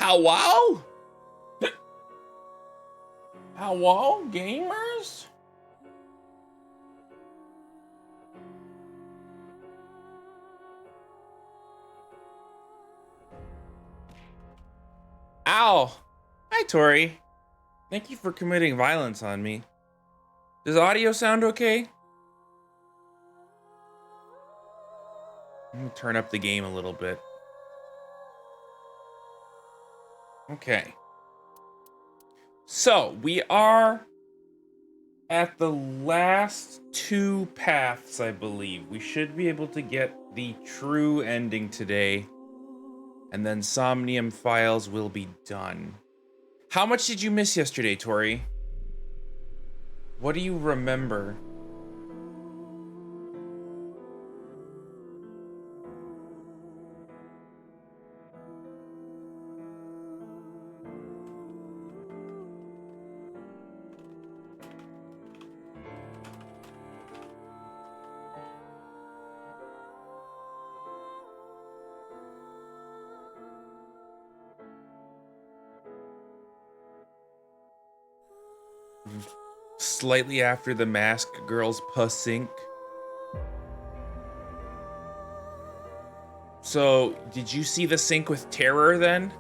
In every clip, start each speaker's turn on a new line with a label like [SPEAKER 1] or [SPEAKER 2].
[SPEAKER 1] Hello? Hello, gamers? Ow. Hi, Tori. Thank you for committing violence on me. Does audio sound okay? Let me turn up the game a little bit. Okay. So, we are at the last two paths, I believe. We should be able to get the true ending today, and then Somnium Files will be done. How much did you miss yesterday, Tori? What do you remember? Slightly after the mask girl's puss sink. So, did you see the sink with terror then?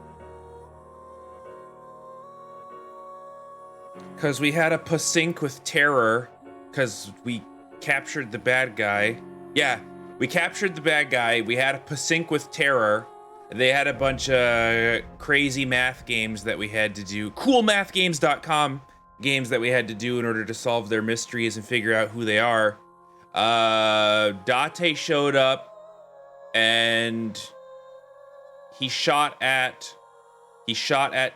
[SPEAKER 1] Because we had a puss sink with terror, because we captured the bad guy. Yeah, we captured the bad guy. We had a puss sink with terror. They had a bunch of crazy math games that we had to do. Coolmathgames.com games that we had to do in order to solve their mysteries and figure out who they are. Date showed up and he shot at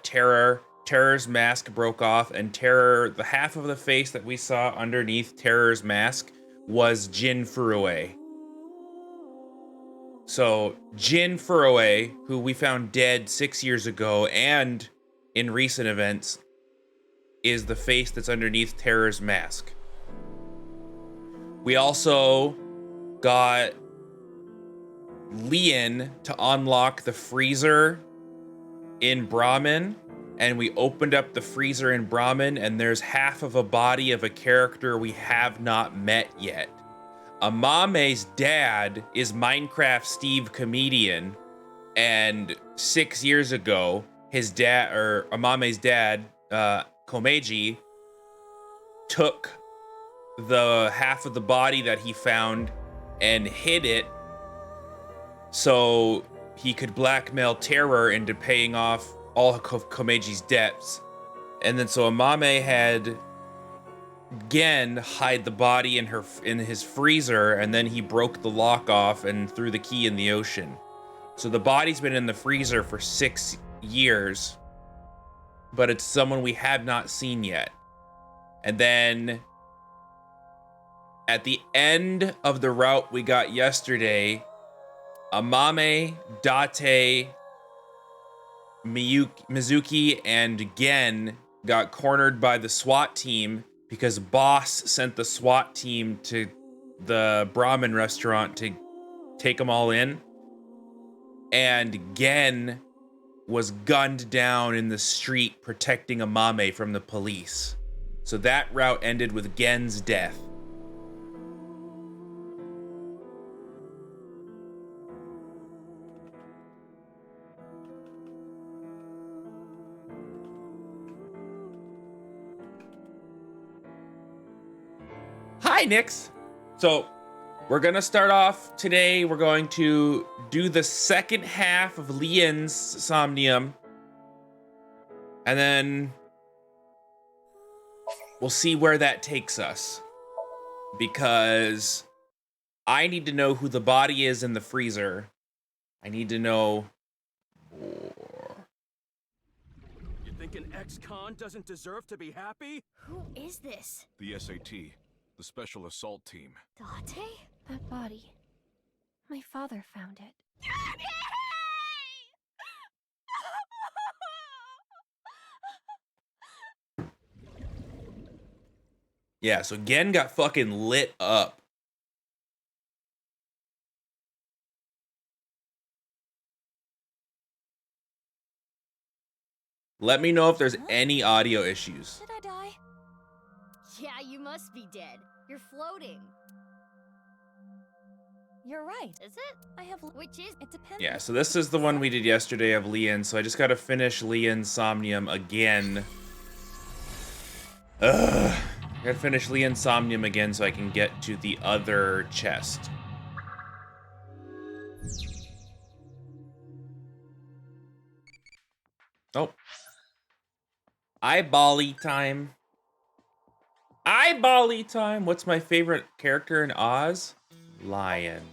[SPEAKER 1] Terror. Terror's mask broke off, and Terror, the half of the face that we saw underneath Terror's mask was Jin Furue. So Jin Furue, who we found dead 6 years ago and in recent events, is the face that's underneath Terror's mask. We also got Lian to unlock the freezer in Brahmin, and we opened up the freezer in Brahmin, and there's half of a body of a character we have not met yet. Amame's dad is Minecraft Steve Comedian, and 6 years ago, his dad, or Amame's dad, Komeji, took the half of the body that he found and hid it so he could blackmail Terror into paying off all of Komeji's debts. And then so Amame had Gen hide the body in his freezer, and then he broke the lock off and threw the key in the ocean. So the body's been in the freezer for 6 years, but it's someone we have not seen yet. And then at the end of the route we got yesterday, Amame, Date, Mizuki, and Gen got cornered by the SWAT team because Boss sent the SWAT team to the Brahmin restaurant to take them all in. And Gen was gunned down in the street protecting Amame from the police. So that route ended with Gen's death. Hi, Nix. So we're gonna start off today. We're going to do the second half of Lian's Somnium, and then we'll see where that takes us, because I need to know who the body is in the freezer. I need to know more.
[SPEAKER 2] You think an ex-con doesn't deserve to be happy?
[SPEAKER 3] Who is this?
[SPEAKER 4] The SAT, the Special Assault Team.
[SPEAKER 3] Date? That body. My father found it.
[SPEAKER 1] Yeah, so Gen got fucking lit up. Let me know if there's any audio issues.
[SPEAKER 3] Did I die?
[SPEAKER 5] Yeah, you must be dead. You're floating.
[SPEAKER 3] You're right.
[SPEAKER 5] Is it?
[SPEAKER 3] I have.
[SPEAKER 5] Which is?
[SPEAKER 3] It depends.
[SPEAKER 1] Yeah, so this is the one we did yesterday of Leon, so I just gotta finish Leon's Somnium again. Ugh. Gotta finish Leon's Somnium again so I can get to the other chest. Oh. Eyeball-y time. Eyeball-y time! What's my favorite character in Oz? Lion.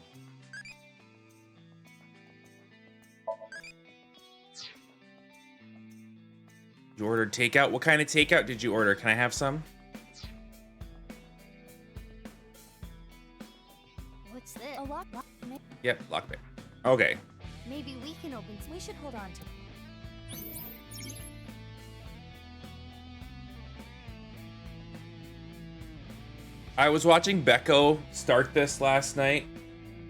[SPEAKER 1] You ordered takeout? What kind of takeout did you order? Can I have some?
[SPEAKER 5] What's this?
[SPEAKER 3] A lock.
[SPEAKER 1] Yep, lockpick. Okay.
[SPEAKER 5] Maybe we can open.
[SPEAKER 3] We should hold on to.
[SPEAKER 1] I was watching Becco start this last night,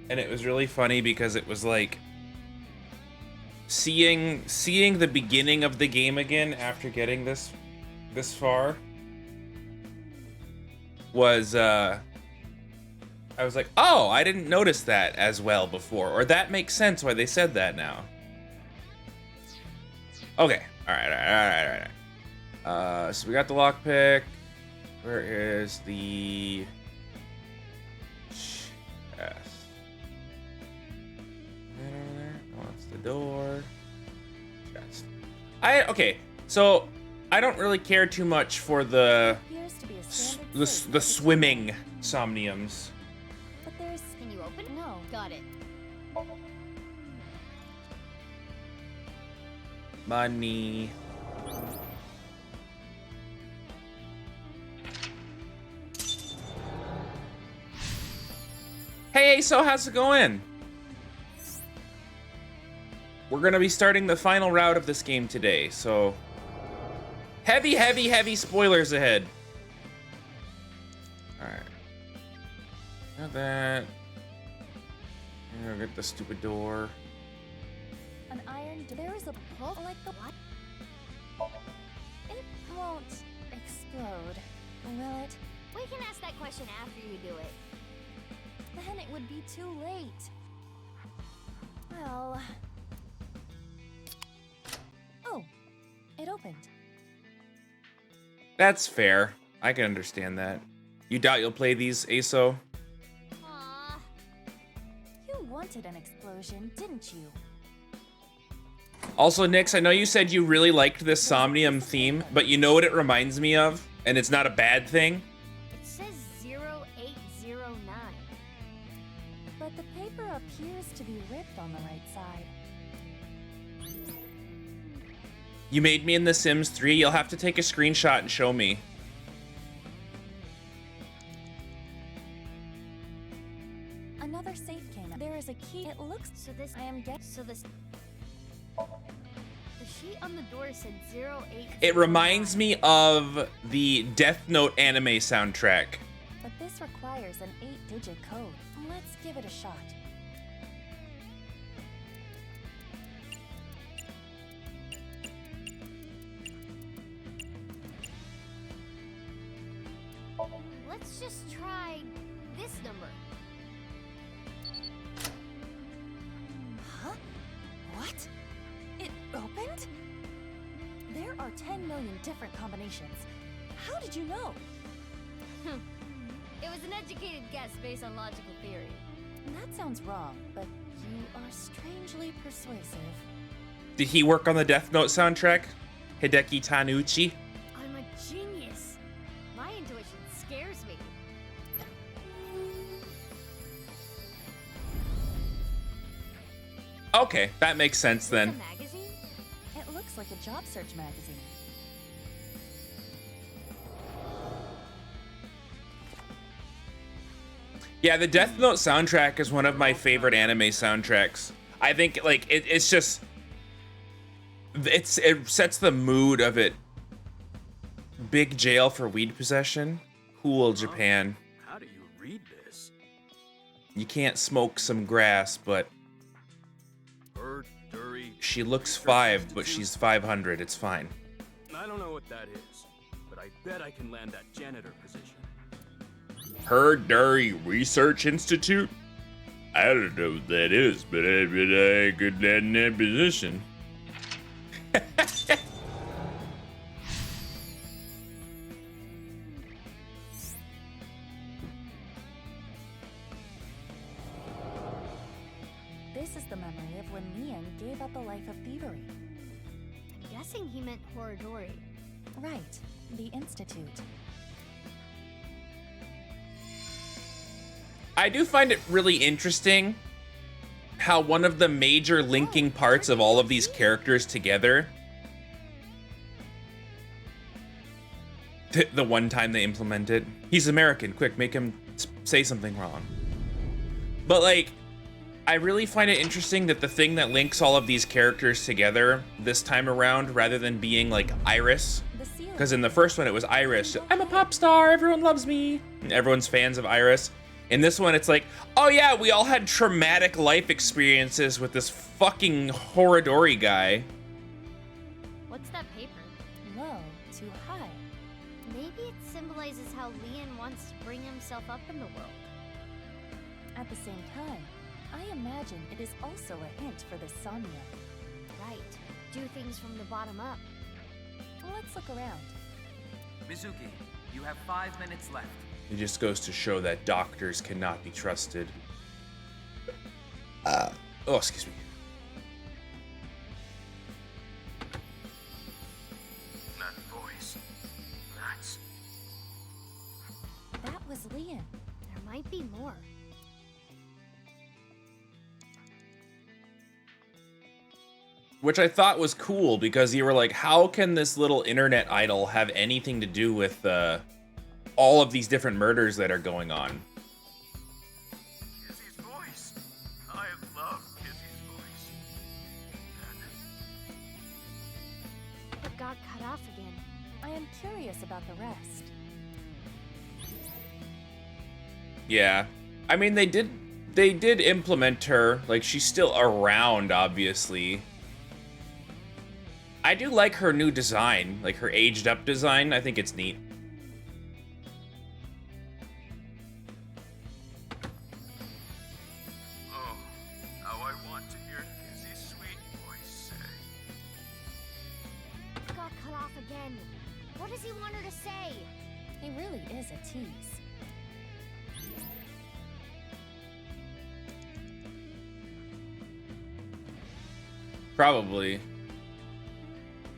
[SPEAKER 1] and it was really funny because it was like seeing the beginning of the game again after getting this far was I was like, oh, I didn't notice that as well before, or that makes sense why they said that now. Okay, all right. So we got the lockpick. Where is the chest? Right over there. Oh, it's the door. Chest. Okay, so I don't really care too much for the
[SPEAKER 3] Appears to be a standard safe.
[SPEAKER 1] the swimming somniums.
[SPEAKER 3] But there's.
[SPEAKER 5] Can you open?
[SPEAKER 3] No.
[SPEAKER 5] Got it.
[SPEAKER 1] Money. Hey, so how's it going? We're gonna be starting the final route of this game today, so heavy spoilers ahead. All right, got that. I'll get the stupid door.
[SPEAKER 3] An iron. There is a pull like the what? It won't explode, will it?
[SPEAKER 5] We can ask that question after you do it.
[SPEAKER 3] Then it would be too late. Well. Oh, it opened.
[SPEAKER 1] That's fair. I can understand that. You doubt you'll play these, ASO?
[SPEAKER 5] Aww.
[SPEAKER 3] You wanted an explosion, didn't you?
[SPEAKER 1] Also, Nix, I know you said you really liked this Somnium theme, but you know what it reminds me of? And it's not a bad thing?
[SPEAKER 5] It says 0809.
[SPEAKER 3] But the paper appears to be ripped on the right side.
[SPEAKER 1] You made me in The Sims 3. You'll have to take a screenshot and show me.
[SPEAKER 3] Another safe came. There is a key. It looks.
[SPEAKER 5] So this.
[SPEAKER 3] I am get.
[SPEAKER 5] So this. The sheet on the door said 08.
[SPEAKER 1] It reminds me of the Death Note anime soundtrack.
[SPEAKER 3] But this requires an 8-digit code. Let's give it a shot.
[SPEAKER 5] Let's just try this number.
[SPEAKER 3] Huh? What? It opened? There are 10 million different combinations. How did you know?
[SPEAKER 5] It was an educated guess based on logical theory.
[SPEAKER 3] That sounds wrong, but you are strangely persuasive.
[SPEAKER 1] Did he work on the Death Note soundtrack? Hideki Tanuchi?
[SPEAKER 5] I'm a genius. My intuition scares me.
[SPEAKER 1] Okay, that makes sense
[SPEAKER 5] Is
[SPEAKER 1] then.
[SPEAKER 5] this a magazine?
[SPEAKER 3] It looks like a job search magazine.
[SPEAKER 1] Yeah, the Death Note soundtrack is one of my favorite anime soundtracks. I think, like, it's just... it sets the mood of it. Big jail for weed possession. Cool, Japan.
[SPEAKER 2] How do you read this?
[SPEAKER 1] You can't smoke some grass, but
[SPEAKER 2] Bird, Dury.
[SPEAKER 1] she looks 5, but she's 500. It's fine.
[SPEAKER 2] I don't know what that is, but I bet I can land that janitor position.
[SPEAKER 1] Herderry Research Institute? I don't know what that is, but I bet I could land in that position.
[SPEAKER 3] This is the memory of when Leon gave up a life of thievery.
[SPEAKER 5] I'm guessing he meant Horadori.
[SPEAKER 3] Right, the Institute.
[SPEAKER 1] I do find it really interesting how one of the major linking parts of all of these characters together, the one time they implemented, he's American, quick, make him say something wrong. But like, I really find it interesting that the thing that links all of these characters together this time around, rather than being like Iris, because in the first one it was Iris, I'm a pop star, everyone loves me, and everyone's fans of Iris. In this one, it's like, oh yeah, we all had traumatic life experiences with this fucking Horadori guy.
[SPEAKER 5] What's that paper?
[SPEAKER 3] Low to high.
[SPEAKER 5] Maybe it symbolizes how Leon wants to bring himself up in the world.
[SPEAKER 3] At the same time, I imagine it is also a hint for the Somnium.
[SPEAKER 5] Right. Do things from the bottom up.
[SPEAKER 3] Let's look around.
[SPEAKER 6] Mizuki, you have 5 minutes left.
[SPEAKER 1] It just goes to show that doctors cannot be trusted. Oh, excuse me.
[SPEAKER 2] That voice. That's...
[SPEAKER 3] That was Leon.
[SPEAKER 5] There might be more.
[SPEAKER 1] Which I thought was cool because you were like, how can this little internet idol have anything to do with all of these different murders that are going on?
[SPEAKER 2] Kizzy's voice. I love Kizzy's voice.
[SPEAKER 5] It got cut off again.
[SPEAKER 3] I am curious about the rest.
[SPEAKER 1] Yeah. I mean, they did implement her. Like, she's still around, obviously. I do like her new design, like her aged up design. I think it's neat.
[SPEAKER 2] Oh, how I want to hear Kizzy's sweet voice say.
[SPEAKER 5] It got cut off again. What does he want her to say?
[SPEAKER 3] He really is a tease.
[SPEAKER 1] Probably.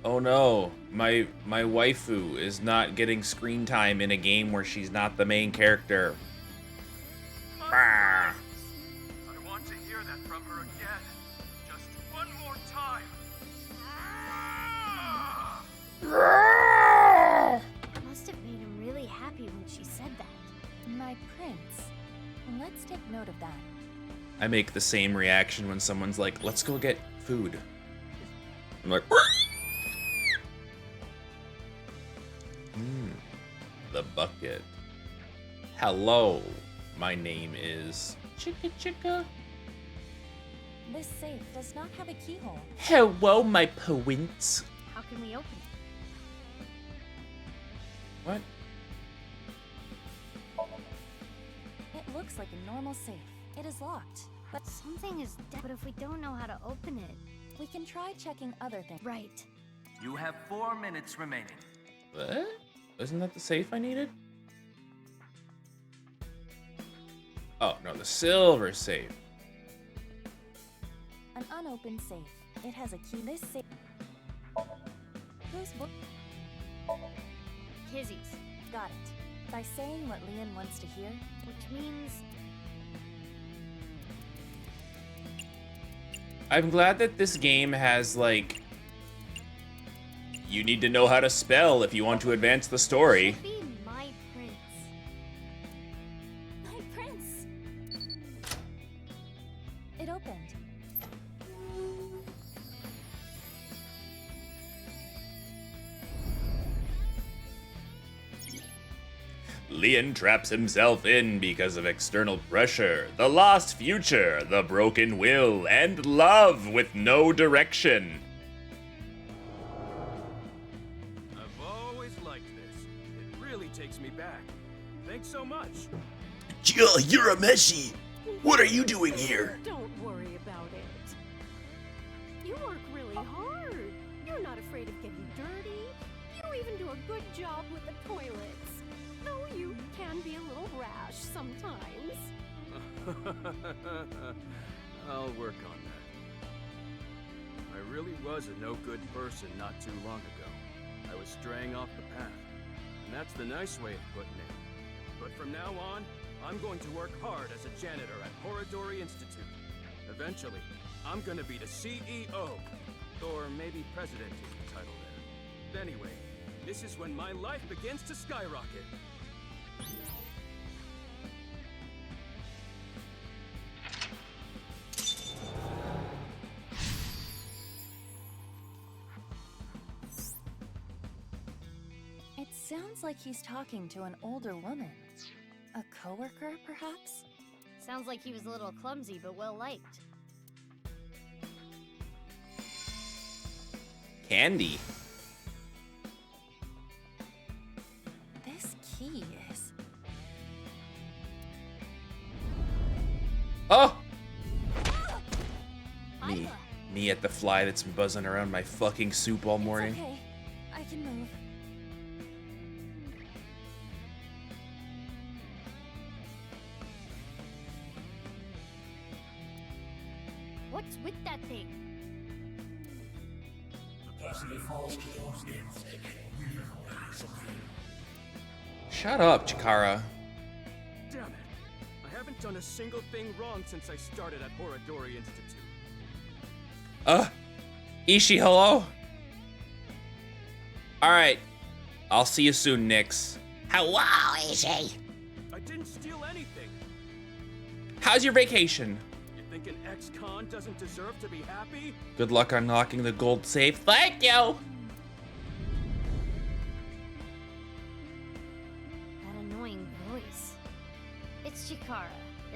[SPEAKER 1] Oh no, my waifu is not getting screen time in a game where she's not the main character.
[SPEAKER 2] I want to hear that from her again. Just one more time.
[SPEAKER 5] Must have made him really happy when she said that.
[SPEAKER 3] My prince. Let's take note of that.
[SPEAKER 1] I make the same reaction when someone's like, let's go get food. I'm like, the bucket. Hello, my name is Chicka Chicka.
[SPEAKER 3] This safe does not have a keyhole.
[SPEAKER 1] Hello, my prince.
[SPEAKER 5] How can we open it?
[SPEAKER 1] What?
[SPEAKER 3] It looks like a normal safe. It is locked, but
[SPEAKER 5] Something is dead. But if we don't know how to open it...
[SPEAKER 3] we can try checking other things.
[SPEAKER 5] Right.
[SPEAKER 6] You have 4 minutes remaining.
[SPEAKER 1] What? Isn't that the safe I needed? Oh, no, the silver safe.
[SPEAKER 3] An unopened safe. It has a key. This safe. Whose book?
[SPEAKER 5] Kizzy's.
[SPEAKER 3] Got it. By saying what Leon wants to hear,
[SPEAKER 5] Which means...
[SPEAKER 1] I'm glad that this game has, like, you need to know how to spell if you want to advance the story.
[SPEAKER 5] Should be my prince.
[SPEAKER 3] my prince. It opened.
[SPEAKER 1] Leon traps himself in because of external pressure, the lost future, the broken will, and love with no direction.
[SPEAKER 2] it so much?
[SPEAKER 7] You're a Meshi. What are you doing here?
[SPEAKER 8] Don't worry about it. You work really hard. You're not afraid of getting dirty. You even do a good job with the toilets. Though you can be a little rash sometimes.
[SPEAKER 2] I'll work on that. I really was a no-good person not too long ago. I was straying off the path, and that's the nice way of putting it. But from now on, I'm going to work hard as a janitor at Horadori Institute. Eventually, I'm gonna be the CEO, or maybe president is the title there. Anyway, this is when my life begins to skyrocket.
[SPEAKER 3] It sounds like he's talking to an older woman. A coworker, perhaps?
[SPEAKER 5] Sounds like he was a little clumsy, but well-liked.
[SPEAKER 1] Candy.
[SPEAKER 3] This key is...
[SPEAKER 1] Oh! Me.
[SPEAKER 5] Isla.
[SPEAKER 1] Me at the fly that's been buzzing around my fucking soup all morning.
[SPEAKER 3] It's okay. I can move.
[SPEAKER 5] What's with that thing?
[SPEAKER 1] Shut up, Chikara.
[SPEAKER 2] Damn it! I haven't done a single thing wrong since I started at Horadori Institute.
[SPEAKER 1] Ishi, hello? Alright. I'll see you soon, Nix.
[SPEAKER 7] Hello, Ishi.
[SPEAKER 2] I didn't steal anything.
[SPEAKER 1] How's your vacation?
[SPEAKER 2] You think an ex-con doesn't deserve to be happy?
[SPEAKER 1] Good luck unlocking the gold safe. Thank you!
[SPEAKER 5] That annoying voice. It's Chikara,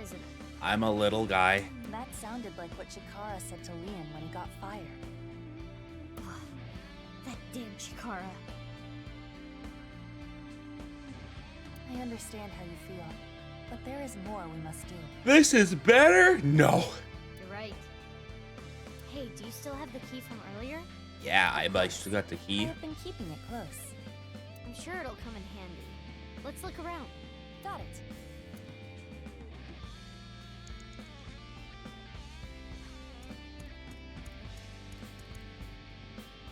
[SPEAKER 5] isn't it?
[SPEAKER 1] I'm a little guy.
[SPEAKER 3] That sounded like what Chikara said to Lian when he got fired.
[SPEAKER 5] That damn Chikara.
[SPEAKER 3] I understand how you feel, but there is more we must do.
[SPEAKER 1] This is better? No.
[SPEAKER 5] You're right. Hey, do you still have the key from earlier?
[SPEAKER 1] Yeah, I still got the key.
[SPEAKER 3] I've been keeping it close.
[SPEAKER 5] I'm sure it'll come in handy. Let's look around.
[SPEAKER 3] Got it.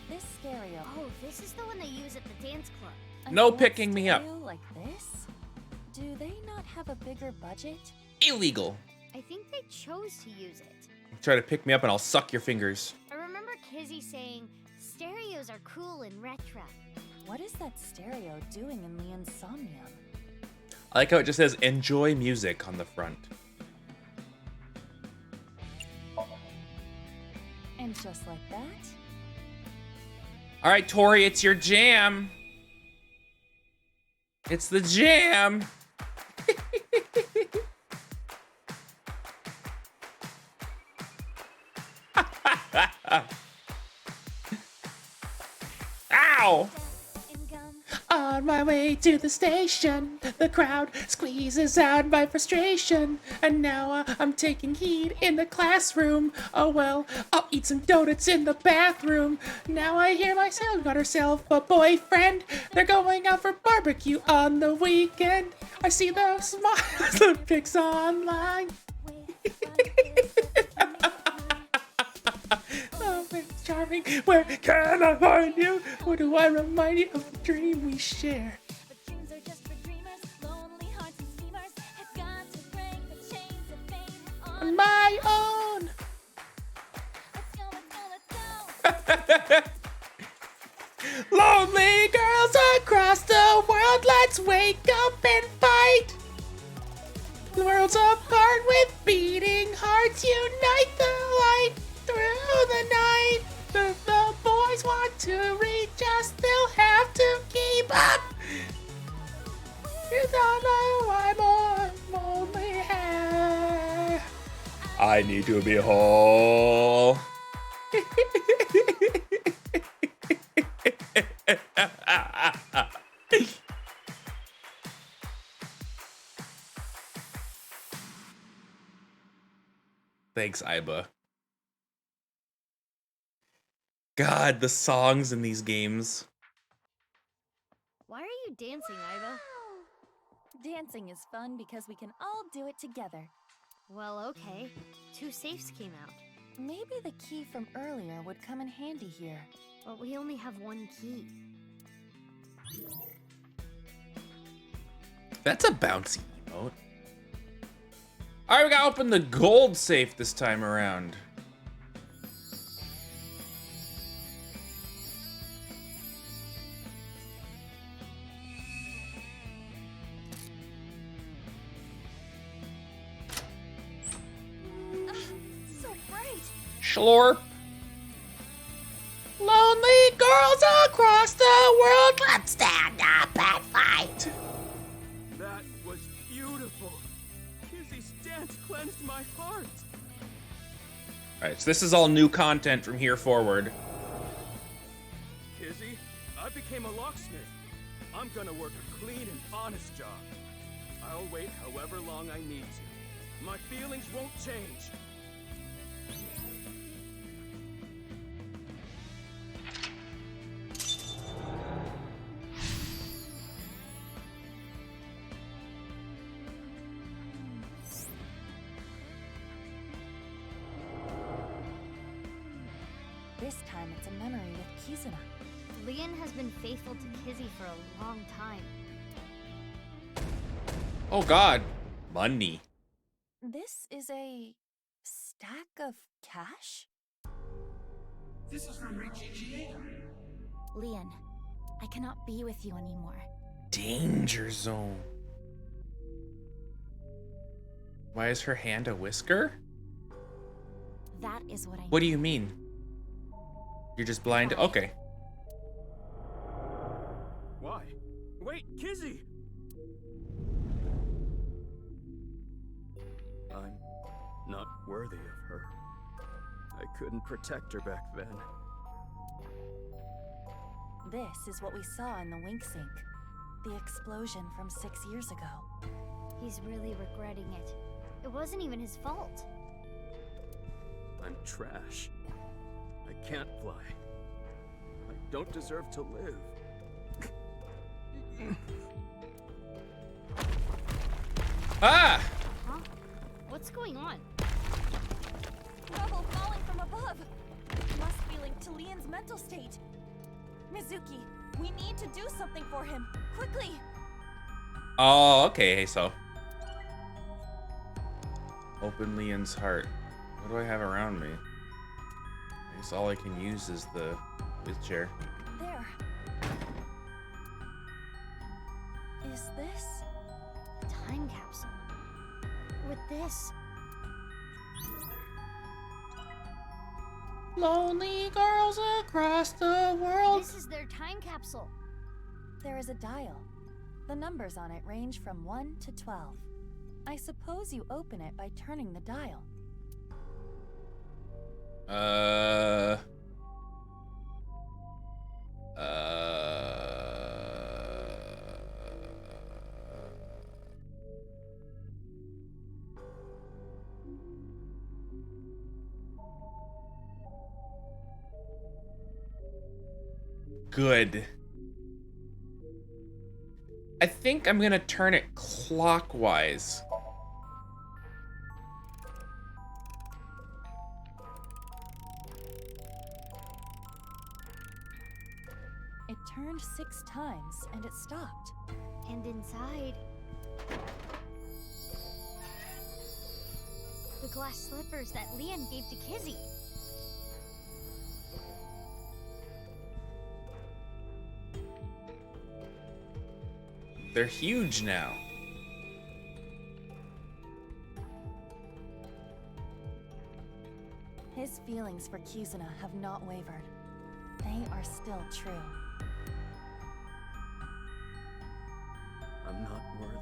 [SPEAKER 3] This stereo.
[SPEAKER 5] Oh, this is the one they use at the dance club.
[SPEAKER 3] A
[SPEAKER 1] No
[SPEAKER 3] dance
[SPEAKER 1] picking me up.
[SPEAKER 3] stereo like this? Do they not have a bigger budget?
[SPEAKER 1] Illegal.
[SPEAKER 5] I think they chose to use it.
[SPEAKER 1] Try to pick me up and I'll suck your fingers.
[SPEAKER 5] I remember Kizzy saying, stereos are cool and retro.
[SPEAKER 3] What is that stereo doing in Lian's Somnium?
[SPEAKER 1] I like how it just says enjoy music on the front.
[SPEAKER 3] And just like that,
[SPEAKER 1] All right, Tori, it's your jam. It's the jam. Ow! On my way to the station, the crowd squeezes out my frustration. And now I'm taking heat in the classroom. Oh well, I'll eat some donuts in the bathroom. Now I hear my son got herself a boyfriend. They're going out for barbecue on the weekend. I see the smiles, the pics online. Oh, it's charming. Where can I find you? What do I remind you of the dream we share?
[SPEAKER 3] but dreams are just for dreamers. Lonely hearts and schemers have got to break the chains of fame
[SPEAKER 1] On my own.
[SPEAKER 3] Let's go.
[SPEAKER 1] Lonely girls across the world, let's wake up and fight. The world's apart with beating hearts, unite the light through the night. If the boys want to reach us, they'll have to keep up. You don't know I'm only hair. I need to be whole. Thanks, Iba. God, the songs in these games.
[SPEAKER 5] Why are you dancing, Iva?
[SPEAKER 3] Dancing is fun because we can all do it together.
[SPEAKER 5] Well, okay. 2 safes came out,
[SPEAKER 3] Maybe the key from earlier would come in handy here.
[SPEAKER 5] but we only have 1 key.
[SPEAKER 1] That's a bouncy emote. Alright, we gotta open the gold safe this time around.
[SPEAKER 3] So bright!
[SPEAKER 1] Schlorp. Lonely girls across the world, let's stand up and fight.
[SPEAKER 2] That was beautiful. Kizzy's dance cleansed my heart.
[SPEAKER 1] Alright, so this is all new content from here forward.
[SPEAKER 2] Kizzy, I became a locksmith. I'm gonna work a clean and honest job. I'll wait however long I need to. My feelings won't change.
[SPEAKER 3] This time it's a memory with Kizuna.
[SPEAKER 5] Leon has been faithful to Kizzy for a long time.
[SPEAKER 1] Oh god. Money.
[SPEAKER 3] This is a stack of cash?
[SPEAKER 7] This is from Richichi.
[SPEAKER 3] Leon, I cannot be with you anymore.
[SPEAKER 1] Danger zone. Why is her hand a whisker?
[SPEAKER 3] That is what I
[SPEAKER 1] What do you mean? You're just blind? Okay.
[SPEAKER 2] Why? Wait, Kizzy! I'm not worthy of her. I couldn't protect her back then.
[SPEAKER 3] This is what we saw in the wink sink. The explosion from 6 years ago.
[SPEAKER 5] He's really regretting it. It wasn't even his fault.
[SPEAKER 2] I'm trash. I can't fly. I don't deserve to live.
[SPEAKER 1] Ah!
[SPEAKER 5] Huh? What's going on?
[SPEAKER 3] Rubble falling from above! Must be linked to Leon's mental state. Mizuki, we need to do something for him. Quickly!
[SPEAKER 1] Oh, okay, so. Open Leon's heart. What do I have around me? I guess all I can use is the wheelchair.
[SPEAKER 3] There. Is this?
[SPEAKER 5] Time capsule. With this,
[SPEAKER 1] Lonely girls across the world.
[SPEAKER 5] this is their time capsule.
[SPEAKER 3] There is a dial. The numbers on it range from 1 to 12. I suppose you open it by turning the dial.
[SPEAKER 1] Good. I think I'm gonna turn it clockwise.
[SPEAKER 3] It turned 6 times and it stopped.
[SPEAKER 5] And inside, the glass slippers that Leon gave to Kizzy.
[SPEAKER 1] They're huge now.
[SPEAKER 3] His feelings for Kizuna have not wavered. They are still true.
[SPEAKER 2] I'm not worthy.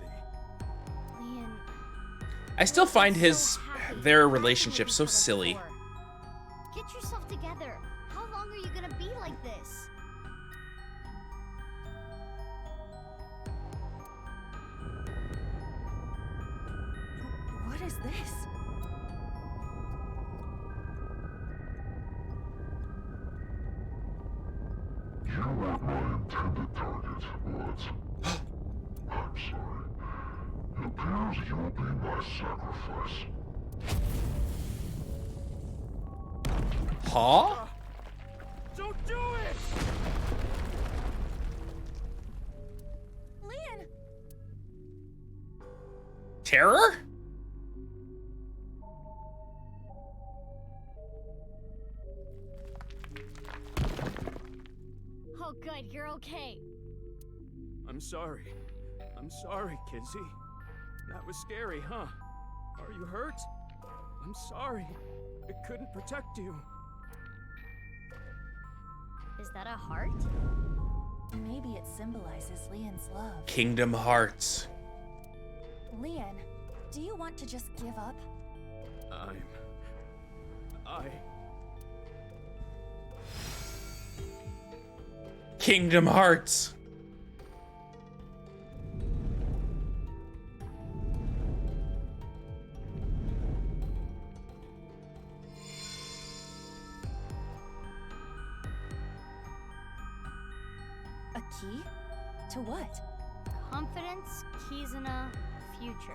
[SPEAKER 5] Leon,
[SPEAKER 1] I still find
[SPEAKER 5] I'm
[SPEAKER 1] his
[SPEAKER 5] so happy
[SPEAKER 1] their
[SPEAKER 5] after what
[SPEAKER 1] relationship
[SPEAKER 5] each
[SPEAKER 1] so
[SPEAKER 5] other
[SPEAKER 1] silly.
[SPEAKER 5] before. Get yourself together. How long are you gonna be like this?
[SPEAKER 3] What is this?
[SPEAKER 9] weren't my intended target, but I'm sorry. It appears you'll be my sacrifice.
[SPEAKER 1] Huh?
[SPEAKER 2] Don't do it!
[SPEAKER 3] Leon!
[SPEAKER 1] Terror?
[SPEAKER 5] Oh, good, you're okay.
[SPEAKER 2] I'm sorry. I'm sorry, Kizzy. That was scary, huh? Are you hurt? I'm sorry. I couldn't protect you.
[SPEAKER 5] Is that a heart?
[SPEAKER 3] Maybe it symbolizes Leon's love.
[SPEAKER 1] Kingdom Hearts.
[SPEAKER 3] Leon, do you want to just give up?
[SPEAKER 1] Kingdom Hearts.
[SPEAKER 3] A key? To what?
[SPEAKER 5] Confidence, keys in a future.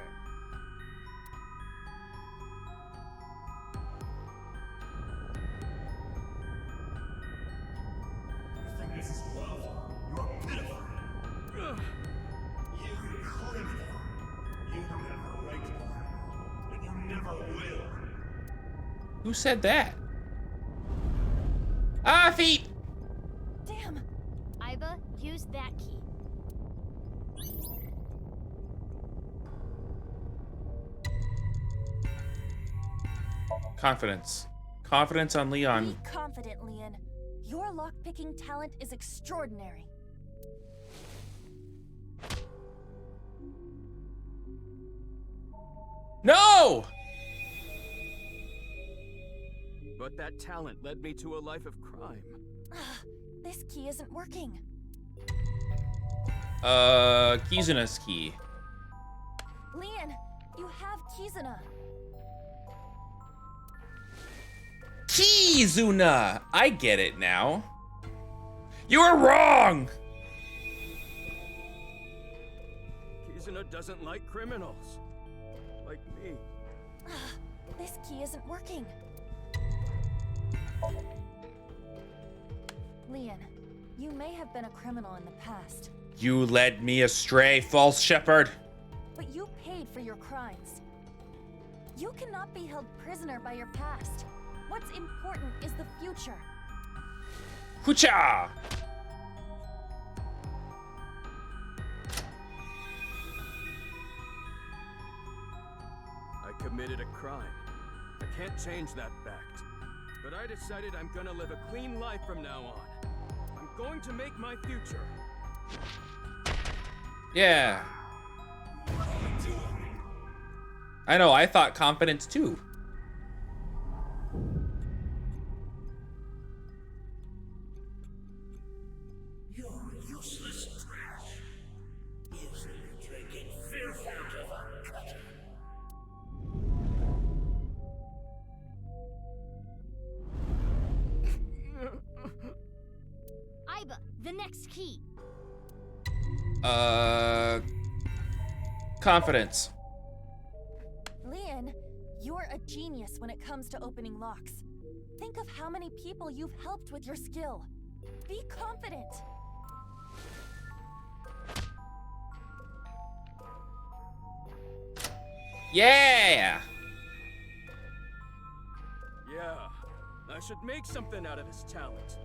[SPEAKER 1] Who said that? Ah, feet!
[SPEAKER 3] Damn!
[SPEAKER 5] Iba, use that key.
[SPEAKER 1] Confidence. Confidence on Leon.
[SPEAKER 3] Be confident, Leon. Your lockpicking talent is extraordinary.
[SPEAKER 1] No!
[SPEAKER 2] But that talent led me to a life of crime.
[SPEAKER 3] This key isn't working.
[SPEAKER 1] Kizuna's key.
[SPEAKER 3] Leon, you have Kizuna.
[SPEAKER 1] Kizuna! I get it now. You were wrong!
[SPEAKER 2] Kizuna doesn't like criminals. Like me.
[SPEAKER 3] This key isn't working. Leon, you may have been a criminal in the past,
[SPEAKER 1] You led me astray, false shepherd.
[SPEAKER 3] but you paid for your crimes. You cannot be held prisoner by your past. What's important is the future.
[SPEAKER 1] Hoocha!
[SPEAKER 2] I committed a crime. I can't change that fact. But I decided I'm gonna live a clean life from now on. I'm going to make my future.
[SPEAKER 1] Yeah. I know, I thought confidence too.
[SPEAKER 5] Iba, the next key.
[SPEAKER 1] Confidence.
[SPEAKER 3] Leon, you're a genius when it comes to opening locks. Think of how many people you've helped with your skill. Be confident.
[SPEAKER 1] Yeah!
[SPEAKER 2] Yeah, I should make something out of this talent.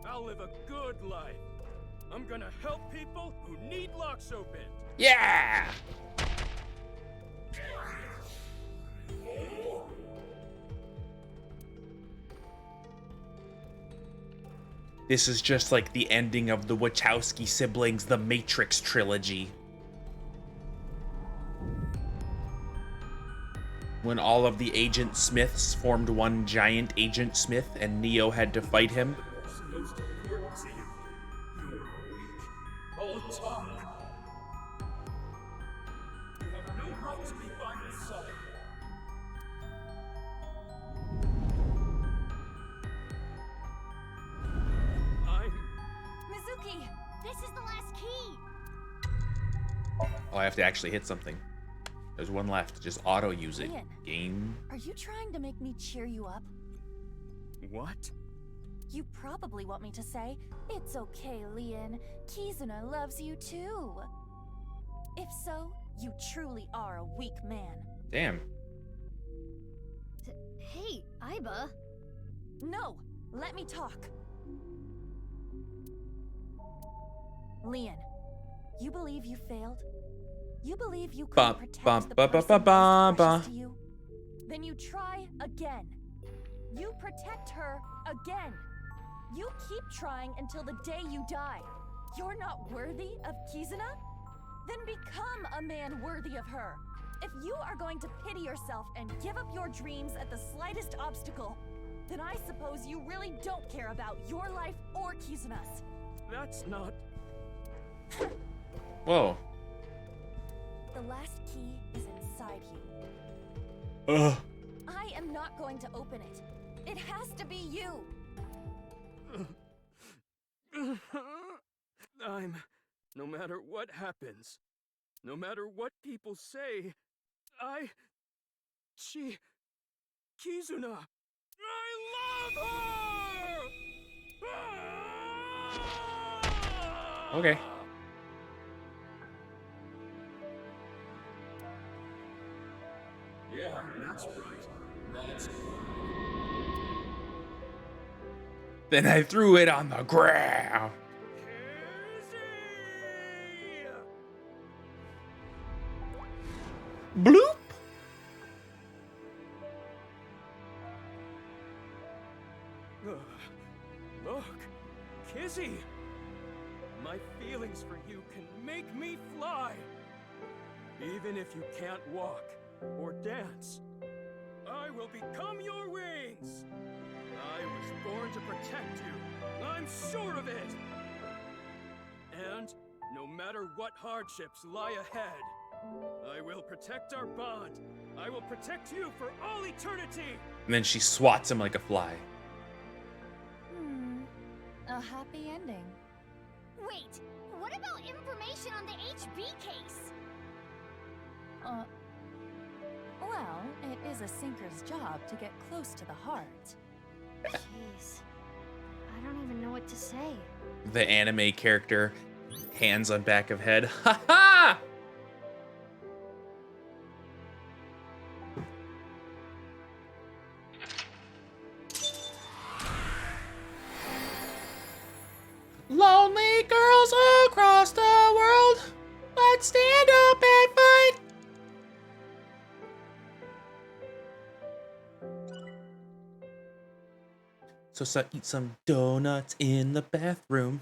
[SPEAKER 2] I'll live a good life. I'm gonna help people who need locks opened.
[SPEAKER 1] Yeah! This is just like the ending of the Wachowski siblings' The Matrix trilogy. When all of the Agent Smiths formed one giant Agent Smith and Neo had to fight him.
[SPEAKER 5] key!
[SPEAKER 1] Oh, I have to actually hit something. There's one left. Just auto use it.
[SPEAKER 3] Ian.
[SPEAKER 1] Game.
[SPEAKER 3] Are you trying to make me cheer you up?
[SPEAKER 2] What?
[SPEAKER 3] You probably want me to say, "It's okay, Leon. Kizuna loves you too." If so, you truly are a weak man.
[SPEAKER 1] Damn.
[SPEAKER 5] Hey, Iba.
[SPEAKER 3] No, let me talk. Leon, you believe you failed? You believe you couldn't protect the person most precious to you? Then you try again. You protect her again. You keep trying until the day you die. You're not worthy of Kizuna? Then become a man worthy of her. If you are going to pity yourself and give up your dreams at the slightest obstacle, then I suppose you really don't care about your life or Kizuna's.
[SPEAKER 2] That's not...
[SPEAKER 1] Whoa.
[SPEAKER 3] The last key is inside you.
[SPEAKER 1] Ugh.
[SPEAKER 3] I am not going to open it. It has to be you.
[SPEAKER 2] No matter what happens, no matter what people say, Kizuna, I love her!
[SPEAKER 1] Okay.
[SPEAKER 2] Yeah, that's right. That's
[SPEAKER 1] Then I threw it on the ground. Bloop.
[SPEAKER 2] Look, Kizzy! My feelings for you can make me fly! Even if you can't walk or dance, I will become your wings! I was born to protect you, I'm sure of it! And no matter what hardships lie ahead, I will protect our bond. I will protect you for all eternity!
[SPEAKER 1] And then she swats him like a fly.
[SPEAKER 3] A happy ending.
[SPEAKER 5] Wait, what about information on the HB case?
[SPEAKER 3] Well, it is a sinker's job to get close to the heart.
[SPEAKER 5] Jeez. I don't even know what to say.
[SPEAKER 1] The anime character, hands on back of head. Ha ha! Lonely girls across the world, let's stand up and fight. So eat some donuts in the bathroom.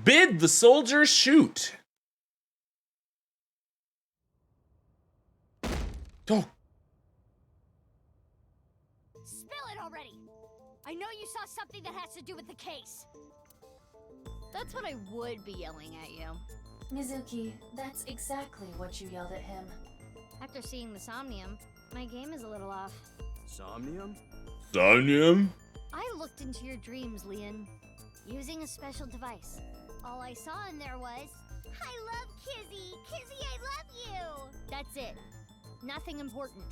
[SPEAKER 1] Bid the soldiers shoot. Oh.
[SPEAKER 5] Spill it already! I know you saw something that has to do with the case. That's what I would be yelling at you.
[SPEAKER 3] Mizuki, that's exactly what you yelled at him.
[SPEAKER 5] After seeing the Somnium, my game is a little off.
[SPEAKER 2] Somnium?
[SPEAKER 1] Somnium?
[SPEAKER 5] I looked into your dreams, Leon, using a special device. All I saw in there was, I love Kizzy! Kizzy, I love you! That's it. Nothing important.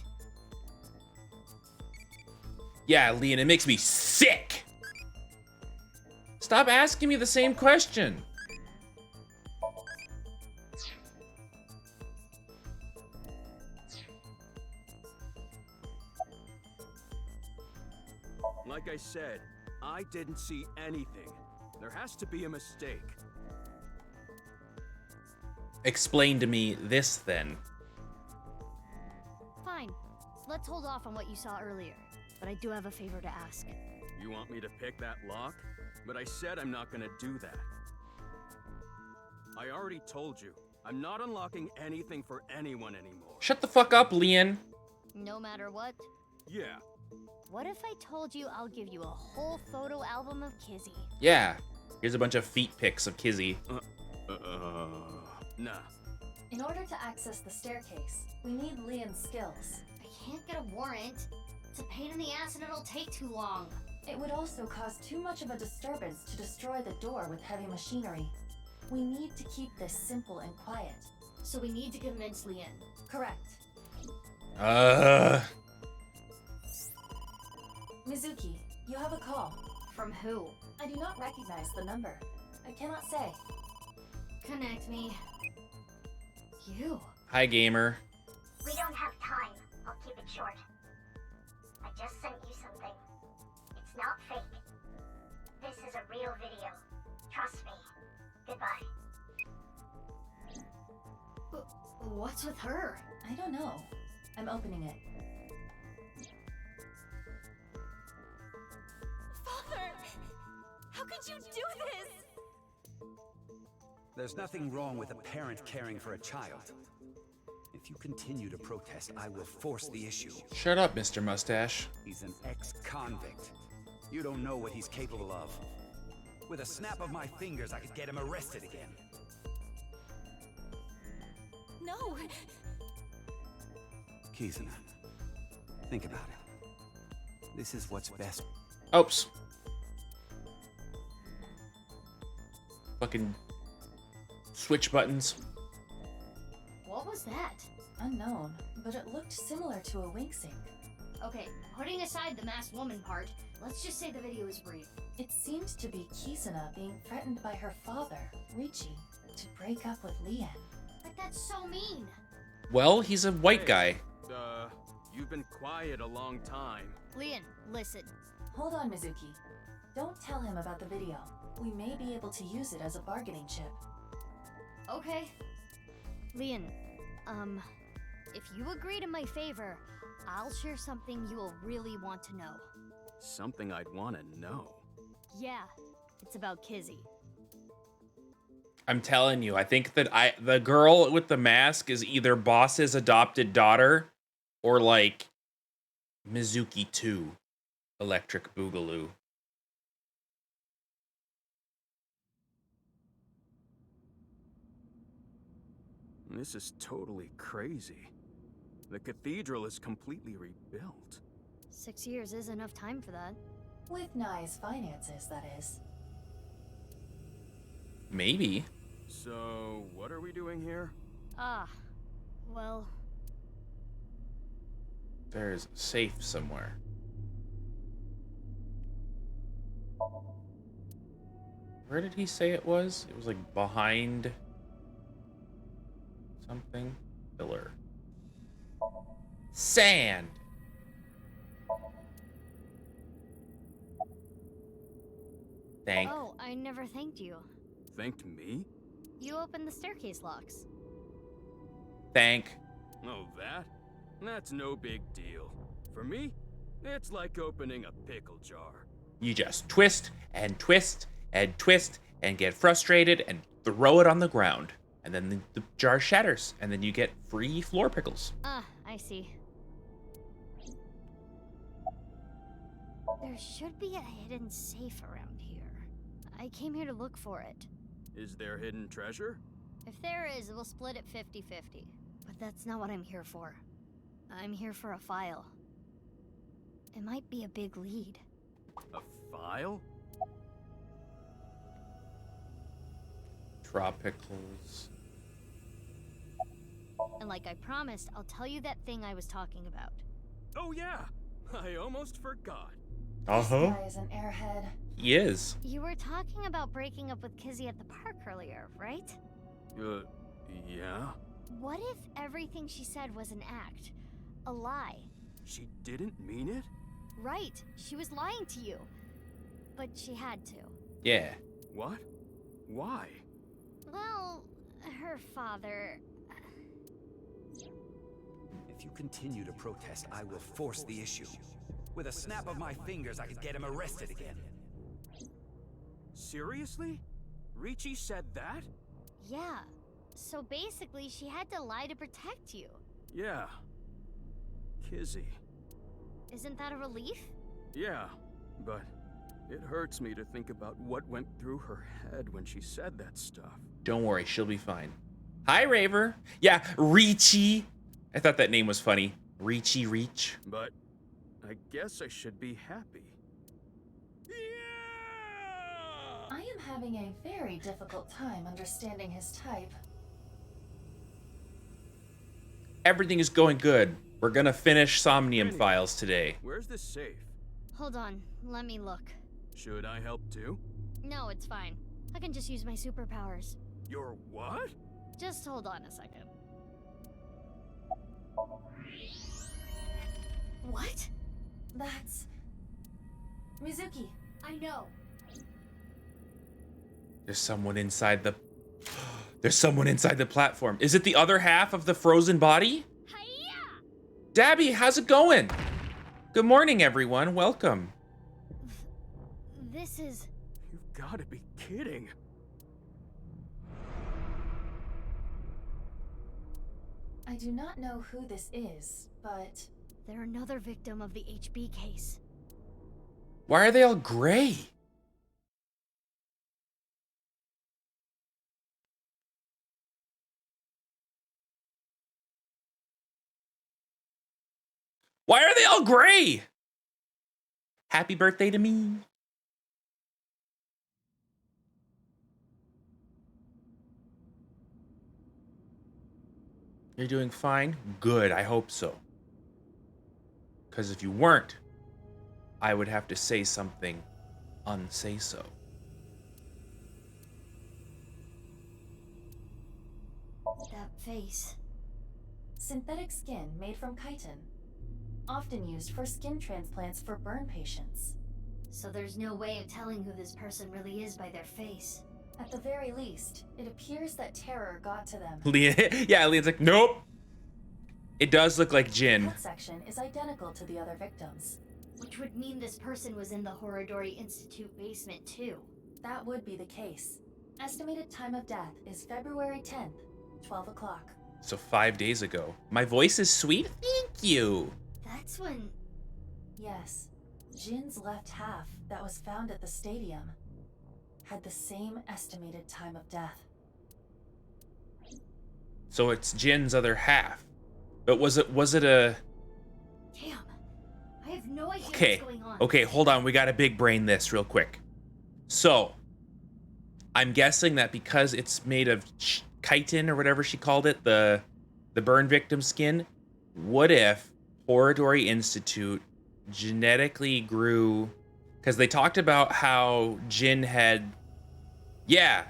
[SPEAKER 1] Yeah, Leon, it makes me sick. Stop asking me the same question.
[SPEAKER 2] Like I said, I didn't see anything. There has to be a mistake.
[SPEAKER 1] Explain to me this, then.
[SPEAKER 5] Fine. Let's hold off on what you saw earlier. But I do have a favor to ask.
[SPEAKER 2] You want me to pick that lock? But I said I'm not gonna do that. I already told you, I'm not unlocking anything for anyone anymore.
[SPEAKER 1] Shut the fuck up, Leon.
[SPEAKER 5] No matter what?
[SPEAKER 2] Yeah.
[SPEAKER 5] What if I told you I'll give you a whole photo album of Kizzy?
[SPEAKER 1] Yeah. Here's a bunch of feet pics of Kizzy.
[SPEAKER 2] Nah.
[SPEAKER 3] In order to access the staircase, we need Leon's skills.
[SPEAKER 5] I can't get a warrant. It's a pain in the ass and it'll take too long.
[SPEAKER 3] It would also cause too much of a disturbance to destroy the door with heavy machinery. We need to keep this simple and quiet.
[SPEAKER 5] So we need to convince Leon.
[SPEAKER 3] Correct. Mizuki, you have a call.
[SPEAKER 5] From who?
[SPEAKER 3] I do not recognize the number. I cannot say.
[SPEAKER 5] Connect me. You.
[SPEAKER 1] Hi, gamer.
[SPEAKER 10] We don't have time. I'll keep it short. I just sent you something. It's not fake. This is a real video. Trust me. Goodbye.
[SPEAKER 5] What's with her?
[SPEAKER 3] I don't know. I'm opening it.
[SPEAKER 8] Father! How could you do this?
[SPEAKER 11] There's nothing wrong with a parent caring for a child. If you continue to protest, I will force the issue.
[SPEAKER 1] Shut up, Mr. Mustache.
[SPEAKER 11] He's an ex-convict. You don't know what he's capable of. With a snap of my fingers, I could get him arrested again.
[SPEAKER 8] No!
[SPEAKER 11] Kizuna, think about it. This is what's best.
[SPEAKER 1] Oops. Fucking switch buttons.
[SPEAKER 5] What was that?
[SPEAKER 3] Unknown, but it looked similar to a wink sync.
[SPEAKER 5] Okay, putting aside the masked woman part, let's just say the video is brief.
[SPEAKER 3] It seemed to be Kizuna being threatened by her father, Richie, to break up with Leon.
[SPEAKER 5] But that's so mean.
[SPEAKER 1] Well, he's a white guy.
[SPEAKER 2] You've been quiet a long time.
[SPEAKER 5] Leon, listen.
[SPEAKER 3] Hold on, Mizuki. Don't tell him about the video. We may be able to use it as a bargaining chip.
[SPEAKER 5] Okay. Leon, if you agree to my favor, I'll share something you will really want to know.
[SPEAKER 2] Something I'd want to know.
[SPEAKER 5] Yeah, it's about Kizzy.
[SPEAKER 1] I'm telling you, I think that the girl with the mask is either Boss's adopted daughter or like Mizuki 2, Electric Boogaloo.
[SPEAKER 2] This is totally crazy. The cathedral is completely rebuilt.
[SPEAKER 5] 6 years is enough time for that.
[SPEAKER 3] With Nai's finances, that is.
[SPEAKER 1] Maybe.
[SPEAKER 2] So, what are we doing here?
[SPEAKER 5] Well...
[SPEAKER 1] There's a safe somewhere. Where did he say it was? It was like behind something. Pillar. Sand. Thank.
[SPEAKER 5] Oh, I never thanked you.
[SPEAKER 2] Thanked me?
[SPEAKER 5] You opened the staircase locks.
[SPEAKER 1] Thank.
[SPEAKER 2] Oh, that? That's no big deal. For me, it's like opening a pickle jar.
[SPEAKER 1] You just twist and twist and twist and get frustrated and throw it on the ground. And then the jar shatters, and then you get free floor pickles.
[SPEAKER 5] Ah, I see. There should be a hidden safe around here. I came here to look for it.
[SPEAKER 2] Is there hidden treasure?
[SPEAKER 5] If there is, we'll split it 50-50. But that's not what I'm here for. I'm here for a file. It might be a big lead.
[SPEAKER 2] A file?
[SPEAKER 1] Tropicals.
[SPEAKER 5] And like I promised, I'll tell you that thing I was talking about.
[SPEAKER 2] Oh yeah! I almost forgot.
[SPEAKER 3] This guy is an airhead.
[SPEAKER 1] He is.
[SPEAKER 5] You were talking about breaking up with Kizzy at the park earlier, right?
[SPEAKER 2] Yeah?
[SPEAKER 5] What if everything she said was an act? A lie?
[SPEAKER 2] She didn't mean it?
[SPEAKER 5] Right, she was lying to you. But she had to.
[SPEAKER 1] Yeah.
[SPEAKER 2] What? Why?
[SPEAKER 5] Well, her father...
[SPEAKER 11] If you continue to protest, I will force the issue. With a snap of my fingers, I could get him arrested again.
[SPEAKER 2] Seriously? Richie said that?
[SPEAKER 5] Yeah. So basically, she had to lie to protect you.
[SPEAKER 2] Yeah. Kizzy.
[SPEAKER 5] Isn't that a relief?
[SPEAKER 2] Yeah, but it hurts me to think about what went through her head when she said that stuff.
[SPEAKER 1] Don't worry, she'll be fine. Hi, Raver. Yeah, Reachy. I thought that name was funny. Reachy Reach.
[SPEAKER 2] But I guess I should be happy.
[SPEAKER 3] I am having a very difficult time understanding his type.
[SPEAKER 1] Everything is going good. We're gonna finish Somnium Files today.
[SPEAKER 2] Where's the safe?
[SPEAKER 5] Hold on, let me look.
[SPEAKER 2] Should I help too?
[SPEAKER 5] No, it's fine. I can just use my superpowers.
[SPEAKER 2] Your what?
[SPEAKER 5] Just hold on a second. What?
[SPEAKER 3] That's... Mizuki.
[SPEAKER 5] I know.
[SPEAKER 1] There's someone inside the... There's someone inside the platform. Is it the other half of the frozen body?
[SPEAKER 5] Hiya!
[SPEAKER 1] Dabby, how's it going? Good morning, everyone. Welcome.
[SPEAKER 5] This is...
[SPEAKER 2] You've got to be kidding.
[SPEAKER 3] I do not know who this is, but...
[SPEAKER 5] They're another victim of the HB case.
[SPEAKER 1] Why are they all gray? Why are they all gray? Happy birthday to me. You're doing fine? Good, I hope so. Because if you weren't, I would have to say something unsay so.
[SPEAKER 5] That face.
[SPEAKER 3] Synthetic skin made from chitin. Often used for skin transplants for burn patients.
[SPEAKER 5] So there's no way of telling who this person really is by their face.
[SPEAKER 3] At the very least, it appears that terror got to them.
[SPEAKER 1] Yeah, Leon's like, nope. It does look like Jin.
[SPEAKER 3] That section is identical to the other victims.
[SPEAKER 5] Which would mean this person was in the Horodori Institute basement too.
[SPEAKER 3] That would be the case. Estimated time of death is February 10th, 12 o'clock.
[SPEAKER 1] So 5 days ago. My voice is sweet? Thank you.
[SPEAKER 5] That's when...
[SPEAKER 3] Yes. Jin's left half that was found at the stadium had the same estimated time of death.
[SPEAKER 1] So it's Jin's other half. But was it a...
[SPEAKER 5] Damn. I have no idea
[SPEAKER 1] Okay,
[SPEAKER 5] what's going on.
[SPEAKER 1] okay, hold on. We gotta big brain this real quick. So, I'm guessing that because it's made of chitin or whatever she called it, the burn victim skin, what if Horodori Institute genetically grew... Because they talked about how Jin had, yeah,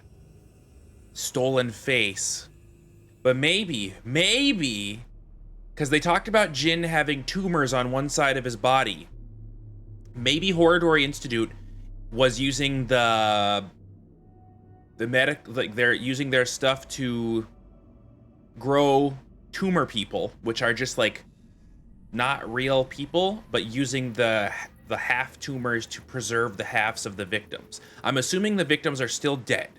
[SPEAKER 1] stolen face. But maybe, because they talked about Jin having tumors on one side of his body. Maybe Horodori Institute was using they're using their stuff to grow tumor people, which are just like not real people, but using the half tumors to preserve the halves of the victims. I'm assuming the victims are still dead.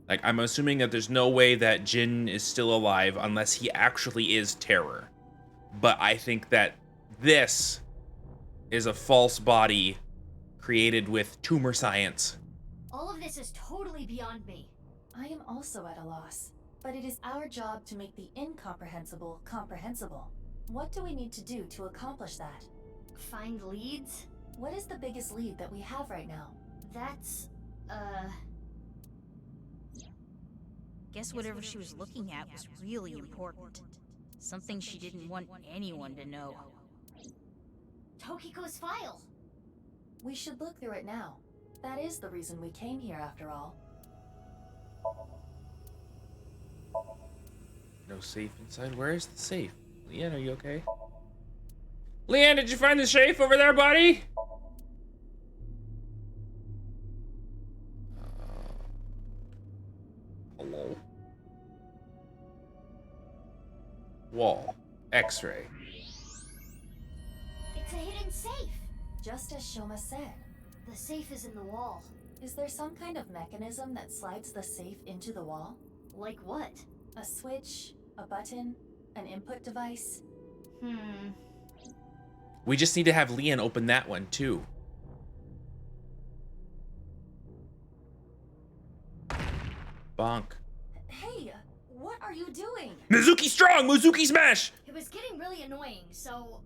[SPEAKER 1] Like, I'm assuming that there's no way that Jin is still alive unless he actually is Terror. But I think that this is a false body created with tumor science.
[SPEAKER 5] All of this is totally beyond me.
[SPEAKER 3] I am also at a loss, but it is our job to make the incomprehensible comprehensible. What do we need to do to accomplish that?
[SPEAKER 5] Find leads?
[SPEAKER 3] What is the biggest lead that we have right now?
[SPEAKER 5] That's,
[SPEAKER 12] Guess whatever she was looking at was really important. Something she didn't want anyone to know.
[SPEAKER 5] Tokiko's file!
[SPEAKER 3] We should look through it now. That is the reason we came here after all.
[SPEAKER 1] No safe inside. Where is the safe? Leanne, are you okay? Leanne, did you find the safe over there, buddy? Hello? Wall. X-ray.
[SPEAKER 5] It's a hidden safe!
[SPEAKER 3] Just as Shoma said.
[SPEAKER 5] The safe is in the wall.
[SPEAKER 3] Is there some kind of mechanism that slides the safe into the wall?
[SPEAKER 5] Like what?
[SPEAKER 3] A switch? A button? An input device?
[SPEAKER 1] We just need to have Leanne open that one, too. Bonk.
[SPEAKER 3] Hey, what What are you doing?
[SPEAKER 1] Mizuki strong! Mizuki smash!
[SPEAKER 5] It was getting really annoying, so...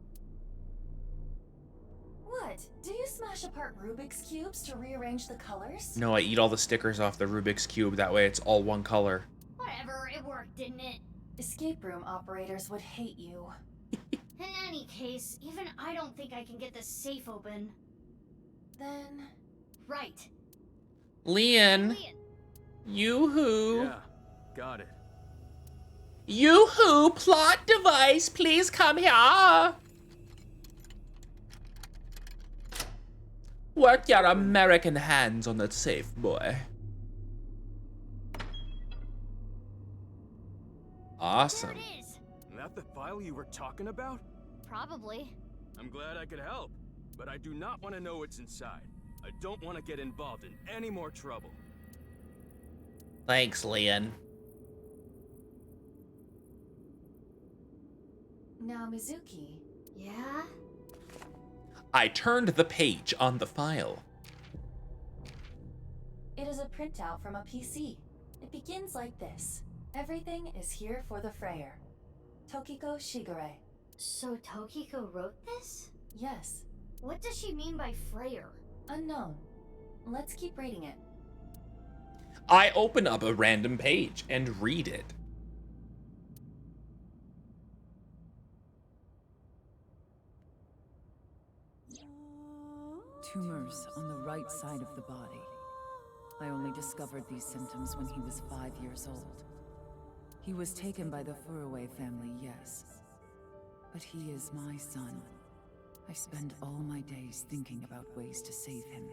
[SPEAKER 3] What? Do you smash apart Rubik's Cubes to rearrange the colors?
[SPEAKER 1] No, I eat all the stickers off the Rubik's Cube. That way it's all one color.
[SPEAKER 5] Whatever, it worked, didn't it?
[SPEAKER 3] Escape room operators would hate you.
[SPEAKER 5] In any case, even I don't think I can get this safe open.
[SPEAKER 3] Then...
[SPEAKER 5] Right.
[SPEAKER 1] Leon.
[SPEAKER 5] Leon.
[SPEAKER 1] Yoo-hoo.
[SPEAKER 2] Yeah, got it.
[SPEAKER 1] Yoo-hoo, plot device, please come here. Work your American hands on that safe, boy. Awesome.
[SPEAKER 5] There it is.
[SPEAKER 2] That the file you were talking about?
[SPEAKER 5] Probably.
[SPEAKER 2] I'm glad I could help, but I do not want to know what's inside. I don't want to get involved in any more trouble.
[SPEAKER 1] Thanks, Leon.
[SPEAKER 3] Now, Mizuki.
[SPEAKER 5] Yeah?
[SPEAKER 1] I turned the page on the file.
[SPEAKER 3] It is a printout from a PC. It begins like this. Everything is here for the Freyer. Tokiko Shigure.
[SPEAKER 5] So Tokiko wrote this?
[SPEAKER 3] Yes.
[SPEAKER 5] What does she mean by Freyer?
[SPEAKER 3] Unknown. Let's keep reading it.
[SPEAKER 1] I open up a random page and read it.
[SPEAKER 13] Tumors on the right side of the body. I only discovered these symptoms when he was 5 years old. He was taken by the Furuway family, yes. But he is my son. I spend all my days thinking about ways to save him.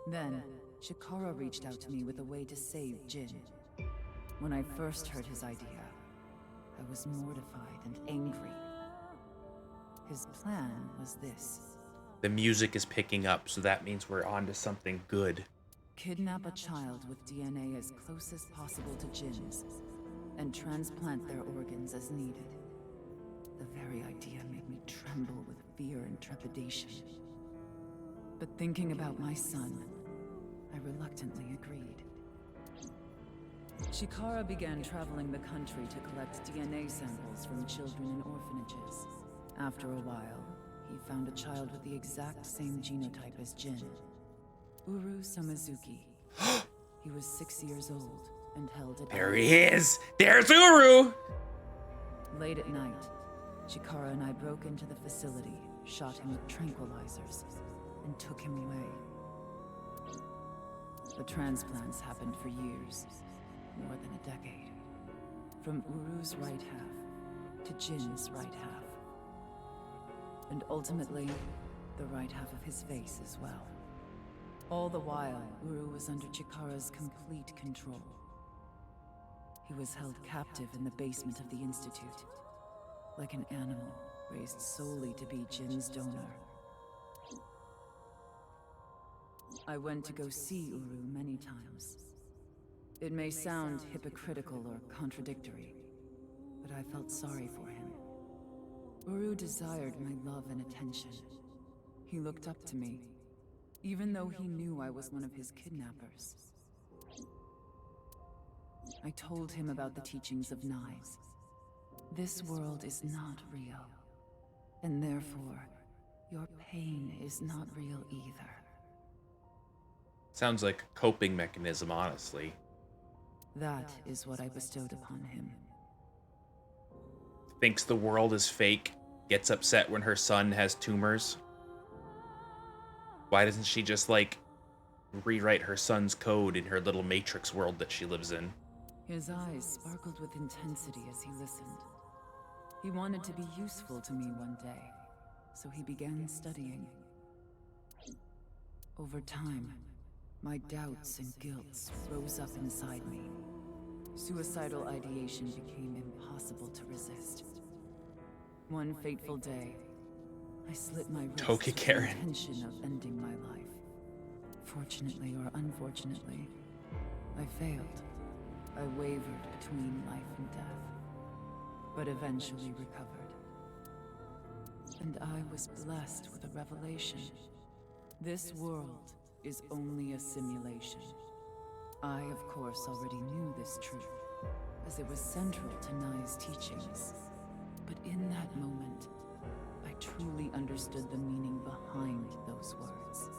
[SPEAKER 13] Then, Chikara reached out to me with a way to save Jin. When I first heard his idea, I was mortified and angry. His plan was this.
[SPEAKER 1] The music is picking up, so that means we're on to something good.
[SPEAKER 13] Kidnap a child with DNA as close as possible to Jin's, and transplant their organs as needed. The very idea made me tremble with fear and trepidation. But thinking about my son, I reluctantly agreed. Chikara began traveling the country to collect DNA samples from children in orphanages. After a while, he found a child with the exact same genotype as Jin. Uru Samazuki. He was 6 years old and held it.
[SPEAKER 1] There he is! There's Uru!
[SPEAKER 13] Late at night, Chikara and I broke into the facility, shot him with tranquilizers, and took him away. The transplants happened for years, more than a decade. From Uru's right half to Jin's right half. And ultimately, the right half of his face as well. All the while, Uru was under Chikara's complete control. He was held captive in the basement of the Institute, like an animal raised solely to be Jin's donor. I went to go see Uru many times. It may sound hypocritical or contradictory, but I felt sorry for him. Uru desired my love and attention. He looked up to me, even though he knew I was one of his kidnappers. I told him about the teachings of knives. This world is not real, and therefore, your pain is not real either.
[SPEAKER 1] Sounds like a coping mechanism, honestly.
[SPEAKER 13] That is what I bestowed upon him.
[SPEAKER 1] Thinks the world is fake, gets upset when her son has tumors. Why doesn't she just, like, rewrite her son's code in her little matrix world that she lives in?
[SPEAKER 13] His eyes sparkled with intensity as he listened. He wanted to be useful to me one day, so he began studying. Over time, my doubts and guilt rose up inside me. Suicidal ideation became impossible to resist. One fateful day, I slit my wrist with the intention of ending my life. Fortunately or unfortunately, I failed. I wavered between life and death, but eventually recovered. And I was blessed with a revelation. This world is only a simulation. I, of course, already knew this truth, as it was central to Nai's teachings. But in that moment, I truly understood the meaning behind those words.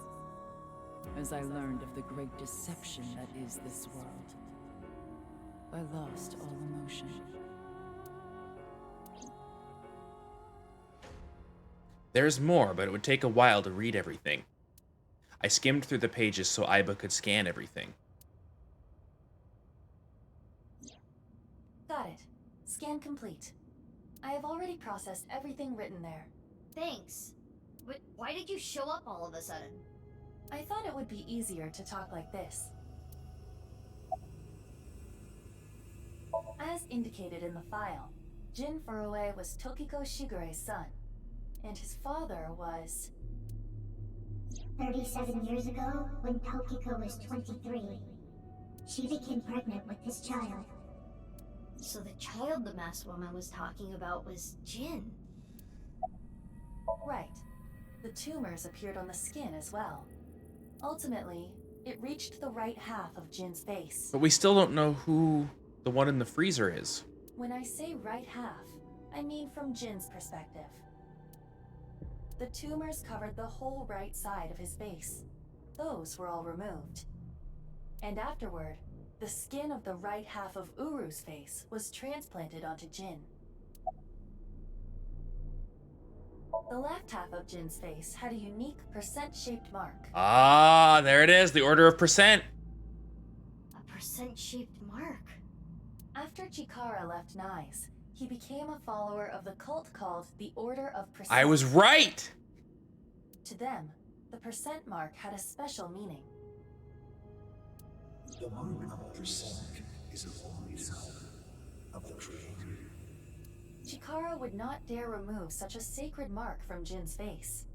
[SPEAKER 13] As I learned of the great deception that is this world, I lost all emotion.
[SPEAKER 1] There's more, but it would take a while to read everything. I skimmed through the pages so Aiba could scan everything.
[SPEAKER 3] Got it. Scan complete. I have already processed everything written there.
[SPEAKER 5] Thanks. But why did you show up all of a sudden?
[SPEAKER 3] I thought it would be easier to talk like this. As indicated in the file, Jin Furue was Tokiko Shigure's son, and his father was...
[SPEAKER 10] 37 years ago, when Tokiko was 23, she became pregnant with this child.
[SPEAKER 5] So the child the masked woman was talking about was Jin.
[SPEAKER 3] Right. The tumors appeared on the skin as well. Ultimately, it reached the right half of Jin's face.
[SPEAKER 1] But we still don't know who the one in the freezer is.
[SPEAKER 3] When I say right half, I mean from Jin's perspective. The tumors covered the whole right side of his face. Those were all removed. And afterward, the skin of the right half of Uru's face was transplanted onto Jin. The left half of Jin's face had a unique percent-shaped mark.
[SPEAKER 1] Ah, there it is, the order of percent.
[SPEAKER 5] A percent-shaped mark.
[SPEAKER 3] After Chikara left Nai's, he became a follower of the cult called the Order of Percent.
[SPEAKER 1] I was right!
[SPEAKER 3] To them, the percent mark had a special meaning.
[SPEAKER 7] The mark of percent is a voice of the Creator.
[SPEAKER 3] Chikara would not dare remove such a sacred mark from Jin's face,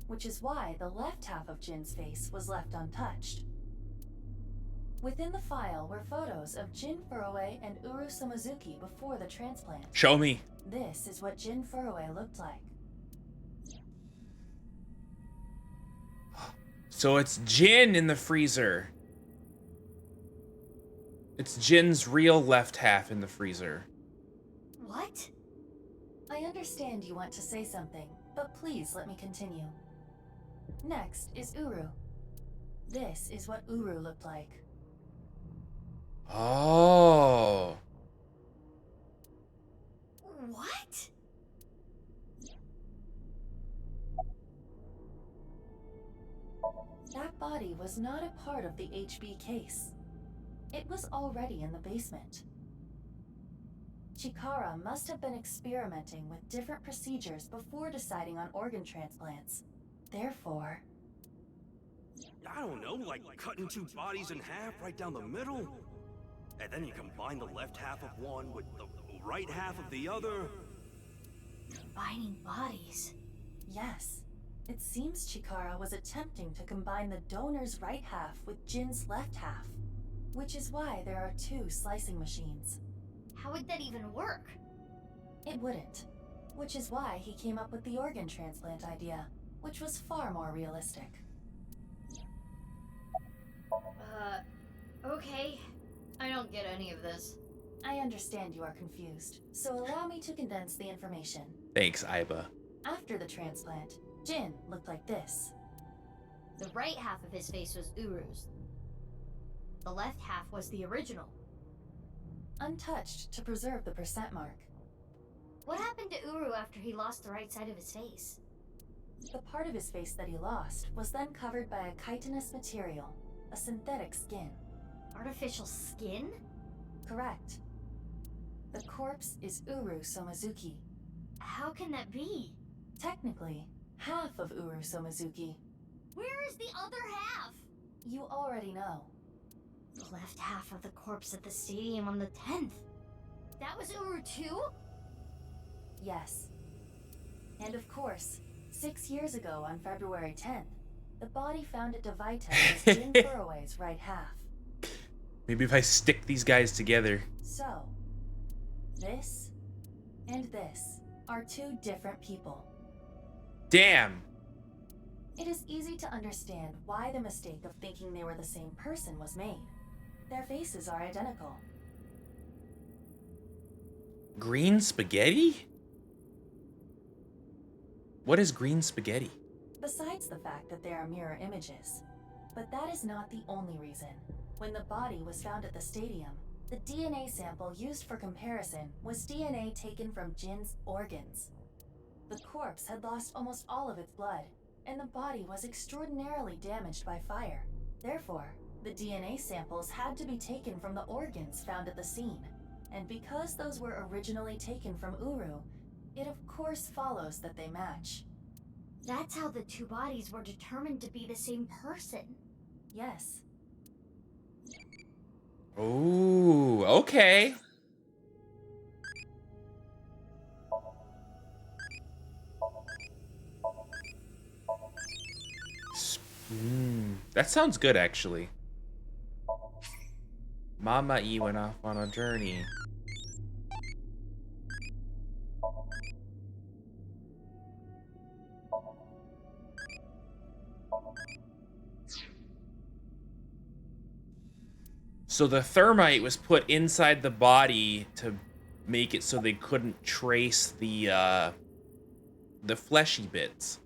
[SPEAKER 3] which is why the left half of Jin's face was left untouched. Within the file were photos of Jin Furue and Uru Samazuki before the transplant.
[SPEAKER 1] Show me.
[SPEAKER 3] This is what Jin Furue looked like.
[SPEAKER 1] So it's Jin in the freezer. It's Jin's real left half in the freezer.
[SPEAKER 5] What?
[SPEAKER 3] I understand you want to say something, but please let me continue. Next is Uru. This is what Uru looked like.
[SPEAKER 1] Oh.
[SPEAKER 5] What?
[SPEAKER 3] That body was not a part of the HB case. It was already in the basement. Chikara must have been experimenting with different procedures before deciding on organ transplants. Therefore...
[SPEAKER 2] I don't know, like cutting two bodies in half right down the middle? And then you combine the left half of one with the right half of the other?
[SPEAKER 5] Combining bodies.
[SPEAKER 3] Yes. It seems Chikara was attempting to combine the donor's right half with Jin's left half, which is why there are two slicing machines.
[SPEAKER 5] How would that even work?
[SPEAKER 3] It wouldn't, which is why he came up with the organ transplant idea, which was far more realistic.
[SPEAKER 5] Okay. I don't get any of this.
[SPEAKER 3] I understand you are confused, so allow me to condense the information.
[SPEAKER 1] Thanks, Aiba.
[SPEAKER 3] After the transplant, Jin looked like this.
[SPEAKER 5] The right half of his face was Uru's. The left half was the original.
[SPEAKER 3] Untouched to preserve the percent mark.
[SPEAKER 5] What happened to Uru after he lost the right side of his face?
[SPEAKER 3] The part of his face that he lost was then covered by a chitinous material, a synthetic skin.
[SPEAKER 5] Artificial skin?
[SPEAKER 3] Correct. The corpse is Uru Somazuki.
[SPEAKER 5] How can that be?
[SPEAKER 3] Technically, half of Uru Somazuki.
[SPEAKER 5] Where is the other half?
[SPEAKER 3] You already know.
[SPEAKER 5] The left half of the corpse at the stadium on the 10th. That was Uru too?
[SPEAKER 3] Yes. And of course, 6 years ago on February 10th, the body found at Devaita was Jin Furue's right half.
[SPEAKER 1] Maybe if I stick these guys together.
[SPEAKER 3] So, this and this are two different people.
[SPEAKER 1] Damn.
[SPEAKER 3] It is easy to understand why the mistake of thinking they were the same person was made. Their faces are identical.
[SPEAKER 1] Green spaghetti? What is green spaghetti?
[SPEAKER 3] Besides the fact that they are mirror images. But that is not the only reason. When the body was found at the stadium, the DNA sample used for comparison was DNA taken from Jin's organs. The corpse had lost almost all of its blood, and the body was extraordinarily damaged by fire. Therefore, the DNA samples had to be taken from the organs found at the scene. And because those were originally taken from Uru, it of course follows that they match.
[SPEAKER 5] That's how the two bodies were determined to be the same person.
[SPEAKER 3] Yes.
[SPEAKER 1] Ooh, okay. That sounds good, actually. Mama E went off on a journey. So the thermite was put inside the body to make it so they couldn't trace the fleshy bits.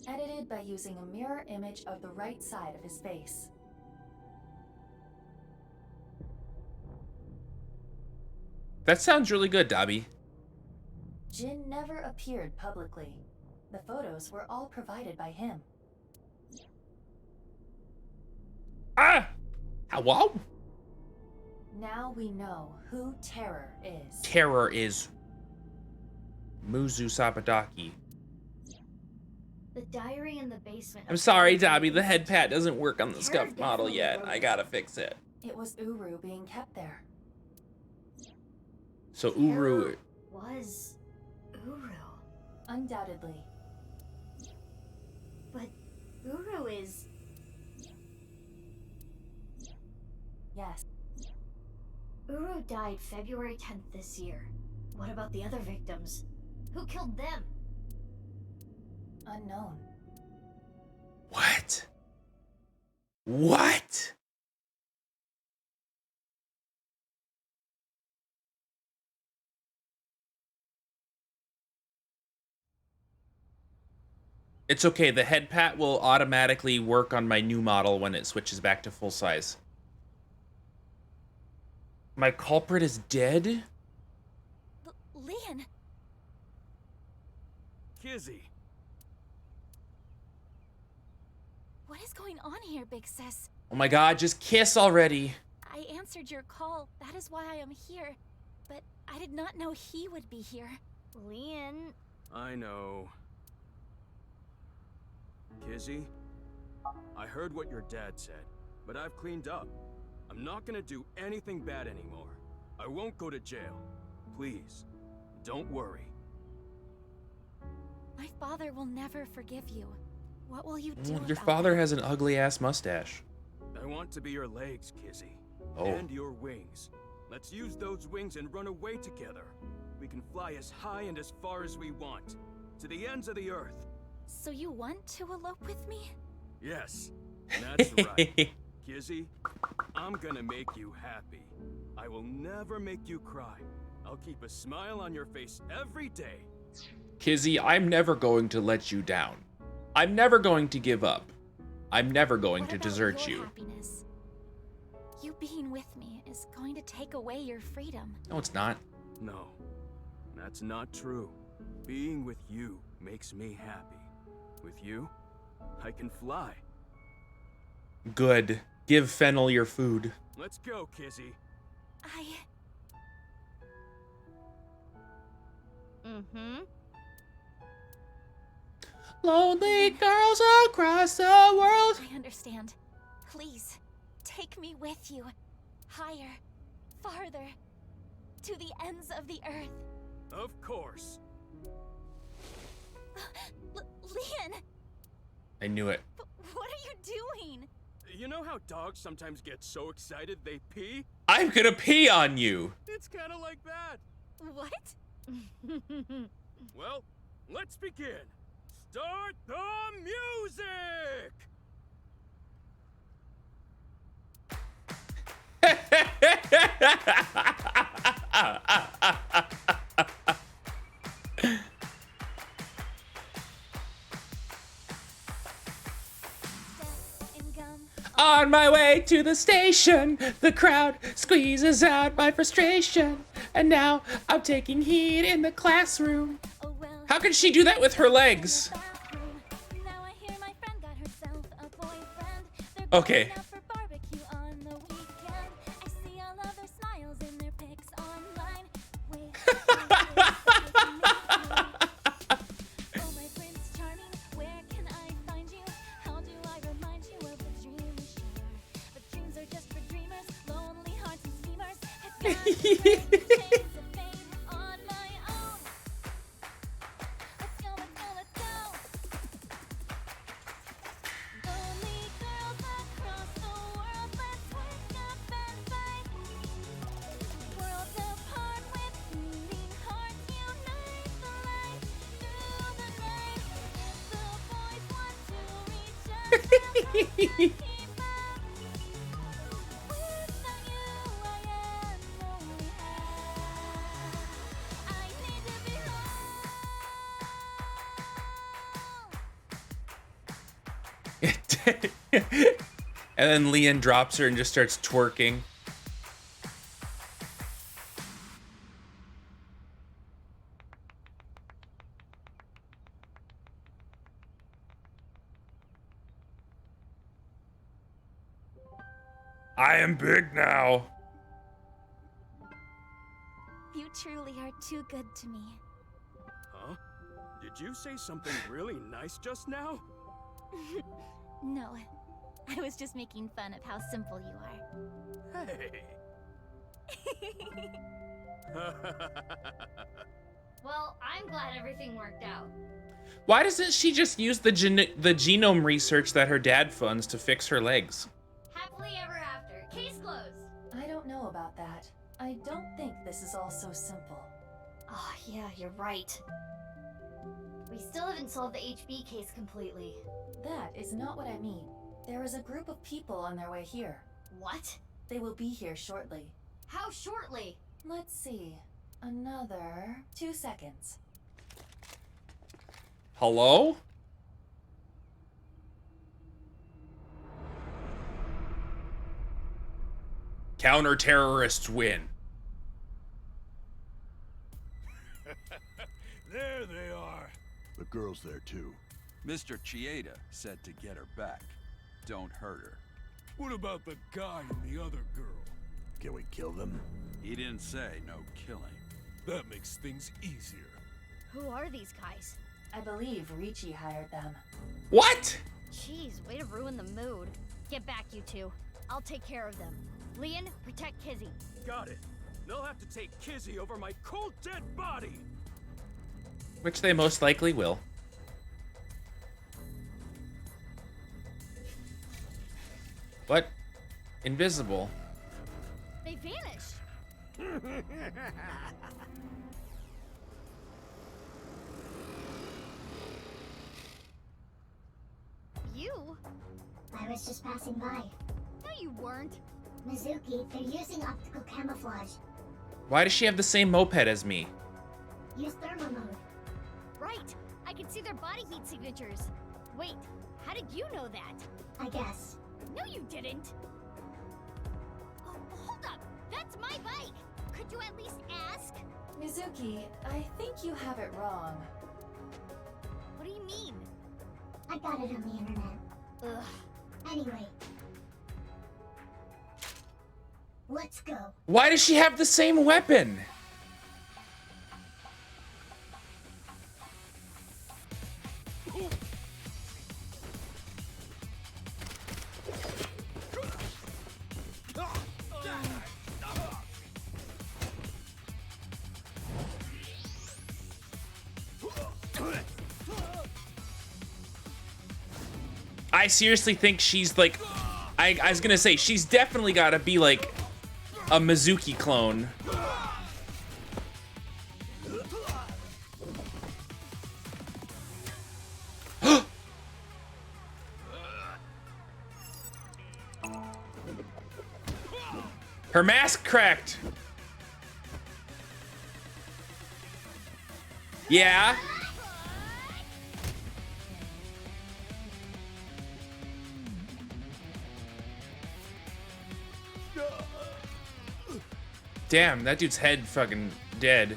[SPEAKER 3] Edited by using a mirror image of the right side of his face.
[SPEAKER 1] That sounds really good, Dobby.
[SPEAKER 3] Jin never appeared publicly. The photos were all provided by him.
[SPEAKER 1] Ah! Hello?
[SPEAKER 3] Now we know who Terror is.
[SPEAKER 1] Terror is Muzu Sapadaki.
[SPEAKER 5] The diary in the basement.
[SPEAKER 1] I'm sorry, Dobby, the head pat doesn't work on the scuffed model yet. I gotta fix it.
[SPEAKER 3] It was Uru being kept there.
[SPEAKER 1] So Uru
[SPEAKER 5] was Uru.
[SPEAKER 3] Undoubtedly.
[SPEAKER 5] But Uru is...
[SPEAKER 3] Yes.
[SPEAKER 5] Uru died February 10th this year. What about the other victims? Who killed them?
[SPEAKER 3] Unknown.
[SPEAKER 1] What? What? It's okay, the head pat will automatically work on my new model when it switches back to full size. My culprit is dead?
[SPEAKER 3] Lian!
[SPEAKER 2] Kizzy!
[SPEAKER 3] What is going on here, Big Sis?
[SPEAKER 1] Oh my god, just kiss already.
[SPEAKER 3] I answered your call. That is why I am here. But I did not know he would be here.
[SPEAKER 5] Lian...
[SPEAKER 2] I know. Kizzy, I heard what your dad said, but I've cleaned up. I'm not gonna do anything bad anymore. I won't go to jail. Please, don't worry.
[SPEAKER 3] My father will never forgive you. What will you do
[SPEAKER 1] Your
[SPEAKER 3] about
[SPEAKER 1] father
[SPEAKER 3] that?
[SPEAKER 1] has an ugly ass mustache.
[SPEAKER 2] I want to be your legs, Kizzy.
[SPEAKER 1] Oh.
[SPEAKER 2] And your wings. Let's use those wings and run away together. We can fly as high and as far as we want. To the ends of the earth.
[SPEAKER 3] So you want to elope with me?
[SPEAKER 2] Yes, that's right. Kizzy, I'm gonna make you happy. I will never make you cry. I'll keep a smile on your face every day.
[SPEAKER 1] Kizzy, I'm never going to let you down. I'm never going to give up. I'm never going
[SPEAKER 3] What
[SPEAKER 1] to
[SPEAKER 3] about
[SPEAKER 1] desert
[SPEAKER 3] your
[SPEAKER 1] you.
[SPEAKER 3] Happiness? You being with me is going to take away your freedom.
[SPEAKER 1] No, it's not.
[SPEAKER 2] No, that's not true. Being with you makes me happy. With you, I can fly.
[SPEAKER 1] Good. Give Fennel your food.
[SPEAKER 2] Let's go, Kizzy.
[SPEAKER 5] Mm-hmm.
[SPEAKER 1] Lonely girls across the world.
[SPEAKER 3] I understand. Please, take me with you. Higher, farther, to the ends of the earth.
[SPEAKER 2] Of course.
[SPEAKER 3] Lian!
[SPEAKER 1] I knew it.
[SPEAKER 3] What are you doing?
[SPEAKER 2] You know how dogs sometimes get so excited they pee?
[SPEAKER 1] I'm gonna pee on you.
[SPEAKER 2] It's kind of like that.
[SPEAKER 3] What?
[SPEAKER 2] Well, let's begin. Start the music!
[SPEAKER 1] On my way to the station, the crowd squeezes out my frustration. And now I'm taking heat in the classroom. How can she do that with her legs? Okay. And then Leon drops her and just starts twerking. I am big now.
[SPEAKER 3] You truly are too good to me.
[SPEAKER 2] Huh? Did you say something really nice just now?
[SPEAKER 3] No, I was just making fun of how simple you are.
[SPEAKER 2] Hey.
[SPEAKER 5] Well, I'm glad everything worked out.
[SPEAKER 1] Why doesn't she just use the genome research that her dad funds to fix her legs?
[SPEAKER 5] Happily ever after. Case closed.
[SPEAKER 3] I don't know about that. I don't think this is all so simple.
[SPEAKER 5] Oh, yeah, you're right. We still haven't solved the HB case completely.
[SPEAKER 3] That is not what I mean. There is a group of people on their way here.
[SPEAKER 5] What?
[SPEAKER 3] They will be here shortly.
[SPEAKER 5] How shortly?
[SPEAKER 3] Let's see. Another 2 seconds.
[SPEAKER 1] Hello? Counter-terrorists win.
[SPEAKER 4] There they are.
[SPEAKER 7] The girl's there too.
[SPEAKER 14] Mr. Chieda said to get her back. Don't hurt her.
[SPEAKER 4] What about the guy and the other girl?
[SPEAKER 7] Can we kill them?
[SPEAKER 14] He didn't say no killing.
[SPEAKER 4] That makes things easier.
[SPEAKER 5] Who are these guys?
[SPEAKER 3] I believe Ricci hired them.
[SPEAKER 1] What?
[SPEAKER 5] Jeez, way to ruin the mood. Get back, you two. I'll take care of them. Leon, protect Kizzy.
[SPEAKER 2] Got it. They'll have to take Kizzy over my cold dead body.
[SPEAKER 1] Which they most likely will. What? Invisible.
[SPEAKER 5] They vanished. You?
[SPEAKER 10] I was just passing by.
[SPEAKER 5] No, you weren't.
[SPEAKER 10] Mizuki, they're using optical camouflage.
[SPEAKER 1] Why does she have the same moped as me?
[SPEAKER 10] Use thermal mode.
[SPEAKER 5] Right. I can see their body heat signatures. Wait, how did you know that?
[SPEAKER 10] I guess.
[SPEAKER 5] No, you didn't. Oh, hold up. That's my bike. Could you at least ask?
[SPEAKER 3] Mizuki, I think you have it wrong.
[SPEAKER 5] What do you mean?
[SPEAKER 10] I got it on the internet.
[SPEAKER 5] Ugh.
[SPEAKER 10] Anyway. Let's go.
[SPEAKER 1] Why does she have the same weapon? I seriously think she's like, I was gonna say, she's definitely gotta be like a Mizuki clone. Her mask cracked. Yeah. Damn, that dude's head fucking dead.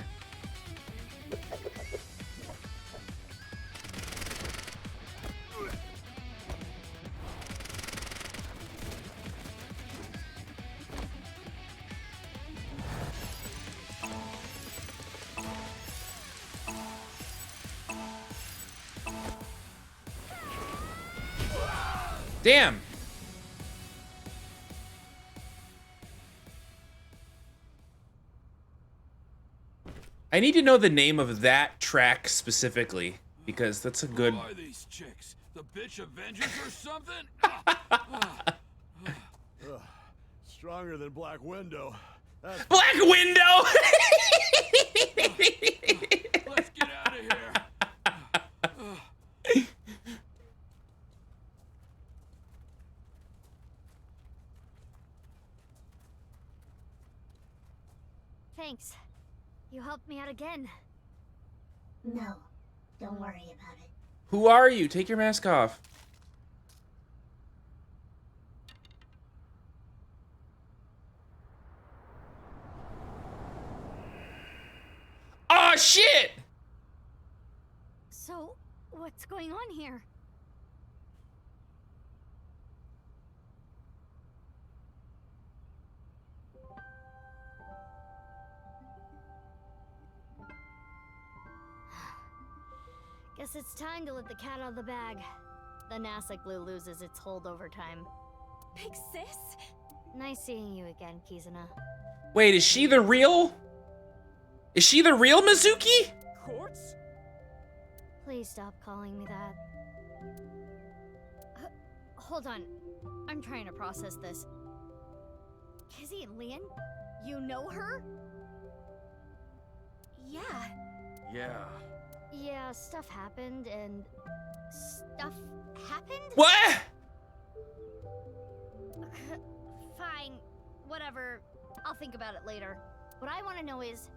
[SPEAKER 1] Damn. I need to know the name of that track specifically, because that's a good...
[SPEAKER 4] Who are these chicks? The bitch Avengers or something?
[SPEAKER 15] Stronger than Black Widow. That's
[SPEAKER 1] Black Widow!
[SPEAKER 4] Let's get out of here.
[SPEAKER 5] Thanks. You helped me out again.
[SPEAKER 10] No, don't worry about it.
[SPEAKER 1] Who are you? Take your mask off. Oh shit!
[SPEAKER 5] So, what's going on here? Guess it's time to let the cat out of the bag. The NASA glue loses its hold over time.
[SPEAKER 3] Big sis?
[SPEAKER 5] Nice seeing you again, Kizuna.
[SPEAKER 1] Wait, is she the real? Is she the real Mizuki?
[SPEAKER 4] Quartz?
[SPEAKER 5] Please stop calling me that. Hold on. I'm trying to process this. Kizzy and Lian? You know her?
[SPEAKER 3] Yeah.
[SPEAKER 2] Yeah.
[SPEAKER 5] Yeah, stuff happened and... Stuff happened?
[SPEAKER 1] What?
[SPEAKER 5] Fine. Whatever. I'll think about it later. What I want to know is...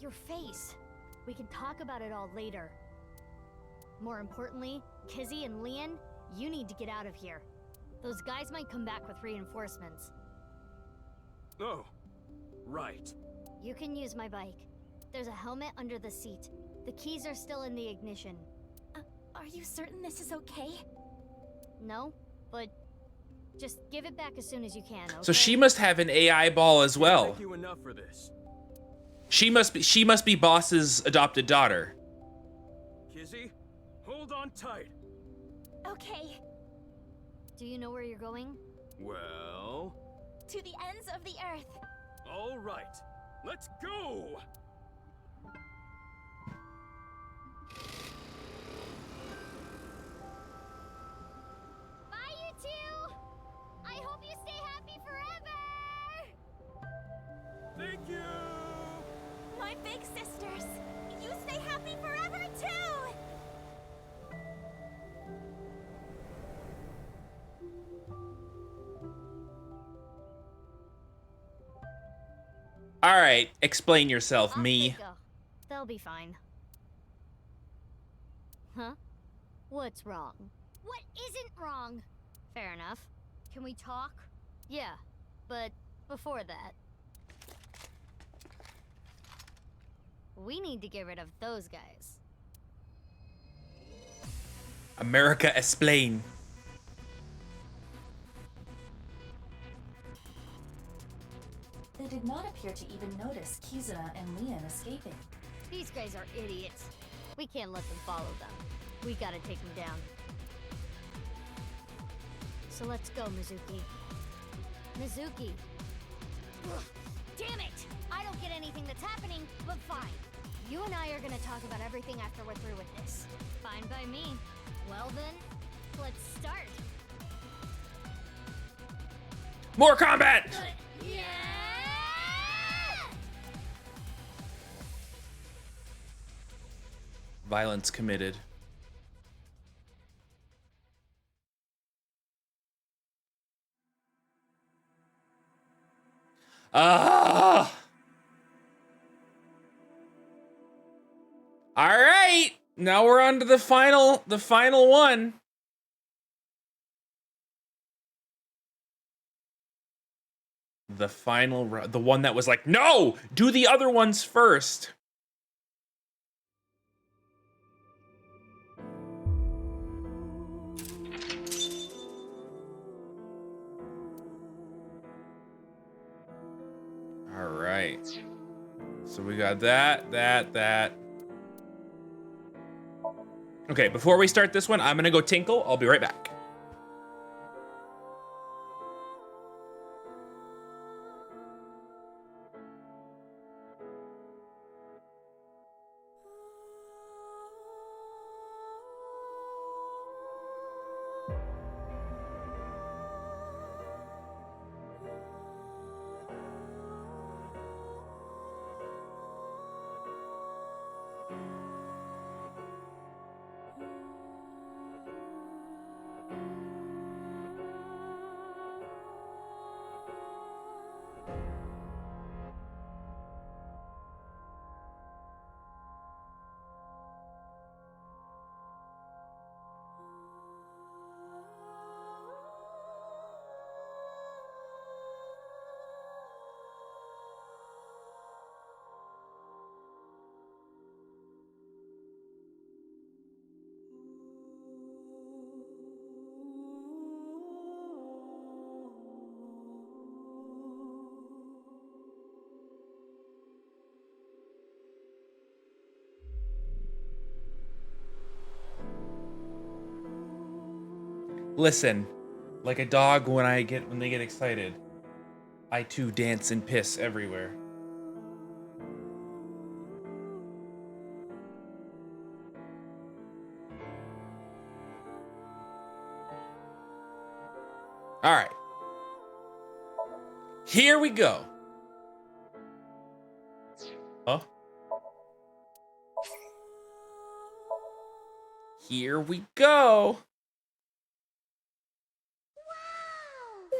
[SPEAKER 5] your face. We can talk about it all later. More importantly, Kizzy and Lian, you need to get out of here. Those guys might come back with reinforcements.
[SPEAKER 2] Oh, right.
[SPEAKER 5] You can use my bike. There's a helmet under the seat. The keys are still in the ignition.
[SPEAKER 3] Are you certain this is okay?
[SPEAKER 5] No, but just give it back as soon as you can, okay?
[SPEAKER 1] So she must have an AI ball as well.
[SPEAKER 2] Thank you enough for this.
[SPEAKER 1] She must be Boss's adopted daughter.
[SPEAKER 2] Kizzy, hold on tight.
[SPEAKER 3] Okay.
[SPEAKER 5] Do you know where you're going?
[SPEAKER 2] Well...
[SPEAKER 3] To the ends of the earth.
[SPEAKER 2] all right. Let's go!
[SPEAKER 5] Bye, you two! I hope you stay happy forever!
[SPEAKER 2] Thank you!
[SPEAKER 3] My big sisters! You stay happy forever, too!
[SPEAKER 1] All right, explain yourself,
[SPEAKER 5] Off
[SPEAKER 1] me.
[SPEAKER 5] they go. They'll be fine. Huh? What's wrong? What isn't wrong? Fair enough. Can we talk? Yeah, but before that... we need to get rid of those guys.
[SPEAKER 1] America explain.
[SPEAKER 3] They did not appear to even notice Kizuna and Lian escaping.
[SPEAKER 5] These guys are idiots. We can't let them follow them. We gotta take them down. So let's go, Mizuki. Mizuki! Ugh, damn it! I don't get anything that's happening, but fine. You and I are gonna talk about everything after we're through with this. Fine by me. Well then, let's start.
[SPEAKER 1] More combat!
[SPEAKER 5] Yeah!
[SPEAKER 1] Violence committed. Now we're on to the final one. The one that was like, no, do the other ones first. All right. So we got that. Okay, before we start this one, I'm gonna go tinkle. I'll be right back. Listen, like a dog when they get excited, I too dance and piss everywhere. All right. Here we go. Huh? Here we go.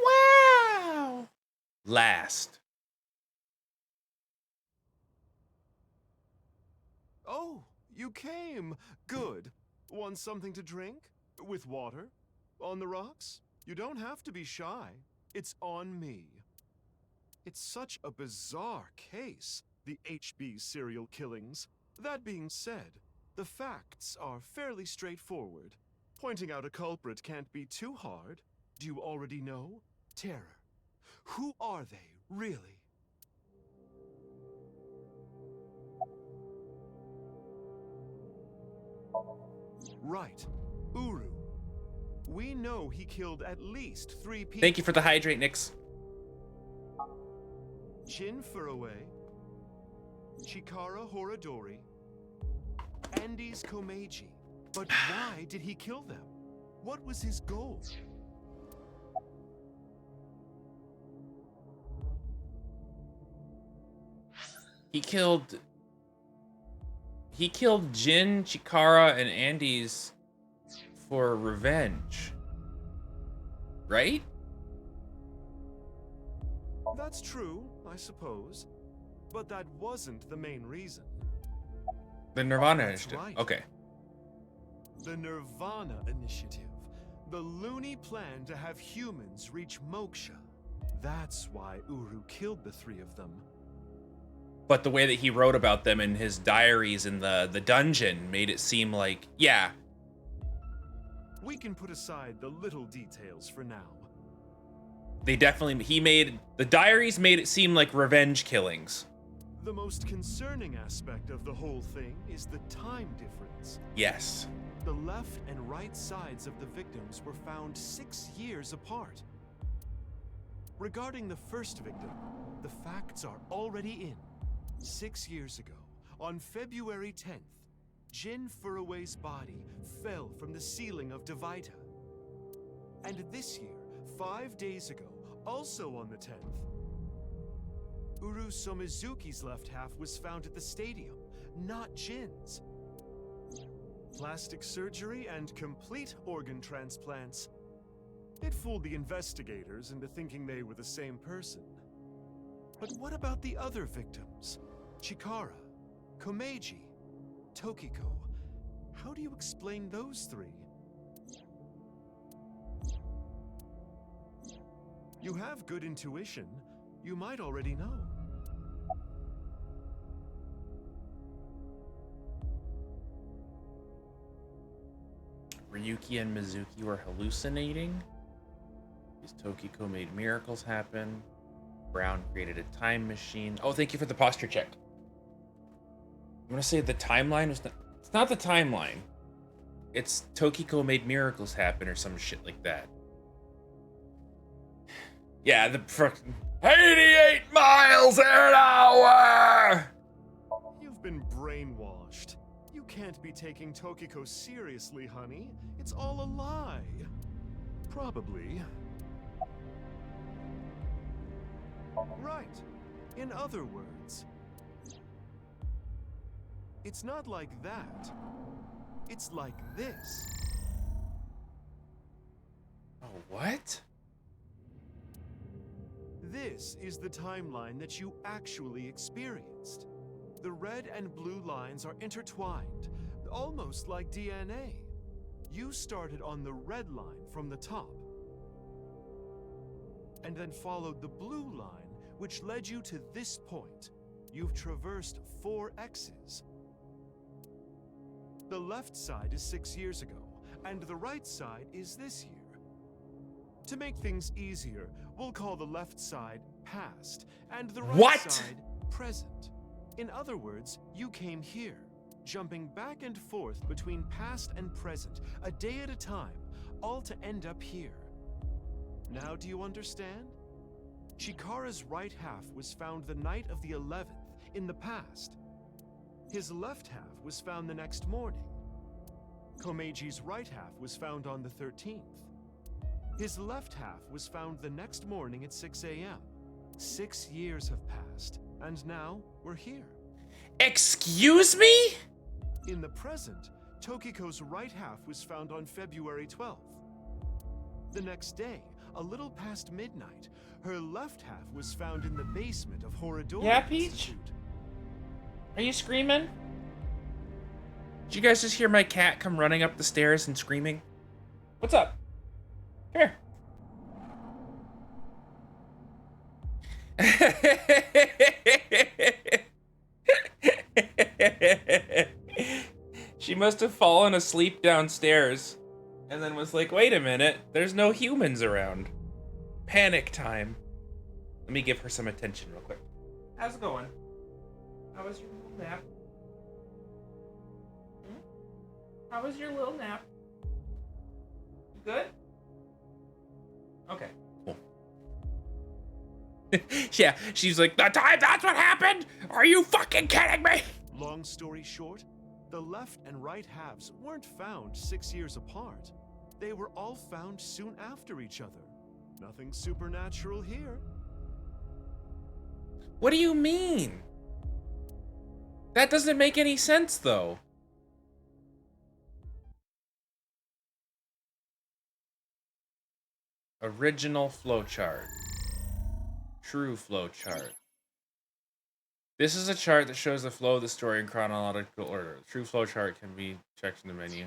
[SPEAKER 1] Wow. Last.
[SPEAKER 15] Oh, you came. Good. Want something to drink? With water? On the rocks? You don't have to be shy. It's on me. It's such a bizarre case, the HB serial killings. That being said, the facts are fairly straightforward. Pointing out a culprit can't be too hard. Do you already know? Terror. Who are they, really? Right. Uru. We know he killed at least 3 people.
[SPEAKER 1] Thank you for the hydrate, Nix.
[SPEAKER 15] Jin Furue, Chikara Horadori, Andes Komeiji. But why did he kill them? What was his goal?
[SPEAKER 1] He killed Jin, Chikara, and Andes for revenge. Right?
[SPEAKER 15] That's true, I suppose. But that wasn't the main reason.
[SPEAKER 1] The Nirvana
[SPEAKER 15] That's
[SPEAKER 1] Initiative.
[SPEAKER 15] right.
[SPEAKER 1] Okay.
[SPEAKER 15] The Nirvana Initiative. The loony plan to have humans reach moksha. That's why Uru killed the 3 of them.
[SPEAKER 1] But the way that he wrote about them in his diaries in the dungeon made it seem like, yeah.
[SPEAKER 15] We can put aside the little details for now.
[SPEAKER 1] The diaries made it seem like revenge killings.
[SPEAKER 15] The most concerning aspect of the whole thing is the time difference.
[SPEAKER 1] Yes.
[SPEAKER 15] The left and right sides of the victims were found 6 years apart. Regarding the first victim, the facts are already in. 6 years ago, on February 10th, Jin Furue's body fell from the ceiling of Devita. And this year, 5 days ago, also on the 10th, Uru Somizuki's left half was found at the stadium, not Jin's. Plastic surgery and complete organ transplants. It fooled the investigators into thinking they were the same person. But what about the other victims? Chikara, Komeiji, Tokiko. How do you explain those three? You have good intuition. You might already know.
[SPEAKER 1] Ryuki and Mizuki were hallucinating. Because Tokiko made miracles happen. Brown created a time machine. Oh, thank you for the posture check. You want to say the timeline was not... It's not the timeline. It's Tokiko made miracles happen or some shit like that. Yeah, the fucking 88 miles an hour!
[SPEAKER 15] You've been brainwashed. You can't be taking Tokiko seriously, honey. It's all a lie. Probably. Right. In other words, it's not like that. It's like this.
[SPEAKER 1] Oh, what?
[SPEAKER 15] This is the timeline that you actually experienced. The red and blue lines are intertwined, almost like DNA. You started on the red line from the top, and then followed the blue line, which led you to this point. You've traversed 4 X's. The left side is 6 years ago, and the right side is this year. To make things easier, we'll call the left side past, and the right side present. In other words, you came here, jumping back and forth between past and present, a day at a time, all to end up here. Now do you understand? Chikara's right half was found the night of the 11th, in the past. His left half was found the next morning. Komeji's right half was found on the 13th. His left half was found the next morning at 6 a.m. 6 years have passed, and now we're here.
[SPEAKER 1] Excuse me?
[SPEAKER 15] In the present, Tokiko's right half was found on February 12th. The next day, a little past midnight, her left half was found in the basement of Horadori
[SPEAKER 1] Yeah, Peach?
[SPEAKER 15] Institute.
[SPEAKER 1] Are you screaming? Did you guys just hear my cat come running up the stairs and screaming? What's up? Come here. She must have fallen asleep downstairs and then was like, wait a minute, there's no humans around. Panic time. Let me give her some attention real quick. How's it going? How was your little nap? How was your little nap? Good? Okay, cool. Yeah, she's like, that's what happened? Are you fucking kidding me?
[SPEAKER 15] Long story short, the left and right halves weren't found 6 years apart. They were all found soon after each other. Nothing supernatural here.
[SPEAKER 1] What do you mean? That doesn't make any sense, though. Original flowchart. True flowchart. This is a chart that shows the flow of the story in chronological order. True flowchart can be checked in the menu.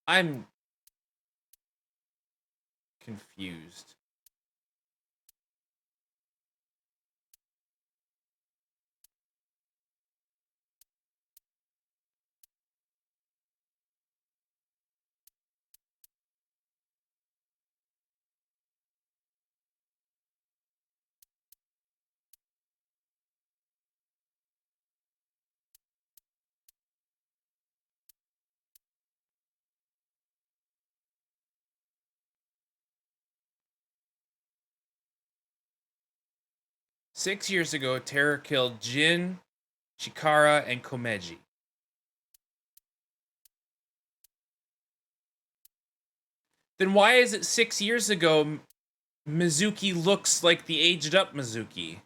[SPEAKER 1] I'm confused. Six years ago, Terror killed Jin, Chikara, and Komeji. Then why is it 6 years ago Mizuki looks like the aged up Mizuki?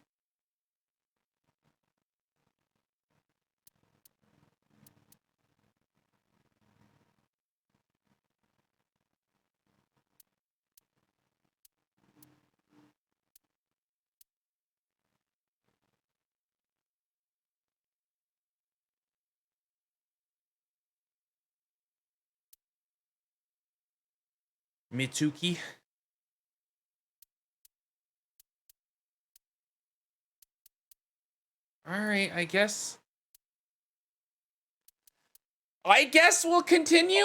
[SPEAKER 1] Mitsuki. Alright, I guess we'll continue.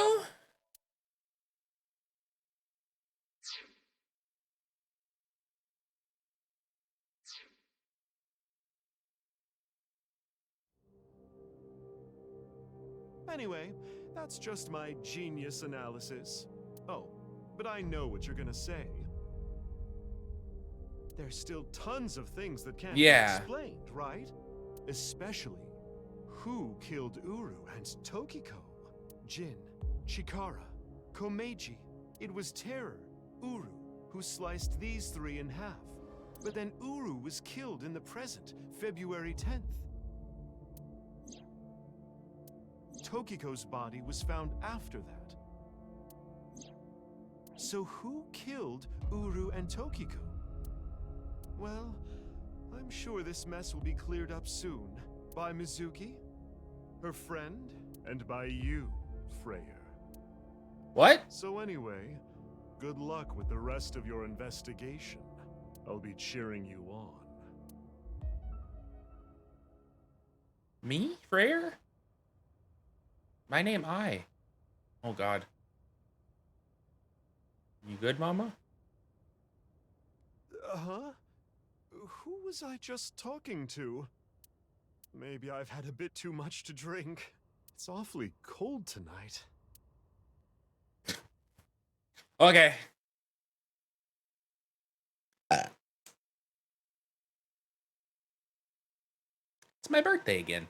[SPEAKER 15] Anyway, that's just my genius analysis. Oh, but I know what you're gonna say. There's still tons of things that can't be explained, right? Especially who killed Uru and Tokiko? Jin, Chikara, Komeiji. It was Terror, Uru, who sliced these three in half. But then Uru was killed in the present, February 10th. Tokiko's body was found after that. So who killed Uru and Tokiko? Well, I'm sure this mess will be cleared up soon. By Mizuki, her friend, and by you, Freyr.
[SPEAKER 1] What?
[SPEAKER 15] So anyway, good luck with the rest of your investigation. I'll be cheering you on.
[SPEAKER 1] Me? Freyr? My name I. Oh god. You good, mama?
[SPEAKER 15] Huh? Who was I just talking to? Maybe I've had a bit too much to drink. It's awfully cold tonight.
[SPEAKER 1] Okay. It's my birthday again.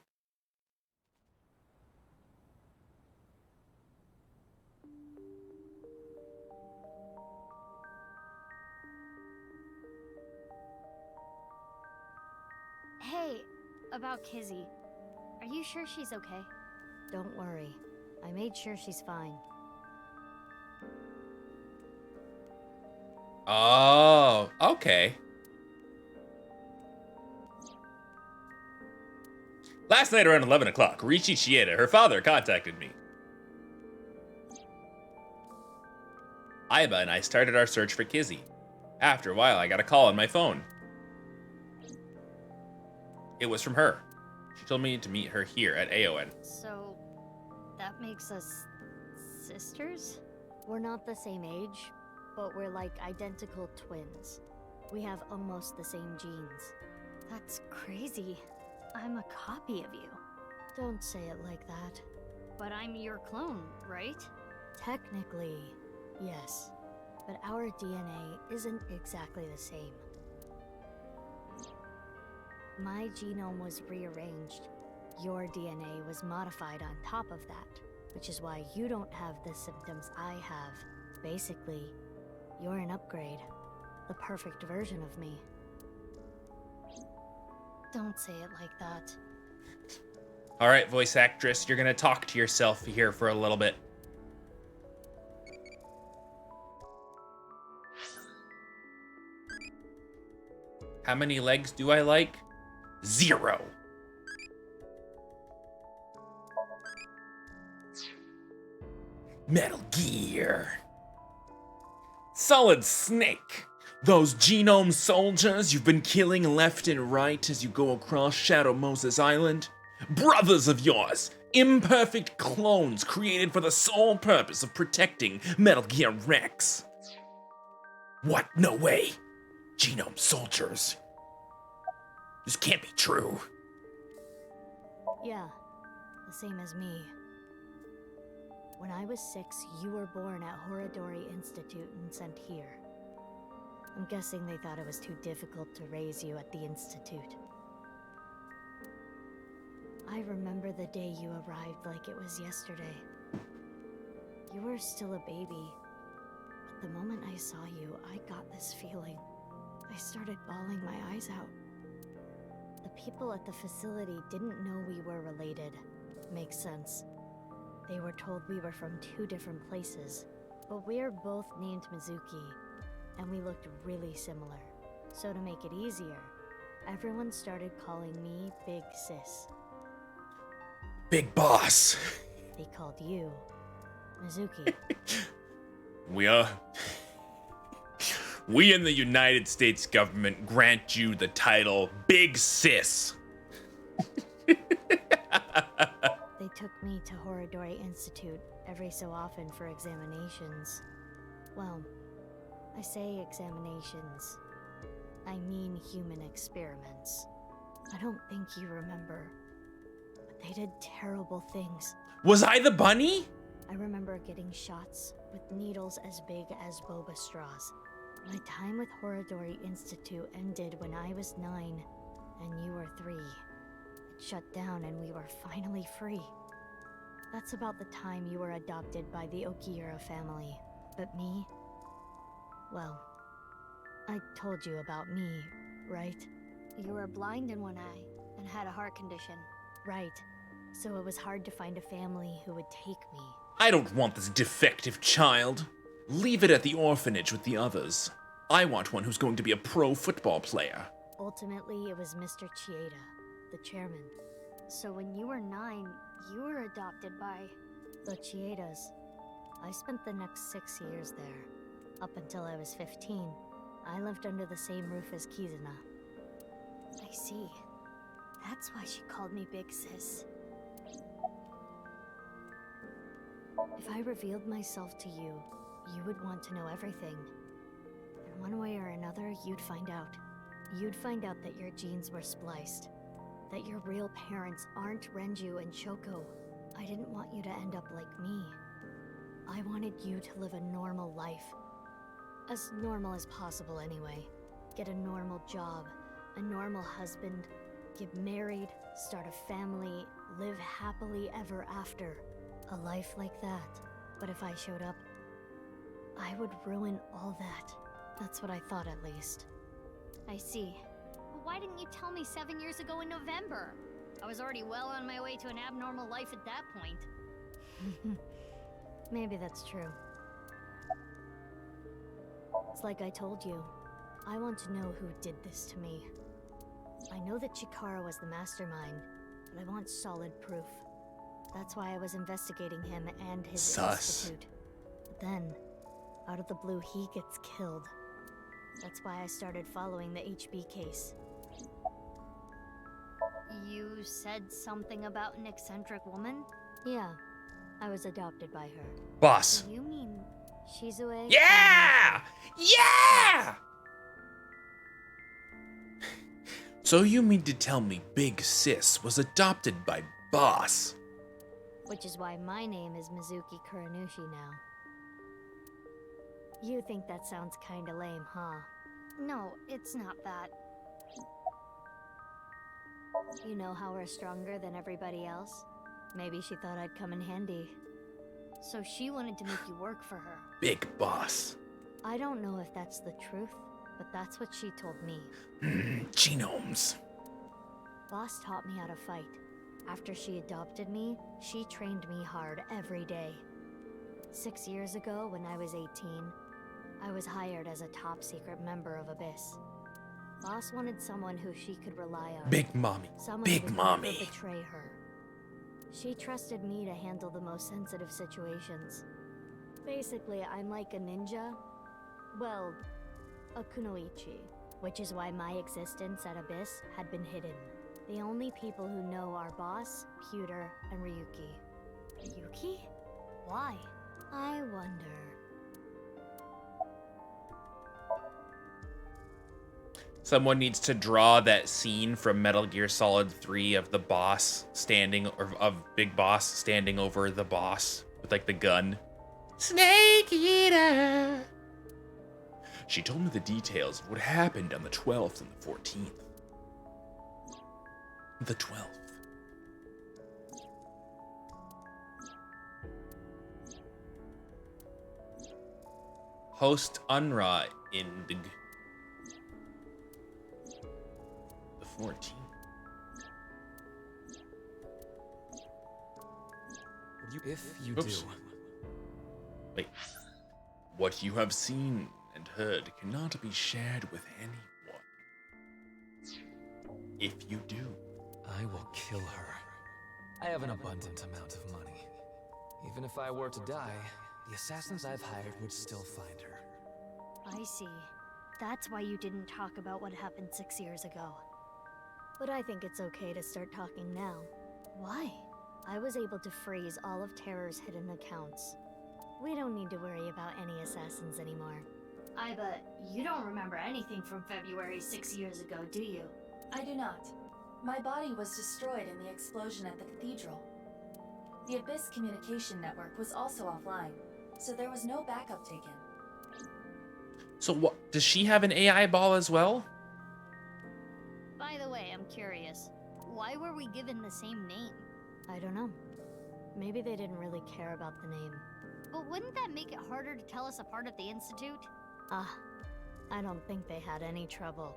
[SPEAKER 5] Hey, about Kizzy. Are you sure she's okay? Don't worry. I made sure she's fine.
[SPEAKER 1] Oh, okay. Last night around 11 o'clock, Rishi Chieda, her father, contacted me. Aiba and I started our search for Kizzy. After a while, I got a call on my phone. It was from her. She told me to meet her here at AON.
[SPEAKER 5] So, that makes us sisters? We're not the same age, but we're like identical twins. We have almost the same genes. That's crazy. I'm a copy of you. Don't say it like that. But I'm your clone, right? Technically, yes. But our DNA isn't exactly the same. My genome was rearranged. Your DNA was modified on top of that, which is why you don't have the symptoms I have. Basically, you're an upgrade. The perfect version of me. Don't say it like that.
[SPEAKER 1] All right, voice actress, you're gonna talk to yourself here for a little bit. How many legs do I like? 0. Metal Gear. Solid Snake. Those genome soldiers you've been killing left and right as you go across Shadow Moses Island. Brothers of yours. Imperfect clones created for the sole purpose of protecting Metal Gear Rex. What? No way. Genome soldiers. This can't be true.
[SPEAKER 5] Yeah, the same as me. When I was 6, you were born at Horadori Institute and sent here. I'm guessing they thought it was too difficult to raise you at the Institute. I remember the day you arrived like it was yesterday. You were still a baby, but the moment I saw you, I got this feeling. I started bawling my eyes out. The people at the facility didn't know we were related. Makes sense. They were told we were from 2 different places, but we're both named Mizuki, and we looked really similar. So to make it easier, everyone started calling me Big Sis.
[SPEAKER 1] Big boss.
[SPEAKER 5] They called you Mizuki.
[SPEAKER 1] We in the United States government grant you the title Big Sis.
[SPEAKER 5] They took me to Horodori Institute every so often for examinations. Well, I say examinations. I mean human experiments. I don't think you remember, but they did terrible things.
[SPEAKER 1] Was I the bunny?
[SPEAKER 5] I remember getting shots with needles as big as boba straws. My time with Horodori Institute ended when I was 9 and you were 3. It shut down and we were finally free. That's about the time you were adopted by the Okiura family. But me? Well, I told you about me, right? You were blind in one eye and had a heart condition. Right. So it was hard to find a family who would take me.
[SPEAKER 1] I don't want this defective child. Leave it at the orphanage with the others. I want one who's going to be a pro football player.
[SPEAKER 5] Ultimately, it was Mr. Chieda, the chairman. So when you were 9, you were adopted by the Chiedas. I spent the next 6 years there. Up until I was 15, I lived under the same roof as Kizuna. I see. That's why she called me Big Sis. If I revealed myself to you, you would want to know everything. And one way or another, you'd find out. You'd find out that your genes were spliced. That your real parents aren't Renju and Shoko. I didn't want you to end up like me. I wanted you to live a normal life. As normal as possible, anyway. Get a normal job, a normal husband, get married, start a family, live happily ever after. A life like that. But if I showed up, I would ruin all that. That's what I thought, at least. I see. Well, why didn't you tell me 7 years ago in November? I was already well on my way to an abnormal life at that point. Maybe that's true. It's like I told you. I want to know who did this to me. I know that Chikara was the mastermind, but I want solid proof. That's why I was investigating him and his institute. But then, out of the blue, he gets killed. That's why I started following the HB case. You said something about an eccentric woman? Yeah, I was adopted by her.
[SPEAKER 1] Boss.
[SPEAKER 5] You mean Shizue?
[SPEAKER 1] Yeah! Yeah! So you mean to tell me Big Sis was adopted by Boss?
[SPEAKER 5] Which is why my name is Mizuki Kuranushi now. You think that sounds kinda lame, huh? No, it's not that. You know how we're stronger than everybody else? Maybe she thought I'd come in handy. So she wanted to make you work for her.
[SPEAKER 1] Big Boss.
[SPEAKER 5] I don't know if that's the truth, but that's what she told me.
[SPEAKER 1] Genomes.
[SPEAKER 5] Boss taught me how to fight. After she adopted me, she trained me hard every day. 6 years ago, when I was 18, I was hired as a top-secret member of Abyss. Boss wanted someone who she could rely on.
[SPEAKER 1] Big Mommy.
[SPEAKER 5] Someone
[SPEAKER 1] Big
[SPEAKER 5] who would
[SPEAKER 1] Mommy.
[SPEAKER 5] never betray her. She trusted me to handle the most sensitive situations. Basically, I'm like a ninja. Well, a kunoichi. Which is why my existence at Abyss had been hidden. The only people who know are Boss, Pewter, and Ryuki. Ryuki? Why? I wonder.
[SPEAKER 1] Someone needs to draw that scene from Metal Gear Solid 3 of the boss standing, or of Big Boss standing over the boss with like the gun. Snake Eater! She told me the details of what happened on the 12th and the 14th. The 12th. Host Unra Indig. The 14th.
[SPEAKER 16] If you
[SPEAKER 1] Oops.
[SPEAKER 16] do.
[SPEAKER 1] Wait. What you have seen and heard cannot be shared with anyone. If you do,
[SPEAKER 16] I will kill her. I have an abundant amount of money. Even if I were to die, The assassins I've hired would still find her.
[SPEAKER 5] I see. That's why you didn't talk about what happened 6 years ago. But I think it's okay to start talking now. Why? I was able to freeze all of Terror's hidden accounts. We don't need to worry about any assassins anymore.
[SPEAKER 17] I bet you don't remember anything from February 6 years ago, do you?
[SPEAKER 3] I do not. My body was destroyed in the explosion at the cathedral. The Abyss communication network was also offline, so there was no backup taken.
[SPEAKER 1] So what? Does she have an AI ball as well?
[SPEAKER 5] By the way, I'm curious. Why were we given the same name? I don't know. Maybe they didn't really care about the name. But wouldn't that make it harder to tell us apart at the Institute? I don't think they had any trouble.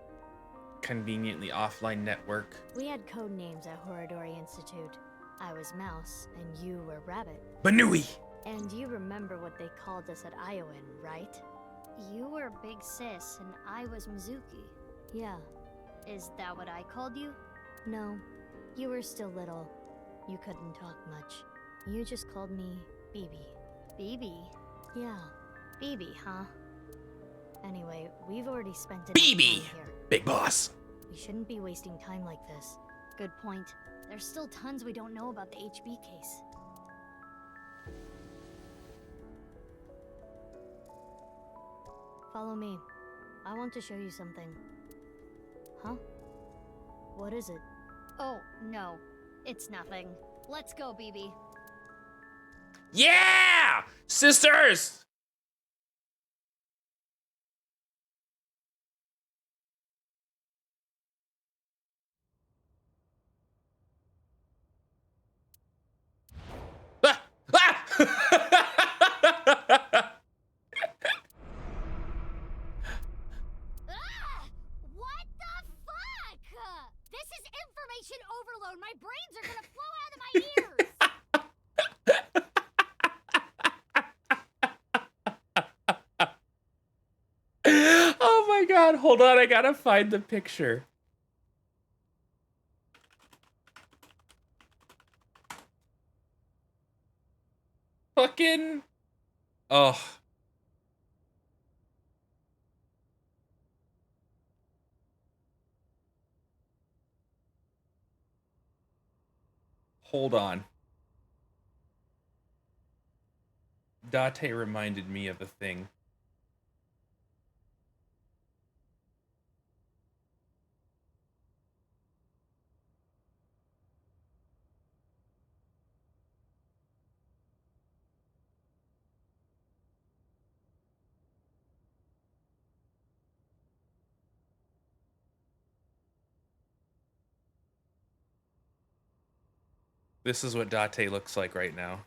[SPEAKER 1] Conveniently offline network.
[SPEAKER 5] We had code names at Horadori Institute. I was Mouse, and you were Rabbit.
[SPEAKER 1] Banui!
[SPEAKER 5] And you remember what they called us at Iowan, right? You were Big Sis, and I was Mizuki. Yeah. Is that what I called you? No. You were still little. You couldn't talk much. You just called me BB. BB? Yeah. BB, huh? Anyway, we've already spent enough
[SPEAKER 1] BB!
[SPEAKER 5] time here.
[SPEAKER 1] Big boss!
[SPEAKER 5] We shouldn't be wasting time like this. Good point. There's still tons we don't know about the HB case. Follow me. I want to show you something. Huh? What is it? Oh, no. It's nothing. Let's go, BB.
[SPEAKER 1] Yeah! Sisters! Ah!
[SPEAKER 5] What the fuck? This is information overload. My brains are gonna flow out of my ears.
[SPEAKER 1] Oh my god, hold on, I gotta find the picture. Fucking... Oh. Hold on. Date reminded me of a thing. This is what Date looks like right now.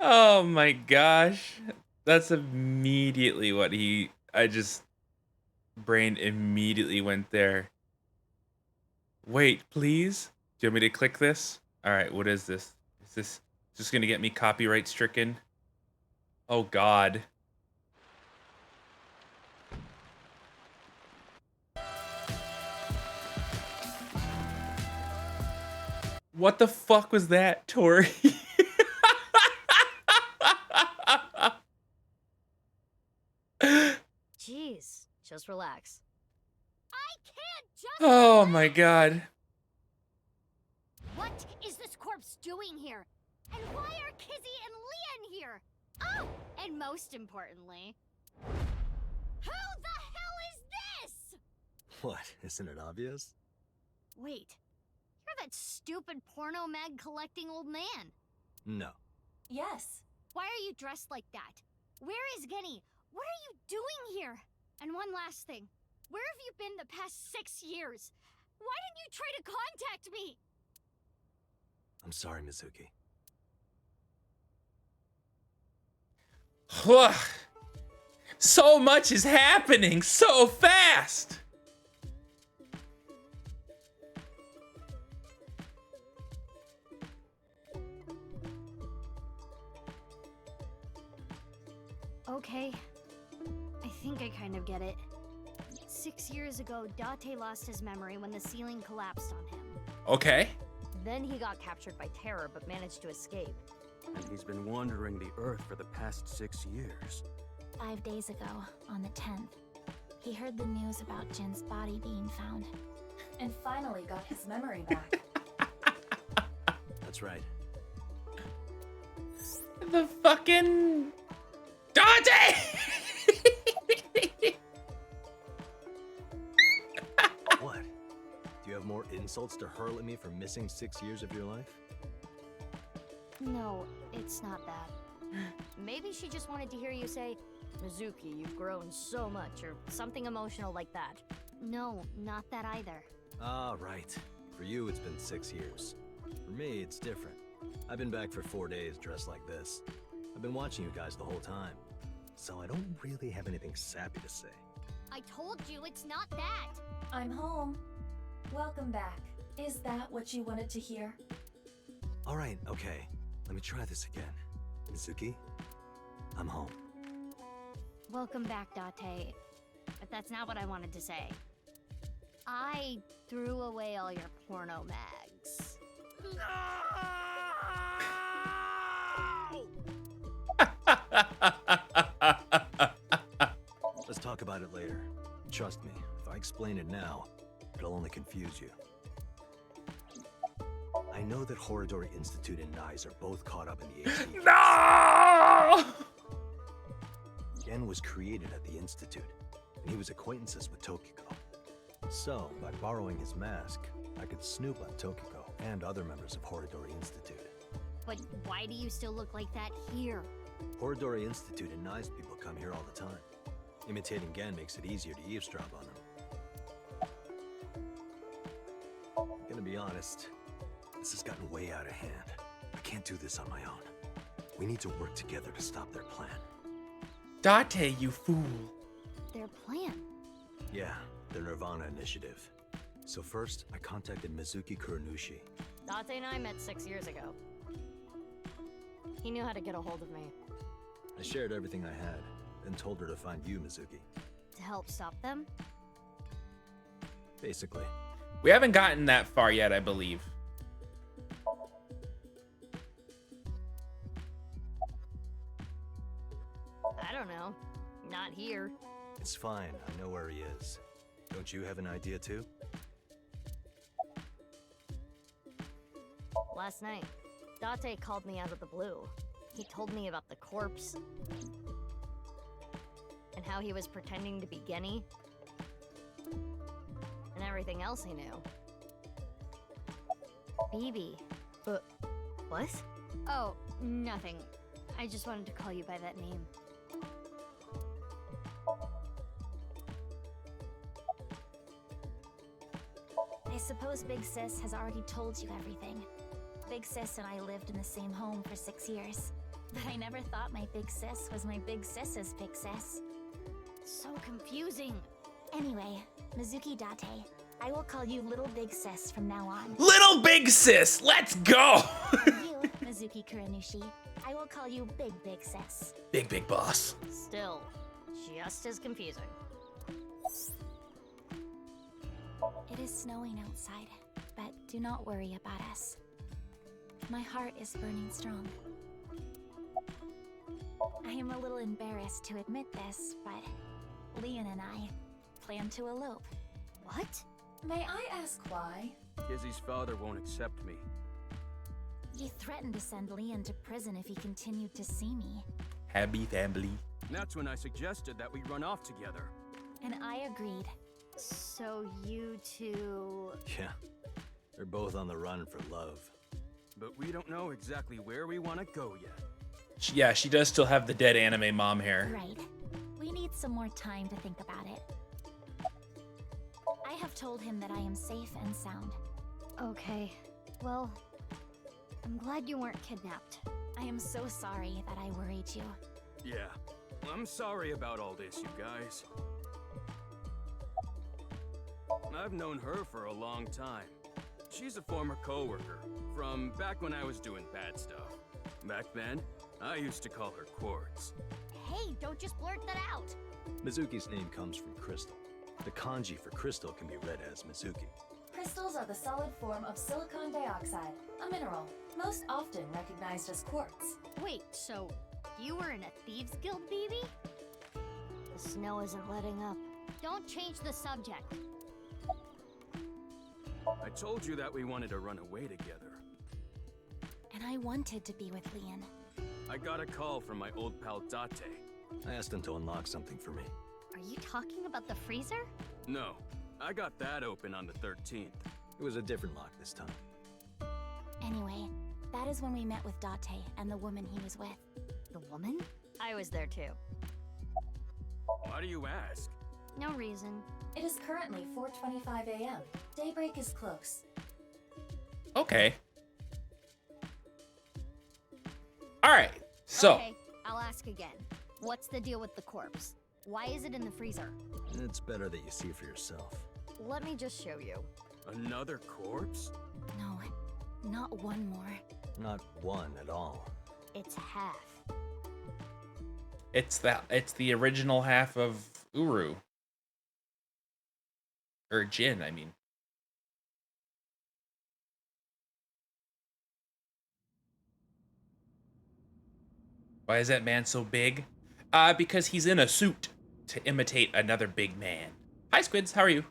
[SPEAKER 1] Oh my gosh. That's immediately what brain immediately went there. Wait, please? Do you want me to click this? All right, what is this? Is this just gonna get me copyright stricken? Oh God. What the fuck was that, Tori?
[SPEAKER 5] Jeez, just relax. I can't just.
[SPEAKER 1] Oh my God.
[SPEAKER 5] What is this corpse doing here? And why are Kizzy and Leon here? Oh, and most importantly, who the hell is this?
[SPEAKER 18] What, isn't it obvious?
[SPEAKER 5] Wait, you're that stupid porno mag collecting old man.
[SPEAKER 18] No.
[SPEAKER 3] Yes.
[SPEAKER 5] Why are you dressed like that? Where is Genny? What are you doing here? And one last thing. Where have you been the past 6 years? Why didn't you try to contact me?
[SPEAKER 18] I'm sorry, Mizuki.
[SPEAKER 1] So much is happening so fast.
[SPEAKER 5] Okay. I think I kind of get it. 6 years ago, Date lost his memory when the ceiling collapsed on him.
[SPEAKER 1] Okay.
[SPEAKER 17] Then he got captured by terror but managed to escape.
[SPEAKER 2] And he's been wandering the Earth for the past 6 years.
[SPEAKER 3] 5 days ago, on the 10th, he heard the news about Jin's body being found.
[SPEAKER 13] And finally got his memory back.
[SPEAKER 18] That's right.
[SPEAKER 1] The fucking Dante!
[SPEAKER 18] What? Do you have more insults to hurl at me for missing 6 years of your life?
[SPEAKER 5] No, it's not that. Maybe she just wanted to hear you say, Mizuki, you've grown so much, or something emotional like that. No, not that either.
[SPEAKER 18] Ah, right. For you, it's been 6 years. For me, it's different. I've been back for 4 days dressed like this. I've been watching you guys the whole time. So I don't really have anything sappy to say.
[SPEAKER 5] I told you it's not that!
[SPEAKER 13] I'm home. Welcome back. Is that what you wanted to hear?
[SPEAKER 18] Alright, okay. Let me try this again. Mizuki, I'm home.
[SPEAKER 5] Welcome back, Date. But that's not what I wanted to say. I threw away all your porno mags.
[SPEAKER 18] Let's talk about it later. Trust me, if I explain it now, it'll only confuse you. I know that Horidori Institute and Nyes are both caught up in the HD.
[SPEAKER 1] No!
[SPEAKER 18] Gen was created at the Institute, and he was acquaintances with Tokiko. So, by borrowing his mask, I could snoop on Tokiko and other members of Horidori Institute.
[SPEAKER 5] But why do you still look like that here?
[SPEAKER 18] Horidori Institute and Nyes people come here all the time. Imitating Gen makes it easier to eavesdrop on them. I'm gonna be honest, this has gotten way out of hand. I can't do this on my own. We need to work together to stop their plan.
[SPEAKER 1] Date, you fool.
[SPEAKER 5] Their plan?
[SPEAKER 18] Yeah, their Nirvana initiative. So first, I contacted Mizuki Kuranushi.
[SPEAKER 17] Date and I met 6 years ago. He knew how to get a hold of me.
[SPEAKER 18] I shared everything I had, then told her to find you, Mizuki.
[SPEAKER 5] To help stop them?
[SPEAKER 18] Basically.
[SPEAKER 1] We haven't gotten that far yet, I believe.
[SPEAKER 17] I don't know. Not here.
[SPEAKER 18] It's fine, I know where he is. Don't you have an idea too?
[SPEAKER 17] Last night, Date called me out of the blue. He told me about the corpse. And how he was pretending to be Genny. And everything else he knew.
[SPEAKER 5] Bibi.
[SPEAKER 17] What?
[SPEAKER 5] Oh, nothing. I just wanted to call you by that name.
[SPEAKER 3] I suppose Big Sis has already told you everything. Big Sis and I lived in the same home for 6 years. But I never thought my Big Sis was my Big Sis's Big Sis.
[SPEAKER 5] So confusing.
[SPEAKER 3] Anyway, Mizuki Date, I will call you Little Big Sis from now on.
[SPEAKER 1] Little Big Sis, let's go!
[SPEAKER 3] You, Mizuki Kuranushi, I will call you Big Big Sis.
[SPEAKER 1] Big boss.
[SPEAKER 17] Still, just as confusing.
[SPEAKER 3] It is snowing outside, but do not worry about us. My heart is burning strong. I am a little embarrassed to admit this, but Leon and I plan to elope.
[SPEAKER 5] What?
[SPEAKER 13] May I ask why?
[SPEAKER 2] Kizzy's father won't accept me.
[SPEAKER 3] He threatened to send Leon to prison if he continued to see me.
[SPEAKER 1] Happy family.
[SPEAKER 2] And that's when I suggested that we run off together.
[SPEAKER 3] And I agreed.
[SPEAKER 5] So you two...
[SPEAKER 18] Yeah, they're both on the run for love.
[SPEAKER 2] But we don't know exactly where we want to go yet.
[SPEAKER 1] Yeah, she does still have the dead anime mom hair.
[SPEAKER 3] Right. We need some more time to think about it. I have told him that I am safe and sound.
[SPEAKER 5] Okay. Well, I'm glad you weren't kidnapped.
[SPEAKER 3] I am so sorry that I worried you.
[SPEAKER 2] Yeah, I'm sorry about all this, you guys. I've known her for a long time. She's a former coworker from back when I was doing bad stuff. Back then, I used to call her Quartz.
[SPEAKER 5] Hey, don't just blurt that out.
[SPEAKER 18] Mizuki's name comes from crystal. The kanji for crystal can be read as Mizuki.
[SPEAKER 3] Crystals are the solid form of silicon dioxide, a mineral, most often recognized as quartz.
[SPEAKER 5] Wait, so you were in a Thieves Guild, baby? The snow isn't letting up. Don't change the subject.
[SPEAKER 2] I told you that we wanted to run away together.
[SPEAKER 3] And I wanted to be with Leon.
[SPEAKER 2] I got a call from my old pal Date.
[SPEAKER 18] I asked him to unlock something for me.
[SPEAKER 5] Are you talking about the freezer?
[SPEAKER 2] No, I got that open on the 13th.
[SPEAKER 18] It was a different lock this time.
[SPEAKER 3] Anyway, that is when we met with Date and the woman he was with.
[SPEAKER 5] The woman? I was there too.
[SPEAKER 2] Why do you ask?
[SPEAKER 5] No reason.
[SPEAKER 3] It is currently 4:25 a.m. Daybreak is close.
[SPEAKER 1] Okay. All right. So.
[SPEAKER 5] Okay, I'll ask again. What's the deal with the corpse? Why is it in the freezer?
[SPEAKER 18] It's better that you see for yourself.
[SPEAKER 5] Let me just show you.
[SPEAKER 2] Another corpse?
[SPEAKER 3] No, not one more.
[SPEAKER 18] Not one at all.
[SPEAKER 5] It's half.
[SPEAKER 1] It's the original half of Uru. Or Jin, I mean. Why is that man so big? Because he's in a suit to imitate another big man. Hi, Squids. How are you?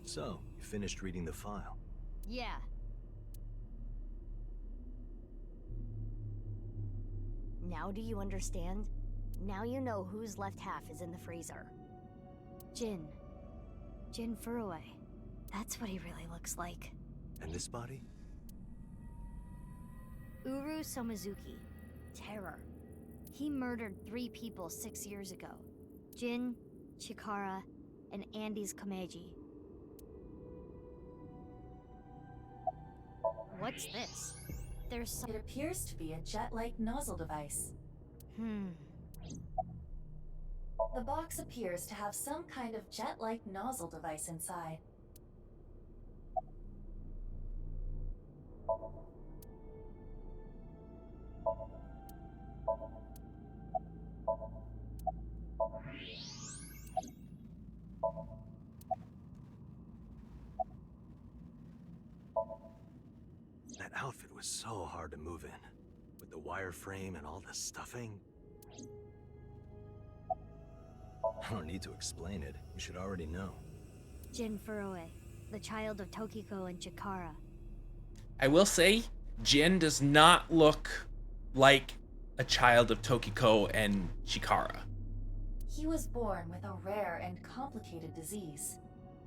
[SPEAKER 18] So, you finished reading the file?
[SPEAKER 5] Yeah. Now do you understand? Now you know whose left half is in the freezer. Jin. Jin Furue. That's what he really looks like.
[SPEAKER 18] And this body?
[SPEAKER 5] Uru Somizuki. Terror. He murdered 3 people 6 years ago. Jin, Chikara, and Andy's Komeiji. What's this?
[SPEAKER 3] It appears to be a jet-like nozzle device. The box appears to have some kind of jet-like nozzle device inside.
[SPEAKER 18] That outfit was so hard to move in. With the wireframe and all the stuffing. I don't need to explain it. You should already know.
[SPEAKER 5] Jin Furue, the child of Tokiko and Chikara.
[SPEAKER 1] I will say, Jin does not look like a child of Tokiko and Chikara.
[SPEAKER 3] He was born with a rare and complicated disease.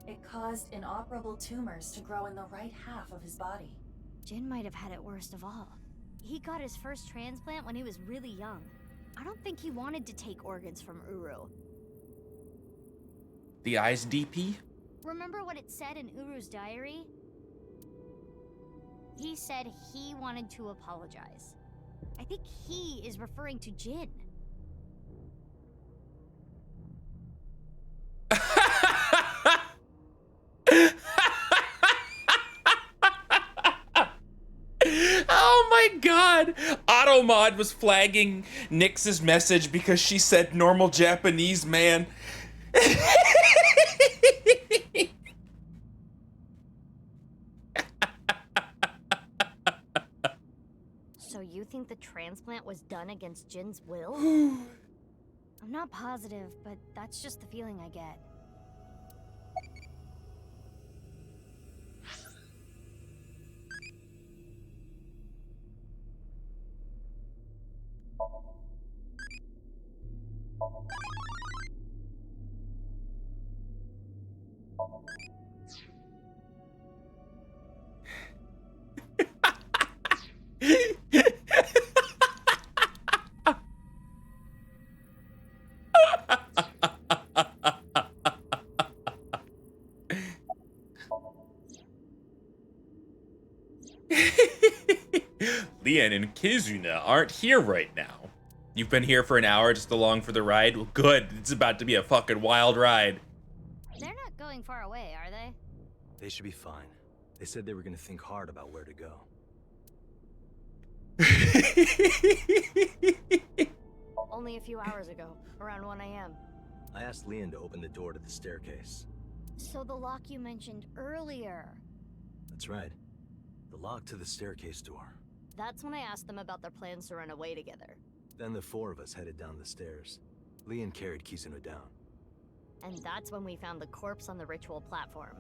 [SPEAKER 3] It caused inoperable tumors to grow in the right half of his body.
[SPEAKER 5] Jin might have had it worst of all. He got his first transplant when he was really young. I don't think he wanted to take organs from Uru.
[SPEAKER 1] The eyes DP?
[SPEAKER 5] Remember what it said in Uru's diary? He said he wanted to apologize. I think he is referring to Jin.
[SPEAKER 1] Oh my god! Automod was flagging Nyx's message because she said normal Japanese man.
[SPEAKER 5] So you think the transplant was done against Jin's will? I'm not positive, but that's just the feeling I get.
[SPEAKER 1] Leon and Kizuna aren't here right now. You've been here for an hour just along for the ride? Well, good. It's about to be a fucking wild ride.
[SPEAKER 5] They're not going far away, are they?
[SPEAKER 18] They should be fine. They said they were going to think hard about where to go.
[SPEAKER 17] Only a few hours ago, around 1 a.m.
[SPEAKER 18] I asked Leon to open the door to the staircase.
[SPEAKER 5] So the lock you mentioned earlier.
[SPEAKER 18] That's right. The lock to the staircase door.
[SPEAKER 17] That's when I asked them about their plans to run away together.
[SPEAKER 18] Then the four of us headed down the stairs. Leon carried Kizuna down.
[SPEAKER 17] And that's when we found the corpse on the ritual platform.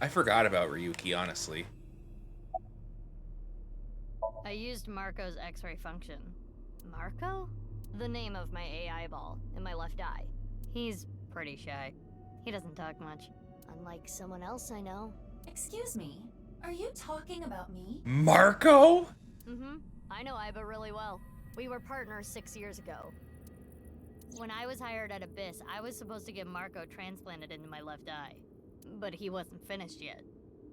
[SPEAKER 1] I forgot about Ryuki, honestly.
[SPEAKER 17] I used Marco's X-ray function. Marco? The name of my AI ball in my left eye. He's pretty shy. He doesn't talk much. Unlike someone else I know.
[SPEAKER 3] Excuse me, are you talking about me?
[SPEAKER 1] Marco?
[SPEAKER 17] Mm-hmm. I know Iba really well. We were partners 6 years ago. When I was hired at Abyss, I was supposed to get Marco transplanted into my left eye. But he wasn't finished yet.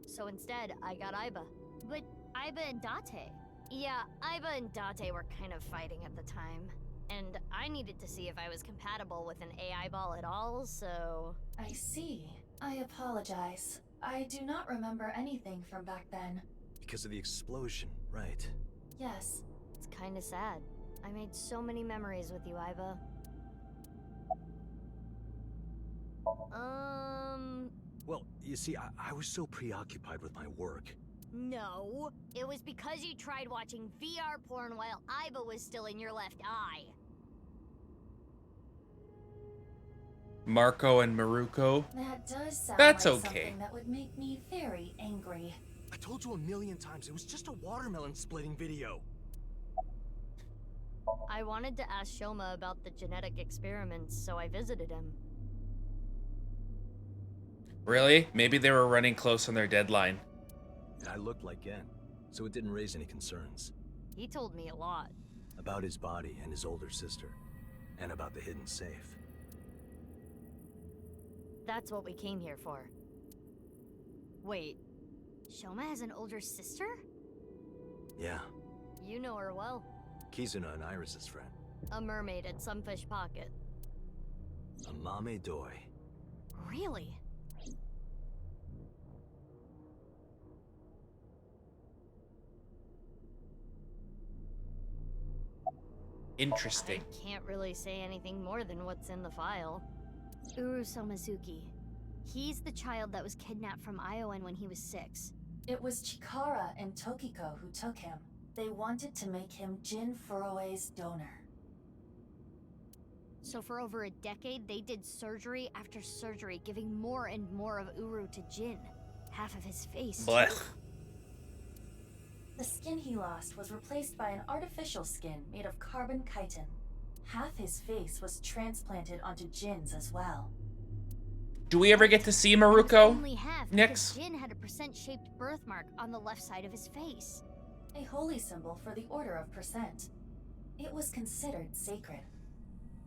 [SPEAKER 17] So instead, I got Iba. But Iba and Date. Yeah, Iba and Date were kind of fighting at the time. And I needed to see if I was compatible with an AI ball at all, so...
[SPEAKER 3] I see. I apologize. I do not remember anything from back then.
[SPEAKER 18] Because of the explosion, right?
[SPEAKER 3] Yes.
[SPEAKER 17] It's kinda sad. I made so many memories with you, Iba.
[SPEAKER 18] Well, you see, I was so preoccupied with my work.
[SPEAKER 5] No, it was because you tried watching VR porn while Iba was still in your left eye.
[SPEAKER 1] Marco and Maruko?
[SPEAKER 3] That does sound
[SPEAKER 1] That's
[SPEAKER 3] like
[SPEAKER 1] okay.
[SPEAKER 3] something that would make me very angry.
[SPEAKER 15] I told you a million times, it was just a watermelon splitting video.
[SPEAKER 17] I wanted to ask Shoma about the genetic experiments, so I visited him.
[SPEAKER 1] Really? Maybe they were running close on their deadline.
[SPEAKER 18] And I looked like Gen, so it didn't raise any concerns.
[SPEAKER 17] He told me a lot.
[SPEAKER 18] About his body and his older sister. And about the hidden safe.
[SPEAKER 17] That's what we came here for. Wait, Shoma has an older sister?
[SPEAKER 18] Yeah.
[SPEAKER 17] You know her well.
[SPEAKER 18] Kizuna and Iris's friend.
[SPEAKER 17] A mermaid at Sunfish Pocket.
[SPEAKER 18] A Mame Doi.
[SPEAKER 17] Really?
[SPEAKER 1] Interesting.
[SPEAKER 17] I can't really say anything more than what's in the file. Uru Somazuki. He's the child that was kidnapped from Iowan when he was 6.
[SPEAKER 3] It was Chikara and Tokiko who took him. They wanted to make him Jin Furue's donor.
[SPEAKER 5] So for over a decade, they did surgery after surgery, giving more and more of Uru to Jin. Half of his face.
[SPEAKER 1] Blech.
[SPEAKER 3] The skin he lost was replaced by an artificial skin made of carbon chitin. Half his face was transplanted onto Jin's as well.
[SPEAKER 1] Do we ever get to see Maruko?
[SPEAKER 5] Only half, because Jin had a percent-shaped birthmark on the left side of his face.
[SPEAKER 3] A holy symbol for the Order of Percent. It was considered sacred.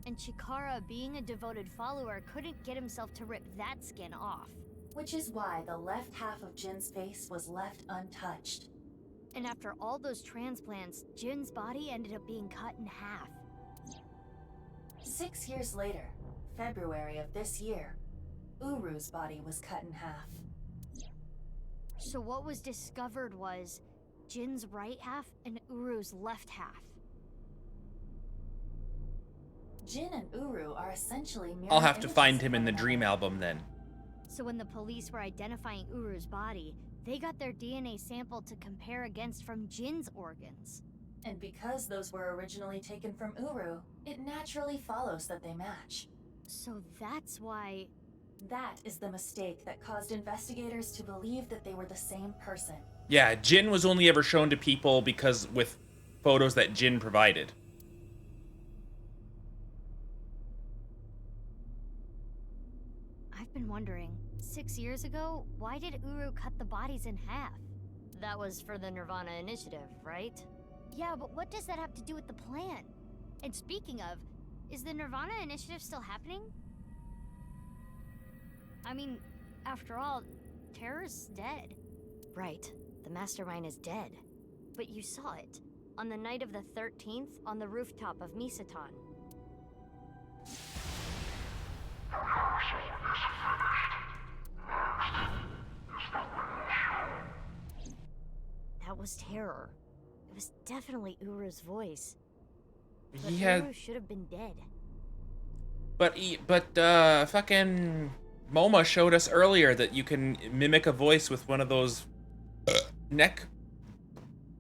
[SPEAKER 5] And Chikara, being a devoted follower, couldn't get himself to rip that skin off.
[SPEAKER 3] Which is why the left half of Jin's face was left untouched.
[SPEAKER 5] And after all those transplants, Jin's body ended up being cut in half.
[SPEAKER 3] 6 years later, February of this year, Uru's body was cut in half.
[SPEAKER 5] So what was discovered was Jin's right half and Uru's left half.
[SPEAKER 3] Jin and Uru are essentially mirror
[SPEAKER 1] I'll have to
[SPEAKER 3] images
[SPEAKER 1] find him
[SPEAKER 3] of
[SPEAKER 1] in the
[SPEAKER 3] one
[SPEAKER 1] dream
[SPEAKER 3] another.
[SPEAKER 1] album then.
[SPEAKER 5] So when the police were identifying Uru's body, they got their DNA sample to compare against from Jin's organs.
[SPEAKER 3] And because those were originally taken from Uru, it naturally follows that they match.
[SPEAKER 5] So that's why...
[SPEAKER 3] That is the mistake that caused investigators to believe that they were the same person.
[SPEAKER 1] Yeah, Jin was only ever shown to people because with photos that Jin provided.
[SPEAKER 5] I've been wondering, 6 years ago, why did Uru cut the bodies in half?
[SPEAKER 17] That was for the Nirvana Initiative, right?
[SPEAKER 5] Yeah, but what does that have to do with the plan? And speaking of, is the Nirvana Initiative still happening? I mean, after all, Terror's dead.
[SPEAKER 17] right. The mastermind is dead. But you saw it. On the night of the 13th, on the rooftop of Misaton. That was Terror. It was definitely Uru's voice. But Uru should have been dead.
[SPEAKER 1] But fucking MoMA showed us earlier that you can mimic a voice with one of those neck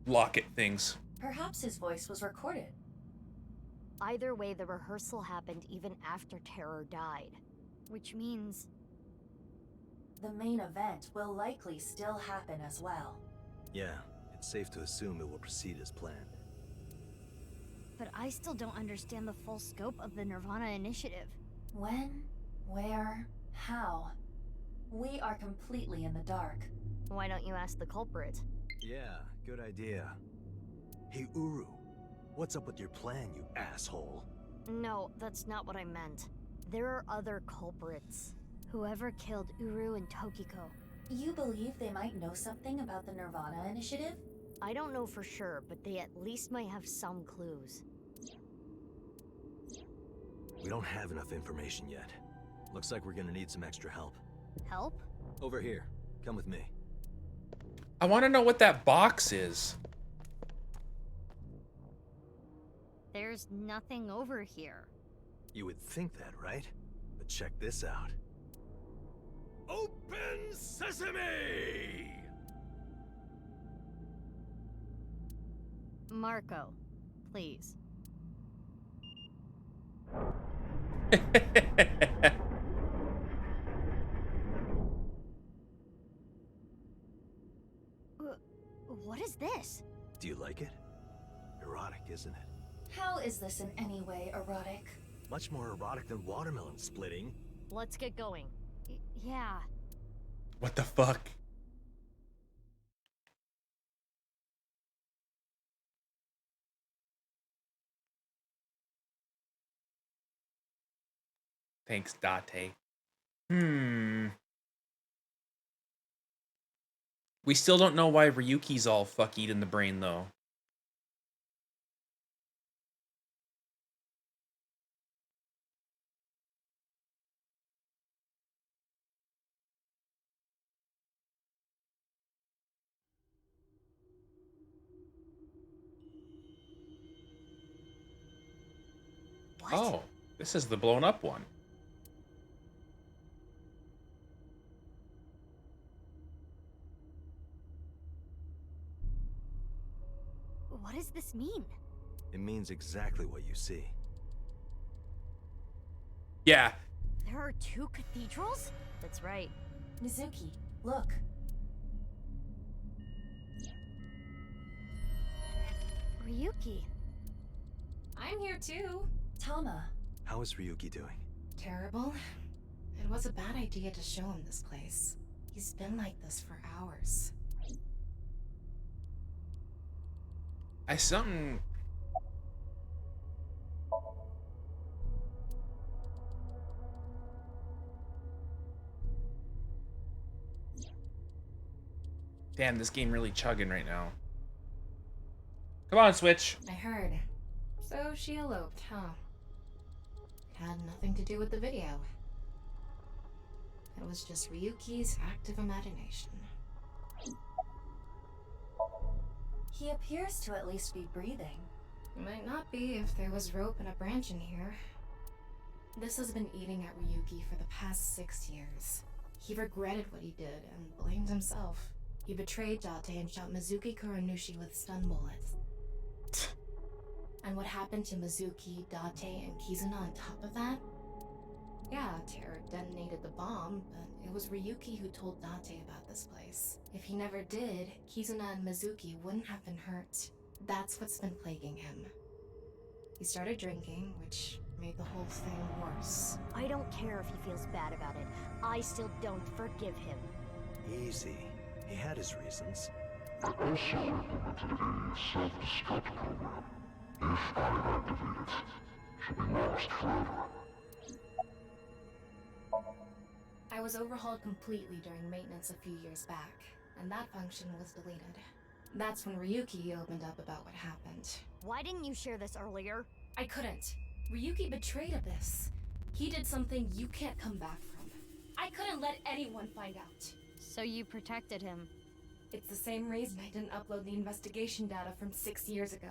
[SPEAKER 1] locket things.
[SPEAKER 3] Perhaps his voice was recorded.
[SPEAKER 17] Either way, the rehearsal happened even after Terror died. Which means...
[SPEAKER 3] the main event will likely still happen as well.
[SPEAKER 18] Yeah, it's safe to assume it will proceed as planned.
[SPEAKER 17] But I still don't understand the full scope of the Nirvana initiative.
[SPEAKER 3] When? Where? How? We are completely in the dark.
[SPEAKER 17] Why don't you ask the culprit?
[SPEAKER 18] Yeah, good idea. Hey, Uru, what's up with your plan, you asshole?
[SPEAKER 17] No, that's not what I meant. There are other culprits. Whoever killed Uru and Tokiko.
[SPEAKER 3] You believe they might know something about the Nirvana initiative?
[SPEAKER 17] I don't know for sure, but they at least might have some clues.
[SPEAKER 18] We don't have enough information yet. Looks like we're gonna need some extra help.
[SPEAKER 17] Help?
[SPEAKER 18] Over here. Come with me.
[SPEAKER 1] I want to know what that box is.
[SPEAKER 17] There's nothing over here.
[SPEAKER 18] You would think that, right? But check this out. Open sesame!
[SPEAKER 17] Marco, please. What is this?
[SPEAKER 18] Do you like it? Erotic, isn't it?
[SPEAKER 3] How is this in any way erotic?
[SPEAKER 18] Much more erotic than watermelon splitting.
[SPEAKER 17] Let's get going. Yeah.
[SPEAKER 1] What the fuck? Thanks, Date. We still don't know why Ryuki's all fuckied in the brain, though.
[SPEAKER 17] What?
[SPEAKER 1] Oh, this is the blown up one.
[SPEAKER 17] What does this mean?
[SPEAKER 18] It means exactly what you see.
[SPEAKER 1] Yeah.
[SPEAKER 17] There are two cathedrals? That's right.
[SPEAKER 3] Mizuki, look.
[SPEAKER 17] Ryuki.
[SPEAKER 19] I'm here too.
[SPEAKER 3] Tama.
[SPEAKER 18] How is Ryuki doing?
[SPEAKER 19] Terrible. It was a bad idea to show him this place. He's been like this for hours.
[SPEAKER 1] Damn, this game really chugging right now. Come on, Switch.
[SPEAKER 19] I heard. So she eloped, huh? It had nothing to do with the video. It was just Ryuki's active imagination.
[SPEAKER 3] He appears to at least be breathing.
[SPEAKER 19] Might not be if there was rope and a branch in here. This has been eating at Ryuki for the past 6 years. He regretted what he did and blamed himself. He betrayed Date and shot Mizuki Kuranushi with stun bullets. And what happened to Mizuki, Date, and Kizuna on top of that? Yeah, Terror detonated the bomb, but it was Ryuki who told Date about this place. If he never did, Kizuna and Mizuki wouldn't have been hurt. That's what's been plaguing him. He started drinking, which made the whole thing worse.
[SPEAKER 17] I don't care if he feels bad about it. I still don't forgive him.
[SPEAKER 18] Easy. He had his reasons.
[SPEAKER 9] I also implemented a self-destruct program. If I activate it, she'll be lost forever.
[SPEAKER 19] I was overhauled completely during maintenance a few years back, and that function was deleted. That's when Ryuki opened up about what happened.
[SPEAKER 17] Why didn't you share this earlier?
[SPEAKER 19] I couldn't. Ryuki betrayed Abyss. He did something you can't come back from. I couldn't let anyone find out.
[SPEAKER 17] So you protected him.
[SPEAKER 19] It's the same reason I didn't upload the investigation data from 6 years ago.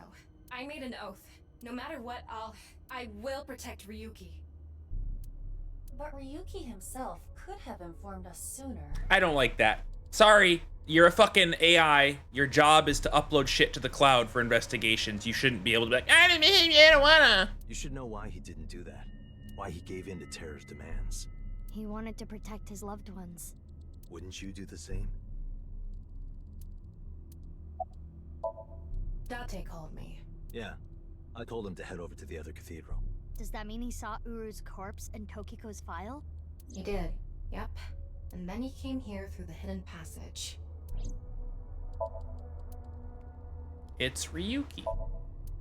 [SPEAKER 19] I made an oath. No matter what, I will protect Ryuki.
[SPEAKER 3] But Ryuki himself could have informed us sooner.
[SPEAKER 1] I don't like that. Sorry, you're a fucking AI. Your job is to upload shit to the cloud for investigations. You shouldn't be able to be like, I don't wanna.
[SPEAKER 18] You should know why he didn't do that. Why he gave in to Terror's demands.
[SPEAKER 17] He wanted to protect his loved ones.
[SPEAKER 18] Wouldn't you do the same?
[SPEAKER 19] Date called me.
[SPEAKER 18] Yeah. I told him to head over to the other cathedral.
[SPEAKER 17] Does that mean he saw Uru's corpse and Tokiko's file?
[SPEAKER 19] He did, yep. And then he came here through the hidden passage.
[SPEAKER 1] It's Ryuki.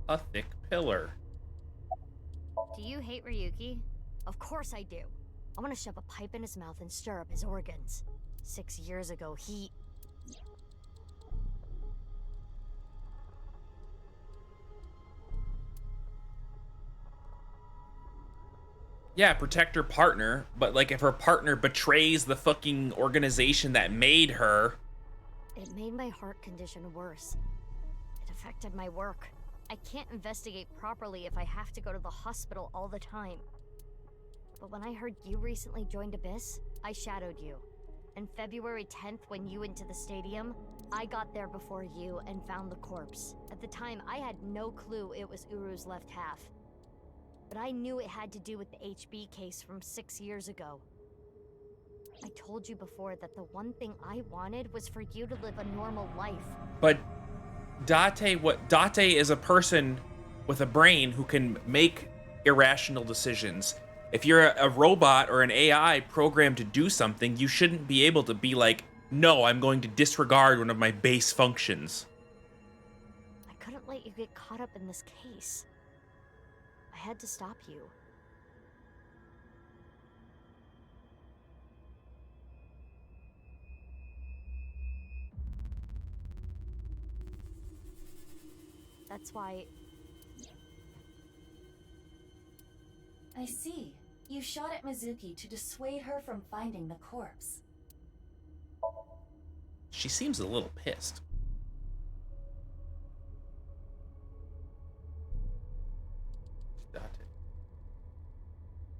[SPEAKER 1] A thick pillar.
[SPEAKER 17] Do you hate Ryuki? Of course I do. I want to shove a pipe in his mouth and stir up his organs. 6 years ago, he...
[SPEAKER 1] Yeah, protect her partner, but like if her partner betrays the fucking organization that made her...
[SPEAKER 17] It made my heart condition worse. It affected my work. I can't investigate properly if I have to go to the hospital all the time. But when I heard you recently joined Abyss, I shadowed you. And February 10th, when you went to the stadium, I got there before you and found the corpse. At the time, I had no clue it was Uru's left half. But I knew it had to do with the HB case from 6 years ago. I told you before that the one thing I wanted was for you to live a normal life.
[SPEAKER 1] But Date is a person with a brain who can make irrational decisions. If you're a robot or an AI programmed to do something, you shouldn't be able to be like, no, I'm going to disregard one of my base functions.
[SPEAKER 17] I couldn't let you get caught up in this case. I had to stop you. That's why...
[SPEAKER 3] I see. You shot at Mizuki to dissuade her from finding the corpse.
[SPEAKER 1] She seems a little pissed.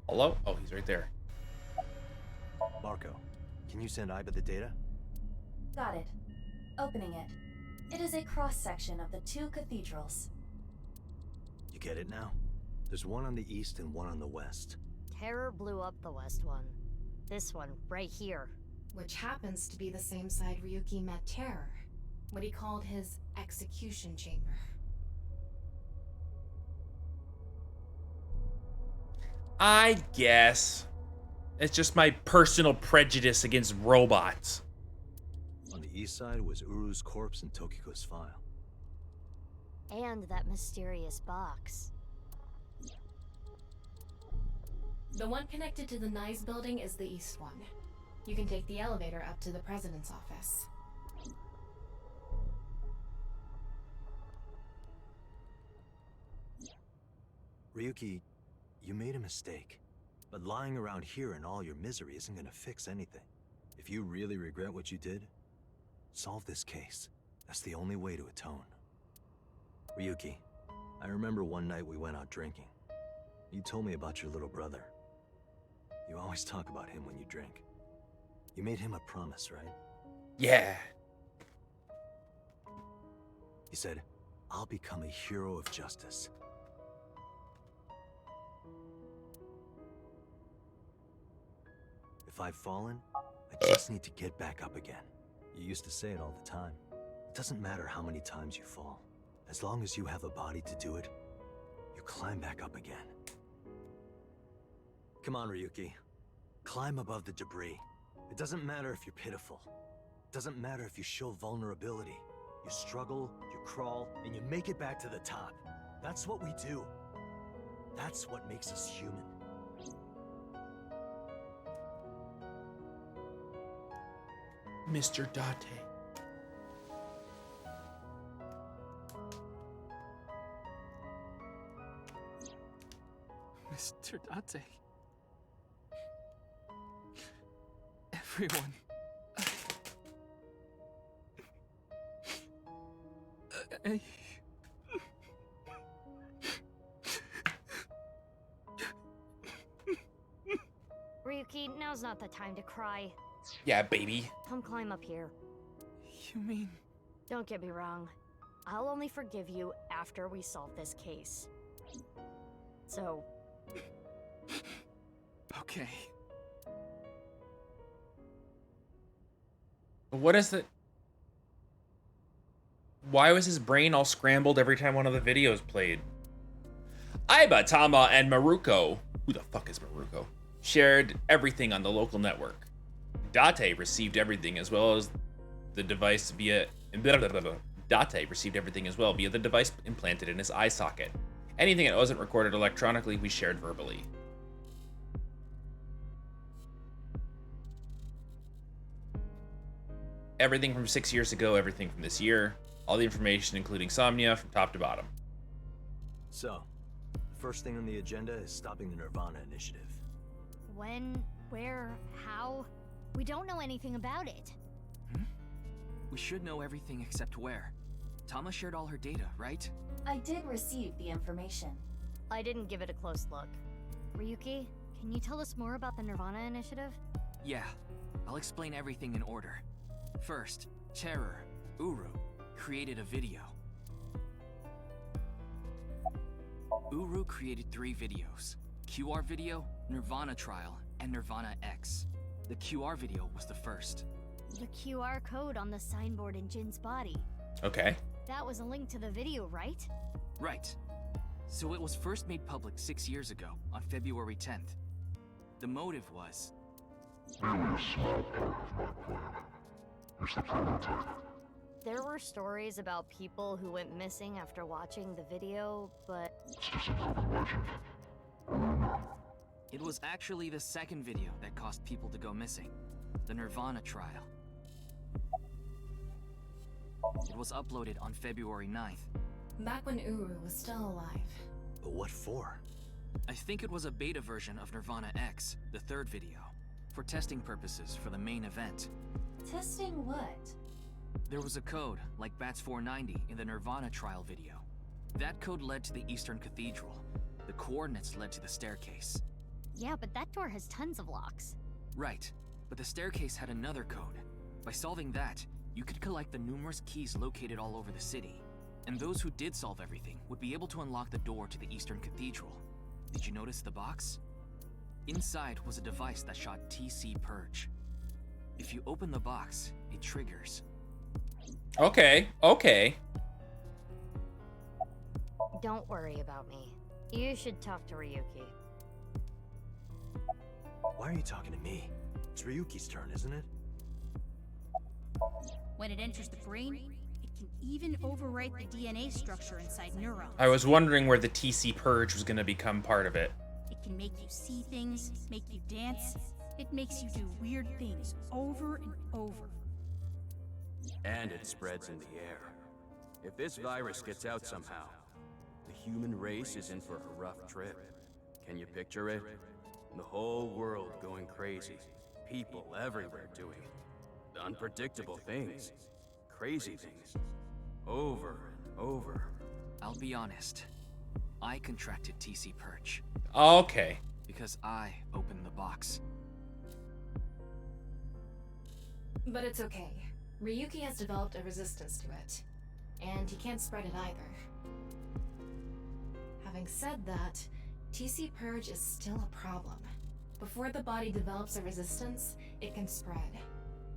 [SPEAKER 1] Hello? Oh, he's right there.
[SPEAKER 18] Marco, can you send Iba the data?
[SPEAKER 3] Got it. Opening it. It is a cross-section of the 2 cathedrals.
[SPEAKER 18] You get it now? There's one on the east and one on the west.
[SPEAKER 17] Terror blew up the west one. This one, right here.
[SPEAKER 19] Which happens to be the same side Ryuki met Terror. What he called his execution chamber.
[SPEAKER 1] I guess. It's just my personal prejudice against robots.
[SPEAKER 18] On the east side was Uru's corpse and Tokiko's file.
[SPEAKER 17] And that mysterious box.
[SPEAKER 19] The one connected to the Nyes building is the east one. You can take the elevator up to the president's office.
[SPEAKER 18] Ryuki, you made a mistake. But lying around here in all your misery isn't gonna fix anything. If you really regret what you did, solve this case. That's the only way to atone. Ryuki, I remember one night we went out drinking. You told me about your little brother. You always talk about him when you drink. You made him a promise, right?
[SPEAKER 1] Yeah.
[SPEAKER 18] He said, I'll become a hero of justice. If I've fallen, I just need to get back up again. You used to say it all the time. It doesn't matter how many times you fall. As long as you have a body to do it, you climb back up again. Come on, Ryuki. Climb above the debris. It doesn't matter if you're pitiful. It doesn't matter if you show vulnerability. You struggle, you crawl, and you make it back to the top. That's what we do. That's what makes us human.
[SPEAKER 1] Mr. Date.
[SPEAKER 20] Mr. Date. Everyone.
[SPEAKER 17] Ryuki, now's not the time to cry.
[SPEAKER 1] Yeah, baby.
[SPEAKER 17] Come climb up here.
[SPEAKER 20] You mean...
[SPEAKER 17] Don't get me wrong. I'll only forgive you after we solve this case. So...
[SPEAKER 20] Okay.
[SPEAKER 1] What is the... Why was his brain all scrambled every time one of the videos played? Aiba, Tama, and Maruko, who the fuck is Maruko, shared everything on the local network. Date received everything as well as the device via... Date received everything as well via the device implanted in his eye socket. Anything that wasn't recorded electronically, we shared verbally. Everything from 6 years ago, everything from this year, all the information including Somnia from top to bottom.
[SPEAKER 18] So, the first thing on the agenda is stopping the Nirvana initiative.
[SPEAKER 17] When, where, how? We don't know anything about it.
[SPEAKER 20] We should know everything except where. Tama shared all her data, right?
[SPEAKER 3] I did receive the information.
[SPEAKER 17] I didn't give it a close look. Ryuki, can you tell us more about the Nirvana initiative?
[SPEAKER 20] Yeah, I'll explain everything in order. First, Terror, Uru, created a video. Uru created 3 videos. QR video, Nirvana Trial, and Nirvana X. The QR video was the first.
[SPEAKER 17] The QR code on the signboard in Jin's body.
[SPEAKER 1] Okay.
[SPEAKER 17] That was a link to the video, right?
[SPEAKER 20] Right. So it was first made public 6 years ago, on February 10th. The motive was...
[SPEAKER 9] Merely a small part of my plan. It's the prototype.
[SPEAKER 17] There were stories about people who went missing after watching the video, but...
[SPEAKER 9] It's just an urban legend. Rumor.
[SPEAKER 20] It was actually the second video that caused people to go missing. The Nirvana Trial. It was uploaded on February 9th.
[SPEAKER 19] Back when Uru was still alive.
[SPEAKER 18] But what for?
[SPEAKER 20] I think it was a beta version of Nirvana X, the third video, for testing purposes for the main event.
[SPEAKER 3] Testing what?
[SPEAKER 20] There was a code, like BATS 490 in the Nirvana Trial video. That code led to the Eastern Cathedral. The coordinates led to the staircase.
[SPEAKER 17] Yeah, but that door has tons of locks.
[SPEAKER 20] Right, but the staircase had another code. By solving that, you could collect the numerous keys located all over the city. And those who did solve everything would be able to unlock the door to the Eastern Cathedral. Did you notice the box? Inside was a device that shot TC Purge. If you open the box, it triggers.
[SPEAKER 1] Okay, okay.
[SPEAKER 17] Don't worry about me. You should talk to Ryuki.
[SPEAKER 18] Why are you talking to me? It's Ryuki's turn, isn't it?
[SPEAKER 12] When it enters the brain, it can even overwrite the DNA structure inside neurons.
[SPEAKER 1] I was wondering where the TC Purge was going to become part of it.
[SPEAKER 12] It can make you see things, make you dance. It makes you do weird things over and over.
[SPEAKER 2] And it spreads in the air. If this virus gets out somehow, the human race is in for a rough trip. Can you picture it? The whole world going crazy. People everywhere doing unpredictable things. Crazy things. Over and over.
[SPEAKER 20] I'll be honest. I contracted TC Purge.
[SPEAKER 1] Okay.
[SPEAKER 20] Because I opened the box.
[SPEAKER 19] But it's okay. Ryuki has developed a resistance to it. And he can't spread it either. Having said that, TC Purge is still a problem. Before the body develops a resistance, it can spread.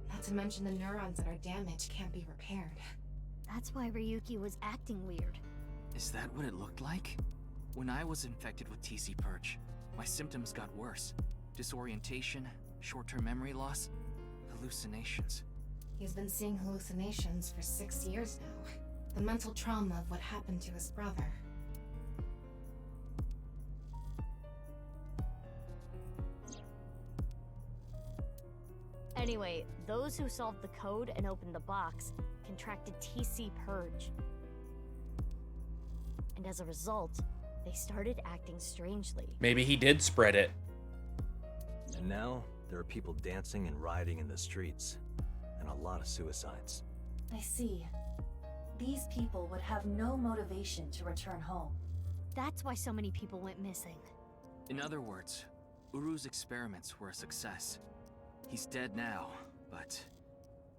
[SPEAKER 19] Not to mention the neurons that are damaged can't be repaired.
[SPEAKER 17] That's why Ryuki was acting weird.
[SPEAKER 20] Is that what it looked like? When I was infected with TC Purge, my symptoms got worse. Disorientation, short-term memory loss, hallucinations.
[SPEAKER 19] He's been seeing hallucinations for 6 years now. The mental trauma of what happened to his brother.
[SPEAKER 17] Anyway, those who solved the code and opened the box contracted TC Purge. And as a result, they started acting strangely.
[SPEAKER 1] Maybe he did spread it.
[SPEAKER 18] And now, there are people dancing and rioting in the streets. And a lot of suicides.
[SPEAKER 3] I see. These people would have no motivation to return home.
[SPEAKER 17] That's why so many people went missing.
[SPEAKER 20] In other words, Uru's experiments were a success. He's dead now, but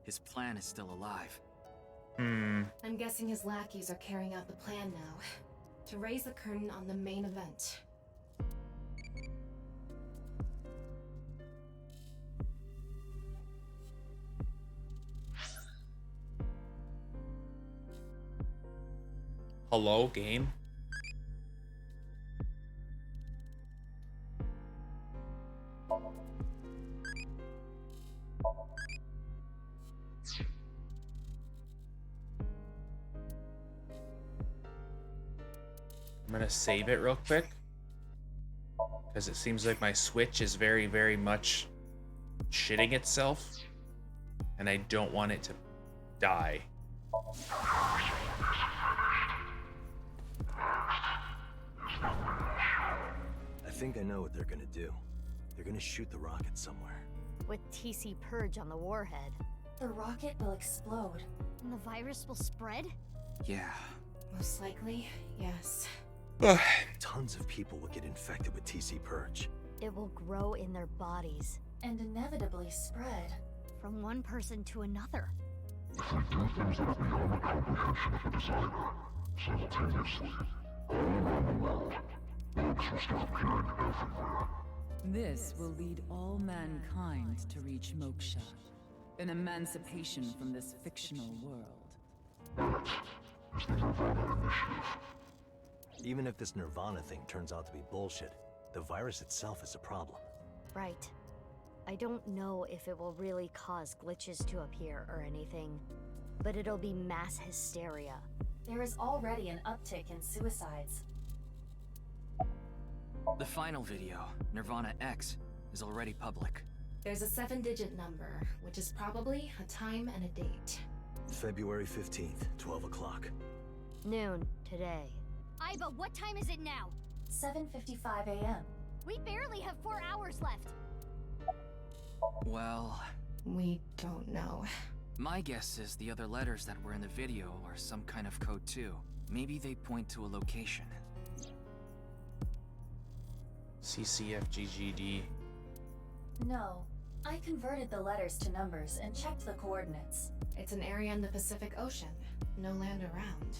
[SPEAKER 20] his plan is still alive.
[SPEAKER 19] I'm guessing his lackeys are carrying out the plan now. To raise the curtain on the main event.
[SPEAKER 1] Hello, game? I'm gonna save it real quick. Because it seems like my Switch is very, very much shitting itself. And I don't want it to die.
[SPEAKER 18] I think I know what they're gonna do. They're gonna shoot the rocket somewhere.
[SPEAKER 17] With TC Purge on the warhead.
[SPEAKER 3] The rocket will explode.
[SPEAKER 17] And the virus will spread?
[SPEAKER 20] Yeah.
[SPEAKER 19] Most likely, yes.
[SPEAKER 18] Tons of people will get infected with TC Purge.
[SPEAKER 17] It will grow in their bodies.
[SPEAKER 3] And inevitably spread.
[SPEAKER 17] From one person to another.
[SPEAKER 9] If we do things that are beyond the comprehension of a designer, simultaneously, all around the world, bugs will start appearing everywhere.
[SPEAKER 13] This will lead all mankind to reach moksha, an emancipation from this fictional world.
[SPEAKER 9] That is the Nirvana Initiative.
[SPEAKER 18] Even if this Nirvana thing turns out to be bullshit, the virus itself is a problem.
[SPEAKER 17] Right. I don't know if it will really cause glitches to appear or anything, but it'll be mass hysteria.
[SPEAKER 3] There is already an uptick in suicides.
[SPEAKER 20] The final video, Nirvana X, is already public.
[SPEAKER 19] There's a 7-digit number, which is probably a time and a date.
[SPEAKER 18] February 15th, 12 o'clock.
[SPEAKER 17] Noon, today.
[SPEAKER 5] Iva, what time is it now?
[SPEAKER 3] 7:55 a.m.
[SPEAKER 5] We barely have 4 hours left.
[SPEAKER 20] Well...
[SPEAKER 19] we don't know.
[SPEAKER 20] My guess is the other letters that were in the video are some kind of code too. Maybe they point to a location.
[SPEAKER 1] CCFGGD.
[SPEAKER 3] No. I converted the letters to numbers and checked the coordinates.
[SPEAKER 19] It's an area in the Pacific Ocean. No land around.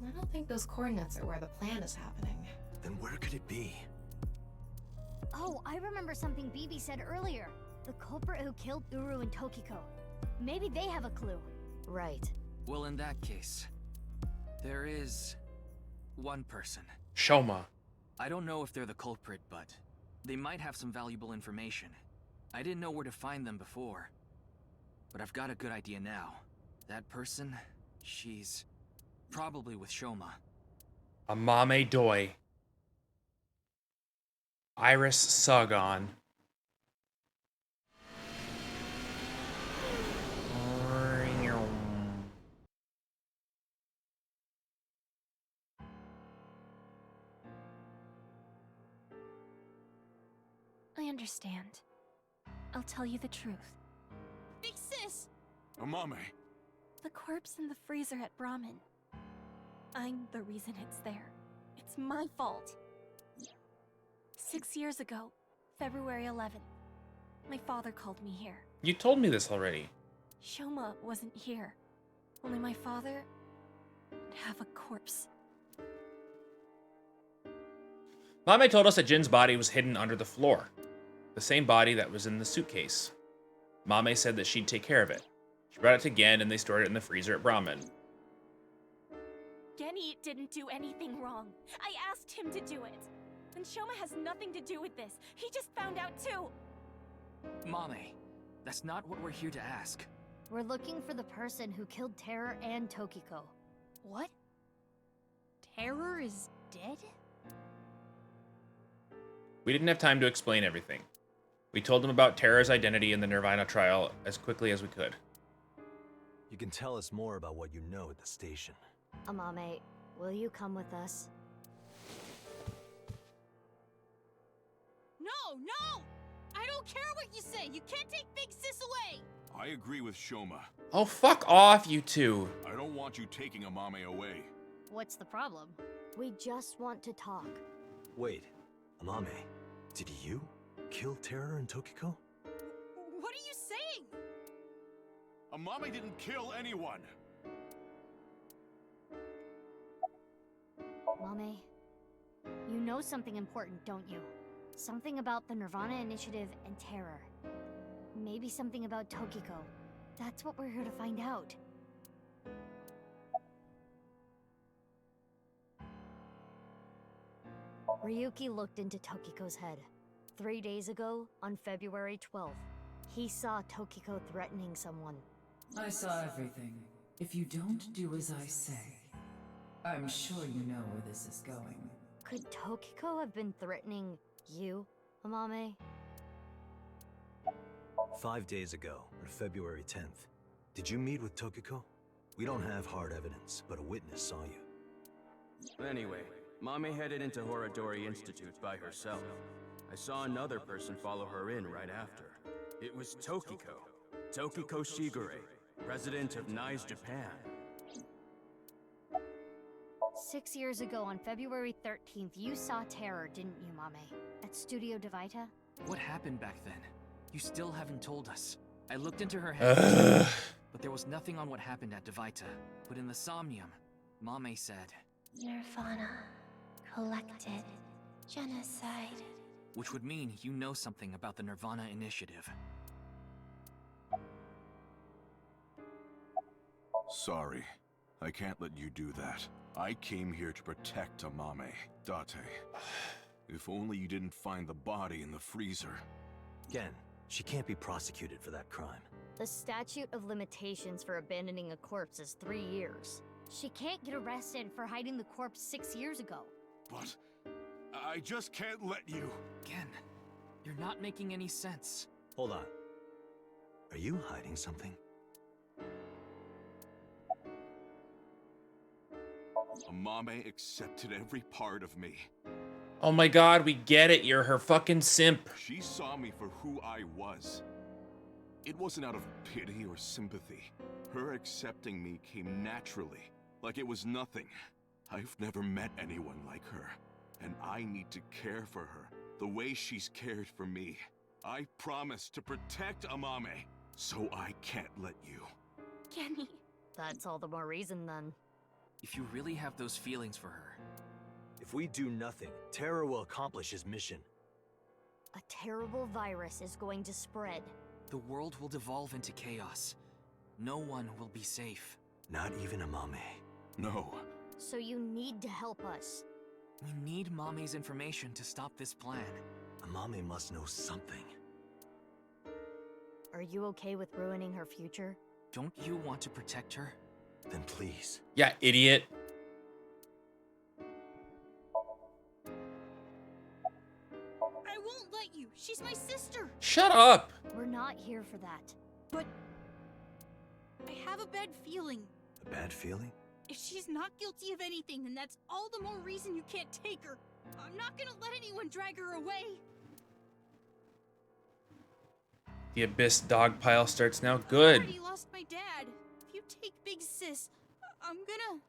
[SPEAKER 19] I don't think those coordinates are where the plan is happening.
[SPEAKER 18] Then where could it be?
[SPEAKER 5] Oh, I remember something BB said earlier. The culprit who killed Uru and Tokiko. Maybe they have a clue.
[SPEAKER 17] Right.
[SPEAKER 20] Well, in that case, there is one person.
[SPEAKER 1] Shoma.
[SPEAKER 20] I don't know if they're the culprit, but they might have some valuable information. I didn't know where to find them before, but I've got a good idea now. That person, she's probably with Shoma.
[SPEAKER 1] Amame Doi. Iris Sagon.
[SPEAKER 8] I understand. I'll tell you the truth.
[SPEAKER 5] Big sis!
[SPEAKER 4] Amame.
[SPEAKER 8] The corpse in the freezer at Brahmin. I'm the reason it's there. It's my fault. 6 years ago, February 11th, my father called me here.
[SPEAKER 1] You told me this already.
[SPEAKER 8] Shoma wasn't here. Only my father would have a corpse.
[SPEAKER 1] Mame told us that Jin's body was hidden under the floor. The same body that was in the suitcase. Mame said that she'd take care of it. She brought it to Gen and they stored it in the freezer at Brahmin.
[SPEAKER 8] Genny didn't do anything wrong. I asked him to do it. And Shoma has nothing to do with this. He just found out too.
[SPEAKER 20] Mame, that's not what we're here to ask.
[SPEAKER 17] We're looking for the person who killed Terror and Tokiko.
[SPEAKER 12] What? Terror is dead?
[SPEAKER 1] We didn't have time to explain everything. We told them about Terror's identity in the Nirvana trial as quickly as we could.
[SPEAKER 18] You can tell us more about what you know at the station.
[SPEAKER 17] Amame, will you come with us?
[SPEAKER 12] don't care what you say. You can't take Big Sis away.
[SPEAKER 4] I agree with Shoma.
[SPEAKER 1] Oh, fuck off, you two.
[SPEAKER 4] I don't want you taking Amame away.
[SPEAKER 17] What's the problem? We just want to talk.
[SPEAKER 18] Wait, Amame, did you kill Terror and Tokiko?
[SPEAKER 12] What are you saying?
[SPEAKER 4] Amame didn't kill anyone.
[SPEAKER 17] Mame, you know something important, don't you? Something about the Nirvana Initiative and Terror. Maybe something about Tokiko. That's what we're here to find out. Ryuki looked into Tokiko's head. 3 days ago, on February 12th, he saw Tokiko threatening someone.
[SPEAKER 13] I saw everything. If you don't do as I say, I'm sure you know where this is going.
[SPEAKER 17] Could Tokiko have been threatening you, Amame?
[SPEAKER 18] 5 days ago, on February 10th, did you meet with Tokiko? We don't have hard evidence, but a witness saw you.
[SPEAKER 2] Anyway, Mame headed into Horodori Institute by herself. I saw another person follow her in right after. It was Tokiko. Tokiko Shigure, president of NICE Japan.
[SPEAKER 17] 6 years ago, on February 13th, you saw Terror, didn't you, Mame? At Studio Devita?
[SPEAKER 20] What happened back then? You still haven't told us. I looked into her head, but there was nothing on what happened at Devita. But in the Somnium, Mame said...
[SPEAKER 21] Nirvana. Collected. Genocide.
[SPEAKER 20] Which would mean you know something about the Nirvana Initiative.
[SPEAKER 4] Sorry. I can't let you do that. I came here to protect Amame, Date. If only you didn't find the body in the freezer.
[SPEAKER 18] Again, she can't be prosecuted for that crime.
[SPEAKER 17] The statute of limitations for abandoning a corpse is 3 years. She can't get arrested for hiding the corpse 6 years ago.
[SPEAKER 4] But I just can't let you.
[SPEAKER 20] Again, you're not making any sense.
[SPEAKER 18] Hold on. Are you hiding something?
[SPEAKER 4] Amame accepted every part of me.
[SPEAKER 1] Oh my god, we get it. You're her fucking simp.
[SPEAKER 4] She saw me for who I was. It wasn't out of pity or sympathy. Her accepting me came naturally, like it was nothing. I've never met anyone like her, and I need to care for her the way she's cared for me. I promise to protect Amame, so I can't let you.
[SPEAKER 17] Kenny. That's all the more reason then.
[SPEAKER 20] If you really have those feelings for her...
[SPEAKER 18] If we do nothing, Terror will accomplish his mission.
[SPEAKER 17] A terrible virus is going to spread.
[SPEAKER 20] The world will devolve into chaos. No one will be safe.
[SPEAKER 18] Not even Amame.
[SPEAKER 4] No.
[SPEAKER 17] So you need to help us.
[SPEAKER 20] We need Mame's information to stop this plan.
[SPEAKER 18] Amame must know something.
[SPEAKER 17] Are you okay with ruining her future?
[SPEAKER 20] Don't you want to protect her?
[SPEAKER 18] Then please.
[SPEAKER 1] Yeah, idiot.
[SPEAKER 12] I won't let you. She's my sister.
[SPEAKER 1] Shut up.
[SPEAKER 17] We're not here for that.
[SPEAKER 12] But I have a bad feeling.
[SPEAKER 18] A bad feeling?
[SPEAKER 12] If she's not guilty of anything, then that's all the more reason you can't take her. I'm not gonna let anyone drag her away.
[SPEAKER 1] The Abyss dog pile starts now.
[SPEAKER 12] I
[SPEAKER 1] Good.
[SPEAKER 12] already lost my dad. If you take Big Sis, I'm gonna...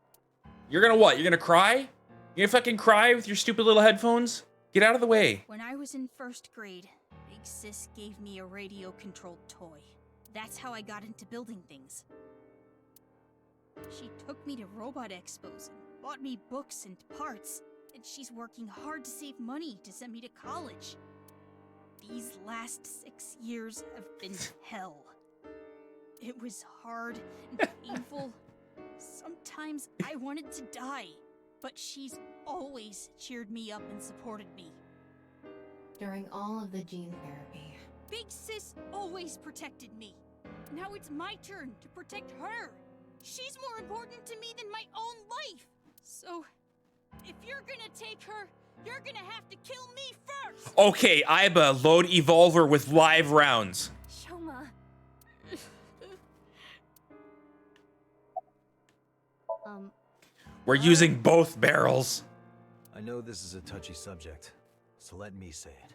[SPEAKER 1] You're gonna what? You're gonna cry? You're gonna fucking cry with your stupid little headphones? Get out of the way.
[SPEAKER 12] When I was in 1st grade, Big Sis gave me a radio-controlled toy. That's how I got into building things. She took me to robot expos and bought me books and parts, and she's working hard to save money to send me to college. These last 6 years have been hell. It was hard and painful. Sometimes I wanted to die, but she's always cheered me up and supported me.
[SPEAKER 19] During all of the gene therapy,
[SPEAKER 12] Big Sis always protected me. Now it's my turn to protect her. She's more important to me than my own life. So, if you're gonna take her, you're gonna have to kill me first.
[SPEAKER 1] Okay, Iba, load Evolver with live rounds.
[SPEAKER 17] Shoma.
[SPEAKER 1] We're using both barrels.
[SPEAKER 18] I know this is a touchy subject, so let me say it.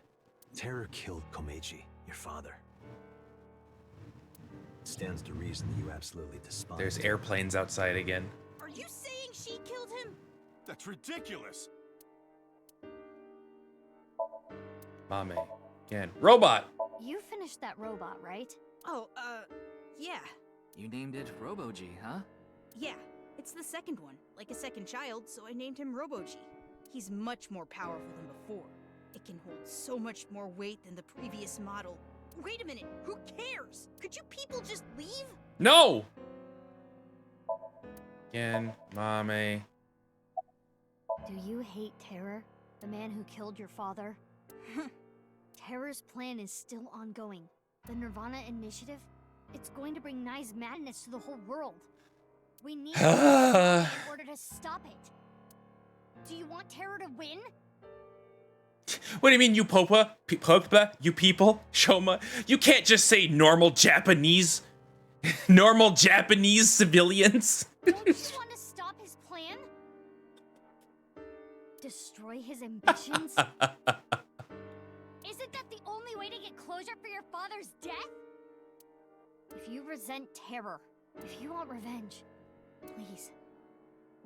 [SPEAKER 18] Terror killed Komeiji, your father. It stands to reason that you absolutely despise
[SPEAKER 1] There's
[SPEAKER 18] him.
[SPEAKER 1] airplanes outside again.
[SPEAKER 12] Are you saying she killed him?
[SPEAKER 4] That's ridiculous.
[SPEAKER 1] Mame. Again. Robot!
[SPEAKER 17] You finished that robot, right?
[SPEAKER 12] Oh, yeah.
[SPEAKER 20] You named it Robo-G, huh?
[SPEAKER 12] Yeah, it's the second one, like a second child, so I named him Robo-G. He's much more powerful than before. It can hold so much more weight than the previous model. Wait a minute, who cares? Could you people just leave?
[SPEAKER 1] No! Again, Mame.
[SPEAKER 17] Do you hate Terror? The man who killed your father? Terror's plan is still ongoing. The Nirvana Initiative? It's going to bring Nye's madness to the whole world. We need to in order to stop it. Do you want Terror to win?
[SPEAKER 1] What do you mean, you Popa? Popa? You people? Shoma? You can't just say normal Japanese. Normal Japanese civilians.
[SPEAKER 17] Don't you want to stop his plan? Destroy his ambitions? Isn't that the only way to get closure for your father's death? If you resent Terror, if you want revenge, please,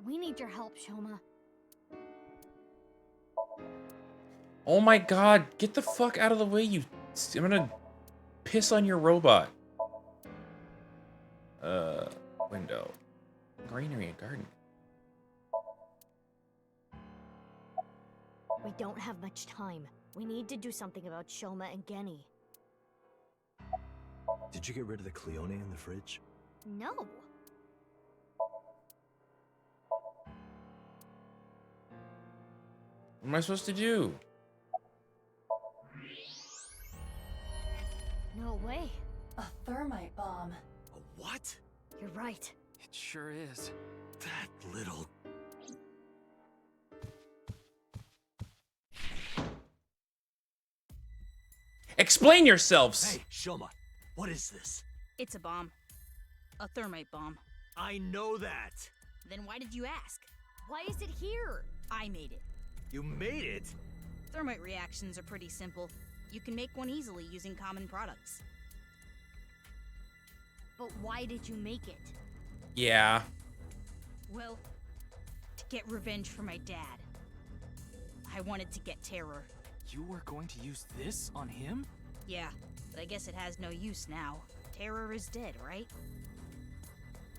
[SPEAKER 17] we need your help, Shoma.
[SPEAKER 1] Oh my god, get the fuck out of the way, you... I'm gonna piss on your robot. Window. Greenery and garden.
[SPEAKER 17] We don't have much time. We need to do something about Shoma and Genny.
[SPEAKER 18] Did you get rid of the Cleone in the fridge?
[SPEAKER 17] No.
[SPEAKER 1] What am I supposed to do?
[SPEAKER 17] No way.
[SPEAKER 3] A thermite bomb.
[SPEAKER 18] A what?
[SPEAKER 17] You're right.
[SPEAKER 20] It sure is.
[SPEAKER 18] That little...
[SPEAKER 1] Explain yourselves!
[SPEAKER 18] Hey, Shoma, what is this?
[SPEAKER 12] It's a bomb. A thermite bomb.
[SPEAKER 18] I know that.
[SPEAKER 12] Then why did you ask?
[SPEAKER 17] Why is it here?
[SPEAKER 12] I made it.
[SPEAKER 18] You made it?
[SPEAKER 12] Thermite reactions are pretty simple. You can make one easily using common products.
[SPEAKER 17] But why did you make it?
[SPEAKER 1] Yeah.
[SPEAKER 12] Well, to get revenge for my dad. I wanted to get Terror.
[SPEAKER 20] You were going to use this on him?
[SPEAKER 12] Yeah, but I guess it has no use now. Terror is dead, right?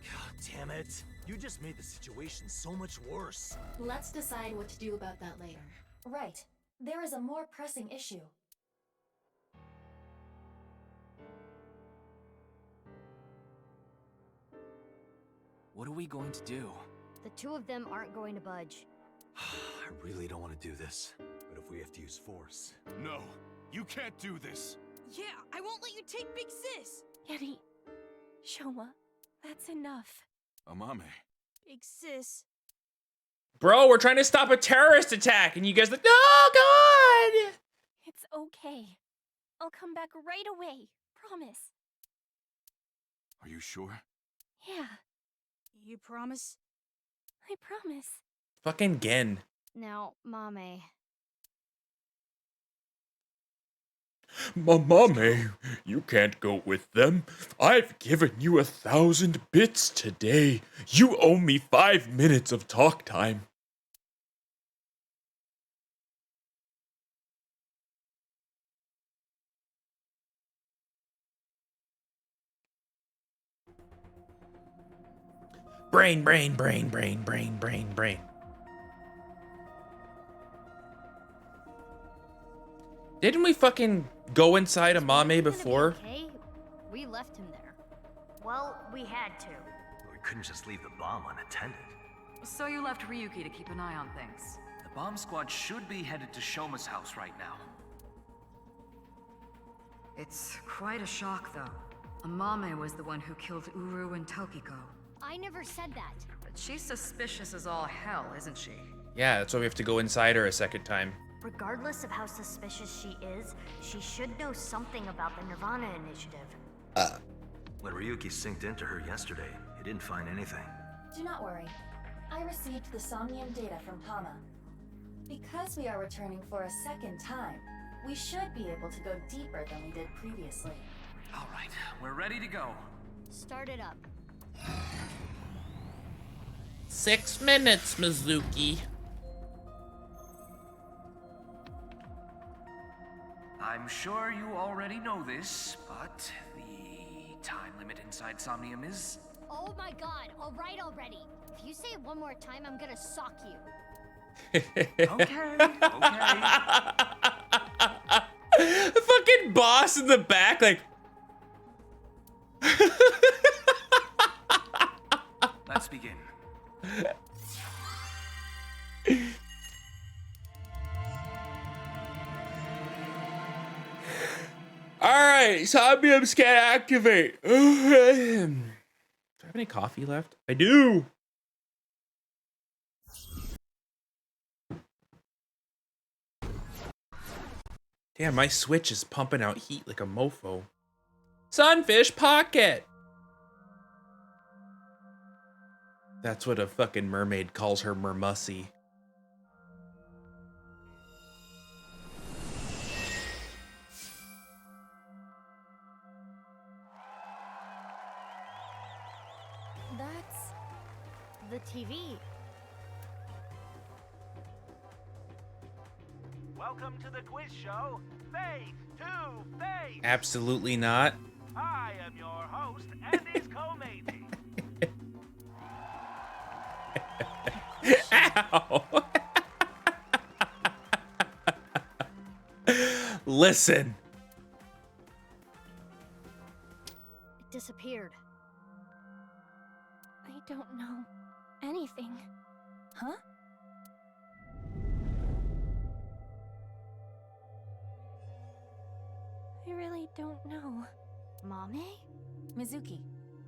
[SPEAKER 18] God damn it. You just made the situation so much worse.
[SPEAKER 3] Let's decide what to do about that later. Right. There is a more pressing issue.
[SPEAKER 20] What are we going to do?
[SPEAKER 17] The two of them aren't going to budge.
[SPEAKER 18] I really don't want to do this, but if we have to use force...
[SPEAKER 4] No, you can't do this.
[SPEAKER 12] Yeah, I won't let you take Big Sis!
[SPEAKER 8] Genny, Shoma, that's enough.
[SPEAKER 4] Amame.
[SPEAKER 12] Big Sis.
[SPEAKER 1] Bro, we're trying to stop a terrorist attack, and you guys are like, oh god!
[SPEAKER 8] It's okay. I'll come back right away. Promise.
[SPEAKER 4] Are you sure?
[SPEAKER 8] Yeah,
[SPEAKER 12] You promise?
[SPEAKER 8] I promise.
[SPEAKER 1] Fucking Gen.
[SPEAKER 17] Now, Mame.
[SPEAKER 1] Mame, you can't go with them. I've given you 1,000 bits today. You owe me 5 minutes of talk time. Brain. Didn't we fucking go inside a Mame before?
[SPEAKER 17] Okay, we left him there. Well, we had to.
[SPEAKER 18] We couldn't just leave the bomb unattended.
[SPEAKER 6] So you left Ryuki to keep an eye on things.
[SPEAKER 22] The bomb squad should be headed to Shoma's house right now.
[SPEAKER 6] It's quite a shock, though. Amame was the one who killed Uru and Tokiko.
[SPEAKER 17] I never said that.
[SPEAKER 6] But she's suspicious as all hell, isn't she?
[SPEAKER 1] Yeah, that's why we have to go inside her a second time.
[SPEAKER 17] Regardless of how suspicious she is, she should know something about the Nirvana Initiative.
[SPEAKER 18] When Ryuki synced into her yesterday, he didn't find anything.
[SPEAKER 3] Do not worry. I received the Somnium data from Hama. Because we are returning for a second time, We should be able to go deeper than we did previously.
[SPEAKER 22] All right, we're ready to go.
[SPEAKER 17] Start it up.
[SPEAKER 1] 6 minutes, Mizuki.
[SPEAKER 22] I'm sure you already know this, but the time limit inside Somnium is...
[SPEAKER 5] Oh my god, alright already. If you say it one more time, I'm gonna sock you.
[SPEAKER 22] Okay.
[SPEAKER 1] The fucking boss in the back, like...
[SPEAKER 22] Let's begin.
[SPEAKER 1] Alright, Somnium scan activate. Do I have any coffee left? I do! Damn, my Switch is pumping out heat like a mofo. Sunfish Pocket! That's what a fucking mermaid calls her mermussy.
[SPEAKER 17] That's the TV.
[SPEAKER 7] Welcome to the quiz show, Face to Face.
[SPEAKER 1] Absolutely not.
[SPEAKER 7] I am your host, Andy's co-matey.
[SPEAKER 1] Ow! Listen.
[SPEAKER 17] It disappeared.
[SPEAKER 3] I don't know anything. Huh? I really don't know.
[SPEAKER 17] Mame?
[SPEAKER 3] Mizuki,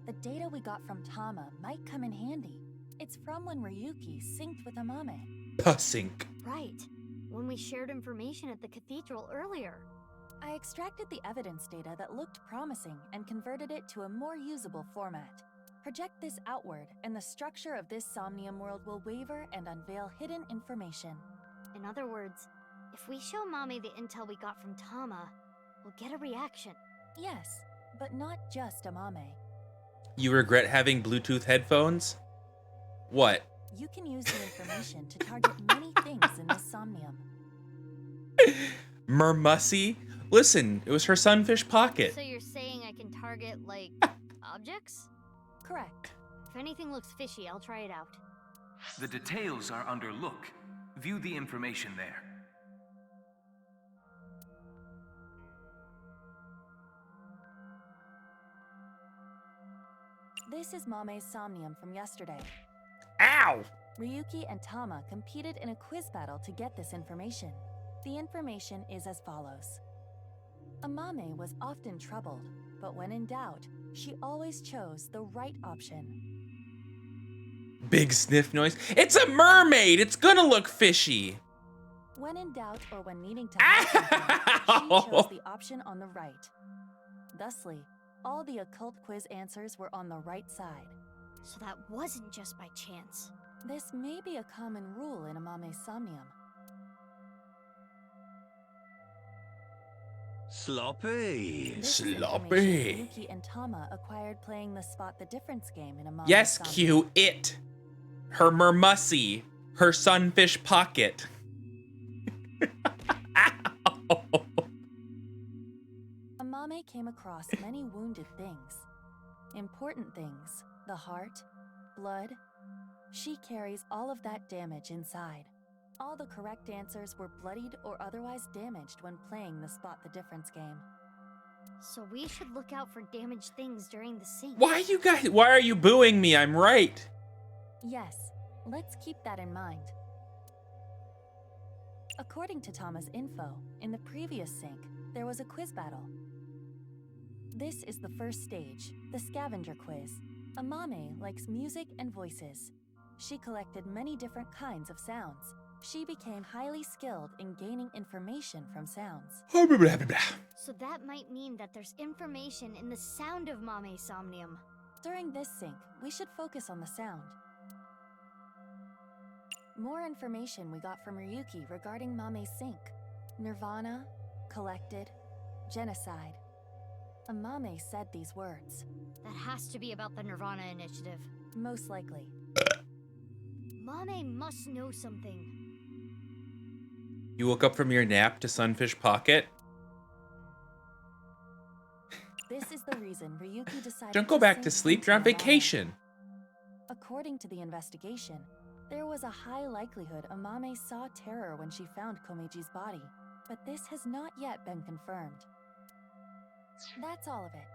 [SPEAKER 3] the data we got from Tama might come in handy. It's from when Ryuki synced with Amame.
[SPEAKER 1] Pussink.
[SPEAKER 17] Right. When we shared information at the cathedral earlier.
[SPEAKER 3] I extracted the evidence data that looked promising and converted it to a more usable format. Project this outward, and the structure of this Somnium world will waver and unveil hidden information.
[SPEAKER 17] In other words, if we show Mame the intel we got from Tama, we'll get a reaction.
[SPEAKER 3] Yes, but not just Amame.
[SPEAKER 1] You regret having Bluetooth headphones? What?
[SPEAKER 3] You can use the information to target many things in this Somnium.
[SPEAKER 1] Mermussy? Listen, it was her Sunfish Pocket.
[SPEAKER 17] So you're saying I can target, like, objects?
[SPEAKER 3] Correct.
[SPEAKER 17] If anything looks fishy, I'll try it out.
[SPEAKER 22] The details are under look. View the information there.
[SPEAKER 3] This is Mame's Somnium from yesterday.
[SPEAKER 1] Ow!
[SPEAKER 3] Ryuki and Tama competed in a quiz battle to get this information. The information is as follows. Amame was often troubled, but when in doubt, she always chose the right option.
[SPEAKER 1] Big sniff noise. It's a mermaid! It's gonna look fishy!
[SPEAKER 3] When in doubt or when needing to hide something, she chose the option on the right. Thusly, all the occult quiz answers were on the right side.
[SPEAKER 17] So that wasn't just by chance.
[SPEAKER 3] This may be a common rule in Amame's Somnium.
[SPEAKER 11] Sloppy.
[SPEAKER 3] This is
[SPEAKER 1] Sloppy.
[SPEAKER 3] information Ryuki and Tama acquired playing the Spot the Difference game in Amame's
[SPEAKER 1] Yes,
[SPEAKER 3] Somnium.
[SPEAKER 1] Q, it. Her mermussy. Her Sunfish Pocket.
[SPEAKER 3] Amame came across many wounded things. Important things, the heart, blood. She carries all of that damage inside. All the correct answers were bloodied or otherwise damaged when playing the Spot the Difference game.
[SPEAKER 17] So we should look out for damaged things during the sync.
[SPEAKER 1] Why are you booing me? I'm right.
[SPEAKER 3] Yes, let's keep that in mind. According to Tama's info, in the previous sync, there was a quiz battle. This is the first stage, the scavenger quiz. Amame likes music and voices. She collected many different kinds of sounds. She became highly skilled in gaining information from sounds.
[SPEAKER 17] So that might mean that there's information in the sound of Mame's Somnium.
[SPEAKER 3] During this sync, we should focus on the sound. More information we got from Ryuki regarding Mame's sync. Nirvana, collected, genocide. Amame said these words.
[SPEAKER 17] That has to be about the Nirvana Initiative.
[SPEAKER 3] Most likely.
[SPEAKER 17] Mame must know something.
[SPEAKER 1] You woke up from your nap to Sunfish Pocket?
[SPEAKER 3] This is the reason Ryuki decided
[SPEAKER 1] Don't go back to sleep, you're on vacation.
[SPEAKER 3] According to the investigation, there was a high likelihood Amame saw terror when she found Komeji's body, but this has not yet been confirmed. That's all of it.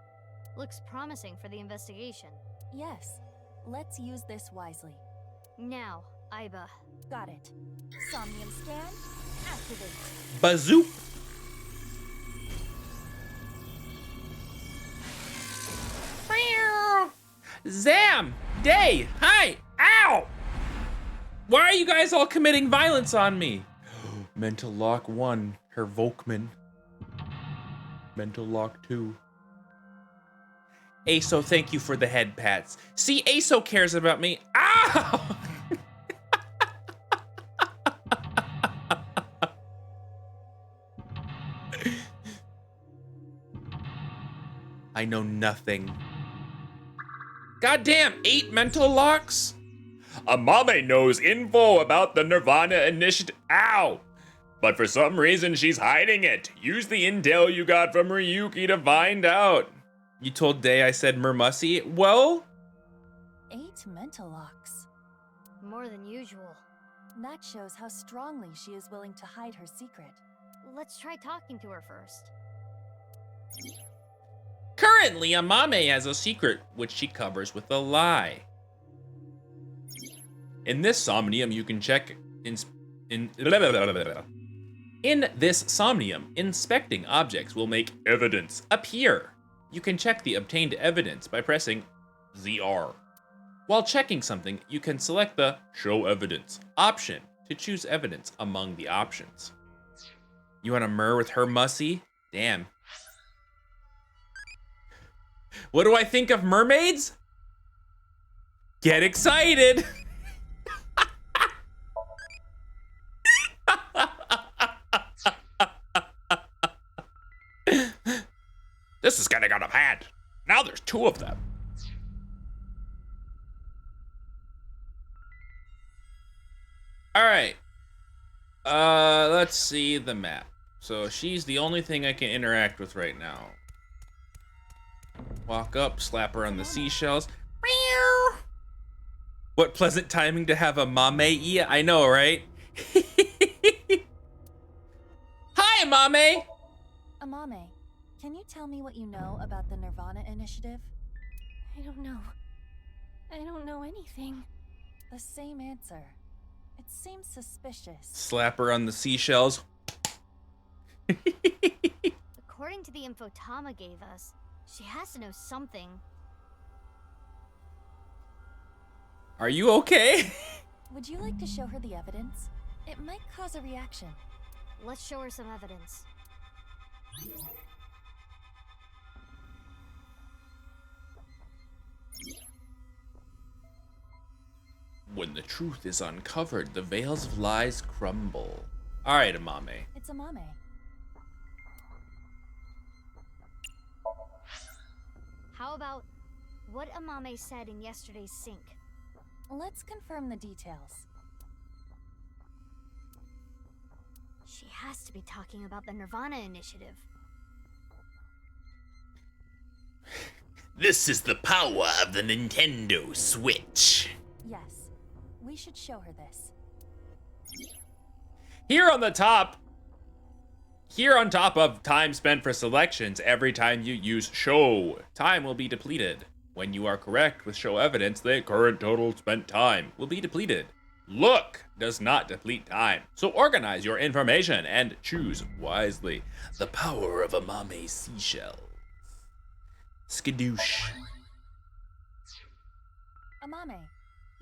[SPEAKER 17] Looks promising for the investigation.
[SPEAKER 3] Yes, let's use this wisely.
[SPEAKER 17] Now, Aiba.
[SPEAKER 3] Got it. Somnium scan, activate.
[SPEAKER 1] Bazoop! Zam! Day! Hi! Ow! Why are you guys all committing violence on me? Mental Lock 1, her Volkman. Mental Lock 2. Aso, thank you for the head pats. See, Aso cares about me. Ow! I know nothing. Goddamn, 8 mental locks? Amame knows info about the Nirvana Initiative. Ow! But for some reason, she's hiding it. Use the intel you got from Ryuki to find out. You told Day I said Mermussy? Well?
[SPEAKER 3] 8 mental locks.
[SPEAKER 17] More than usual.
[SPEAKER 3] That shows how strongly she is willing to hide her secret.
[SPEAKER 17] Let's try talking to her first.
[SPEAKER 1] Currently, Amame has a secret, which she covers with a lie. In this Somnium, you can check in this Somnium, inspecting objects will make evidence appear. You can check the obtained evidence by pressing ZR. While checking something, you can select the Show Evidence option to choose evidence among the options. You want to myrrh with her mussy? Damn. What do I think of mermaids? Get excited! This is getting out of hand. Now there's 2 of them. All right. Let's see the map. So she's the only thing I can interact with right now. Walk up, slap her on the seashells. What pleasant timing to have a Mame. I know, right? Hi, Amame!
[SPEAKER 3] Amame, can you tell me what you know about the Nirvana Initiative?
[SPEAKER 8] I don't know. I don't know anything.
[SPEAKER 3] The same answer. It seems suspicious.
[SPEAKER 1] Slap her on the seashells.
[SPEAKER 17] According to the info Tama gave us, she has to know something.
[SPEAKER 1] Are you okay?
[SPEAKER 3] Would you like to show her the evidence? It might cause a reaction.
[SPEAKER 17] Let's show her some evidence.
[SPEAKER 1] When the truth is uncovered, the veils of lies crumble. All right, Amame.
[SPEAKER 3] It's Amame.
[SPEAKER 17] How about what Amame said in yesterday's sync?
[SPEAKER 3] Let's confirm the details.
[SPEAKER 17] She has to be talking about the Nirvana Initiative.
[SPEAKER 1] This is the power of the Nintendo Switch.
[SPEAKER 3] Yes, we should show her this.
[SPEAKER 1] Here on top of time spent for selections, every time you use show, time will be depleted. When you are correct with show evidence, the current total spent time will be depleted. Look does not deplete time, so organize your information and choose wisely. The power of Amame's seashells. Skadoosh.
[SPEAKER 3] Amame,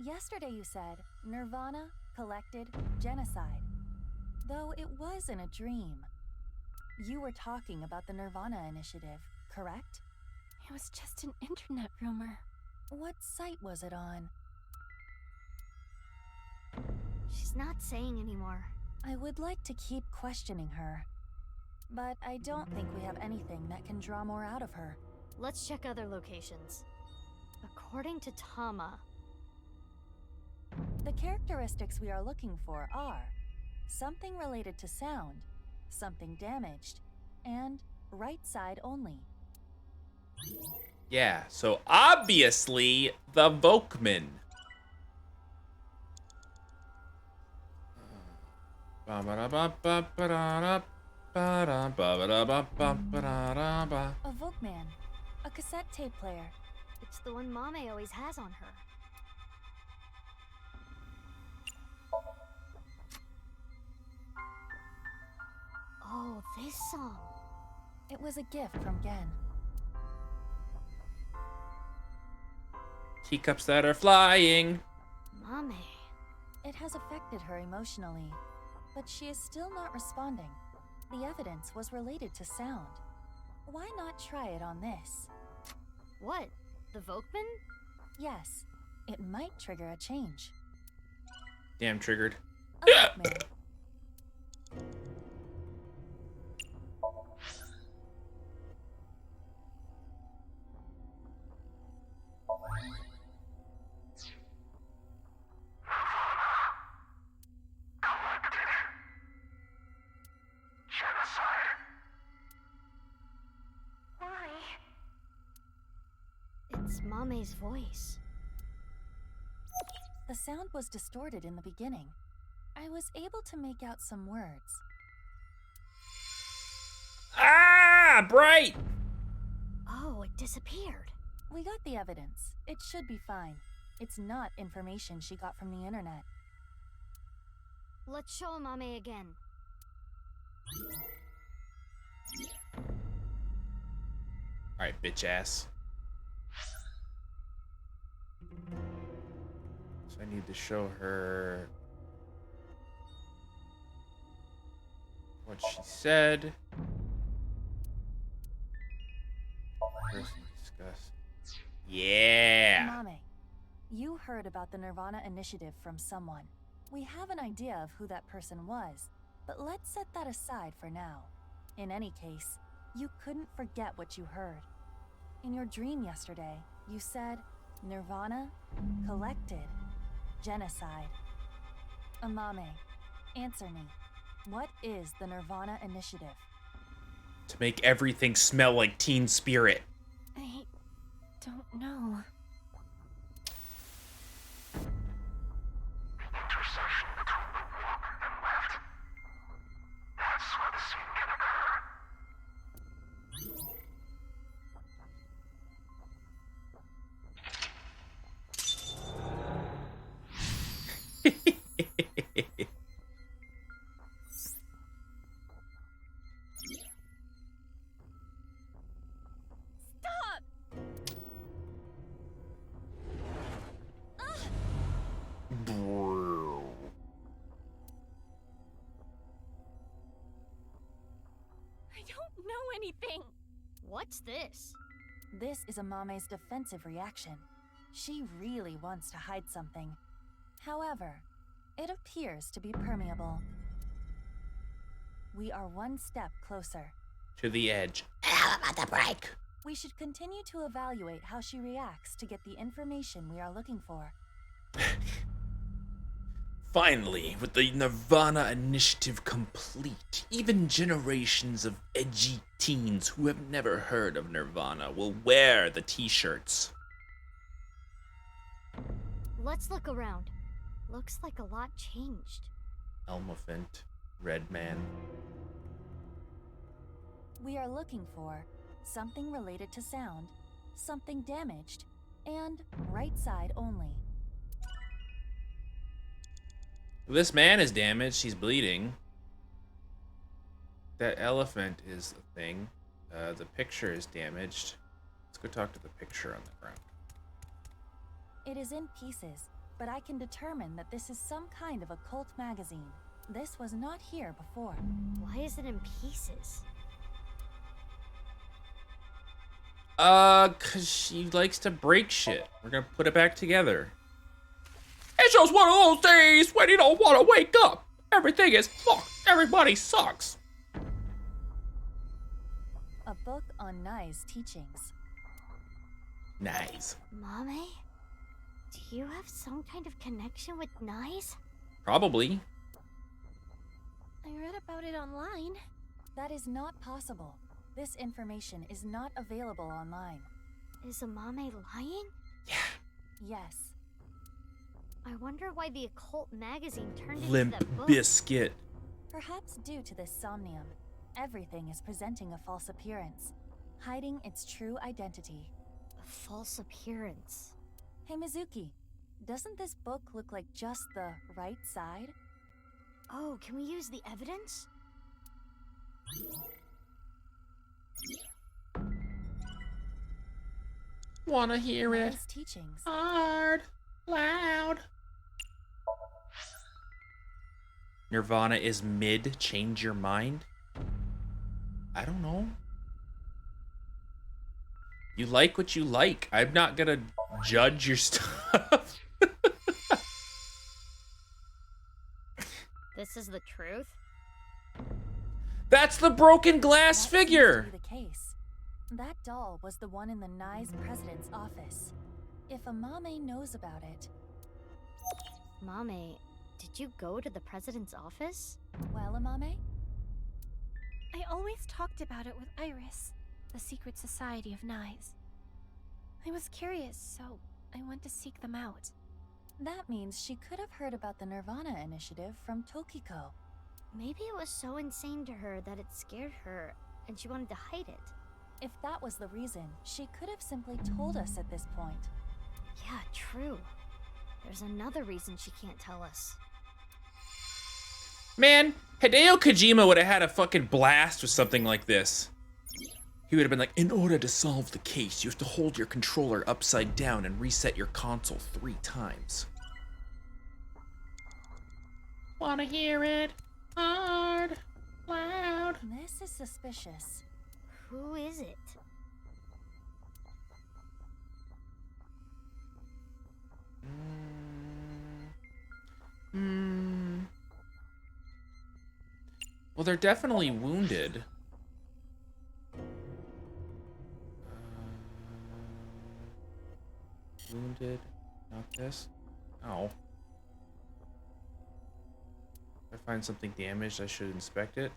[SPEAKER 3] yesterday you said Nirvana, collected, genocide. Though it was in a dream. You were talking about the Nirvana Initiative, correct?
[SPEAKER 8] It was just an internet rumor.
[SPEAKER 3] What site was it on?
[SPEAKER 17] She's not saying anymore.
[SPEAKER 3] I would like to keep questioning her. but I don't think we have anything that can draw more out of her.
[SPEAKER 17] Let's check other locations. According to Tama,
[SPEAKER 3] the characteristics we are looking for are something related to sound, something damaged, and right side only.
[SPEAKER 1] Yeah, so obviously the Volkman.
[SPEAKER 3] A Volkman, a cassette tape player.
[SPEAKER 17] It's the one Mame always has on her. Oh, this song.
[SPEAKER 3] It was a gift from Gen.
[SPEAKER 1] Teacups that are flying.
[SPEAKER 17] Mame.
[SPEAKER 3] It has affected her emotionally, but she is still not responding. The evidence was related to sound. Why not try it on this?
[SPEAKER 17] What? The Volkman?
[SPEAKER 3] Yes, it might trigger a change.
[SPEAKER 1] Damn, triggered.
[SPEAKER 3] A Volkman.
[SPEAKER 17] It's Mame's voice.
[SPEAKER 3] The sound was distorted in the beginning. I was able to make out some words.
[SPEAKER 1] Ah, bright!
[SPEAKER 17] Oh, it disappeared.
[SPEAKER 3] We got the evidence. It should be fine. It's not information she got from the internet.
[SPEAKER 17] Let's show Mame again.
[SPEAKER 1] Alright, bitch ass. So I need to show her what she said. Person discuss. Yeah!
[SPEAKER 3] Mame, you heard about the Nirvana initiative from someone. We have an idea of who that person was, but let's set that aside for now. In any case, you couldn't forget what you heard. In your dream yesterday, you said, Nirvana, collected, genocide. Amame, answer me. What is the Nirvana initiative?
[SPEAKER 1] To make everything smell like Teen Spirit.
[SPEAKER 3] I don't know.
[SPEAKER 9] Intersection between the warp and left. That's where the scene can occur.
[SPEAKER 3] Stop!
[SPEAKER 1] Bro.
[SPEAKER 3] I don't know anything.
[SPEAKER 17] What's this?
[SPEAKER 3] This is Amame's defensive reaction. She really wants to hide something. However, it appears to be permeable. We are one step closer.
[SPEAKER 1] To the edge. I'm about to break.
[SPEAKER 3] We should continue to evaluate how she reacts to get the information we are looking for.
[SPEAKER 1] Finally, with the Nirvana initiative complete, even generations of edgy teens who have never heard of Nirvana will wear the t-shirts.
[SPEAKER 17] Let's look around. Looks like a lot changed.
[SPEAKER 1] Elephant, Red Man.
[SPEAKER 3] We are looking for something related to sound, something damaged, and right side only.
[SPEAKER 1] This man is damaged. He's bleeding. That elephant is a thing. The picture is damaged. Let's go talk to the picture on the ground.
[SPEAKER 3] It is in pieces, but I can determine that this is some kind of occult magazine. This was not here before.
[SPEAKER 17] Why is it in pieces?
[SPEAKER 1] 'Cause she likes to break shit. We're gonna put it back together. It's just one of those days when you don't want to wake up. Everything is fucked. Everybody sucks.
[SPEAKER 3] A book on Nai's teachings.
[SPEAKER 1] Nice.
[SPEAKER 17] Mame? Do you have some kind of connection with Nai's?
[SPEAKER 1] Probably.
[SPEAKER 3] I read about it online. That is not possible. This information is not available online.
[SPEAKER 17] Is Mame lying?
[SPEAKER 1] Yeah.
[SPEAKER 3] Yes.
[SPEAKER 17] I wonder why the occult magazine turned
[SPEAKER 1] Limp
[SPEAKER 17] into that book.
[SPEAKER 1] Biscuit.
[SPEAKER 3] Perhaps due to this somnium, everything is presenting a false appearance, hiding its true identity.
[SPEAKER 17] A false appearance?
[SPEAKER 3] Hey Mizuki, doesn't this book look like just the right side?
[SPEAKER 17] Oh, can we use the evidence?
[SPEAKER 1] Wanna hear it?
[SPEAKER 3] Nai's teachings.
[SPEAKER 1] Hard, loud. Nirvana is mid. Change your mind? I don't know. You like what you like. I'm not gonna judge your stuff.
[SPEAKER 17] This is the truth?
[SPEAKER 1] That's the broken glass figure.
[SPEAKER 3] Seems to be the case. That doll was the one in the Nai's president's office. If Amame knows about it...
[SPEAKER 17] Mame, did you go to the president's office?
[SPEAKER 3] Well, Amame?
[SPEAKER 10] I always talked about it with Iris, the secret society of Nai's. I was curious, so I went to seek them out.
[SPEAKER 3] That means she could have heard about the Nirvana initiative from Tokiko.
[SPEAKER 17] Maybe it was so insane to her that it scared her, and she wanted to hide it.
[SPEAKER 3] If that was the reason, she could have simply told us at this point.
[SPEAKER 17] Yeah, true. There's another reason she can't tell us.
[SPEAKER 1] Man, Hideo Kojima would have had a fucking blast with something like this. He would have been like, in order to solve the case, you have to hold your controller upside down and reset your console 3 times. Wanna hear it? Hard, loud.
[SPEAKER 3] This is suspicious.
[SPEAKER 17] Who is it?
[SPEAKER 1] Well, they're definitely wounded. Wounded. Not this. Oh. If I find something damaged, I should inspect it.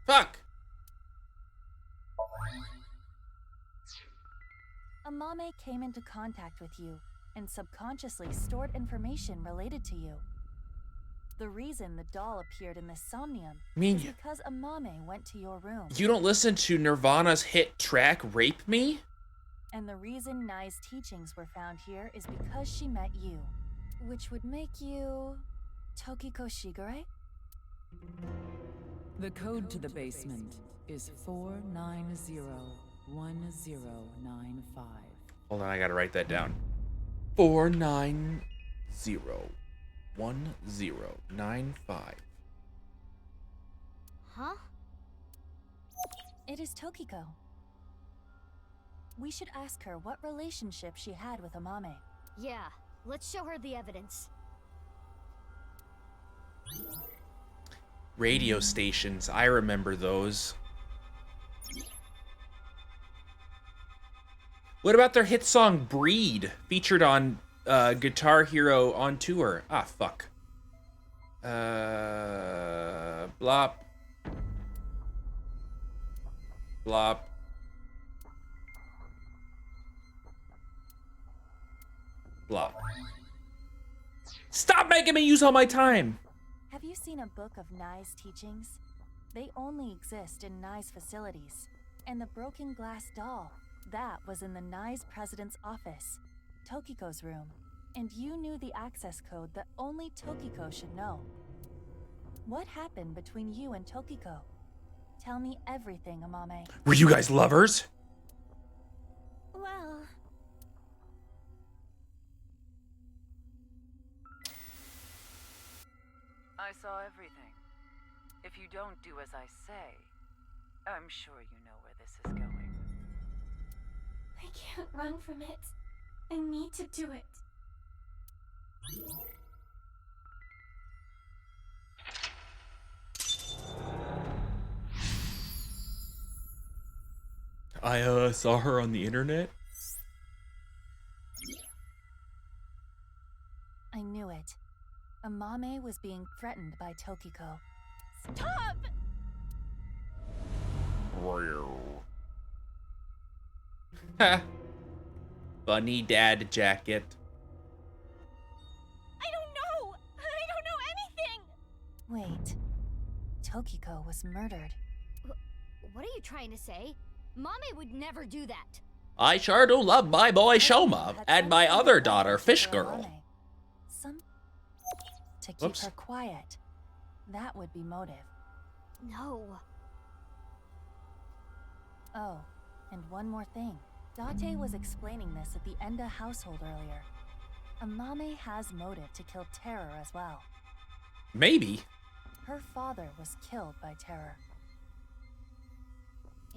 [SPEAKER 1] Fuck!
[SPEAKER 3] Amame came into contact with you and subconsciously stored information related to you. The reason the doll appeared in this somnium is because Amame went to your room.
[SPEAKER 1] You don't listen to Nirvana's hit track, Rape Me?
[SPEAKER 3] And the reason Nai's teachings were found here is because she met you, which would make you Tokiko Shigure?
[SPEAKER 13] The code to the basement is 4901095.
[SPEAKER 1] Hold on, I gotta write that down. 4901095.
[SPEAKER 17] Huh?
[SPEAKER 3] It is Tokiko. We should ask her what relationship she had with Amame.
[SPEAKER 17] Yeah, let's show her the evidence.
[SPEAKER 1] Radio stations, I remember those. What about their hit song Breed, featured on Guitar Hero on Tour? Ah, fuck. Blop. Blop. Blop. Stop making me use all my time!
[SPEAKER 3] Have you seen a book of Nai's teachings? They only exist in Nai's facilities. And the broken glass doll, that was in the Nai's president's office, Tokiko's room. And you knew the access code that only Tokiko should know. What happened between you and Tokiko? Tell me everything, Amame.
[SPEAKER 1] Were you guys lovers?
[SPEAKER 10] Well...
[SPEAKER 13] I saw everything. If you don't do as I say, I'm sure you know where this is going.
[SPEAKER 10] I run from it. I need to do it.
[SPEAKER 1] I saw her on the internet.
[SPEAKER 3] I knew it. Amame was being threatened by Tokiko.
[SPEAKER 10] Stop!
[SPEAKER 1] Ha! Bunny dad jacket.
[SPEAKER 10] I don't know! I don't know anything!
[SPEAKER 3] Wait. Tokiko was murdered.
[SPEAKER 17] What are you trying to say? Mame would never do that.
[SPEAKER 1] I sure do love my boy Shoma and my other daughter, Fish Girl.
[SPEAKER 3] To keep
[SPEAKER 1] Whoops.
[SPEAKER 3] her quiet. That would be motive.
[SPEAKER 17] No.
[SPEAKER 3] Oh, and one more thing. Date was explaining this at the Enda household earlier. Amame has motive to kill Terror as well.
[SPEAKER 1] Maybe.
[SPEAKER 3] Her father was killed by Terror.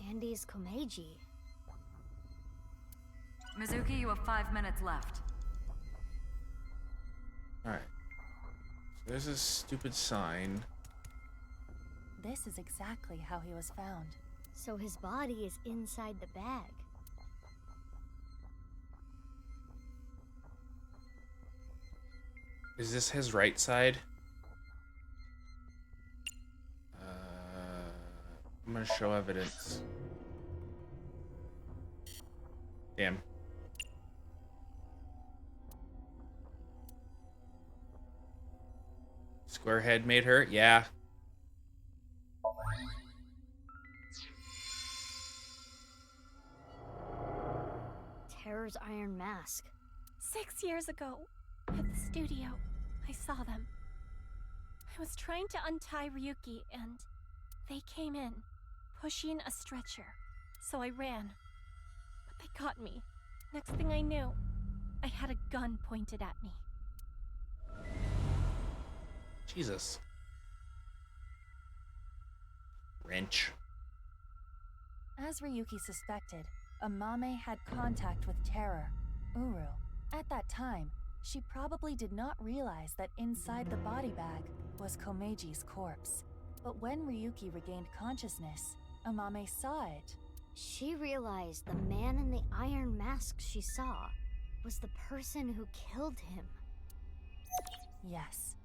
[SPEAKER 17] Andy's Komeiji.
[SPEAKER 6] Mizuki, you have 5 minutes left.
[SPEAKER 1] Alright. So there's a stupid sign.
[SPEAKER 3] This is exactly how he was found.
[SPEAKER 17] So his body is inside the bag.
[SPEAKER 1] Is this his right side? I'm gonna show evidence. Damn. Square head made hurt? Yeah.
[SPEAKER 17] Terror's iron mask.
[SPEAKER 10] 6 years ago, at the studio, I saw them. I was trying to untie Ryuki, and they came in, pushing a stretcher. So I ran. But they got me. Next thing I knew, I had a gun pointed at me.
[SPEAKER 1] Jesus. Wrench.
[SPEAKER 3] As Ryuki suspected, Amame had contact with Terror, Uru. At that time, she probably did not realize that inside the body bag was Komeiji's corpse. But when Ryuki regained consciousness, Amame saw it.
[SPEAKER 17] She realized the man in the iron mask she saw was the person who killed him.
[SPEAKER 3] Yes.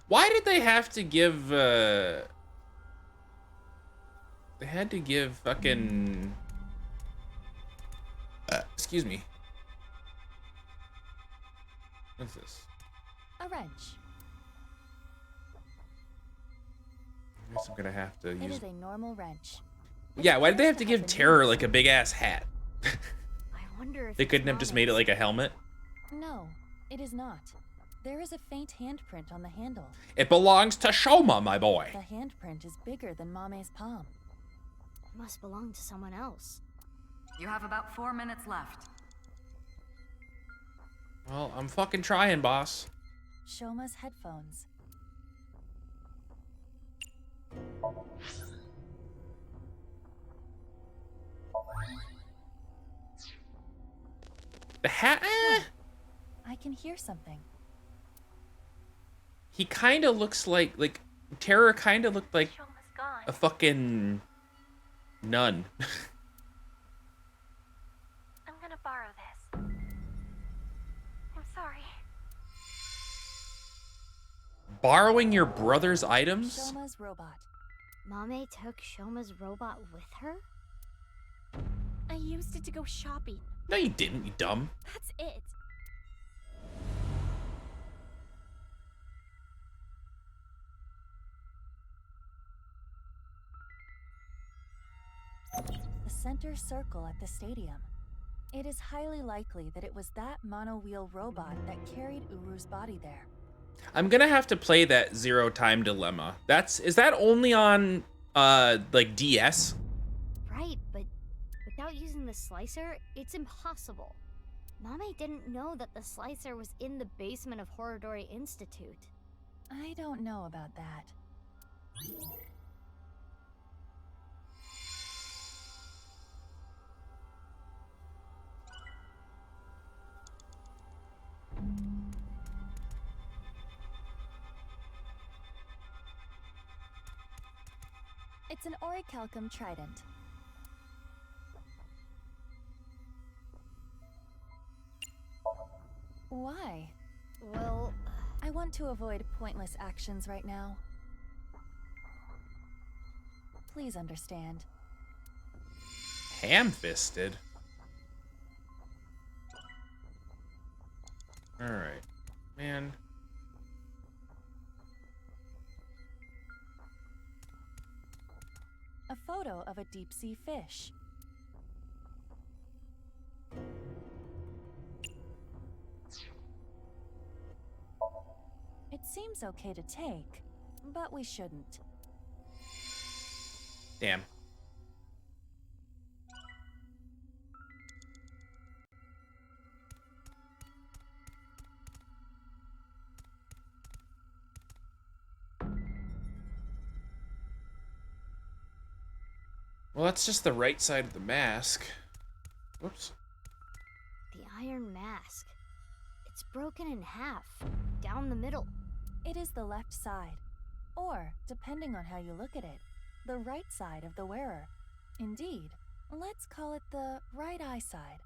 [SPEAKER 1] Why did they have to give, They had to give fucking... excuse me. What's this?
[SPEAKER 3] A wrench.
[SPEAKER 1] I guess I'm gonna have to
[SPEAKER 3] It
[SPEAKER 1] use...
[SPEAKER 3] is a normal wrench.
[SPEAKER 1] Yeah, why did they have to give Terror, like, a big-ass hat?
[SPEAKER 17] I wonder if
[SPEAKER 1] They couldn't have just made it like a helmet?
[SPEAKER 3] No, it is not. There is a faint handprint on the handle.
[SPEAKER 1] It belongs to Shoma, my boy.
[SPEAKER 3] The handprint is bigger than Mame's palm.
[SPEAKER 17] It must belong to someone else.
[SPEAKER 6] You have about 4 minutes left.
[SPEAKER 1] Well, I'm fucking trying, boss.
[SPEAKER 3] Shoma's headphones.
[SPEAKER 1] The hat?
[SPEAKER 3] I can hear something.
[SPEAKER 1] He kind of looks like Terror kind of looked like
[SPEAKER 10] Shoma's gone.
[SPEAKER 1] a fucking nun.
[SPEAKER 10] I'm gonna borrow this. I'm sorry.
[SPEAKER 1] Borrowing your brother's items?
[SPEAKER 3] Shoma's robot.
[SPEAKER 17] Mame took Shoma's robot with her?
[SPEAKER 10] I used it to go shopping.
[SPEAKER 1] No, you didn't, you dumb.
[SPEAKER 10] That's it.
[SPEAKER 3] The center circle at the stadium. It is highly likely that it was that mono-wheel robot that carried Uru's body there.
[SPEAKER 1] I'm gonna have to play that Zero Time Dilemma. Is that only on like DS?
[SPEAKER 17] Right, but without using the slicer, it's impossible. Mame didn't know that the slicer was in the basement of Horodori Institute.
[SPEAKER 3] I don't know about that. It's an orichalcum trident. Why?
[SPEAKER 17] Well,
[SPEAKER 3] I want to avoid pointless actions right now. Please understand.
[SPEAKER 1] Ham-fisted? Alright. Man.
[SPEAKER 3] A photo of a deep-sea fish. It seems okay to take, but we shouldn't.
[SPEAKER 1] Damn. Well, that's just the right side of the mask. Whoops.
[SPEAKER 17] the iron mask. It's broken in half, down the middle.
[SPEAKER 3] It is the left side, or, depending on how you look at it, the right side of the wearer. Indeed, let's call it the right eye side.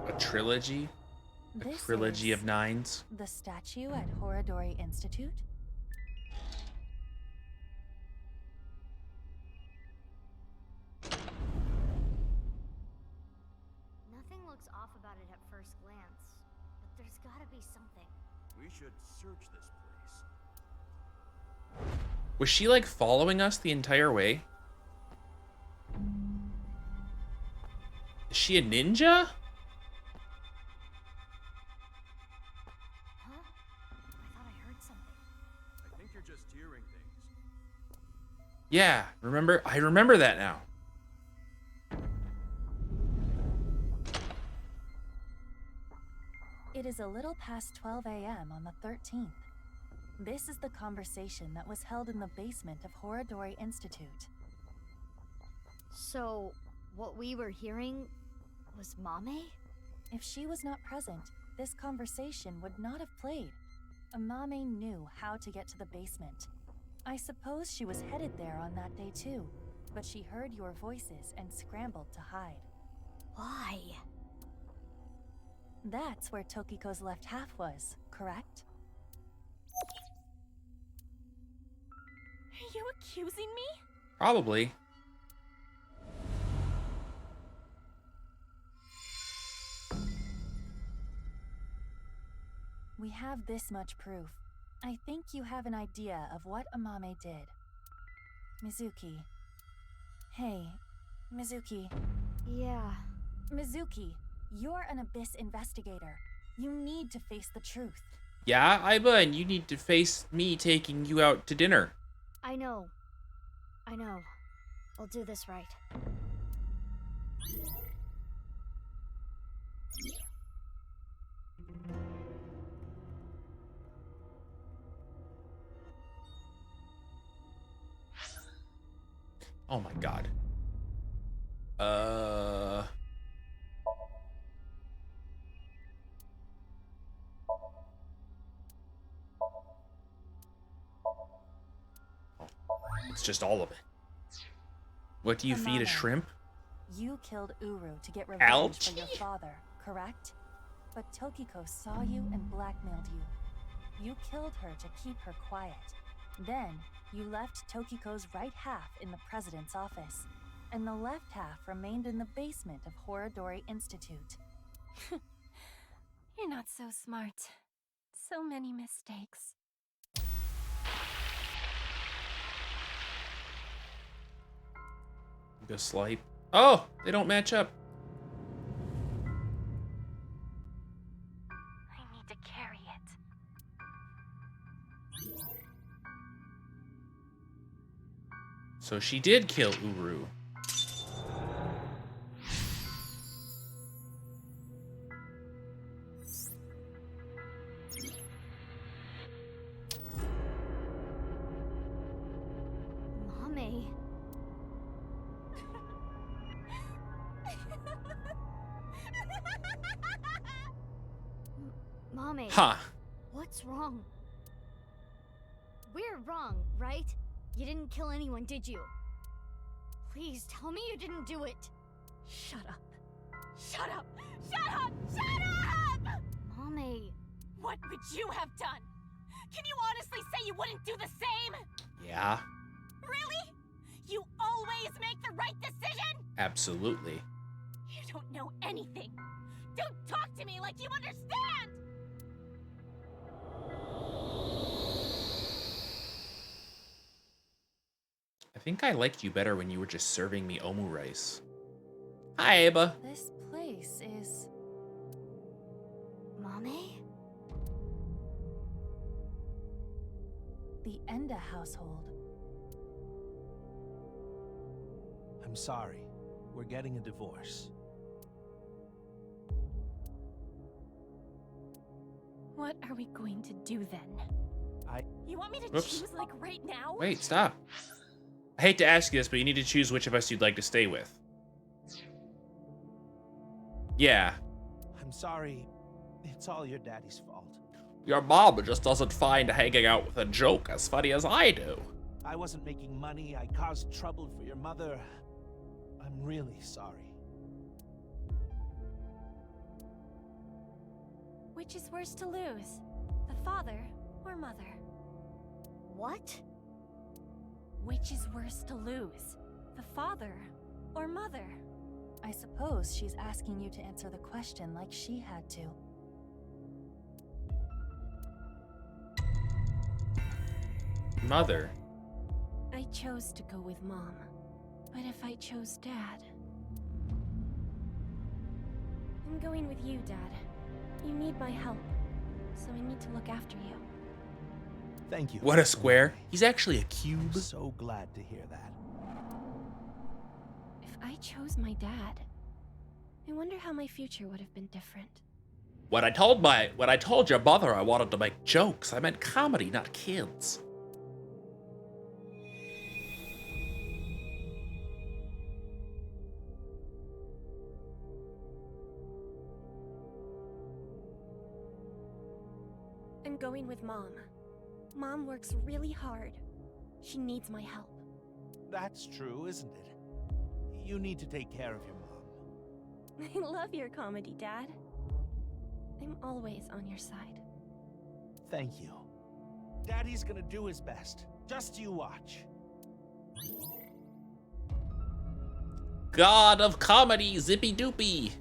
[SPEAKER 1] A trilogy? A
[SPEAKER 3] This
[SPEAKER 1] trilogy
[SPEAKER 3] is
[SPEAKER 1] of nines?
[SPEAKER 3] the statue at Horadori Institute?
[SPEAKER 17] Nothing looks off about it at first glance, but there's gotta be something.
[SPEAKER 2] We should search this place.
[SPEAKER 1] Was she like following us the entire way? Is she a ninja?
[SPEAKER 17] Huh? I thought I heard something.
[SPEAKER 2] I think you're just hearing things.
[SPEAKER 1] Yeah, I remember that now.
[SPEAKER 3] It is a little past 12 a.m. on the 13th. This is the conversation that was held in the basement of Horadori Institute.
[SPEAKER 17] So, what we were hearing was Mame?
[SPEAKER 3] If she was not present, this conversation would not have played. Mame knew how to get to the basement. I suppose she was headed there on that day too, but she heard your voices and scrambled to hide.
[SPEAKER 17] Why?
[SPEAKER 3] That's where Tokiko's left half was, correct?
[SPEAKER 10] Are you accusing me?
[SPEAKER 1] Probably.
[SPEAKER 3] We have this much proof. I think you have an idea of what Amame did. Mizuki. Hey, Mizuki.
[SPEAKER 17] Yeah.
[SPEAKER 3] Mizuki, you're an Abyss investigator. You need to face the truth.
[SPEAKER 1] Yeah, Aiba, and you need to face me taking you out to dinner.
[SPEAKER 17] I know. I'll do this right.
[SPEAKER 1] Oh my god. It's just all of it. What do you feed a
[SPEAKER 3] Amame,
[SPEAKER 1] shrimp?
[SPEAKER 3] You killed Uru to get revenge
[SPEAKER 1] Algae?
[SPEAKER 3] for your father, correct? But Tokiko saw you and blackmailed you. You killed her to keep her quiet. Then, you left Tokiko's right half in the president's office, and the left half remained in the basement of Horadori Institute.
[SPEAKER 10] You're not so smart. So many mistakes.
[SPEAKER 1] Go slipe. Oh, they don't match up.
[SPEAKER 10] I need to carry it.
[SPEAKER 1] So she did kill Uru.
[SPEAKER 5] Mommy. Mommy.
[SPEAKER 1] Huh.
[SPEAKER 5] What's wrong? We're wrong, right? You didn't kill anyone, did you? Please tell me you didn't do it.
[SPEAKER 10] Shut up.
[SPEAKER 8] Shut up! Shut up! Shut up!
[SPEAKER 5] Mommy.
[SPEAKER 8] What would you have done? Can you honestly say you wouldn't do the same?
[SPEAKER 1] Yeah,
[SPEAKER 8] Really? You always make the right decision?
[SPEAKER 1] absolutely.
[SPEAKER 8] You don't know anything. Don't talk to me like you understand!
[SPEAKER 1] I think I liked you better when you were just serving me omu rice. Hi, Aba.
[SPEAKER 3] This place is...
[SPEAKER 5] Mommy?
[SPEAKER 3] the Enda household.
[SPEAKER 7] I'm sorry. We're getting a divorce.
[SPEAKER 10] What are we going to do then?
[SPEAKER 8] You want me to
[SPEAKER 1] Whoops.
[SPEAKER 8] choose like right now?
[SPEAKER 1] Wait, stop. I hate to ask you this, but you need to choose which of us you'd like to stay with. Yeah.
[SPEAKER 7] I'm sorry. It's all your daddy's fault.
[SPEAKER 1] Your mom just doesn't find hanging out with a joke as funny as I do.
[SPEAKER 7] I wasn't making money. I caused trouble for your mother. I'm really sorry.
[SPEAKER 10] Which is worse to lose? The father or mother?
[SPEAKER 5] What?
[SPEAKER 10] Which is worse to lose? The father or mother?
[SPEAKER 3] I suppose she's asking you to answer the question like she had to.
[SPEAKER 1] Mother.
[SPEAKER 10] I chose to go with Mom. But if I chose Dad... I'm going with you, Dad. You need my help, so I need to look after you.
[SPEAKER 7] Thank you.
[SPEAKER 1] What a square. He's actually a cube.
[SPEAKER 7] I'm so glad to hear that.
[SPEAKER 10] If I chose my dad, I wonder how my future would have been different.
[SPEAKER 1] When I told your mother I wanted to make jokes, I meant comedy, not kids.
[SPEAKER 10] I'm going with Mom. Mom works really hard. She needs my help.
[SPEAKER 7] That's true, isn't it? You need to take care of your mom.
[SPEAKER 10] I love your comedy, Dad. I'm always on your side.
[SPEAKER 7] Thank you. Daddy's gonna do his best. Just you watch.
[SPEAKER 1] God of comedy, Zippy Doopy.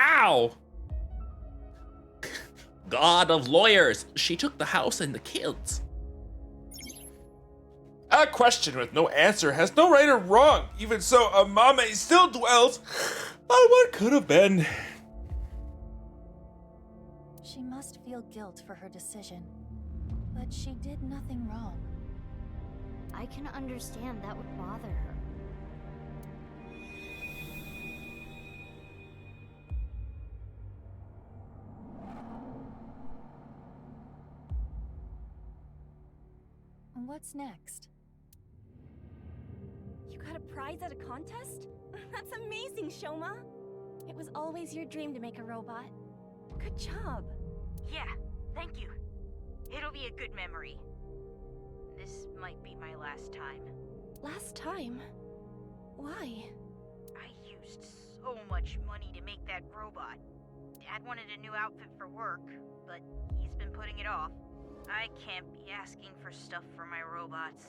[SPEAKER 1] Ow! God of lawyers, she took the house and the kids. A question with no answer has no right or wrong. Even so, Amame still dwells on what could have been.
[SPEAKER 3] She must feel guilt for her decision, but she did nothing wrong.
[SPEAKER 5] I can understand that would bother her.
[SPEAKER 3] What's next?
[SPEAKER 10] You got a prize at a contest? That's amazing, Shoma! It was always your dream to make a robot. Good job.
[SPEAKER 14] Yeah, thank you. It'll be a good memory. This might be my last time.
[SPEAKER 10] Last time? Why?
[SPEAKER 14] I used so much money to make that robot. Dad wanted a new outfit for work, but he's been putting it off. I can't be asking for stuff for my robots.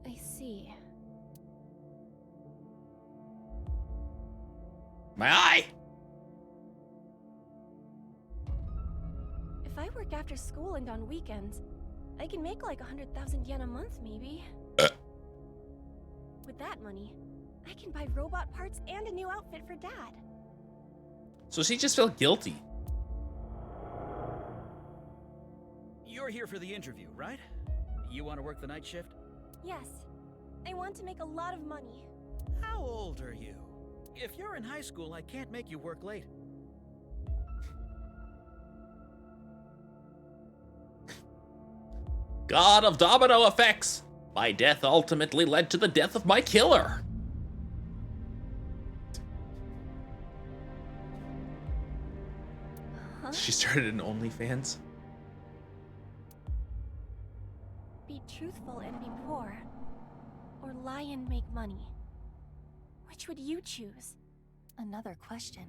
[SPEAKER 10] I see.
[SPEAKER 1] My eye!
[SPEAKER 10] If I work after school and on weekends, I can make like 100,000 yen a month, maybe. With that money, I can buy robot parts and a new outfit for Dad.
[SPEAKER 1] So she just felt guilty.
[SPEAKER 15] You're here for the interview, right? You want to work the night shift?
[SPEAKER 10] Yes. I want to make a lot of money.
[SPEAKER 15] How old are you? If you're in high school, I can't make you work late.
[SPEAKER 1] God of domino effects! My death ultimately led to the death of my killer.
[SPEAKER 10] Huh?
[SPEAKER 1] She started an OnlyFans.
[SPEAKER 10] Be truthful and be poor. Or lie and make money. Which would you choose?
[SPEAKER 3] Another question.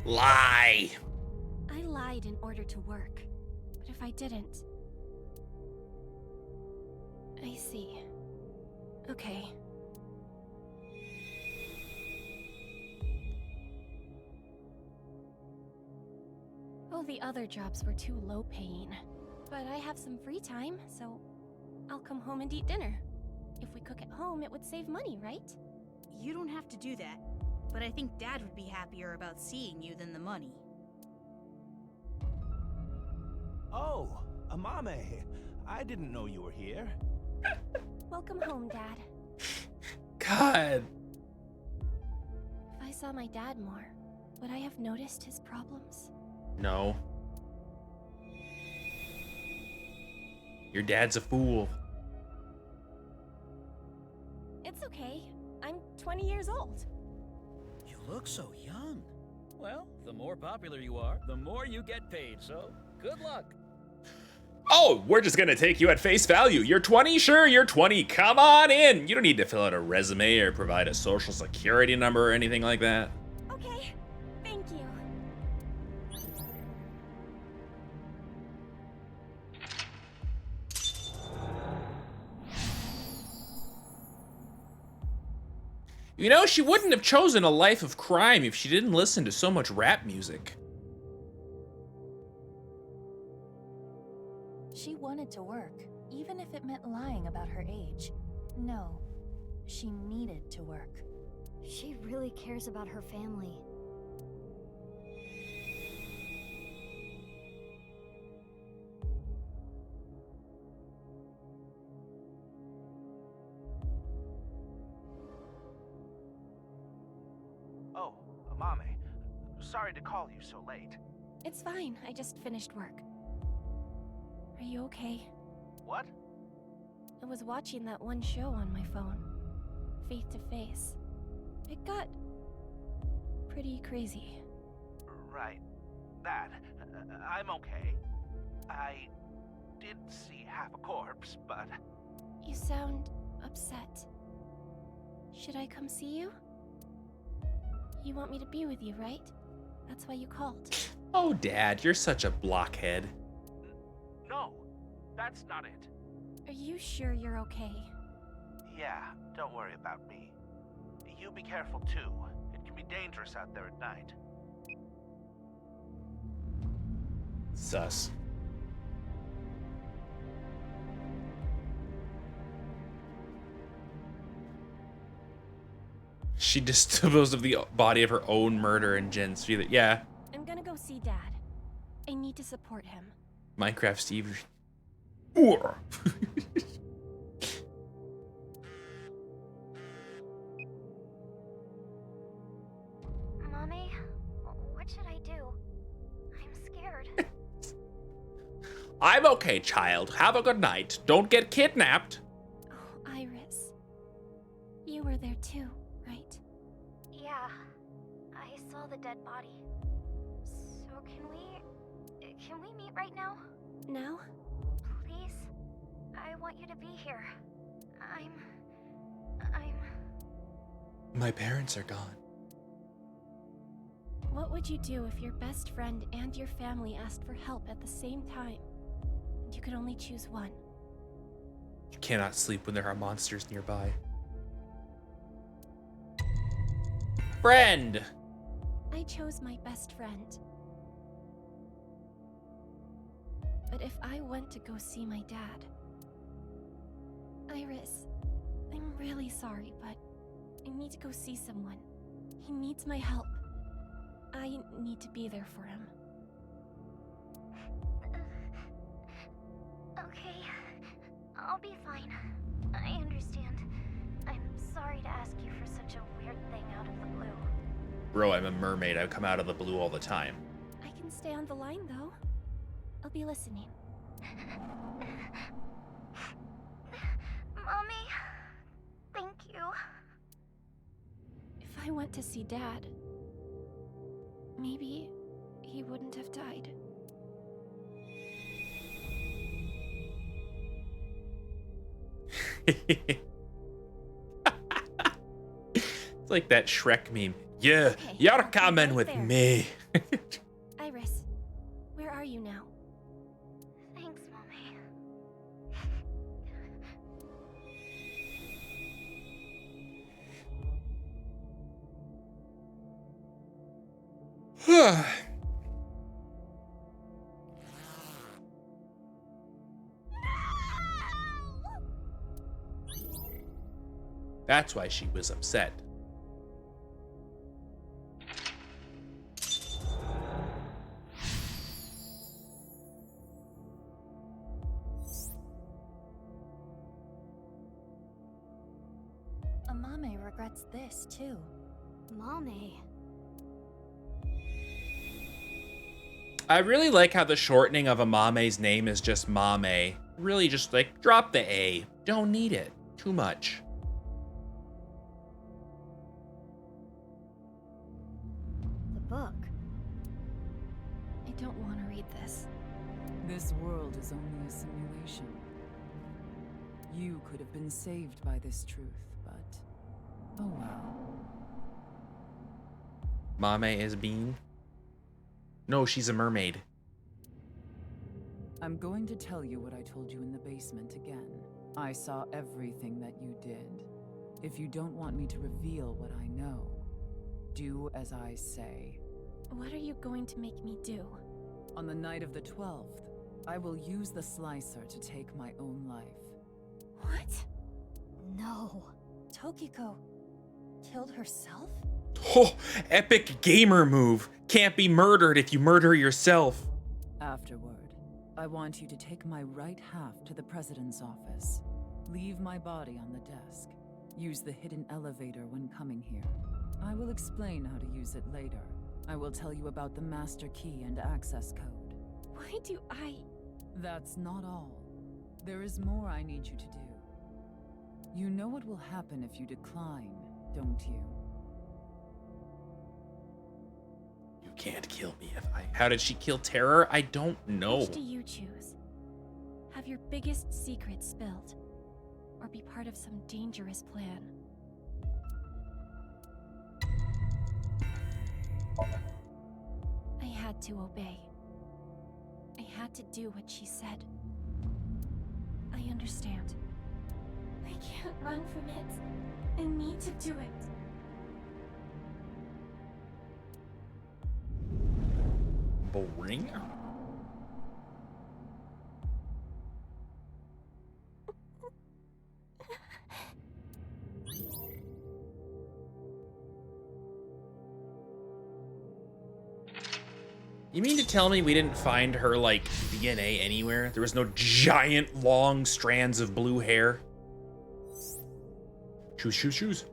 [SPEAKER 1] Lie!
[SPEAKER 10] I lied in order to work. But if I didn't... I see. Okay. Oh, the other jobs were too low paying. But I have some free time, so I'll come home and eat dinner. If we cook at home, it would save money, right?
[SPEAKER 12] You don't have to do that, but I think Dad would be happier about seeing you than the money.
[SPEAKER 7] Oh, Amame. I didn't know you were here.
[SPEAKER 10] Welcome home, Dad.
[SPEAKER 1] God.
[SPEAKER 10] If I saw my dad more, would I have noticed his problems?
[SPEAKER 1] No. Your dad's a fool.
[SPEAKER 10] It's okay. I'm 20 years old.
[SPEAKER 15] You look so young. Well, the more popular you are, the more you get paid, so good luck.
[SPEAKER 1] Oh, we're just gonna take you at face value. You're 20? Sure, you're 20. Come on in. You don't need to fill out a resume or provide a social security number or anything like that.
[SPEAKER 10] Okay, thank you.
[SPEAKER 1] You know, she wouldn't have chosen a life of crime if she didn't listen to so much rap music.
[SPEAKER 3] She wanted to work, even if it meant lying about her age. No, she needed to work.
[SPEAKER 17] She really cares about her family.
[SPEAKER 7] Oh, Amame. Sorry to call you so late.
[SPEAKER 10] It's fine. I just finished work. Are you okay?
[SPEAKER 7] What?
[SPEAKER 10] I was watching that one show on my phone. Faith to Face. It got pretty crazy.
[SPEAKER 7] Right. That. I'm okay. I did see half a corpse, but...
[SPEAKER 10] You sound upset. Should I come see you? You want me to be with you, right? That's why you called.
[SPEAKER 1] Oh, Dad, you're such a blockhead.
[SPEAKER 7] No, that's not it.
[SPEAKER 10] Are you sure you're okay?
[SPEAKER 7] Yeah, don't worry about me. You be careful too. It can be dangerous out there at night.
[SPEAKER 1] Sus. She disposed of the body of her own murder and Jen's feeling. Yeah.
[SPEAKER 10] I'm gonna go see Dad. I need to support him.
[SPEAKER 1] Minecraft Steve.
[SPEAKER 5] Mommy, what should I do? I'm scared.
[SPEAKER 1] I'm okay, child. Have a good night. Don't get kidnapped.
[SPEAKER 10] Oh, Iris. You were there too, right?
[SPEAKER 5] Yeah, I saw the dead body. So can we meet right now?
[SPEAKER 10] Now?
[SPEAKER 5] Please? I want you to be here. I'm...
[SPEAKER 1] My parents are gone.
[SPEAKER 10] What would you do if your best friend and your family asked for help at the same time? And you could only choose one?
[SPEAKER 1] You cannot sleep when there are monsters nearby. Friend!
[SPEAKER 10] I chose my best friend. But if I went to go see my dad... Iris, I'm really sorry, but I need to go see someone. He needs my help. I need to be there for him.
[SPEAKER 5] Okay, I'll be fine. I understand. I'm sorry to ask you for such a weird thing out of the blue.
[SPEAKER 1] Bro, I'm a mermaid. I come out of the blue all the time.
[SPEAKER 10] I can stay on the line, though. I'll be listening.
[SPEAKER 5] Mommy, thank you.
[SPEAKER 10] If I went to see Dad, maybe he wouldn't have died.
[SPEAKER 1] It's like that Shrek meme. Yeah,
[SPEAKER 10] Okay,
[SPEAKER 1] you're coming with
[SPEAKER 10] there.
[SPEAKER 1] me.
[SPEAKER 10] Iris, where are you now?
[SPEAKER 5] Thanks, Mommy.
[SPEAKER 1] That's why she was upset.
[SPEAKER 3] Amame regrets this, too.
[SPEAKER 5] Mommy.
[SPEAKER 1] I really like how the shortening of Amame's name is just Mame. Really just like, drop the A. Don't need it. Too much.
[SPEAKER 10] The book. I don't want to read this.
[SPEAKER 13] This world is only a simulation. You could have been saved by this truth, but oh well.
[SPEAKER 1] Mame is Bean? No, she's a mermaid.
[SPEAKER 13] I'm going to tell you what I told you in the basement again. I saw everything that you did. If you don't want me to reveal what I know, do as I say.
[SPEAKER 10] What are you going to make me do?
[SPEAKER 13] On the night of the 12th, I will use the slicer to take my own life.
[SPEAKER 10] What?
[SPEAKER 3] No. Tokiko killed herself?
[SPEAKER 1] Oh, epic gamer move. Can't be murdered if you murder yourself.
[SPEAKER 13] Afterward, I want you to take my right half to the president's office. Leave my body on the desk. Use the hidden elevator when coming here. I will explain how to use it later. I will tell you about the master key and access code.
[SPEAKER 10] Why do I...
[SPEAKER 13] That's not all. There is more I need you to do. You know what will happen if you decline, don't you?
[SPEAKER 1] You can't kill me if I... How did she kill Terror? I don't know.
[SPEAKER 10] Which do you choose? Have your biggest secret spilled? Or be part of some dangerous plan? I had to obey. I had to do what she said. I understand. I can't run from it. I need to do it.
[SPEAKER 1] Boring. You mean to tell me we didn't find her, like, DNA anywhere? There was no giant, long strands of blue hair? Choose, choose, choose.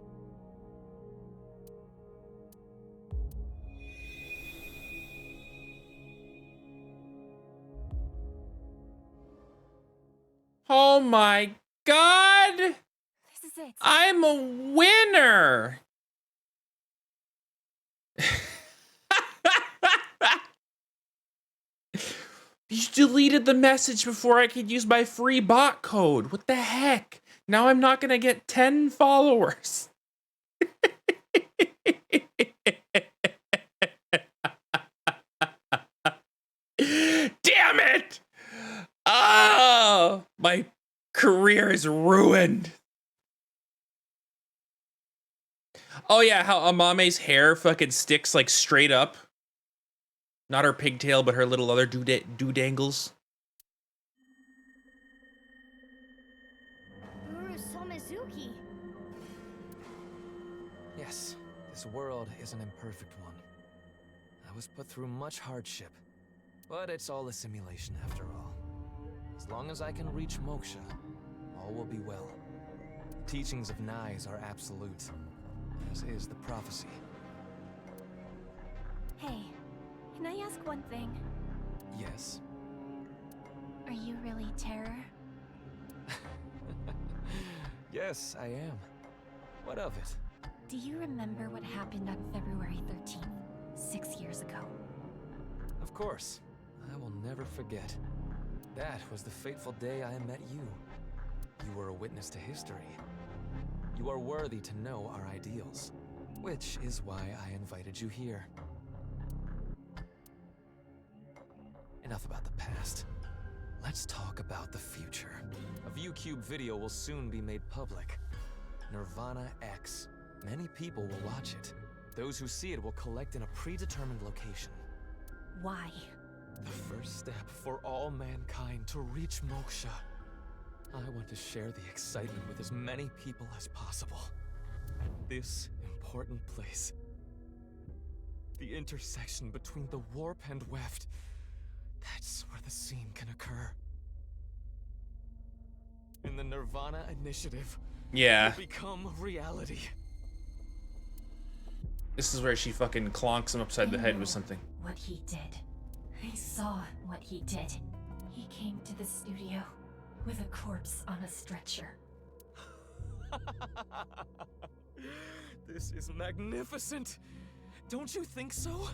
[SPEAKER 1] Oh my god!
[SPEAKER 10] This is it.
[SPEAKER 1] I'm a winner! You deleted the message before I could use my free bot code. What the heck? Now I'm not gonna get 10 followers. Damn it! Oh, my career is ruined. Oh yeah, how Amame's hair fucking sticks like straight up. Not her pigtail, but her little other doodangles.
[SPEAKER 16] Yes, this world is an imperfect one. I was put through much hardship, but it's all a simulation after all. As long as I can reach moksha, all will be well. The teachings of Nyes are absolute, as is the prophecy.
[SPEAKER 10] Hey, can I ask one thing?
[SPEAKER 16] Yes?
[SPEAKER 10] Are you really Terror?
[SPEAKER 16] Yes, I am. What of it?
[SPEAKER 10] Do you remember what happened on February 13th, 6 years ago?
[SPEAKER 16] Of course. I will never forget. That was the fateful day I met you. You were a witness to history. You are worthy to know our ideals, which is why I invited you here. Enough about the past. Let's talk about the future. A ViewCube video will soon be made public. Nirvana X. Many people will watch it. Those who see it will collect in a predetermined location.
[SPEAKER 10] Why?
[SPEAKER 16] The first step for all mankind to reach moksha. I want to share the excitement with as many people as possible. This important place. The intersection between the warp and weft. That's where the scene can occur. In the Nirvana Initiative,
[SPEAKER 1] Yeah.
[SPEAKER 16] will become reality.
[SPEAKER 1] This is where she fucking clonks him upside the head with something.
[SPEAKER 10] What he did. I saw what he did. He came to the studio with a corpse on a stretcher.
[SPEAKER 16] This is magnificent. Don't you think so?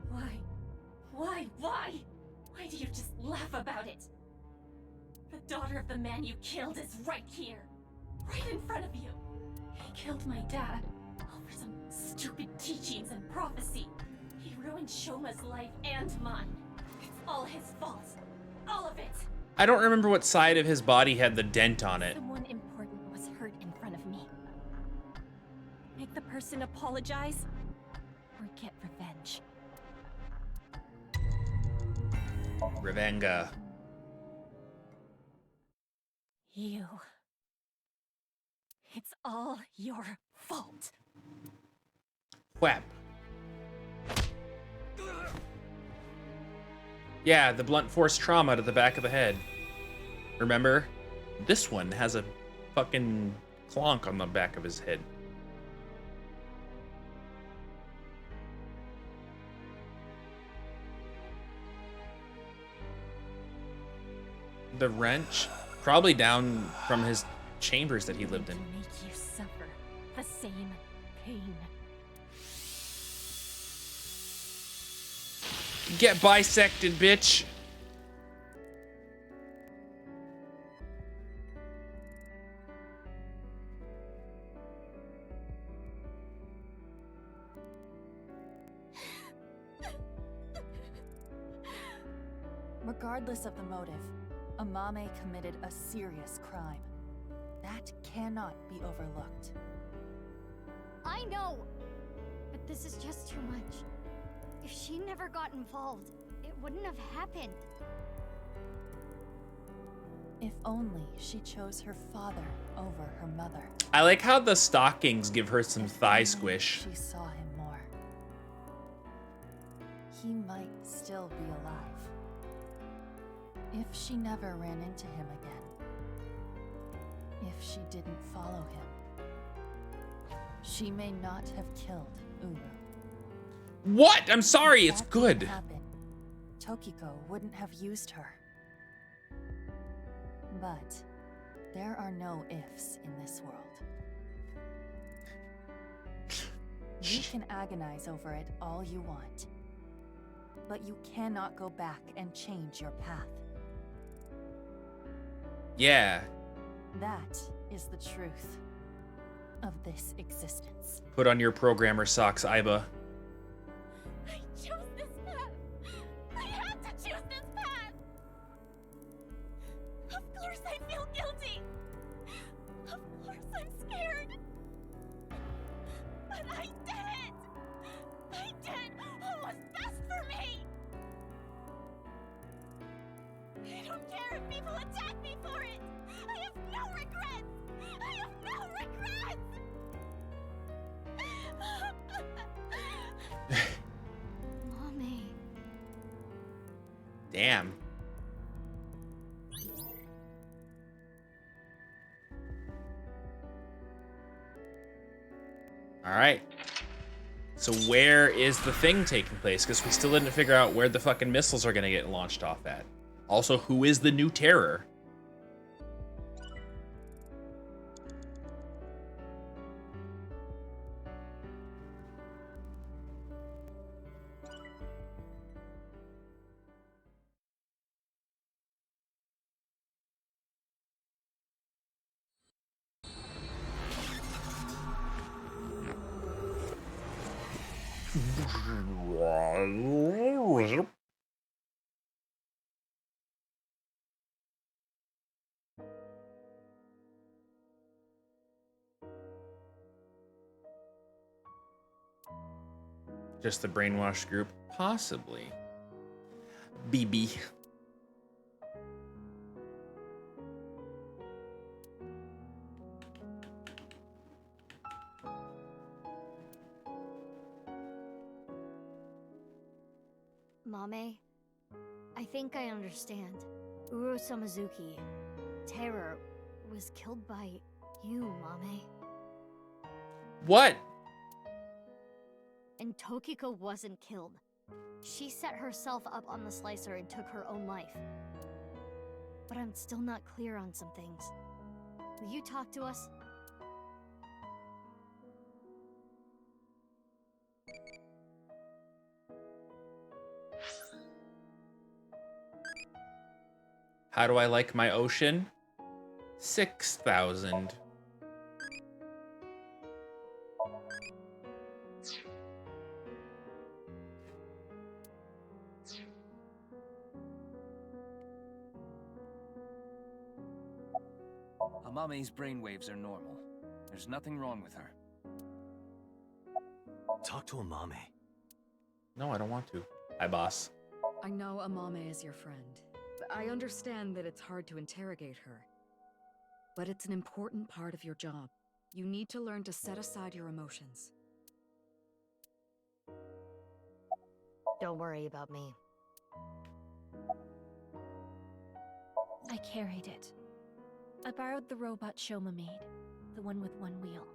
[SPEAKER 10] Why? Why do you just laugh about it? The daughter of the man you killed is right here. Right in front of you. He killed my dad over some stupid teachings and prophecy. He ruined Shoma's life and mine. It's all his fault. All of it.
[SPEAKER 1] I don't remember what side of his body had the dent on it.
[SPEAKER 10] Someone important was hurt in front of me. Make the person apologize or get revenge.
[SPEAKER 1] Revenga.
[SPEAKER 10] You. It's all your fault.
[SPEAKER 1] Whap. Yeah, the blunt force trauma to the back of the head. Remember? This one has a fucking clonk on the back of his head. The wrench, probably down from his chambers that he lived in.
[SPEAKER 10] Make you suffer the same pain.
[SPEAKER 1] Get bisected, bitch.
[SPEAKER 21] Regardless of the motive, Amame committed a serious crime. That cannot be overlooked.
[SPEAKER 5] I know! But this is just too much. If she never got involved, it wouldn't have happened.
[SPEAKER 21] If only she chose her father over her mother.
[SPEAKER 1] I like how the stockings give her some thigh squish.
[SPEAKER 21] She saw him more. He might still be alive. If she never ran into him again. If she didn't follow him. She may not have killed Uru.
[SPEAKER 1] What? I'm sorry, it's good.
[SPEAKER 21] Happen, Tokiko wouldn't have used her. But there are no ifs in this world. You can agonize over it all you want. But you cannot go back and change your path.
[SPEAKER 1] Yeah.
[SPEAKER 21] That is the truth of this existence.
[SPEAKER 1] Put on your programmer socks, Aiba.
[SPEAKER 10] I chose this path. I had to choose this path. Of course I feel guilty. Of course I'm scared. But I did it. I did what was best for me. I don't care if people attack me for it. I have no regrets. I have no regrets.
[SPEAKER 17] Mommy.
[SPEAKER 1] Damn. All right. So where is the thing taking place? Because we still didn't figure out where the fucking missiles are going to get launched off at. Also, who is the new terror? Just the brainwashed group? Possibly. BB.
[SPEAKER 17] Mame, I think I understand. Uro Samazuki, Terror, was killed by you, Mame.
[SPEAKER 1] What?
[SPEAKER 17] And Tokiko wasn't killed. She set herself up on the slicer and took her own life. But I'm still not clear on some things. Will you talk to us?
[SPEAKER 1] How do I like my ocean? 6,000.
[SPEAKER 22] Amame's brainwaves are normal. There's nothing wrong with her.
[SPEAKER 18] Talk to Amame.
[SPEAKER 1] No, I don't want to. Hi, boss.
[SPEAKER 6] I know Amame is your friend. I understand that it's hard to interrogate her. But it's an important part of your job. You need to learn to set aside your emotions.
[SPEAKER 17] Don't worry about me.
[SPEAKER 10] I carried it. I borrowed the robot Shoma made, the one with one wheel.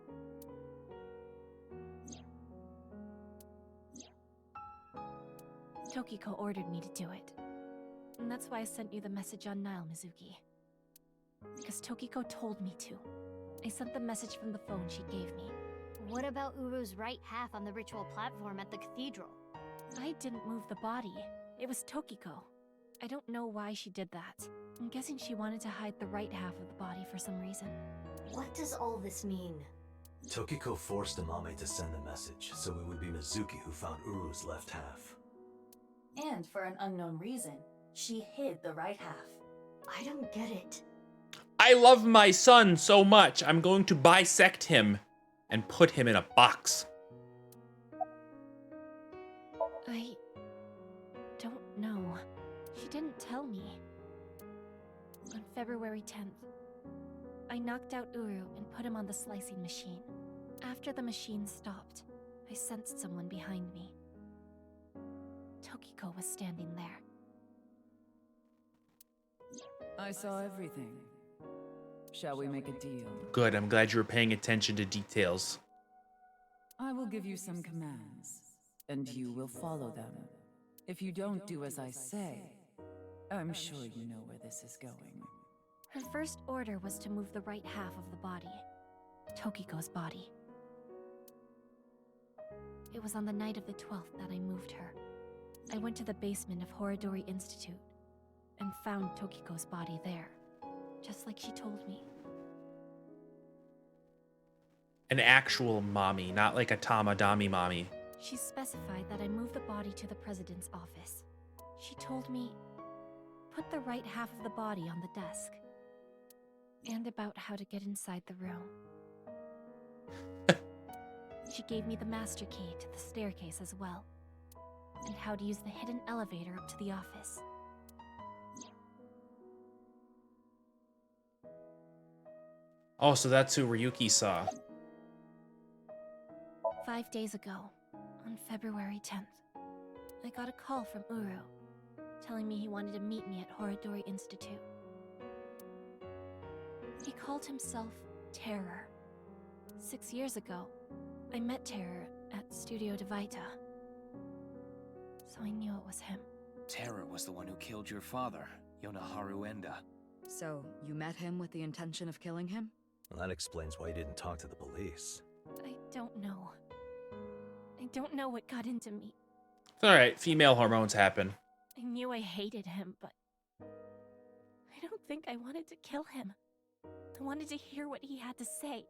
[SPEAKER 10] Tokiko ordered me to do it. And that's why I sent you the message on Nile, Mizuki. Because Tokiko told me to. I sent the message from the phone she gave me.
[SPEAKER 17] What about Uru's right half on the ritual platform at the cathedral?
[SPEAKER 10] I didn't move the body. It was Tokiko. I don't know why she did that. I'm guessing she wanted to hide the right half of the body for some reason.
[SPEAKER 17] What does all this mean?
[SPEAKER 18] Tokiko forced Amame to send the message, so it would be Mizuki who found Uru's left half.
[SPEAKER 19] And for an unknown reason, she hid the right half.
[SPEAKER 17] I don't get it.
[SPEAKER 1] I love my son so much. I'm going to bisect him and put him in a box.
[SPEAKER 10] I don't know. She didn't tell me. On February 10th, I knocked out Uru and put him on the slicing machine. After the machine stopped, I sensed someone behind me. Tokiko was standing there.
[SPEAKER 13] I saw everything. Shall we make a deal?
[SPEAKER 1] Good, I'm glad you were paying attention to details.
[SPEAKER 13] I will give you some commands, and you will follow them. If you don't do as I say, I'm sure you know where this is going.
[SPEAKER 10] Her first order was to move the right half of the body. Tokiko's body. It was on the night of the 12th that I moved her. I went to the basement of Horidori Institute and found Tokiko's body there, just like she told me.
[SPEAKER 1] An actual mommy, not like a Tamadami mommy.
[SPEAKER 10] She specified that I move the body to the president's office. She told me, put the right half of the body on the desk. And about how to get inside the room. She gave me the master key to the staircase as well. And how to use the hidden elevator up to the office.
[SPEAKER 1] Oh, so that's who Ryuki saw.
[SPEAKER 10] 5 days ago, on February 10th, I got a call from Uru, telling me he wanted to meet me at Horodori Institute. He called himself Terror. 6 years ago, I met Terror at Studio Devita, so I knew it was him.
[SPEAKER 22] Terror was the one who killed your father, Yonaharu Enda.
[SPEAKER 6] So, you met him with the intention of killing him?
[SPEAKER 18] Well, that explains why you didn't talk to the police.
[SPEAKER 10] I don't know. I don't know what got into me.
[SPEAKER 1] It's alright, female hormones happen.
[SPEAKER 10] I knew I hated him, but I don't think I wanted to kill him. I wanted to hear what he had to say.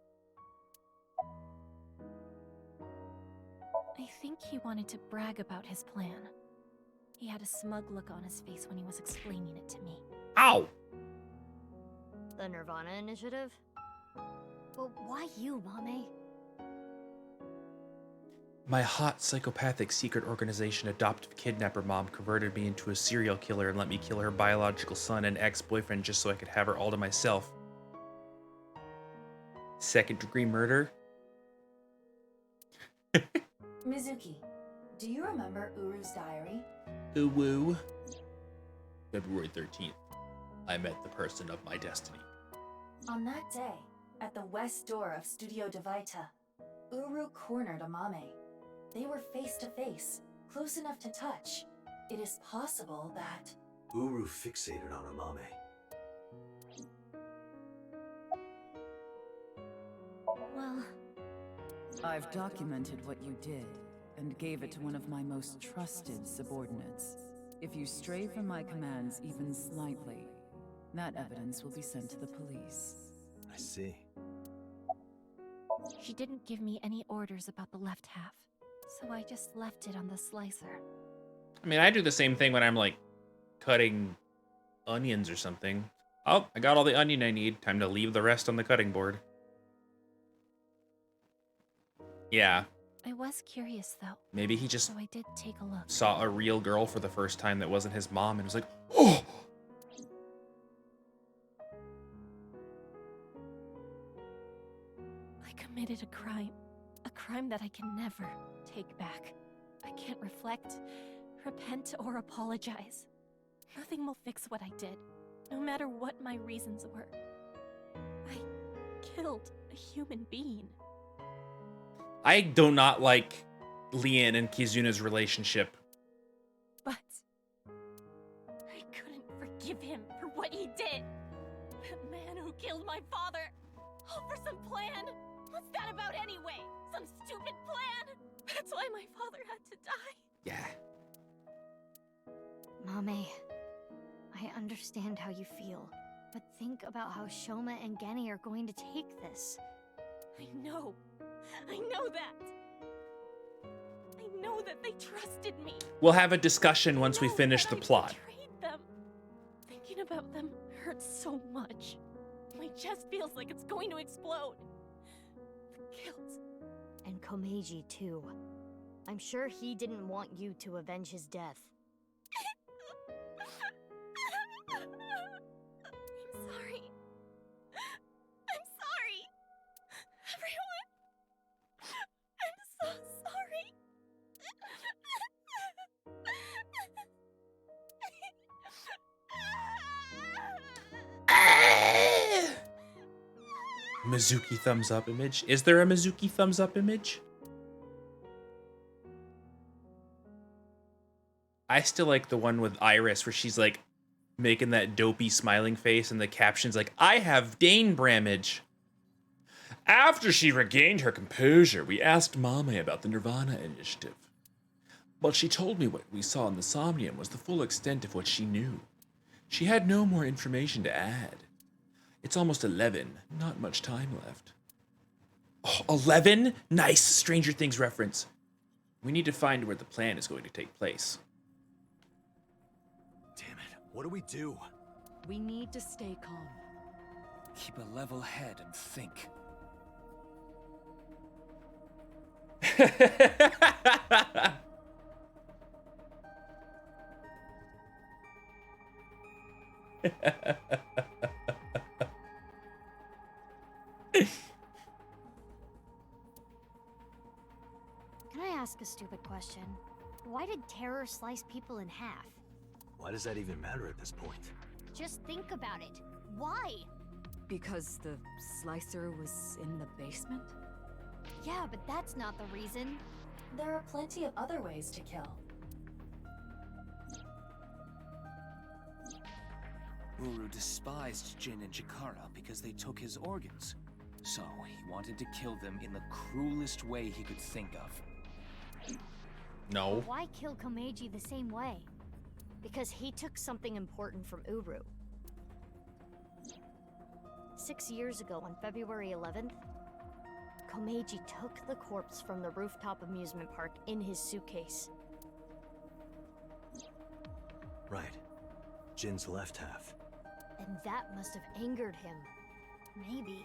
[SPEAKER 10] I think he wanted to brag about his plan. He had a smug look on his face when he was explaining it to me.
[SPEAKER 1] Ow!
[SPEAKER 17] The Nirvana Initiative? Well, why you, Mame?
[SPEAKER 1] My hot, psychopathic secret organization adoptive kidnapper mom converted me into a serial killer and let me kill her biological son and ex-boyfriend just so I could have her all to myself. Second-degree murder?
[SPEAKER 19] Mizuki, do you remember Uru's diary?
[SPEAKER 1] Woo. February 13th. I met the person of my destiny.
[SPEAKER 19] On that day, at the west door of Studio Devita, Uru cornered Amame. They were face to face, close enough to touch. It is possible that...
[SPEAKER 18] Uru fixated on Amame.
[SPEAKER 10] Well...
[SPEAKER 13] I've documented what you did, and gave it to one of my most trusted subordinates. If you stray from my commands even slightly, that evidence will be sent to the police.
[SPEAKER 18] I see.
[SPEAKER 10] She didn't give me any orders about the left half, so I just left it on the slicer.
[SPEAKER 1] I mean, I do the same thing when I'm, like, cutting onions or something. Oh, I got all the onion I need. Time to leave the rest on the cutting board. Yeah.
[SPEAKER 10] I was curious, though.
[SPEAKER 1] Maybe he just
[SPEAKER 10] so I did take a look.
[SPEAKER 1] saw a real girl for the first time that wasn't his mom and was like, oh!
[SPEAKER 10] I committed a crime that I can never take back. I can't reflect, repent, or apologize. Nothing will fix what I did, no matter what my reasons were. I killed a human being.
[SPEAKER 1] I do not like Leon and Kizuna's relationship.
[SPEAKER 10] But I couldn't forgive him for what he did. That man who killed my father. All for some plan. What's that about anyway? Some stupid plan? That's why my father had to die.
[SPEAKER 1] Yeah.
[SPEAKER 17] Mame, I understand how you feel, but think about how Shoma and Genny are going to take this.
[SPEAKER 10] I know that. I know that they trusted me.
[SPEAKER 1] We'll have a discussion once we finish the plot.
[SPEAKER 10] Betrayed them. Thinking about them hurts so much. My chest feels like it's going to explode. The guilt.
[SPEAKER 17] And Komeiji, too. I'm sure he didn't want you to avenge his death.
[SPEAKER 10] I'm sorry. I'm sorry. Everyone. I'm so sorry.
[SPEAKER 1] Mizuki thumbs up image. Is there a Mizuki thumbs up image? I still like the one with Iris where she's like making that dopey smiling face and the caption's like, I have Dane Bramage. After she regained her composure, we asked Mame about the Nirvana Initiative. But she told me what we saw in the Somnium was the full extent of what she knew. She had no more information to add. It's almost 11, not much time left. Oh, 11? Nice, Stranger Things reference. We need to find where the plan is going to take place.
[SPEAKER 18] Damn it, what do we do?
[SPEAKER 6] We need to stay calm.
[SPEAKER 22] Keep a level head and think.
[SPEAKER 5] question. Why did terror slice people in half?
[SPEAKER 18] Why does that even matter at this point?
[SPEAKER 5] Just think about it. Why?
[SPEAKER 6] Because the slicer was in the basement?
[SPEAKER 5] Yeah, but that's not the reason.
[SPEAKER 19] There are plenty of other ways to kill.
[SPEAKER 22] Uru despised Jin and Chikara because they took his organs. So he wanted to kill them in the cruelest way he could think of.
[SPEAKER 1] No.
[SPEAKER 5] But why kill Komeiji the same way? Because he took something important from Uru. 6 years ago, on February 11th, Komeiji took the corpse from the rooftop amusement park in his suitcase.
[SPEAKER 18] Right. Jin's left half.
[SPEAKER 5] And that must have angered him. Maybe.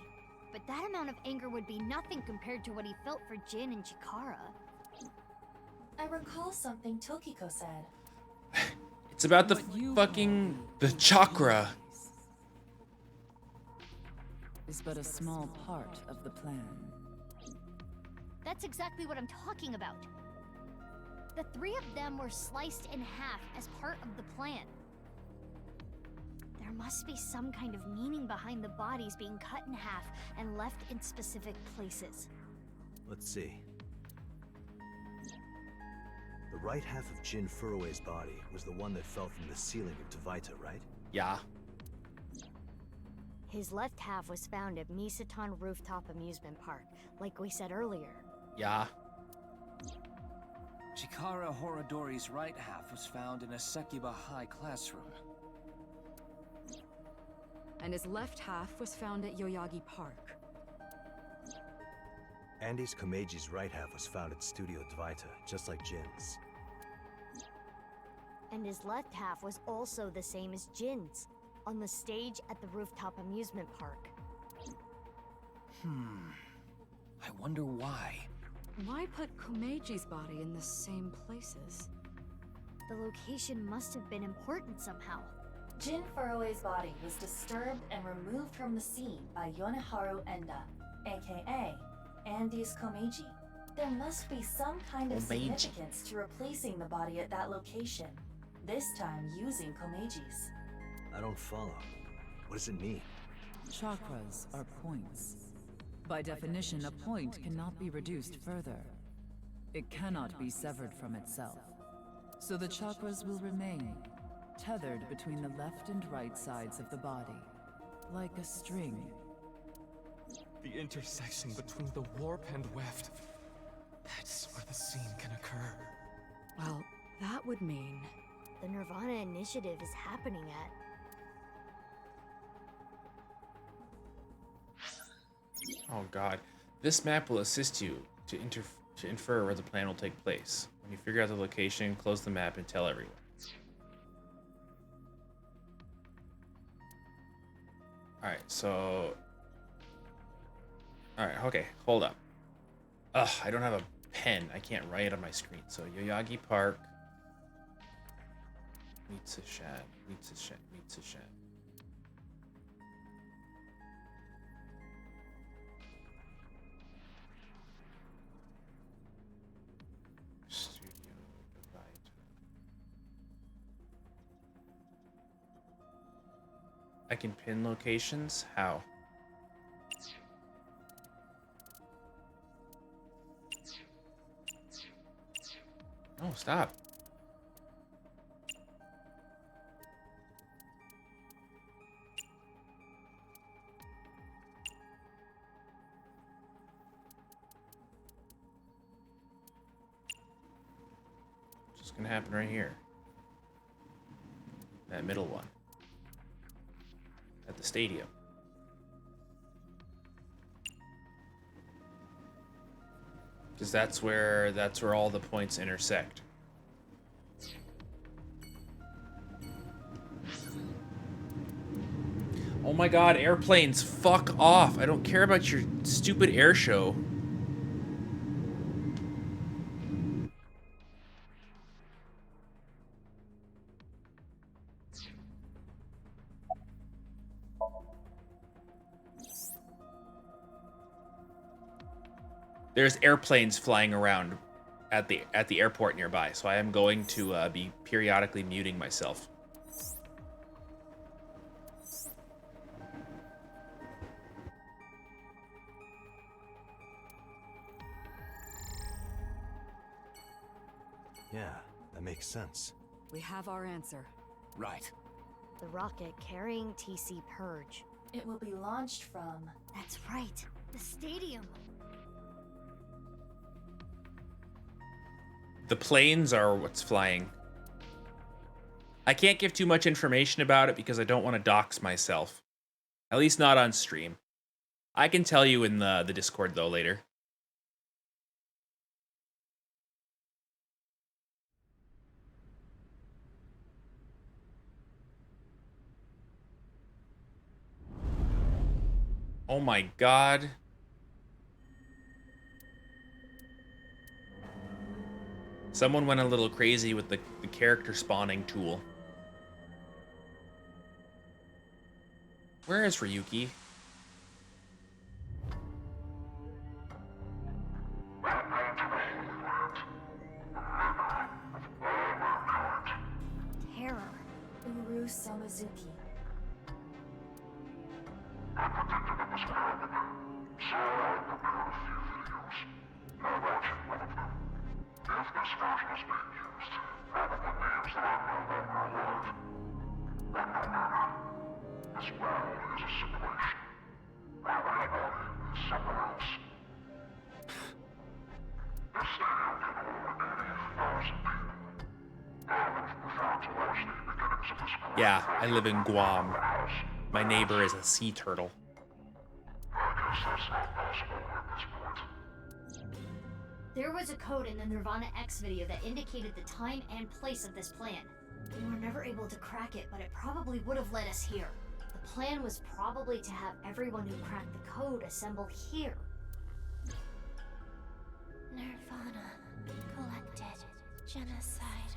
[SPEAKER 5] But that amount of anger would be nothing compared to what he felt for Jin and Chikara.
[SPEAKER 19] I recall something Tokiko said.
[SPEAKER 1] It's about the the chakra.
[SPEAKER 13] Is but a small part of the plan.
[SPEAKER 5] That's exactly what I'm talking about. The three of them were sliced in half as part of the plan. There must be some kind of meaning behind the bodies being cut in half and left in specific places.
[SPEAKER 18] Let's see. The right half of Jin Furue's body was the one that fell from the ceiling of Dvaita, right?
[SPEAKER 1] Yeah.
[SPEAKER 5] His left half was found at Misaton Rooftop Amusement Park, like we said earlier.
[SPEAKER 1] Yeah.
[SPEAKER 22] Chikara Horodori's right half was found in a Sekiba High classroom.
[SPEAKER 6] And his left half was found at Yoyagi Park.
[SPEAKER 18] Andy's Komeiji's right half was found at Studio Dvaita, just like Jin's.
[SPEAKER 5] And his left half was also the same as Jin's, on the stage at the rooftop amusement park.
[SPEAKER 22] I wonder why.
[SPEAKER 6] Why put Komeiji's body in the same places?
[SPEAKER 5] The location must have been important somehow.
[SPEAKER 19] Jin Furue's body was disturbed and removed from the scene by Yoneharu Enda, aka Andy's Komeiji. There must be some kind of significance to replacing the body at that location, this time using Komeiji's.
[SPEAKER 18] I don't follow. What does it mean?
[SPEAKER 13] Chakras are points. By definition, a point cannot be reduced further. It cannot be severed from itself. So the chakras will remain, tethered between the left and right sides of the body, like a string.
[SPEAKER 16] The intersection between the warp and weft. That's where the scene can occur.
[SPEAKER 6] Well, that would mean...
[SPEAKER 5] the Nirvana initiative is happening at...
[SPEAKER 1] Oh god. This map will assist you to infer where the plan will take place. When you figure out the location, close the map and tell everyone. Alright, so... Alright, okay, hold up. Ugh, I don't have a pen. I can't write on my screen. So, Yoyagi Park. Mitsushan. Studio Dvaita. I can pin locations? How? Oh, stop. Just gonna happen right here. That middle one. At the stadium. Because that's where all the points intersect. Oh my god, airplanes, fuck off. I don't care about your stupid air show. There's airplanes flying around at the airport nearby, so I am going to be periodically muting myself.
[SPEAKER 18] Yeah, that makes sense.
[SPEAKER 6] We have our answer.
[SPEAKER 22] Right.
[SPEAKER 17] The rocket carrying TC Purge.
[SPEAKER 19] It will be launched from...
[SPEAKER 17] That's right. The stadium.
[SPEAKER 1] The planes are what's flying. I can't give too much information about it because I don't want to dox myself. At least not on stream. I can tell you in the Discord, though, later. Oh my god. Someone went a little crazy with the character spawning tool. Where is Ryuki?
[SPEAKER 17] Terror.
[SPEAKER 19] Uru Samazuki.
[SPEAKER 9] I predicted it was going to happen, so I prepared a few videos. Now watching one of them. If this version is being used, probably means that I'm no longer alive. But no matter. This world is a simulation. My real body is somewhere else. This stadium can hold 80,000 people. I would have preferred to watch the beginnings of this great
[SPEAKER 1] Yeah, I live in Guam. My neighbor is a sea turtle.
[SPEAKER 9] I guess that's not possible at this point.
[SPEAKER 17] There was a code in the Nirvana X video that indicated the time and place of this plan. We were never able to crack it, but it probably would have led us here. The plan was probably to have everyone who cracked the code assemble here.
[SPEAKER 10] Nirvana. Collected. Genocide.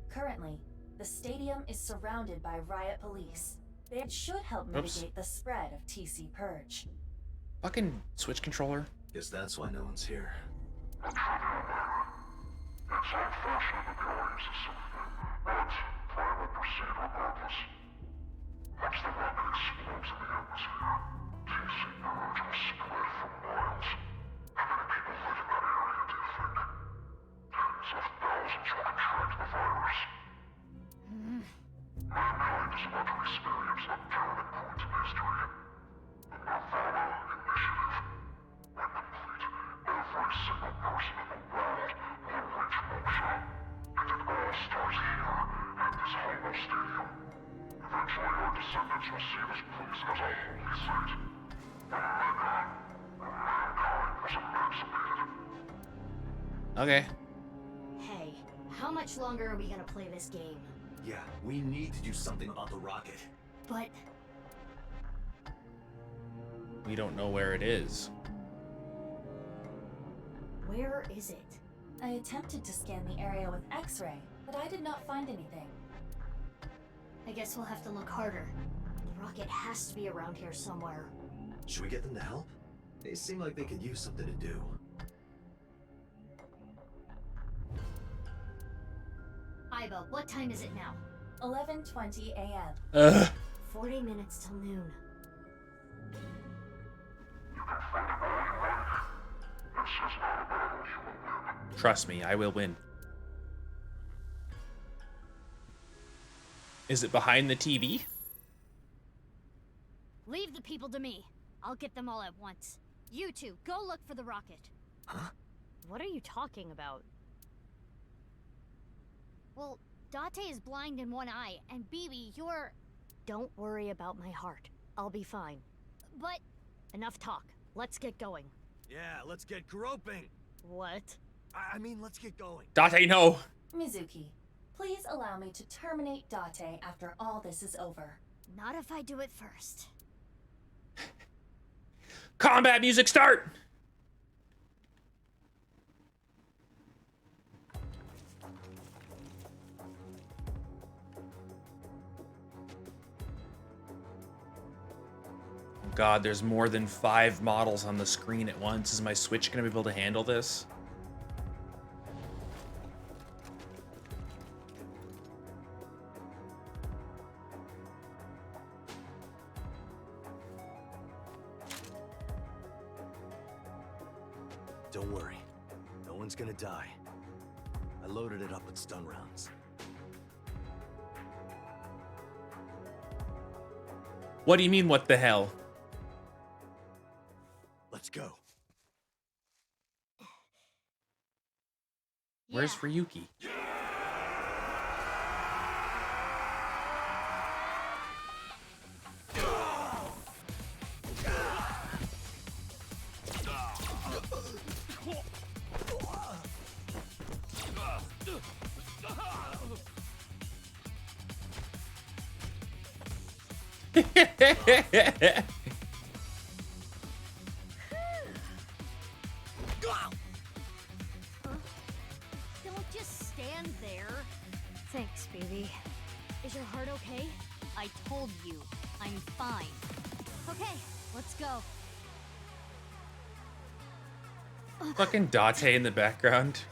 [SPEAKER 19] Currently, the stadium is surrounded by riot police. They should help mitigate the spread of TC Purge.
[SPEAKER 1] Fucking Switch controller.
[SPEAKER 18] Guess that's why no one's here.
[SPEAKER 9] It's unfortunate that the audience is so thin, but plan will proceed regardless. Once the rocket explodes in the atmosphere, TC Purge will spread for miles. How many people live in that area, do you think? Tens of thousands will contract the virus. Mankind is about to experience a turning point in history. The Nirvana Initiative. When complete, every single person in the world will reach moksha. And it all starts here, at this hollow stadium. Eventually our descendants will see this place as a holy site. A mecca where mankind was emancipated.
[SPEAKER 1] Okay.
[SPEAKER 17] Hey, how much longer are we gonna play this game?
[SPEAKER 18] Yeah, we need to do something about the rocket.
[SPEAKER 17] But
[SPEAKER 1] We don't know where it is.
[SPEAKER 17] where is it?
[SPEAKER 19] I attempted to scan the area with X-ray, but I did not find anything.
[SPEAKER 17] I guess we'll have to look harder. The rocket has to be around here somewhere.
[SPEAKER 18] Should we get them to help? They seem like they could use something to do.
[SPEAKER 17] Iva, what time is it now?
[SPEAKER 19] 11:20 a.m.
[SPEAKER 1] Ugh.
[SPEAKER 17] 40 minutes till noon.
[SPEAKER 1] Trust me, I will win. Is it behind the TV?
[SPEAKER 17] Leave the people to me. I'll get them all at once. You two, go look for the rocket.
[SPEAKER 18] Huh?
[SPEAKER 17] What are you talking about? Well, Date is blind in one eye, and Bibi, you're... Don't worry about my heart. I'll be fine. But... Enough talk. Let's get going.
[SPEAKER 18] Yeah, let's get groping.
[SPEAKER 17] What?
[SPEAKER 18] I mean, let's get going.
[SPEAKER 1] Date, no.
[SPEAKER 19] Mizuki, please allow me to terminate Date after all this is over.
[SPEAKER 17] Not if I do it first.
[SPEAKER 1] Combat music start! God, there's more than 5 models on the screen at once. Is my Switch gonna be able to handle this?
[SPEAKER 18] Don't worry. No one's gonna die. I loaded it up with stun rounds.
[SPEAKER 1] What do you mean, what the hell?
[SPEAKER 18] Let's go.
[SPEAKER 1] Where's Ryuki?
[SPEAKER 5] Don't just stand there. Thanks, baby. Is your heart okay? I told you, I'm fine. Okay, let's go.
[SPEAKER 1] Fucking Date in the background.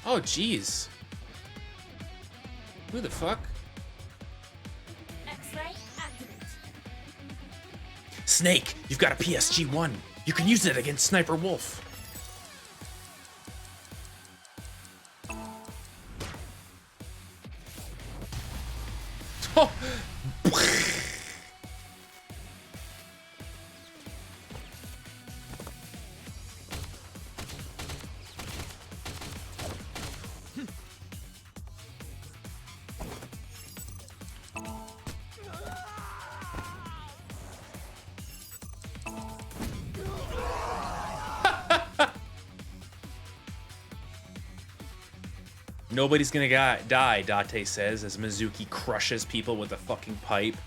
[SPEAKER 1] Oh, jeez. Who the fuck?
[SPEAKER 3] X-ray activate.
[SPEAKER 1] Snake, you've got a PSG-1. You can use it against Sniper Wolf. Oh. Nobody's gonna die, Date says, as Mizuki crushes people with a fucking pipe.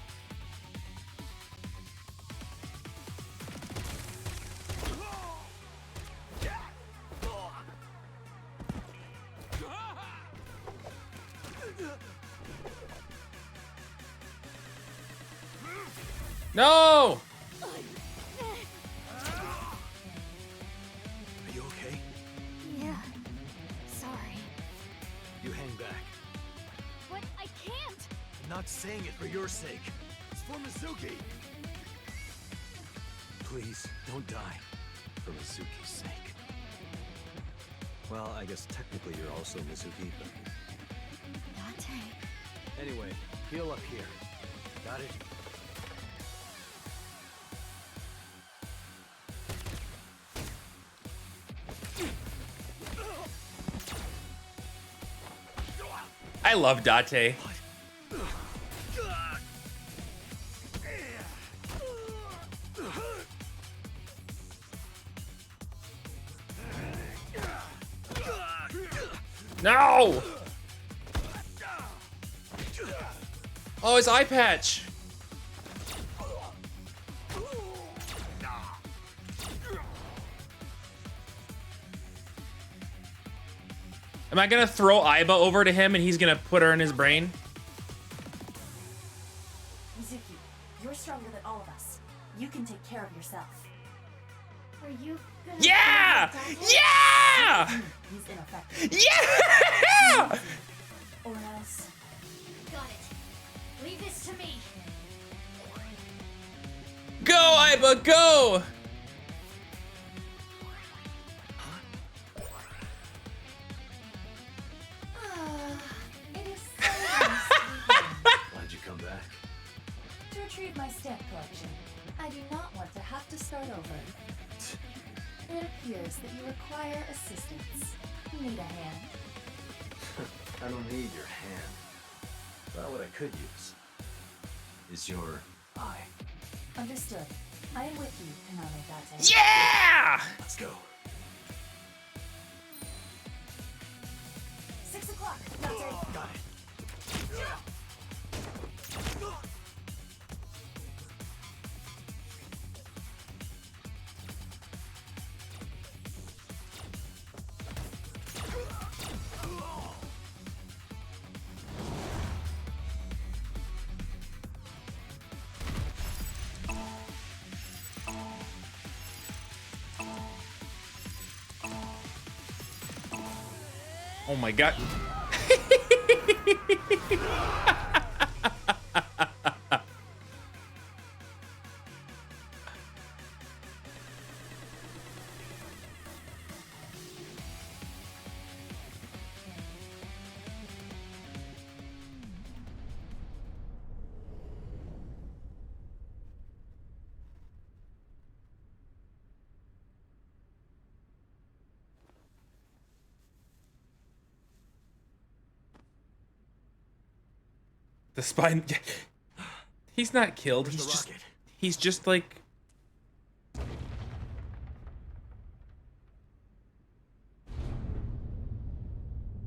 [SPEAKER 1] No!
[SPEAKER 18] Are you okay?
[SPEAKER 5] Yeah. Sorry.
[SPEAKER 18] You hang back.
[SPEAKER 5] But I can't!
[SPEAKER 18] I'm not saying it for your sake. It's for Mizuki. Please, don't die. For Mizuki's sake. Well, I guess technically you're also Mizuki, but...
[SPEAKER 5] Date.
[SPEAKER 18] Anyway, heal up here. Got it?
[SPEAKER 1] I love Date. No! Oh, his eye patch. Am I gonna throw Aiba over to him and he's gonna put her in his brain?
[SPEAKER 19] Mizuki, you're stronger than all of us. You can take care of yourself.
[SPEAKER 5] Are you gonna...
[SPEAKER 1] Yeah! Yeah!
[SPEAKER 19] He's ineffective.
[SPEAKER 1] Yeah!
[SPEAKER 19] Or else...
[SPEAKER 5] Got it. Leave this to me.
[SPEAKER 1] Go, Aiba, go!
[SPEAKER 19] It is so nice to be home.
[SPEAKER 18] Why'd you come back?
[SPEAKER 19] To retrieve my stamp collection. I do not want to have to start over. It appears that you require assistance. Need a hand?
[SPEAKER 18] I don't need your hand. But what I could use is your eye.
[SPEAKER 19] Understood. I am with you, Kaname Date.
[SPEAKER 1] Yeah!
[SPEAKER 18] Let's go.
[SPEAKER 19] 6 o'clock, Date.
[SPEAKER 18] Got it.
[SPEAKER 1] Oh my god. The spine. He's not killed. He's just like.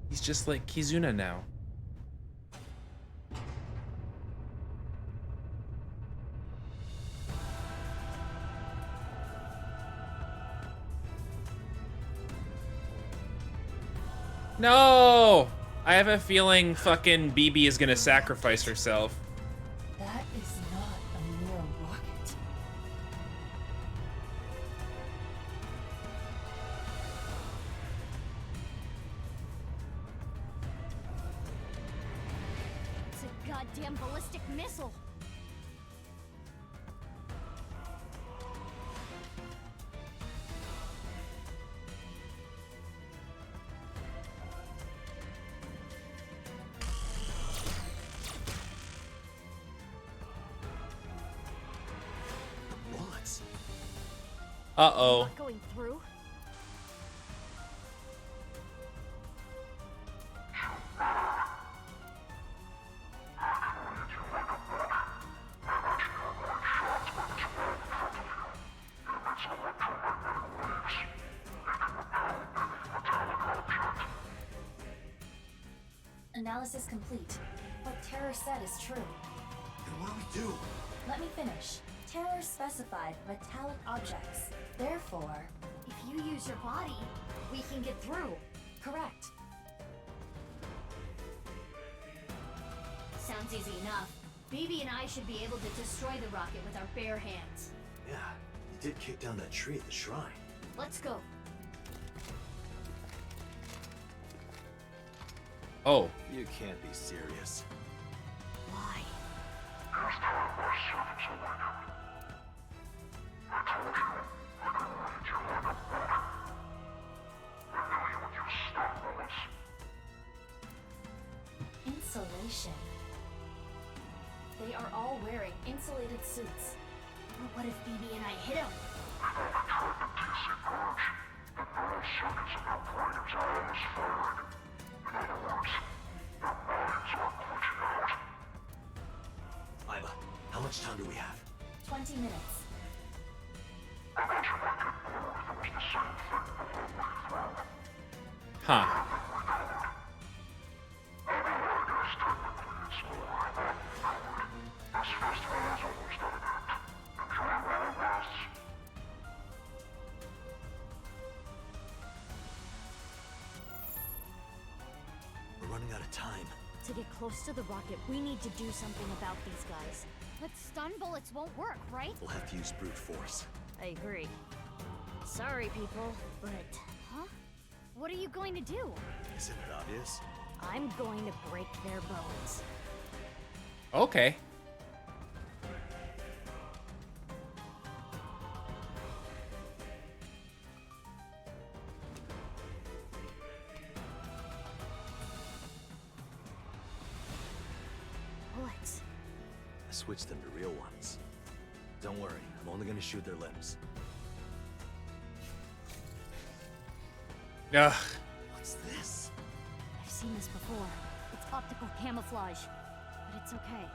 [SPEAKER 1] He's just like Kizuna now. No! I have a feeling fucking BB is gonna sacrifice herself.
[SPEAKER 19] That is not a mere rocket.
[SPEAKER 5] It's a goddamn ballistic missile.
[SPEAKER 1] Uh-oh.
[SPEAKER 5] Not going through?
[SPEAKER 19] Analysis complete. What Terror said is true.
[SPEAKER 18] Then what do we do?
[SPEAKER 19] Let me finish. Terror specified metallic objects. Therefore,
[SPEAKER 5] if you use your body, we can get through.
[SPEAKER 19] Correct.
[SPEAKER 5] Sounds easy enough. BB and I should be able to destroy the rocket with our bare hands.
[SPEAKER 18] Yeah, you did kick down that tree at the shrine.
[SPEAKER 5] Let's go.
[SPEAKER 1] Oh.
[SPEAKER 18] You can't be serious.
[SPEAKER 5] Why?
[SPEAKER 19] Insulation. They are all wearing insulated suits.
[SPEAKER 5] But what if BB and I hit him?
[SPEAKER 18] Iva, how much time do we have?
[SPEAKER 19] 20 minutes.
[SPEAKER 1] Huh.
[SPEAKER 18] We're running out of time.
[SPEAKER 5] To get close to the rocket, we need to do something about these guys. But stun bullets won't work, right?
[SPEAKER 18] We'll have to use brute force.
[SPEAKER 5] I agree. Sorry, people, but... Huh? What are you going to do?
[SPEAKER 18] Isn't it obvious?
[SPEAKER 5] I'm going to break their bones.
[SPEAKER 1] Okay.
[SPEAKER 5] Bullets.
[SPEAKER 18] I switched them to real ones. Don't worry, I'm only gonna shoot their limbs.
[SPEAKER 1] Ugh.
[SPEAKER 18] What's this?
[SPEAKER 5] I've seen this before. It's optical camouflage. But it's okay.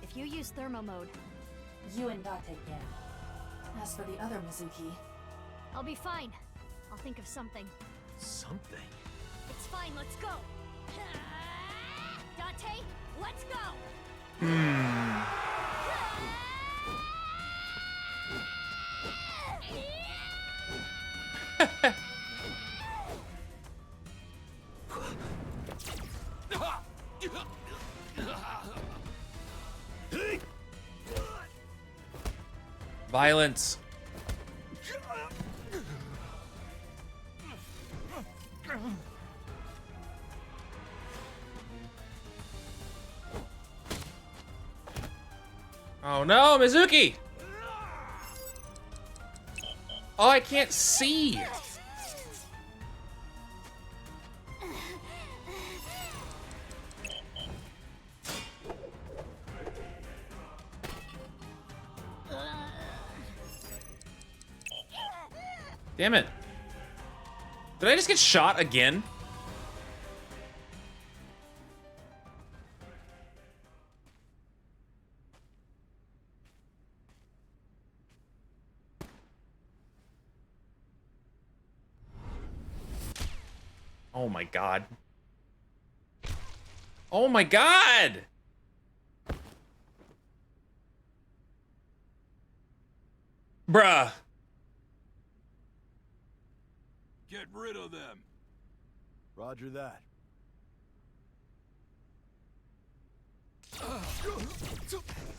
[SPEAKER 5] If you use thermo mode...
[SPEAKER 19] You and Date can. As for the other Mizuki...
[SPEAKER 5] I'll be fine. I'll think of something.
[SPEAKER 18] Something?
[SPEAKER 5] It's fine, let's go! Date, let's go!
[SPEAKER 1] Violence. Oh no, Mizuki! Oh, I can't see! Damn it. Did I just get shot again? Oh my god. Oh my god! Bruh.
[SPEAKER 4] Get rid of them.
[SPEAKER 18] Roger that.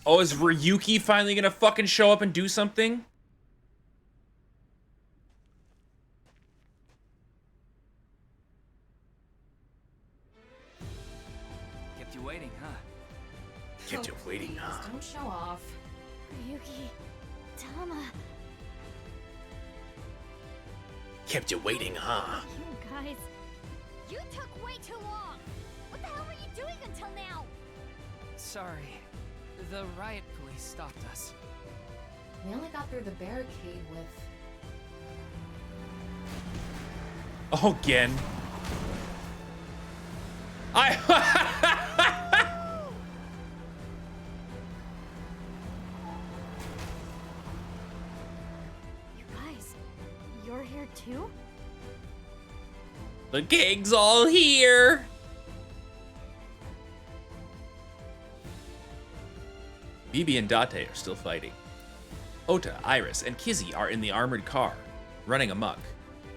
[SPEAKER 1] Oh, is Ryuki finally gonna fucking show up and do something?
[SPEAKER 22] Kept you waiting, huh?
[SPEAKER 1] Kept you waiting, huh?
[SPEAKER 21] Don't show off.
[SPEAKER 5] Ryuki, Tama,
[SPEAKER 1] Kept you waiting, huh?
[SPEAKER 5] you guys, you took way too long. What the hell were you doing until now?
[SPEAKER 22] Sorry. The riot police stopped us.
[SPEAKER 21] We only got through the barricade with...
[SPEAKER 1] Oh, again.
[SPEAKER 5] You guys, you're here too?
[SPEAKER 1] The gang's all here. Bibi and Date are still fighting. Ota, Iris, and Kizzy are in the armored car, running amok.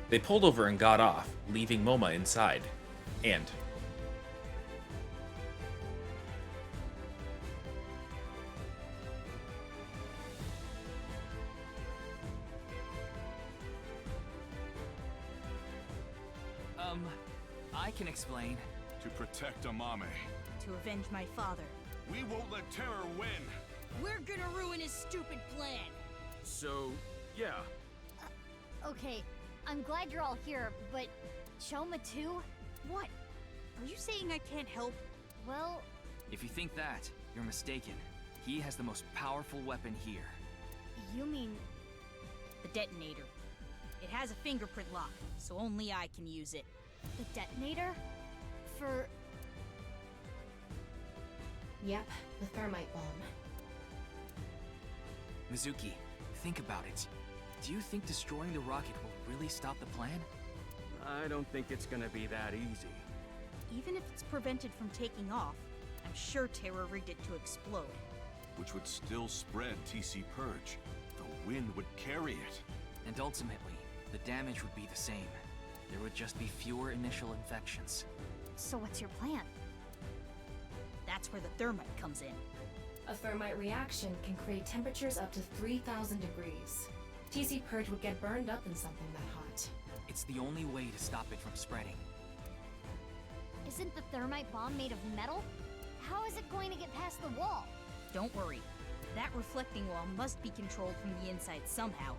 [SPEAKER 1] They pulled over and got off, leaving Moma inside. And
[SPEAKER 22] I can explain.
[SPEAKER 4] To protect Amame.
[SPEAKER 12] To avenge my father.
[SPEAKER 4] We won't let terror win.
[SPEAKER 12] We're gonna ruin his stupid plan.
[SPEAKER 2] So, yeah.
[SPEAKER 5] Okay, I'm glad you're all here, but Shoma too?
[SPEAKER 12] What? Are you saying I can't help?
[SPEAKER 5] Well...
[SPEAKER 22] If you think that, you're mistaken. He has the most powerful weapon here.
[SPEAKER 5] You mean...
[SPEAKER 12] The detonator. It has a fingerprint lock, so only I can use it.
[SPEAKER 5] The detonator? For...
[SPEAKER 21] Yep, the thermite bomb.
[SPEAKER 22] Mizuki, think about it. Do you think destroying the rocket will really stop the plan?
[SPEAKER 2] I don't think it's gonna be that easy.
[SPEAKER 12] Even if it's prevented from taking off, I'm sure Terror rigged it to explode.
[SPEAKER 4] Which would still spread TC Purge. The wind would carry it.
[SPEAKER 22] And ultimately, the damage would be the same. There would just be fewer initial infections.
[SPEAKER 5] So what's your plan?
[SPEAKER 12] That's where the thermite comes in.
[SPEAKER 21] A thermite reaction can create temperatures up to 3,000 degrees. TC Purge would get burned up in something that hot.
[SPEAKER 22] It's the only way to stop it from spreading.
[SPEAKER 5] Isn't the thermite bomb made of metal? How is it going to get past the wall?
[SPEAKER 12] Don't worry. That reflecting wall must be controlled from the inside somehow.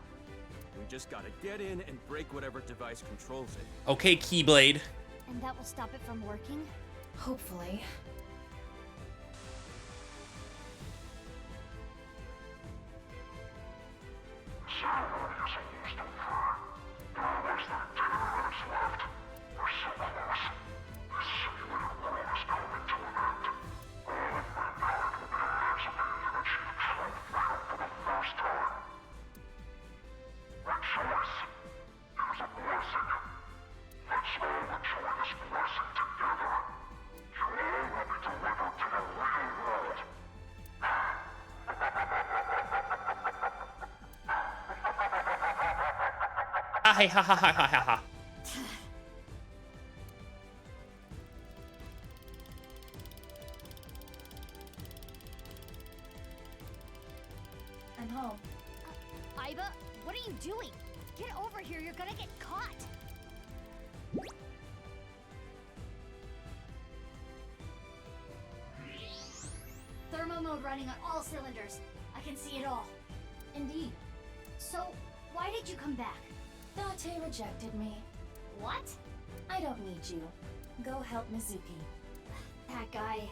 [SPEAKER 2] We just gotta get in and break whatever device controls it.
[SPEAKER 1] okay, Keyblade.
[SPEAKER 5] And that will stop it from working?
[SPEAKER 21] Hopefully.
[SPEAKER 1] Ha ha ha ha ha ha.
[SPEAKER 19] I'm home.
[SPEAKER 5] Iba, what are you doing? Get over here, you're gonna get caught! Thermo mode running on all cylinders. can see it all.
[SPEAKER 19] Indeed.
[SPEAKER 5] So, why did you come back?
[SPEAKER 19] Date rejected me.
[SPEAKER 5] What?
[SPEAKER 19] I don't need you. Go help Mizuki.
[SPEAKER 5] That guy.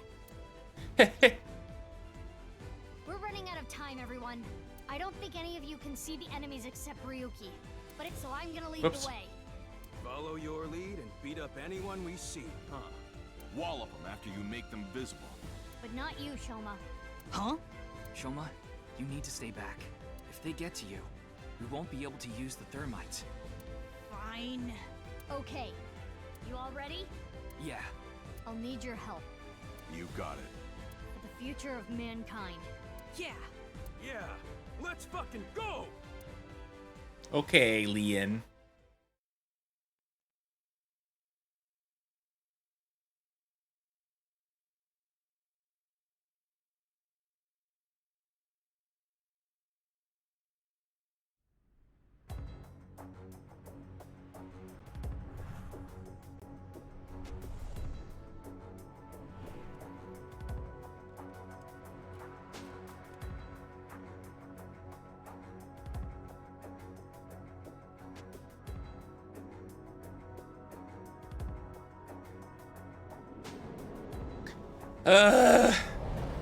[SPEAKER 5] We're running out of time, everyone. I don't think any of you can see the enemies except Ryuki. But so I'm gonna lead the way.
[SPEAKER 2] Follow your lead and beat up anyone we see, huh?
[SPEAKER 4] Wallop them after you make them visible.
[SPEAKER 5] But not you, Shoma.
[SPEAKER 22] Huh? Shoma, you need to stay back. If they get to you, we won't be able to use the thermites.
[SPEAKER 5] Fine. Okay. You all ready?
[SPEAKER 22] Yeah.
[SPEAKER 5] I'll need your help.
[SPEAKER 4] You got it.
[SPEAKER 5] For the future of mankind.
[SPEAKER 2] Yeah. Yeah. Let's fucking go!
[SPEAKER 1] Okay, Leon.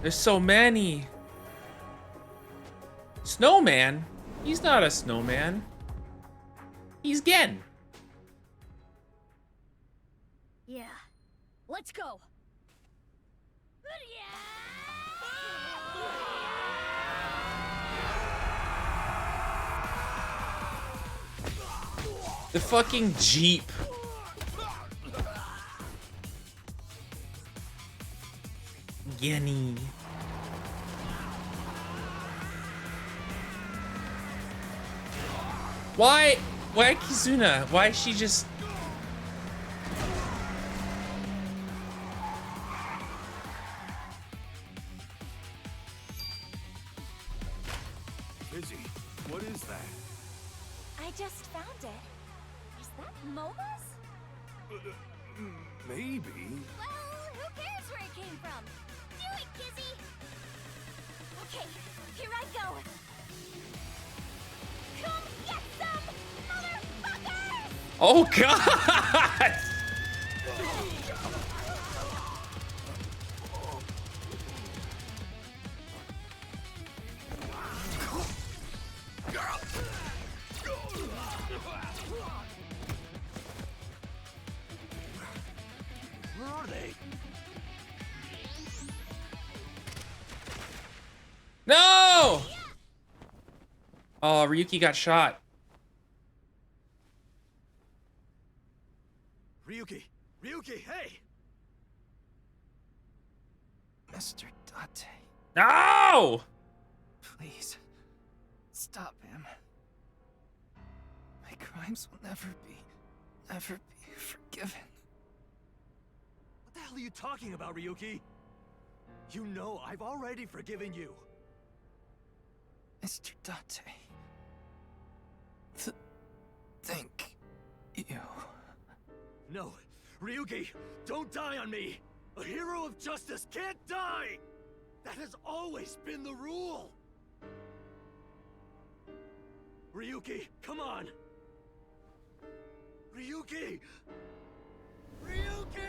[SPEAKER 1] There's so many. Snowman? He's not a snowman. He's Gen.
[SPEAKER 5] Yeah. Let's go.
[SPEAKER 1] The fucking Jeep. Genny. Why Kizuna? Why is she just...
[SPEAKER 2] Izzy, what is that?
[SPEAKER 10] I just found it. Is that Momo's?
[SPEAKER 2] Maybe.
[SPEAKER 5] Well, who cares where it came from? Do it, Kizzy! Okay, here I go. Come get some, motherfuckers!
[SPEAKER 1] Oh God!
[SPEAKER 2] Where are they?
[SPEAKER 1] No! Oh, Ryuki got shot.
[SPEAKER 2] Ryuki! Ryuki, hey!
[SPEAKER 22] Mr. Date.
[SPEAKER 1] No!
[SPEAKER 22] Please, stop him. My crimes will never be forgiven.
[SPEAKER 2] What the hell are you talking about, Ryuki? You know I've already forgiven you.
[SPEAKER 22] Mr. Date. Thank you.
[SPEAKER 2] No, Ryuki, don't die on me! A hero of justice can't die! That has always been the rule! Ryuki, come on! Ryuki! Ryuki!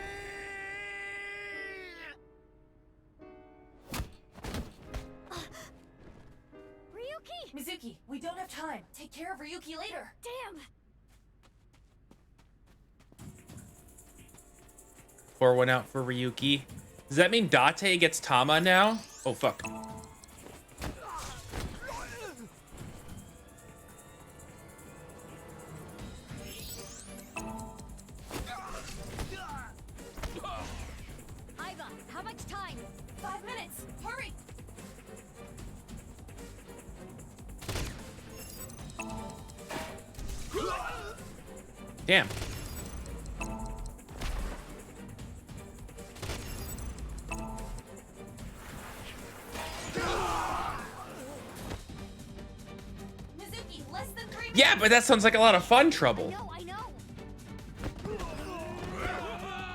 [SPEAKER 5] Ryuki!
[SPEAKER 19] Mizuki, we don't have time. Take care of Ryuki later.
[SPEAKER 5] Damn!
[SPEAKER 1] Pour one out for Ryuki. Does that mean Date gets Tama now? Oh, fuck.
[SPEAKER 5] Iva, how much time?
[SPEAKER 19] 5 minutes. Hurry!
[SPEAKER 1] Damn.
[SPEAKER 19] Mizuki, less than 3 minutes.
[SPEAKER 1] Yeah, but that sounds like a lot of fun trouble.
[SPEAKER 5] I know.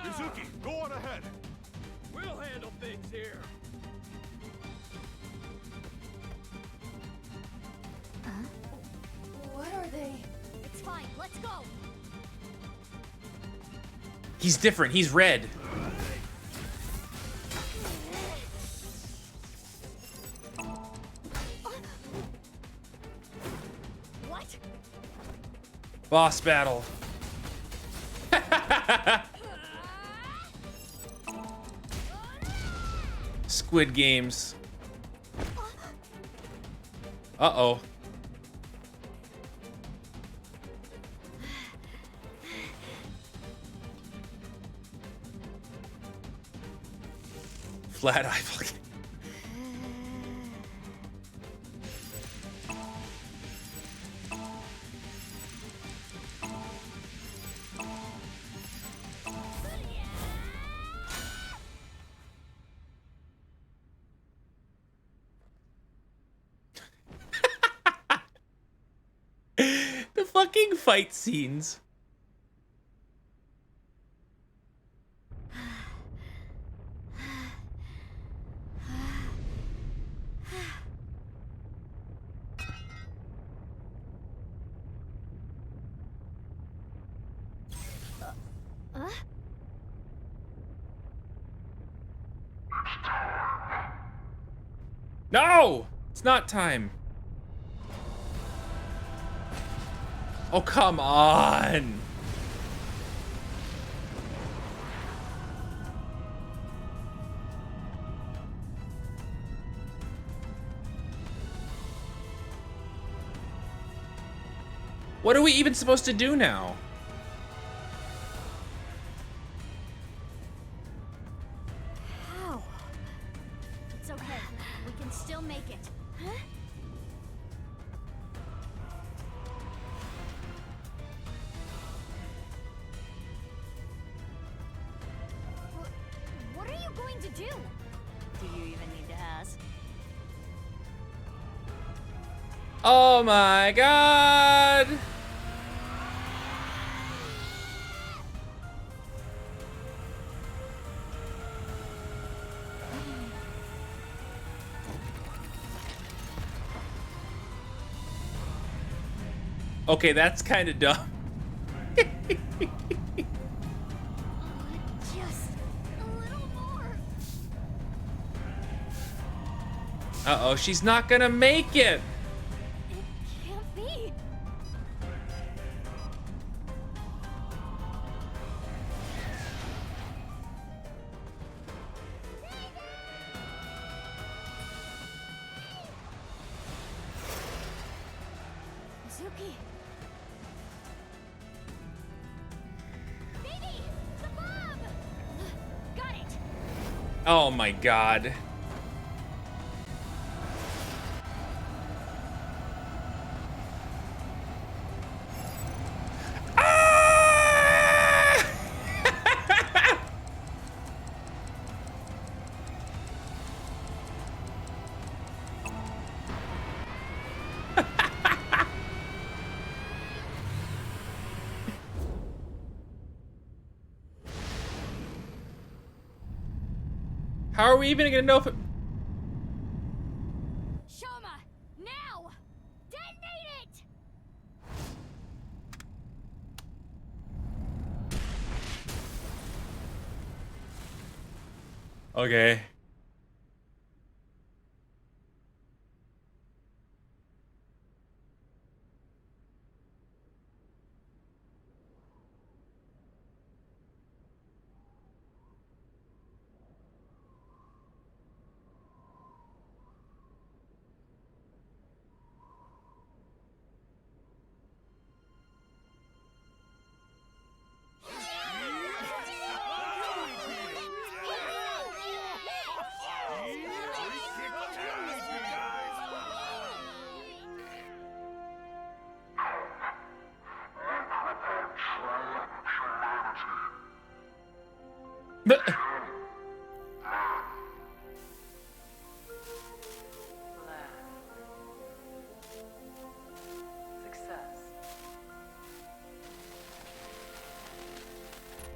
[SPEAKER 4] Mizuki, go on ahead.
[SPEAKER 2] We'll handle things here.
[SPEAKER 5] Let's go.
[SPEAKER 1] He's different. He's red.
[SPEAKER 5] What?
[SPEAKER 1] Boss battle. Squid Games. Uh-oh. Flat eye fucking. The fucking fight scenes. No! It's not time. Oh, come on. What are we even supposed to do now?
[SPEAKER 5] How? It's okay. We can still make it. Huh? What are you going to do?
[SPEAKER 17] Do you even need to ask?
[SPEAKER 1] Oh my god! Okay, that's kind of dumb.
[SPEAKER 5] Just a little more.
[SPEAKER 1] Uh-oh, she's not gonna make it!
[SPEAKER 5] Can't be. Mizuki. Baby, the bomb. Got it.
[SPEAKER 1] Oh my god. How are we even gonna know if it...
[SPEAKER 5] Shoma, now! Detonate it!
[SPEAKER 1] Okay.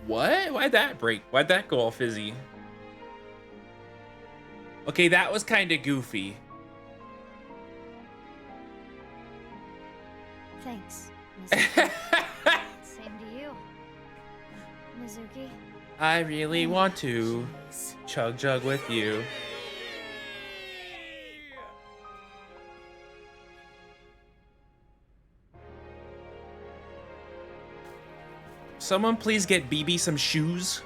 [SPEAKER 1] What? Why'd that break? Why'd that go all fizzy? Okay, that was kind of goofy.
[SPEAKER 5] Thanks, Mizuki.
[SPEAKER 1] I really want to chug jug with you. Someone please get BB some shoes.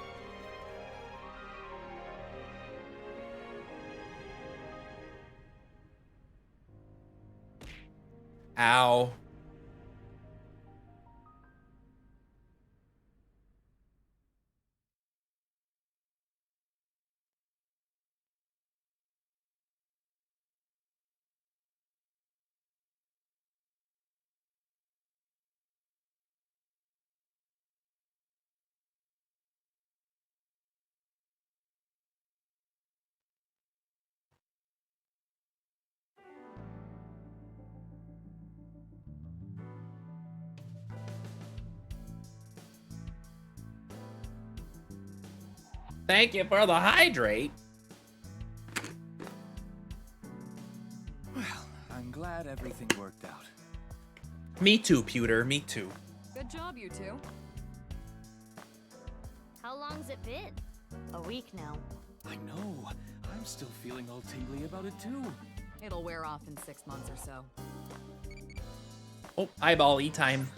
[SPEAKER 1] Ow. Thank you for the hydrate.
[SPEAKER 22] Well, I'm glad everything worked out.
[SPEAKER 1] Me too, Pewter. Me too.
[SPEAKER 6] Good job, you two.
[SPEAKER 17] How long's it been? A week now.
[SPEAKER 22] I know. I'm still feeling all tingly about it too.
[SPEAKER 6] It'll wear off in 6 months or so.
[SPEAKER 1] Oh, eyeball-y time.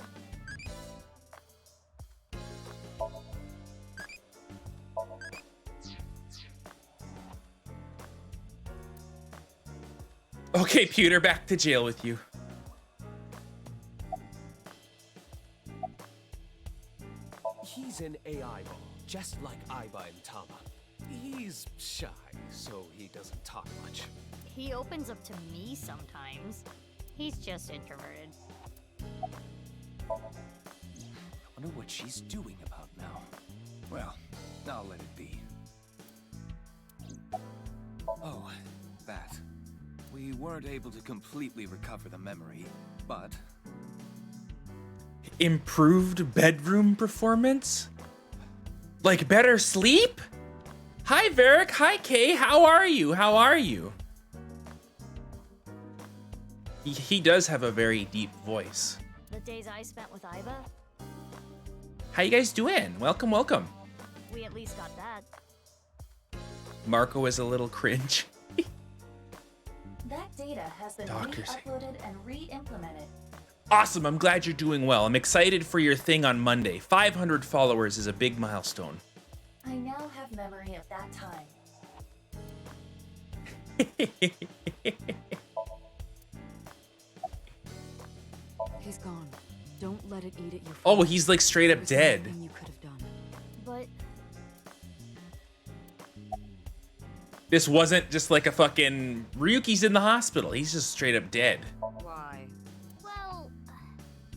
[SPEAKER 1] Okay, Pewter, back to jail with you.
[SPEAKER 16] He's an AI ball, just like Aiba and Tama. He's shy, so he doesn't talk much.
[SPEAKER 17] He opens up to me sometimes. He's just introverted.
[SPEAKER 22] I wonder what she's doing about now. Well, I'll let it be. Oh, that. We weren't able to completely recover the memory, but...
[SPEAKER 1] Improved bedroom performance? Like better sleep? Hi, Varric. Hi, Kay. How are you? How are you? He does have a very deep voice.
[SPEAKER 17] The days I spent with Aiba,
[SPEAKER 1] How you guys doing? Welcome, welcome.
[SPEAKER 17] we at least got that.
[SPEAKER 1] Marco is a little cringe.
[SPEAKER 19] That data has been
[SPEAKER 1] Doctors.
[SPEAKER 19] re-uploaded and re-implemented.
[SPEAKER 1] Awesome. I'm glad you're doing well. I'm excited for your thing on Monday. 500 followers is a big milestone.
[SPEAKER 19] I now have memory of that time.
[SPEAKER 6] He's gone. Don't let it eat at your face.
[SPEAKER 1] Oh, he's like straight up
[SPEAKER 6] There's
[SPEAKER 1] dead.
[SPEAKER 6] nothing you could have done.
[SPEAKER 17] But
[SPEAKER 1] This wasn't just like a fucking Ryuki's in the hospital. He's just straight up dead.
[SPEAKER 6] Why?
[SPEAKER 17] well,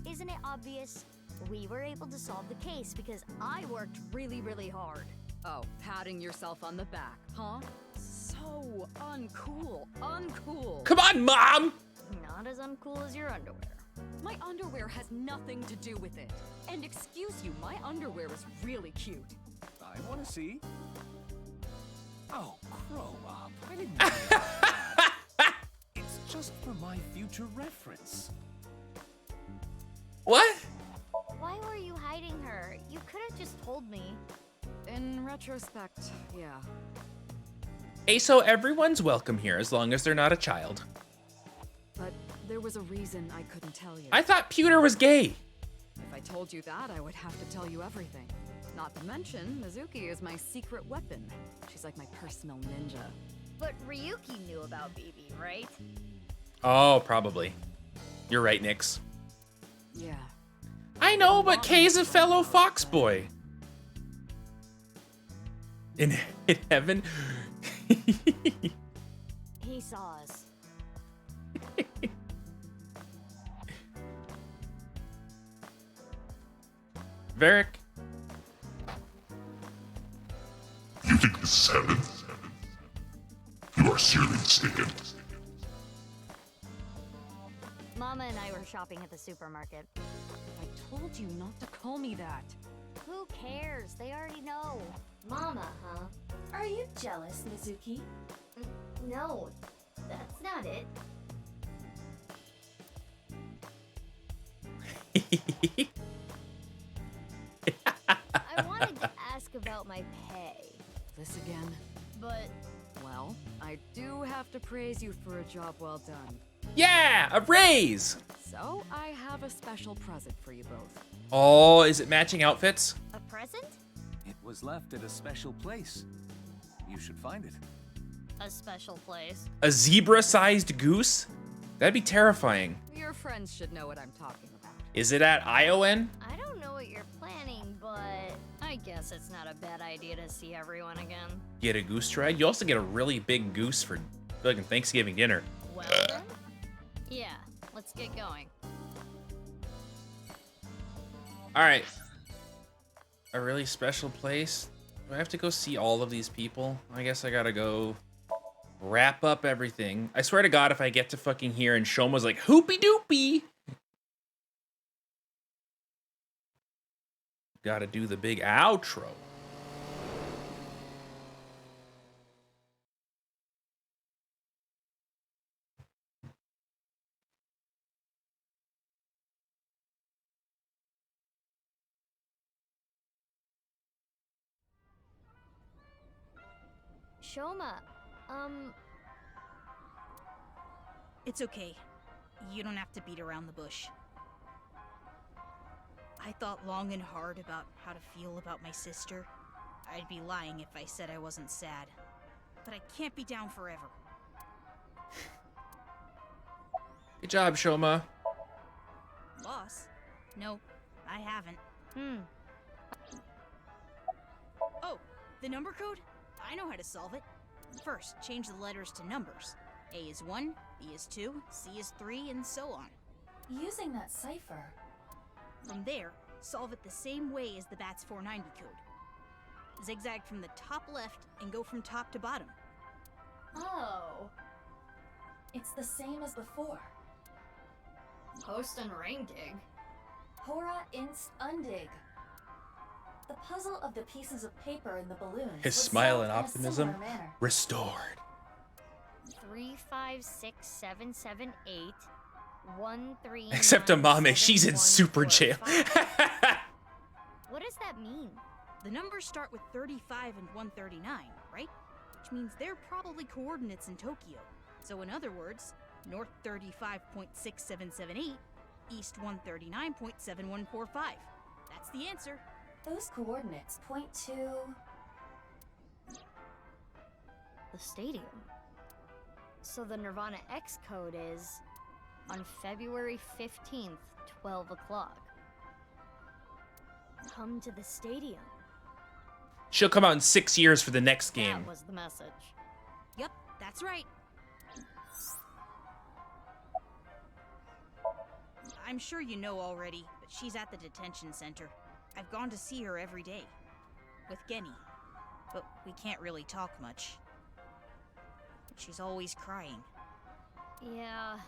[SPEAKER 17] isn't it obvious? We were able to solve the case because I worked really, really hard.
[SPEAKER 6] Oh, patting yourself on the back, huh? So uncool. Uncool.
[SPEAKER 1] Come on, Mom!
[SPEAKER 17] Not as uncool as your underwear.
[SPEAKER 6] My underwear has nothing to do with it. And excuse you, my underwear is really cute.
[SPEAKER 22] I want to see. Oh, grow up. I didn't know that. It's just for my future reference.
[SPEAKER 1] What?
[SPEAKER 17] Why were you hiding her? You could have just told me.
[SPEAKER 6] In retrospect, yeah.
[SPEAKER 1] Hey, so everyone's welcome here as long as they're not a child.
[SPEAKER 6] But there was a reason I couldn't tell you.
[SPEAKER 1] I thought Pewter was gay.
[SPEAKER 6] If I told you that, I would have to tell you everything. Not to mention, Mizuki is my secret weapon. She's like my personal ninja.
[SPEAKER 17] But Ryuki knew about BB, right?
[SPEAKER 1] Oh, probably. You're right, Nix.
[SPEAKER 6] Yeah.
[SPEAKER 1] I know, but Kay's a fellow Fox boy. In heaven?
[SPEAKER 17] He saw us.
[SPEAKER 1] Varric?
[SPEAKER 9] You think this is heaven? You are seriously mistaken.
[SPEAKER 17] Mama and I were shopping at the supermarket.
[SPEAKER 6] I told you not to call me that.
[SPEAKER 17] Who cares? They already know. Mama, huh?
[SPEAKER 19] Are you jealous, Mizuki?
[SPEAKER 17] No, that's not it. I wanted to ask about about my pay.
[SPEAKER 6] This again?
[SPEAKER 17] But
[SPEAKER 6] Well, I do have to praise you for a job well done.
[SPEAKER 1] Yeah, a raise!
[SPEAKER 6] So, I have a special present for you both.
[SPEAKER 1] Oh, is it matching outfits?
[SPEAKER 17] a present?
[SPEAKER 22] It was left at a special place. You should find it.
[SPEAKER 17] A special place.
[SPEAKER 1] A zebra-sized goose? That'd be terrifying.
[SPEAKER 6] Your friends should know what I'm talking about.
[SPEAKER 1] Is it at ION?
[SPEAKER 17] I don't know what you're planning, but I guess it's not a bad idea to see everyone again.
[SPEAKER 1] Get a goose to ride? You also get a really big goose for fucking Thanksgiving dinner.
[SPEAKER 17] Well then? Yeah, let's get going.
[SPEAKER 1] Alright. A really special place? Do I have to go see all of these people? I guess I gotta go wrap up everything. I swear to God, if I get to fucking here and Shoma's like, hoopy doopy! Gotta do the big outro.
[SPEAKER 17] Shoma,
[SPEAKER 12] It's okay. You don't have to beat around the bush. I thought long and hard about how to feel about my sister. I'd be lying if I said I wasn't sad. But I can't be down forever.
[SPEAKER 1] Good job, Shoma.
[SPEAKER 12] Boss? No, I haven't. Oh, the number code? I know how to solve it. First, change the letters to numbers. A is 1, B is 2, C is 3, and so on.
[SPEAKER 19] Using that cipher.
[SPEAKER 12] From there, solve it the same way as the BATS 490 code. Zigzag from the top left and go from top to bottom.
[SPEAKER 19] Oh. It's the same as before.
[SPEAKER 17] Post and ring dig.
[SPEAKER 19] Hora inst undig. The puzzle of the pieces of paper in the balloons.
[SPEAKER 1] His
[SPEAKER 19] was
[SPEAKER 1] smile
[SPEAKER 19] solved
[SPEAKER 1] and
[SPEAKER 19] in a
[SPEAKER 1] optimism
[SPEAKER 19] similar manner.
[SPEAKER 1] restored.
[SPEAKER 17] 3, 5, 6, 7, 7, 8. 1, 3.
[SPEAKER 1] Except
[SPEAKER 17] 9,
[SPEAKER 1] Amame,
[SPEAKER 17] 7,
[SPEAKER 1] she's in
[SPEAKER 17] 1,
[SPEAKER 1] super
[SPEAKER 17] 4,
[SPEAKER 1] jail.
[SPEAKER 17] 5. What does that mean?
[SPEAKER 12] The numbers start with 35 and 139, right? Which means they're probably coordinates in Tokyo. So in other words, north 35.6778, east 139.7145. That's the answer.
[SPEAKER 19] Those coordinates point to...
[SPEAKER 17] The stadium. So the Nirvana X code is on February 15th, 12 o'clock. Come to the stadium.
[SPEAKER 1] She'll come out in 6 years for the next game.
[SPEAKER 17] That was the message.
[SPEAKER 12] Yep, that's right. I'm sure you know already, but she's at the detention center. I've gone to see her every day. With Genny. But we can't really talk much. She's always crying.
[SPEAKER 17] Yeah.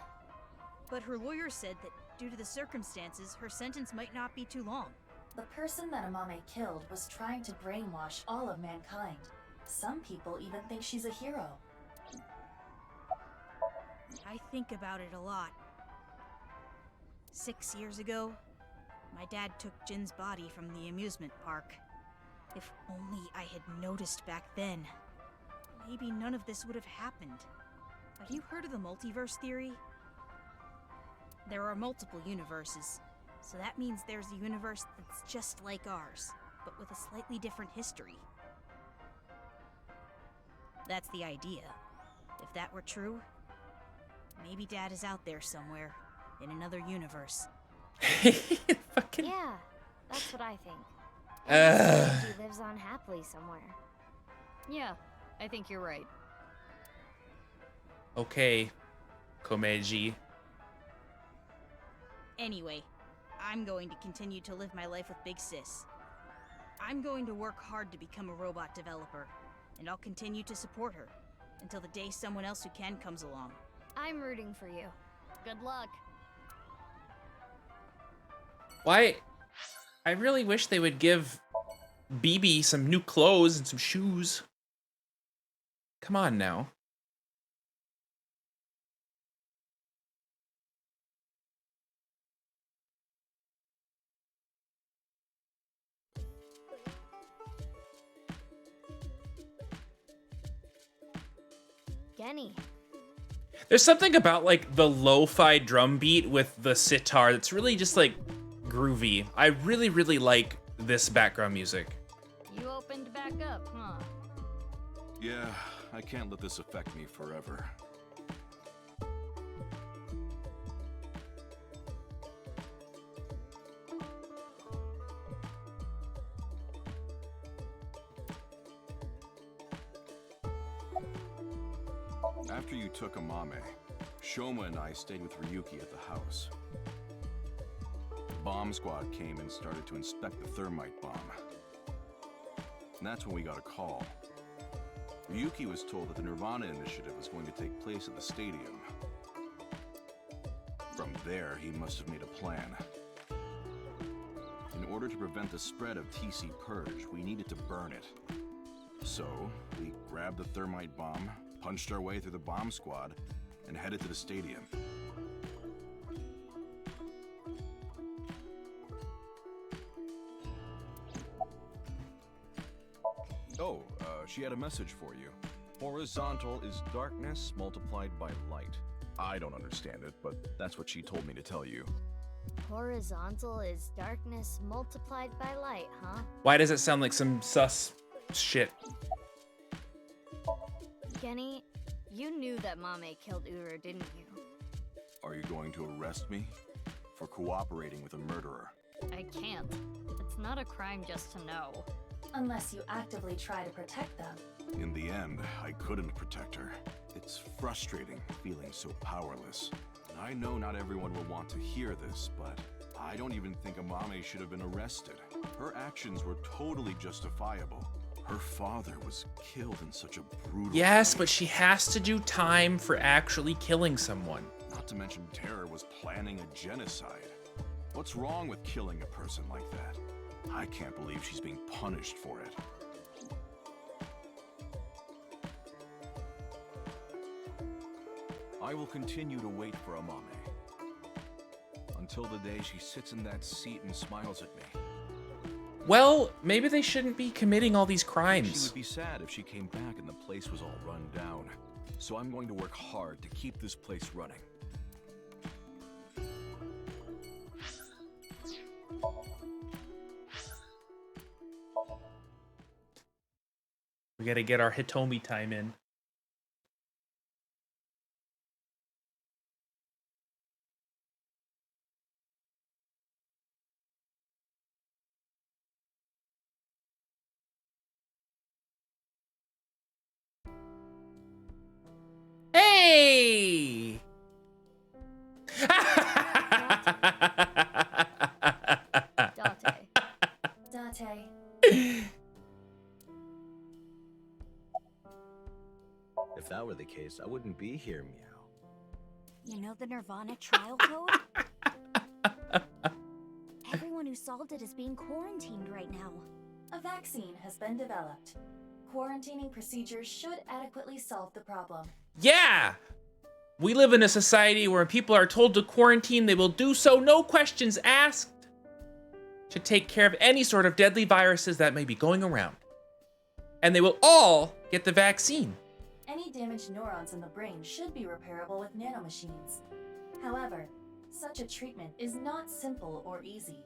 [SPEAKER 12] But her lawyer said that due to the circumstances, her sentence might not be too long.
[SPEAKER 19] The person that Amame killed was trying to brainwash all of mankind. Some people even think she's a hero.
[SPEAKER 12] I think about it a lot. 6 years ago, my dad took Jin's body from the amusement park. If only I had noticed back then, maybe none of this would have happened. Have you heard of the multiverse theory? There are multiple universes, so that means there's a universe that's just like ours, but with a slightly different history. That's the idea. If that were true, maybe Dad is out there somewhere, in another universe.
[SPEAKER 17] Yeah, that's what I think. He lives on happily somewhere. Yeah, I think you're right.
[SPEAKER 1] Okay, Komeiji.
[SPEAKER 12] Anyway, I'm going to continue to live my life with Big Sis. I'm going to work hard to become a robot developer, and I'll continue to support her until the day someone else who can comes along.
[SPEAKER 17] I'm rooting for you. Good luck.
[SPEAKER 1] Why? I really wish they would give BB some new clothes and some shoes. Come on now.
[SPEAKER 17] Genny.
[SPEAKER 1] There's something about like the lo-fi drum beat with the sitar that's really just like groovy. I really, really like this background music.
[SPEAKER 17] You opened back up, huh?
[SPEAKER 4] Yeah, I can't let this affect me forever. After you took Amame, Shoma and I stayed with Ryuki at the house. The bomb squad came and started to inspect the thermite bomb. And that's when we got a call. Ryuki was told that the Nirvana initiative was going to take place at the stadium. From there, he must have made a plan. In order to prevent the spread of TC Purge, we needed to burn it. So, we grabbed the thermite bomb, punched our way through the bomb squad, and headed to the stadium. Oh, she had a message for you. Horizontal is darkness multiplied by light. I don't understand it, but that's what she told me to tell you.
[SPEAKER 17] Horizontal is darkness multiplied by light, huh?
[SPEAKER 1] Why does it sound like some sus shit?
[SPEAKER 17] Genny, you knew that Mame killed Uru, didn't you?
[SPEAKER 4] Are you going to arrest me for cooperating with a murderer?
[SPEAKER 17] I can't. It's not a crime just to know.
[SPEAKER 19] Unless you actively try to protect them.
[SPEAKER 4] In the end, I couldn't protect her. It's frustrating feeling so powerless. And I know not everyone will want to hear this, but I don't even think Amame should have been arrested. Her actions were totally justifiable. Her father was killed in such a brutal
[SPEAKER 1] Yes,
[SPEAKER 4] way.
[SPEAKER 1] but she has to do time for actually killing someone.
[SPEAKER 4] Not to mention Terror was planning a genocide. What's wrong with killing a person like that? I can't believe she's being punished for it. I will continue to wait for Amame. Until the day she sits in that seat and smiles at me.
[SPEAKER 1] Well, maybe they shouldn't be committing all these
[SPEAKER 4] She
[SPEAKER 1] crimes.
[SPEAKER 4] would be sad if she came back and the place was all run down. So I'm going to work hard to keep this place running.
[SPEAKER 1] We gotta get our Hitomi time in. Hey!
[SPEAKER 19] Date.
[SPEAKER 18] If that were the case, I wouldn't be here, Meow.
[SPEAKER 5] You know the Nirvana trial code? Everyone who solved it is being quarantined right now.
[SPEAKER 19] A vaccine has been developed. Quarantining procedures should adequately solve the problem.
[SPEAKER 1] Yeah! We live in a society where people are told to quarantine, they will do so, no questions asked, to take care of any sort of deadly viruses that may be going around. And they will all get the vaccine.
[SPEAKER 19] Any damaged neurons in the brain should be repairable with nanomachines. However, such a treatment is not simple or easy.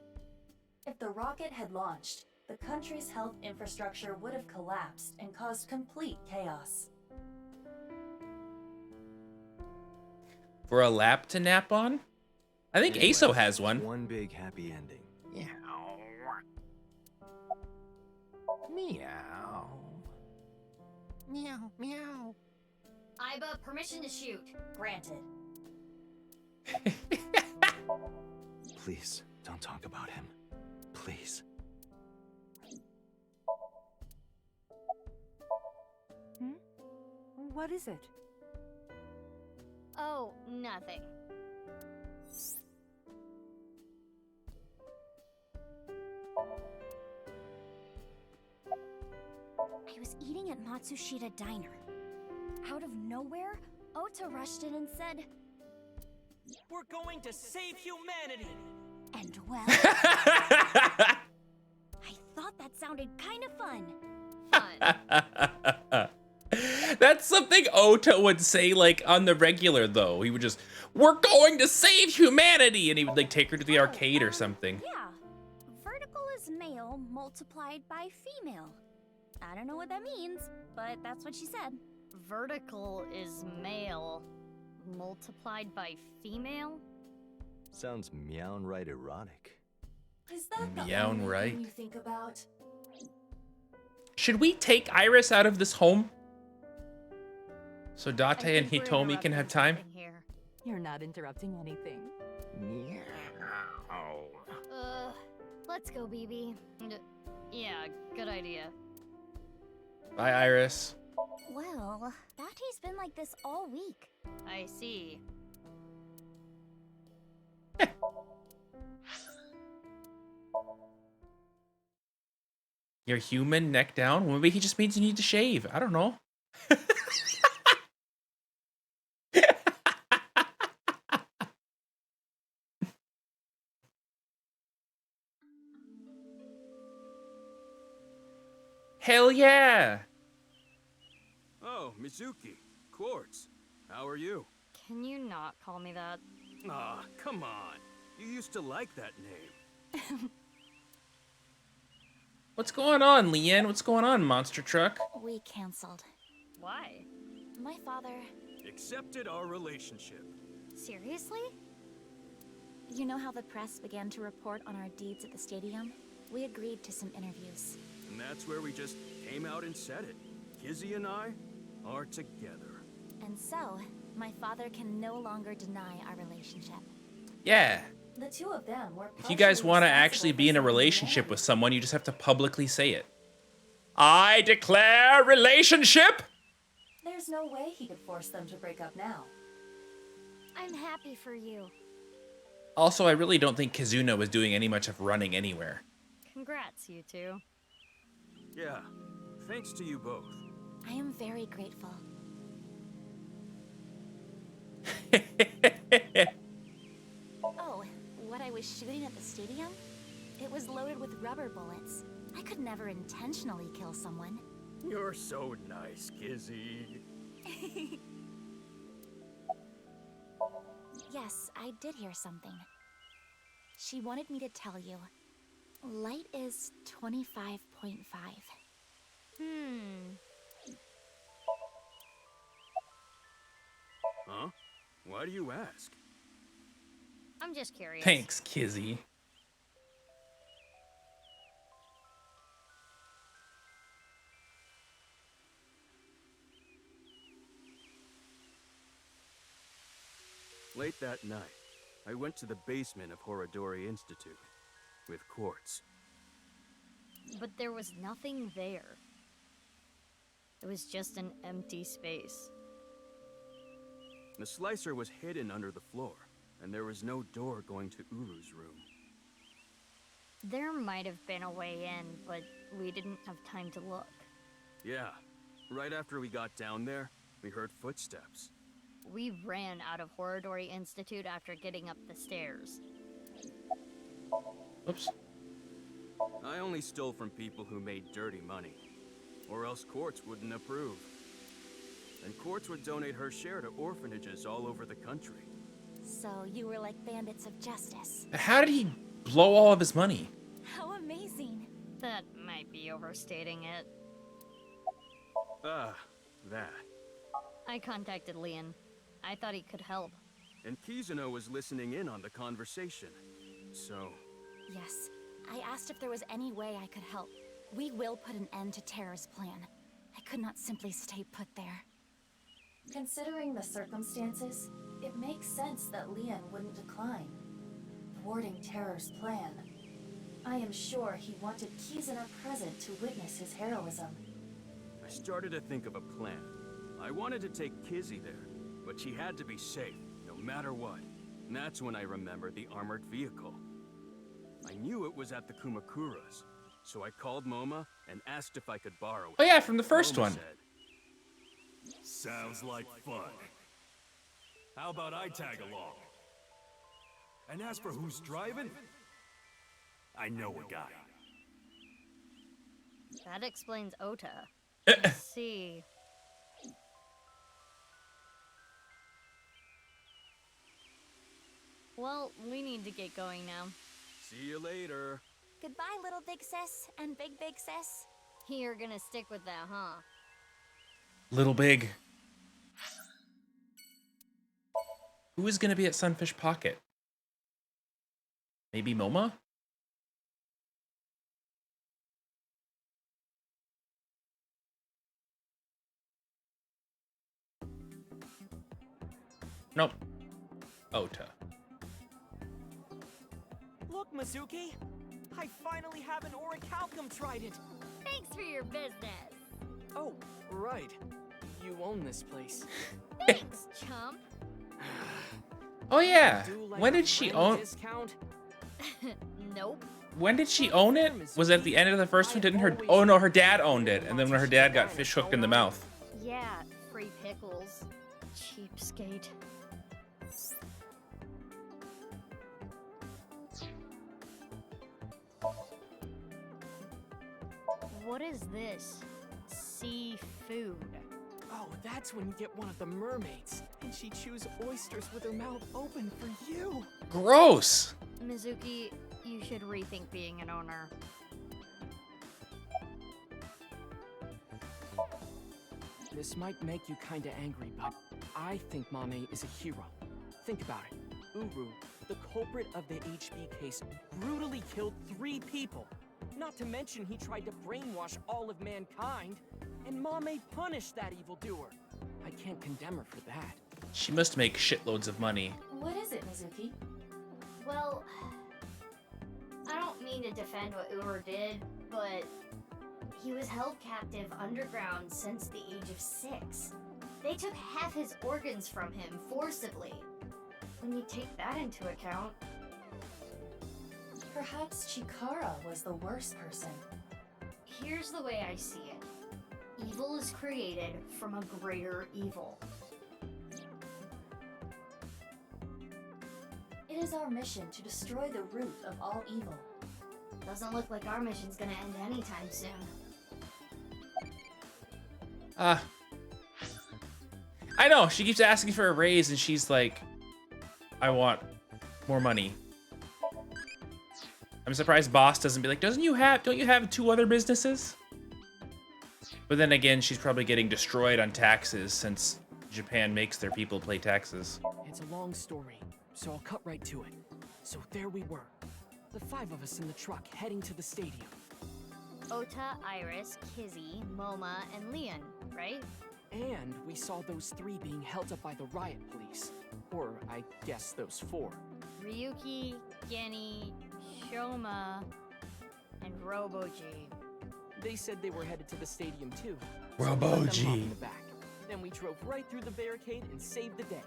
[SPEAKER 19] If the rocket had launched, the country's health infrastructure would have collapsed and caused complete chaos.
[SPEAKER 1] For a lap to nap on? I think
[SPEAKER 18] Anyway,
[SPEAKER 1] ASO has one.
[SPEAKER 18] One big happy ending.
[SPEAKER 5] Meow. Meow, meow.
[SPEAKER 17] Iba, permission to shoot.
[SPEAKER 19] Granted.
[SPEAKER 18] Please, don't talk about him. Please.
[SPEAKER 8] What is it?
[SPEAKER 17] Oh, nothing.
[SPEAKER 5] I was eating at Matsushita Diner. Out of nowhere, Ota rushed in and said,
[SPEAKER 11] "We're going to save humanity!"
[SPEAKER 5] And well, I thought that sounded kind of fun.
[SPEAKER 1] That That's something Ota would say, like, on the regular, though. He would just, we're going to save humanity! And he would, like, take her to the arcade or something.
[SPEAKER 3] Yeah. Vertical is male multiplied by female. I don't know what that means, but that's what she said.
[SPEAKER 17] Vertical is male multiplied by female?
[SPEAKER 18] Sounds meown right erotic.
[SPEAKER 19] Is that the
[SPEAKER 1] Meown
[SPEAKER 19] only
[SPEAKER 1] right.
[SPEAKER 19] thing you think about?
[SPEAKER 1] Should we take Iris out of this home? So Date and
[SPEAKER 17] think we're
[SPEAKER 1] Hitomi can have
[SPEAKER 17] interrupting
[SPEAKER 1] time?
[SPEAKER 17] something here.
[SPEAKER 14] You're not interrupting anything.
[SPEAKER 17] Let's go, BB. Yeah, good idea.
[SPEAKER 1] Bye, Iris.
[SPEAKER 3] Well, Bate's been like this all week.
[SPEAKER 17] I see.
[SPEAKER 1] You're human, neck down? Well, maybe he just means you need to shave. I don't know. Hell yeah!
[SPEAKER 2] Oh, Mizuki. Quartz. How are you?
[SPEAKER 17] Can you not call me that?
[SPEAKER 2] Aw, come on. You used to like that name.
[SPEAKER 1] What's going on, Leanne? What's going on, monster truck?
[SPEAKER 3] We canceled.
[SPEAKER 17] Why?
[SPEAKER 3] My father...
[SPEAKER 2] Accepted our relationship.
[SPEAKER 3] Seriously? You know how the press began to report on our deeds at the stadium? We agreed to some interviews.
[SPEAKER 2] And that's where we just came out and said it. Kizzy and I are together.
[SPEAKER 3] And so, my father can no longer deny our relationship.
[SPEAKER 1] Yeah.
[SPEAKER 19] The two of them were
[SPEAKER 1] If you guys want to actually be in a relationship with someone, you just have to publicly say it. I declare relationship!
[SPEAKER 19] There's no way he could force them to break up now.
[SPEAKER 3] I'm happy for you.
[SPEAKER 1] Also, I really don't think Kizuna was doing any much of running anywhere.
[SPEAKER 17] Congrats, you two.
[SPEAKER 2] Yeah, thanks to you both.
[SPEAKER 3] I am very grateful. Oh, what I was shooting at the stadium? It was loaded with rubber bullets. I could never intentionally kill someone.
[SPEAKER 2] You're so nice, Kizzy.
[SPEAKER 3] Yes, I did hear something. She wanted me to tell you. Light is 25.5.
[SPEAKER 2] Huh? Why do you ask?
[SPEAKER 17] I'm just curious.
[SPEAKER 1] Thanks, Kizzy.
[SPEAKER 2] Late that night, I went to the basement of Horodori Institute with Quartz.
[SPEAKER 17] But there was nothing there. It was just an empty space.
[SPEAKER 2] The slicer was hidden under the floor, and there was no door going to Uru's room.
[SPEAKER 17] There might have been a way in, but we didn't have time to look.
[SPEAKER 2] Yeah, right after we got down there, we heard footsteps.
[SPEAKER 17] We ran out of Horodori Institute after getting up the stairs.
[SPEAKER 1] Oops.
[SPEAKER 2] I only stole from people who made dirty money, or else Quartz wouldn't approve. And Quartz would donate her share to orphanages all over the country.
[SPEAKER 3] So you were like bandits of justice.
[SPEAKER 1] How did he blow all of his money?
[SPEAKER 3] How amazing.
[SPEAKER 17] That might be overstating it.
[SPEAKER 2] Ah, that.
[SPEAKER 17] I contacted Leon. I thought he could help.
[SPEAKER 2] And Kizuno was listening in on the conversation. So...
[SPEAKER 3] Yes, I asked if there was any way I could help. We will put an end to Terror's plan. I could not simply stay put there.
[SPEAKER 19] Considering the circumstances, it makes sense that Leon wouldn't decline. Thwarting Terror's plan. I am sure he wanted Kizuna present to witness his heroism.
[SPEAKER 2] I started to think of a plan. I wanted to take Kizzy there, but she had to be safe, no matter what. And that's when I remembered the armored vehicle. I knew it was at the Kumakuras, so I called Moma and asked if I could borrow it.
[SPEAKER 1] Oh yeah, from the first
[SPEAKER 2] Moma
[SPEAKER 1] one.
[SPEAKER 2] Said, sounds like fun. How about I tag along?
[SPEAKER 20] And as for who's driving, I know a guy.
[SPEAKER 17] That explains Ota. Let's see. Well, we need to get going now.
[SPEAKER 2] See you later.
[SPEAKER 3] Goodbye, little big sis and big sis.
[SPEAKER 17] You're gonna stick with that, huh?
[SPEAKER 1] Little Big. Who is gonna be at Sunfish Pocket? Maybe MoMA? Nope. Ota.
[SPEAKER 11] Look, Mizuki! I finally have an orichalcum trident!
[SPEAKER 17] Thanks for your business.
[SPEAKER 7] Oh, right. You own this place.
[SPEAKER 17] Thanks, chump.
[SPEAKER 1] Oh yeah.
[SPEAKER 7] Do like
[SPEAKER 1] When
[SPEAKER 7] a
[SPEAKER 1] did she
[SPEAKER 7] friend
[SPEAKER 1] own?
[SPEAKER 7] discount?
[SPEAKER 17] Nope.
[SPEAKER 1] When did she own it? Was it at the end of the first one? Didn't her? Oh no, her dad owned it, and then when her dad got fish hooked in the mouth.
[SPEAKER 17] Yeah, free pickles. Cheapskate. What is this? Seafood.
[SPEAKER 7] Oh, that's when you get one of the mermaids, and she chews oysters with her mouth open for you.
[SPEAKER 1] Gross.
[SPEAKER 17] Mizuki, you should rethink being an owner.
[SPEAKER 7] This might make you kinda angry, but I think Mame is a hero. Think about it. Uru, the culprit of the HB case, brutally killed 3 people. Not to mention he tried to brainwash all of mankind, and Mame punished that evildoer. I can't condemn her for that.
[SPEAKER 1] She must make shitloads of money.
[SPEAKER 19] What is it, Mizuki?
[SPEAKER 17] Well, I don't mean to defend what Uru did, but he was held captive underground since the age of 6. They took half his organs from him forcibly. When you take that into account...
[SPEAKER 19] Perhaps Chikara was the worst person.
[SPEAKER 17] Here's the way I see it. Evil is created from a greater evil.
[SPEAKER 19] It is our mission to destroy the root of all evil.
[SPEAKER 17] Doesn't look like our mission's gonna end anytime soon.
[SPEAKER 1] I know, she keeps asking for a raise and she's like, I want more money. I'm surprised Boss doesn't be like, don't you have 2 other businesses? But then again, she's probably getting destroyed on taxes since Japan makes their people pay taxes.
[SPEAKER 7] It's a long story, so I'll cut right to it. So there we were, the 5 of us in the truck heading to the stadium.
[SPEAKER 17] Ota, Iris, Kizzy, Moma, and Leon, right?
[SPEAKER 7] And we saw those 3 being held up by the riot police. Or, I guess those 4.
[SPEAKER 17] Ryuki, Genny, Shoma, and Roboji.
[SPEAKER 7] They said they were headed to the stadium too.
[SPEAKER 1] Roboji.
[SPEAKER 7] So we let them hop in the back. Then we drove right through the barricade and saved the day.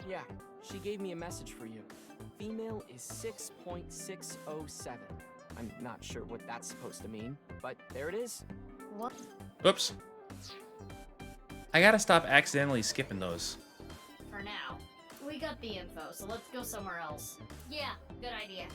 [SPEAKER 7] Yeah, she gave me a message for you. Female is 6.607. I'm not sure what that's supposed to mean, but there it is.
[SPEAKER 17] What?
[SPEAKER 1] Oops. I gotta stop accidentally skipping those.
[SPEAKER 17] For now. We got the info, so let's go somewhere else. Yeah, good idea.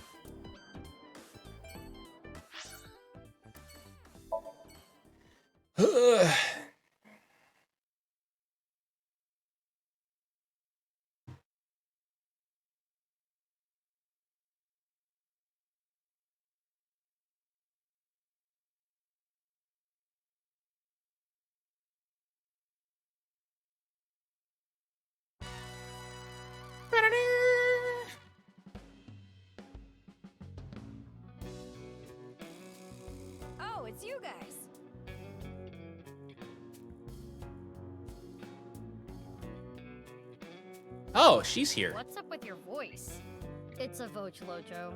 [SPEAKER 3] Oh, it's you guys.
[SPEAKER 1] Oh, she's here.
[SPEAKER 17] What's up with your voice? It's a Vochlojo.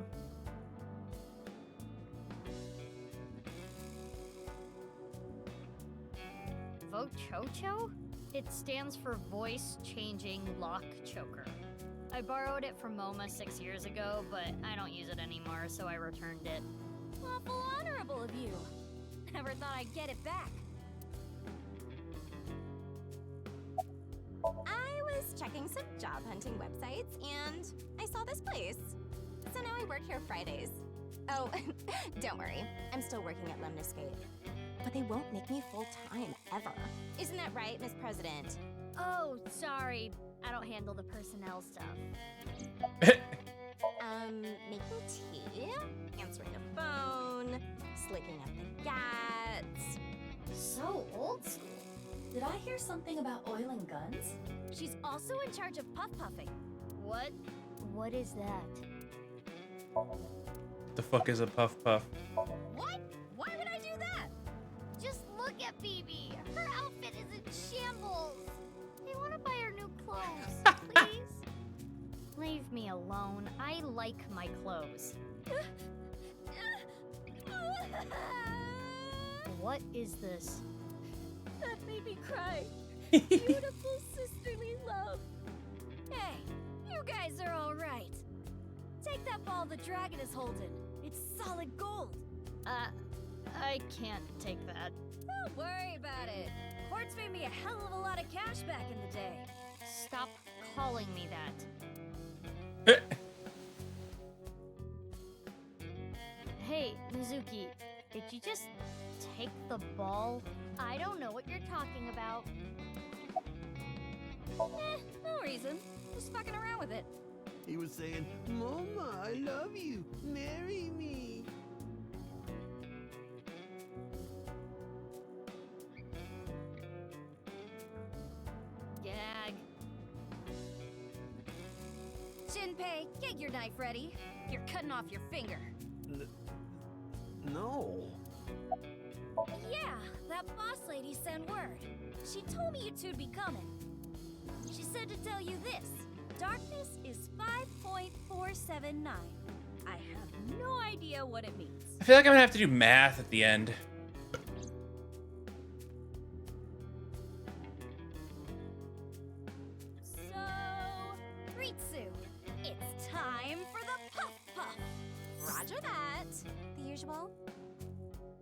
[SPEAKER 17] Vochocho? It stands for Voice Changing Lock Choker. I borrowed it from MoMA 6 years ago, but I don't use it anymore, so I returned it.
[SPEAKER 3] Awful honorable of you. Never thought I'd get it back. I was checking some job hunting websites and I saw this place. So now I work here Fridays. Oh, don't worry. I'm still working at Lemniscate. But they won't make me full-time, ever. Isn't that right, Miss President?
[SPEAKER 17] Oh, sorry.
[SPEAKER 5] I don't handle the personnel stuff.
[SPEAKER 8] Making tea, answering a phone, slicking up the guts.
[SPEAKER 19] So old school. Did I hear something about oiling guns?
[SPEAKER 5] She's also in charge of puff puffing. What? What is that?
[SPEAKER 1] The fuck is a puff puff?
[SPEAKER 5] What? Why would I do that? Just look at Phoebe. Her outfit is in shambles. I want to buy her new clothes, please. Leave me alone. I like my clothes. What is this?
[SPEAKER 10] That made me cry. Beautiful sisterly love.
[SPEAKER 5] Hey, you guys are all right. Take that ball the dragon is holding. It's solid gold. I can't take that.
[SPEAKER 10] Don't worry about it. Quartz made me a hell of a lot of cash back in the day.
[SPEAKER 5] Stop calling me that. Hey, Mizuki, did you just take the ball? I don't know what you're talking about.
[SPEAKER 10] No reason. Just fucking around with it.
[SPEAKER 13] He was saying, Mama, I love you. Marry me.
[SPEAKER 5] Gag.
[SPEAKER 10] Shinpei, get your knife ready. You're cutting off your finger.
[SPEAKER 13] No.
[SPEAKER 10] Yeah, that boss lady sent word. She told me you two'd be coming. She said to tell you this. Darkness is 5.479. I have no idea what it means.
[SPEAKER 1] I feel like I'm gonna have to do math at the end.
[SPEAKER 10] So, Ritsu, it's time for the puff puff. Roger that. The usual?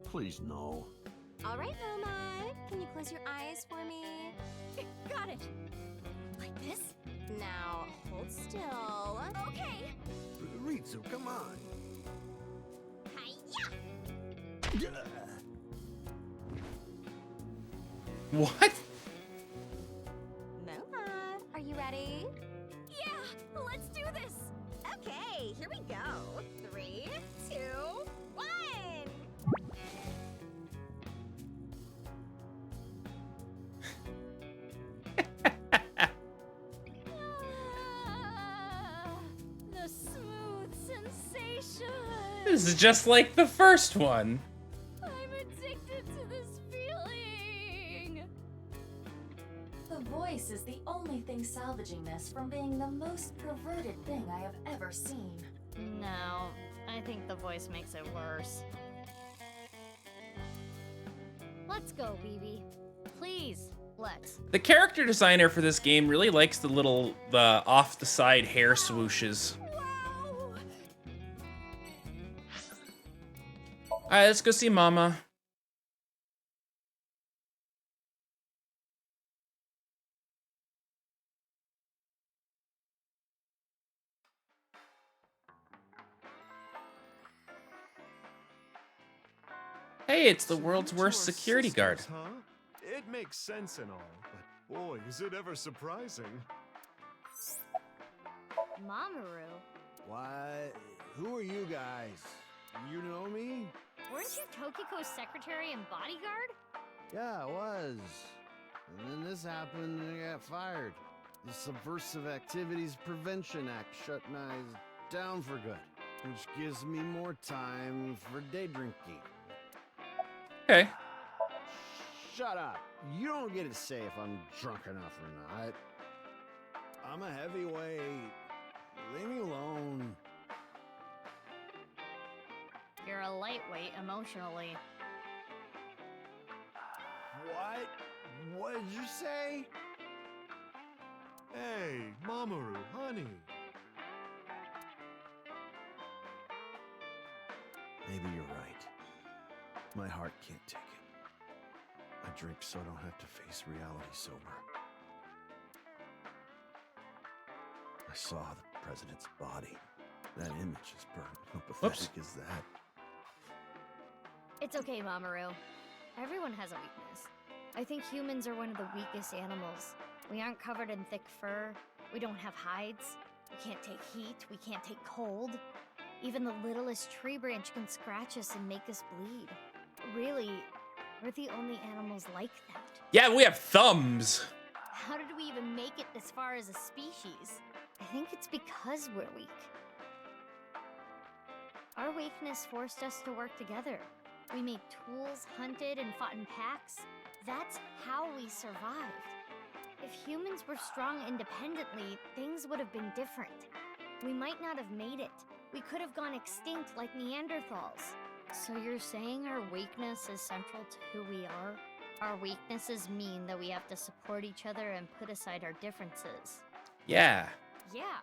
[SPEAKER 13] Please, no.
[SPEAKER 8] All right, Moma. Can you close your eyes for me?
[SPEAKER 10] Got it. Like this?
[SPEAKER 8] Now, hold still.
[SPEAKER 10] Okay.
[SPEAKER 13] Ritsu, come on.
[SPEAKER 8] Hiya!
[SPEAKER 1] What?
[SPEAKER 8] Moma, are you ready?
[SPEAKER 10] Yeah, let's do this.
[SPEAKER 8] Okay, here we go. 3, 2, 1.
[SPEAKER 10] The smooth sensation.
[SPEAKER 1] This is just like the first one.
[SPEAKER 10] I'm addicted to this feeling.
[SPEAKER 19] The voice is the only thing salvaging this from being the most perverted thing I have ever seen.
[SPEAKER 5] No, I think the voice makes it worse. Let's go, BB. Please, let's.
[SPEAKER 1] The character designer for this game really likes the off the side hair swooshes. Alright, let's go see Mama. Hey, it's the world's worst security guard.
[SPEAKER 15] Huh? It makes sense and all, but boy, is it ever surprising.
[SPEAKER 5] Mamoru,
[SPEAKER 13] What? Who are you guys? You know me?
[SPEAKER 5] weren't you Tokiko's secretary and bodyguard?
[SPEAKER 13] Yeah, I was. And then this happened and I got fired. The Subversive Activities Prevention Act shut my eyes down for good, which gives me more time for day drinking.
[SPEAKER 1] Okay.
[SPEAKER 13] Shut up. You don't get to say if I'm drunk enough or not. I'm a heavyweight. Leave me alone.
[SPEAKER 5] You're a lightweight emotionally.
[SPEAKER 13] What? What did you say?
[SPEAKER 15] Hey, Mamoru, honey.
[SPEAKER 18] Maybe you're right. My heart can't take it. I drink so I don't have to face reality sober. I saw the president's body. That image is burned. How pathetic is that?
[SPEAKER 5] It's okay, Mamoru. Everyone has a weakness. I think humans are one of the weakest animals. We aren't covered in thick fur. We don't have hides. We can't take heat. We can't take cold. Even the littlest tree branch can scratch us and make us bleed. Really, we're the only animals like that.
[SPEAKER 1] Yeah, we have thumbs.
[SPEAKER 5] How did we even make it this far as a species? I think it's because we're weak. Our weakness forced us to work together. We made tools, hunted, and fought in packs. That's how we survived. If humans were strong independently, things would have been different. We might not have made it. We could have gone extinct like Neanderthals. So you're saying our weakness is central to who we are? Our weaknesses mean that we have to support each other and put aside our differences.
[SPEAKER 1] Yeah.
[SPEAKER 5] Yeah.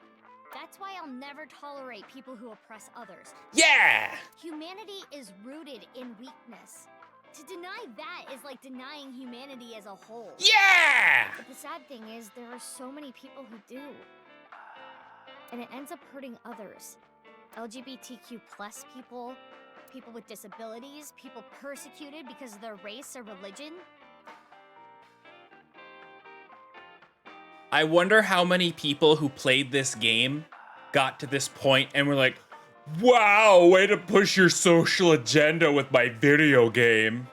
[SPEAKER 5] That's why I'll never tolerate people who oppress others.
[SPEAKER 1] Yeah!
[SPEAKER 5] Humanity is rooted in weakness. To deny that is like denying humanity as a whole.
[SPEAKER 1] Yeah!
[SPEAKER 5] But the sad thing is, there are so many people who do. And it ends up hurting others. LGBTQ plus people, people with disabilities, people persecuted because of their race or religion.
[SPEAKER 1] I wonder how many people who played this game got to this point and were like, wow, way to push your social agenda with my video game.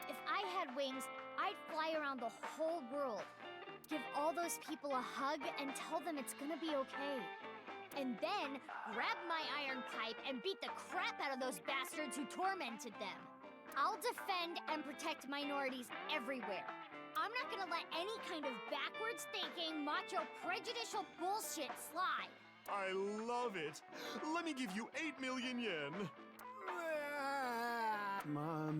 [SPEAKER 5] If I had wings, I'd fly around the whole world, give all those people a hug and tell them it's gonna be okay. And then grab my iron pipe and beat the crap out of those bastards who tormented them. I'll defend and protect minorities everywhere. I'm not gonna let any kind of backwards thinking, macho, prejudicial bullshit slide.
[SPEAKER 15] I love it. Let me give you 8 million yen.
[SPEAKER 13] Mom,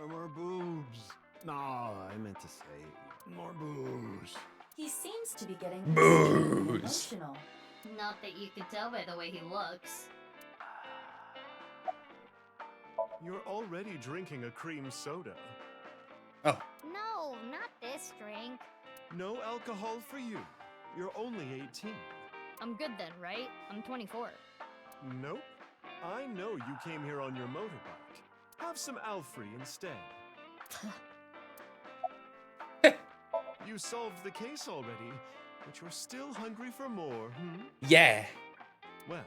[SPEAKER 13] more boobs. No, I meant to say more boobs.
[SPEAKER 19] He seems to be getting
[SPEAKER 1] Booze.
[SPEAKER 19] emotional.
[SPEAKER 17] Not that you could tell by the way he looks.
[SPEAKER 15] You're already drinking a cream soda.
[SPEAKER 1] Oh.
[SPEAKER 5] No, not this drink.
[SPEAKER 15] No alcohol for you. You're only 18.
[SPEAKER 5] I'm good then, right? I'm 24.
[SPEAKER 15] Nope. I know you came here on your motorbike. Have some Alfrey instead. You solved the case already, but you're still hungry for more, hmm?
[SPEAKER 1] Yeah.
[SPEAKER 15] Well,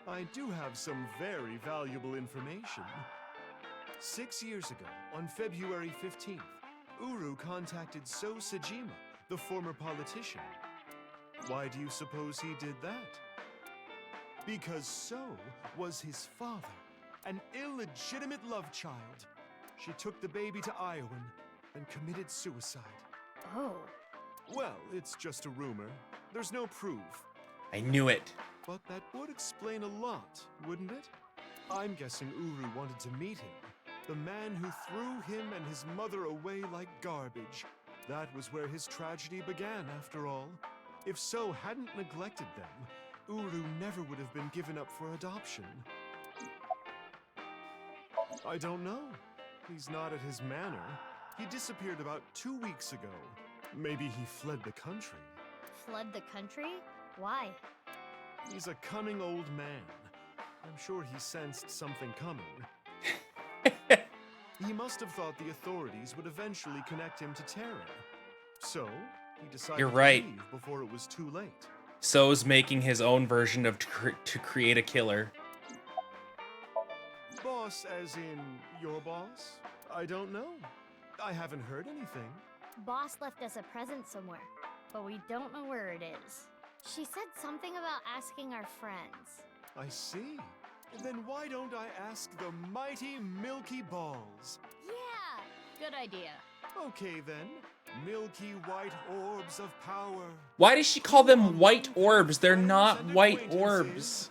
[SPEAKER 15] I do have some very valuable information. 6 years ago, on February 15th, Uru contacted So Sejima, the former politician. Why do you suppose he did that? Because So was his father, an illegitimate love child. She took the baby to Iowan and committed suicide.
[SPEAKER 5] Oh.
[SPEAKER 15] Well, it's just a rumor. There's no proof.
[SPEAKER 1] I knew it.
[SPEAKER 15] But that would explain a lot, wouldn't it? I'm guessing Uru wanted to meet him. The man who threw him and his mother away like garbage. That was where his tragedy began, after all. If So hadn't neglected them, Uru never would have been given up for adoption. I don't know. He's not at his manor. He disappeared about 2 weeks ago. Maybe he fled the country.
[SPEAKER 5] Fled the country? Why?
[SPEAKER 15] He's a cunning old man. I'm sure he sensed something coming. He must have thought the authorities would eventually connect him to Terra. So, he decided
[SPEAKER 1] You're right.
[SPEAKER 15] to leave before it was too late.
[SPEAKER 1] So's making his own version of to create a killer.
[SPEAKER 15] Boss as in your boss? I don't know. I haven't heard anything.
[SPEAKER 5] Boss left us a present somewhere, but we don't know where it is. She said something about asking our friends.
[SPEAKER 15] I see. Then why don't I ask the mighty Milky Balls?
[SPEAKER 5] Yeah, good idea.
[SPEAKER 15] Okay then. Milky white orbs of power.
[SPEAKER 1] Why does she call them white orbs? They're not white orbs.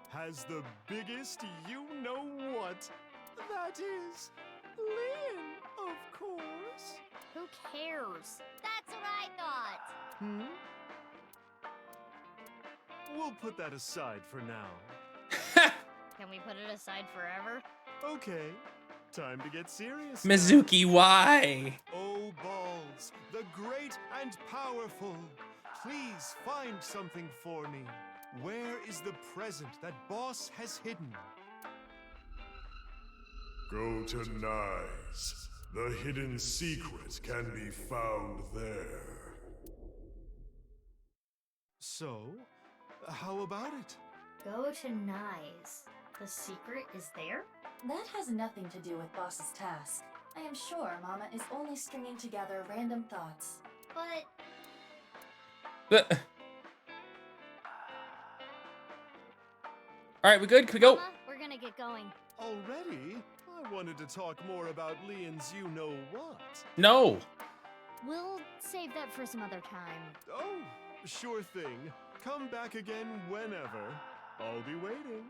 [SPEAKER 15] Has the biggest you-know-what. That is Lynn, of course.
[SPEAKER 5] Who cares? That's what I thought.
[SPEAKER 15] Hmm? We'll put that aside for now.
[SPEAKER 5] Can we put it aside forever?
[SPEAKER 15] Okay, time to get serious.
[SPEAKER 1] Mizuki, why?
[SPEAKER 15] Oh, balls, the great and powerful. Please find something for me. Where is the present that Boss has hidden?
[SPEAKER 9] Go to Nice. The hidden secret can be found there.
[SPEAKER 15] So, how about it?
[SPEAKER 17] Go to Nye's. The secret is there?
[SPEAKER 19] That has nothing to do with Boss's task. I am sure Mama is only stringing together random thoughts.
[SPEAKER 17] But...
[SPEAKER 1] Alright, we good? Can we go?
[SPEAKER 17] Mama, we're gonna get going.
[SPEAKER 15] Already? I wanted to talk more about Leon's you-know-what.
[SPEAKER 1] No.
[SPEAKER 17] We'll save that for some other time.
[SPEAKER 15] Oh, sure thing. Come back again whenever. I'll be waiting.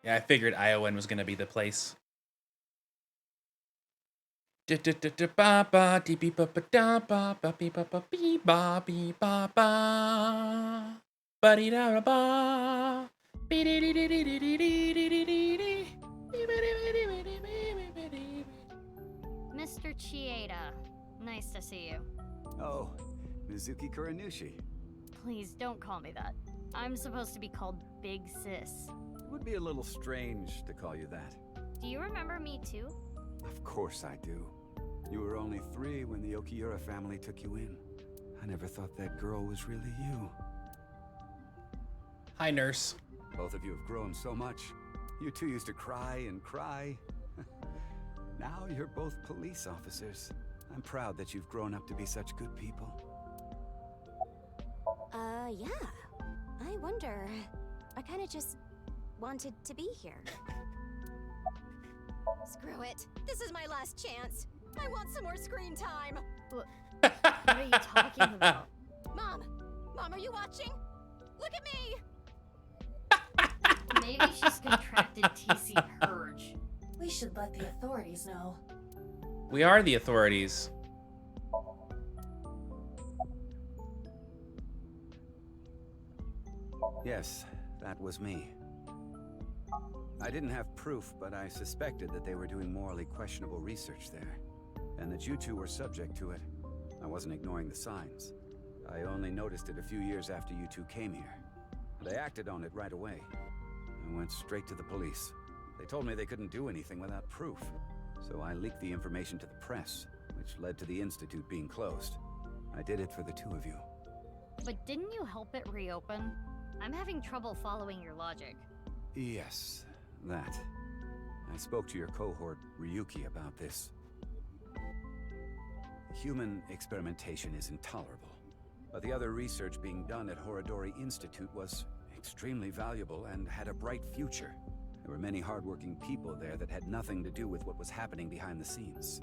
[SPEAKER 1] Yeah, I figured Iowan was gonna be the place.
[SPEAKER 17] Mr. Chieda, nice to see you.
[SPEAKER 16] Oh, Mizuki Kuranushi.
[SPEAKER 17] Please don't call me that. I'm supposed to be called Big Sis.
[SPEAKER 16] It would be a little strange to call you that.
[SPEAKER 17] Do you remember me too?
[SPEAKER 16] Of course I do. You were only 3 when the Okiura family took you in. I never thought that girl was really you.
[SPEAKER 1] Hi, nurse.
[SPEAKER 16] Both of you have grown so much. You two used to cry and cry. Now you're both police officers. I'm proud that you've grown up to be such good people.
[SPEAKER 21] Yeah. I wonder. I kind of just wanted to be here. Screw it. This is my last chance. I want some more screen time.
[SPEAKER 17] What are you talking about?
[SPEAKER 21] Mom! Mom, are you watching? Look at me!
[SPEAKER 17] Maybe she's contracted TC Purge.
[SPEAKER 19] We should let the authorities know.
[SPEAKER 1] We are the authorities.
[SPEAKER 16] Yes, that was me. I didn't have proof, but I suspected that they were doing morally questionable research there, and that you two were subject to it. I wasn't ignoring the signs. I only noticed it a few years after you two came here. They acted on it right away. I went straight to the police. They told me they couldn't do anything without proof, so I leaked the information to the press, which led to the Institute being closed. I did it for the two of you.
[SPEAKER 17] But didn't you help it reopen? I'm having trouble following your logic.
[SPEAKER 16] Yes, that. I spoke to your cohort, Ryuki, about this. Human experimentation is intolerable, but the other research being done at Horodori Institute was extremely valuable and had a bright future. There were many hardworking people there that had nothing to do with what was happening behind the scenes.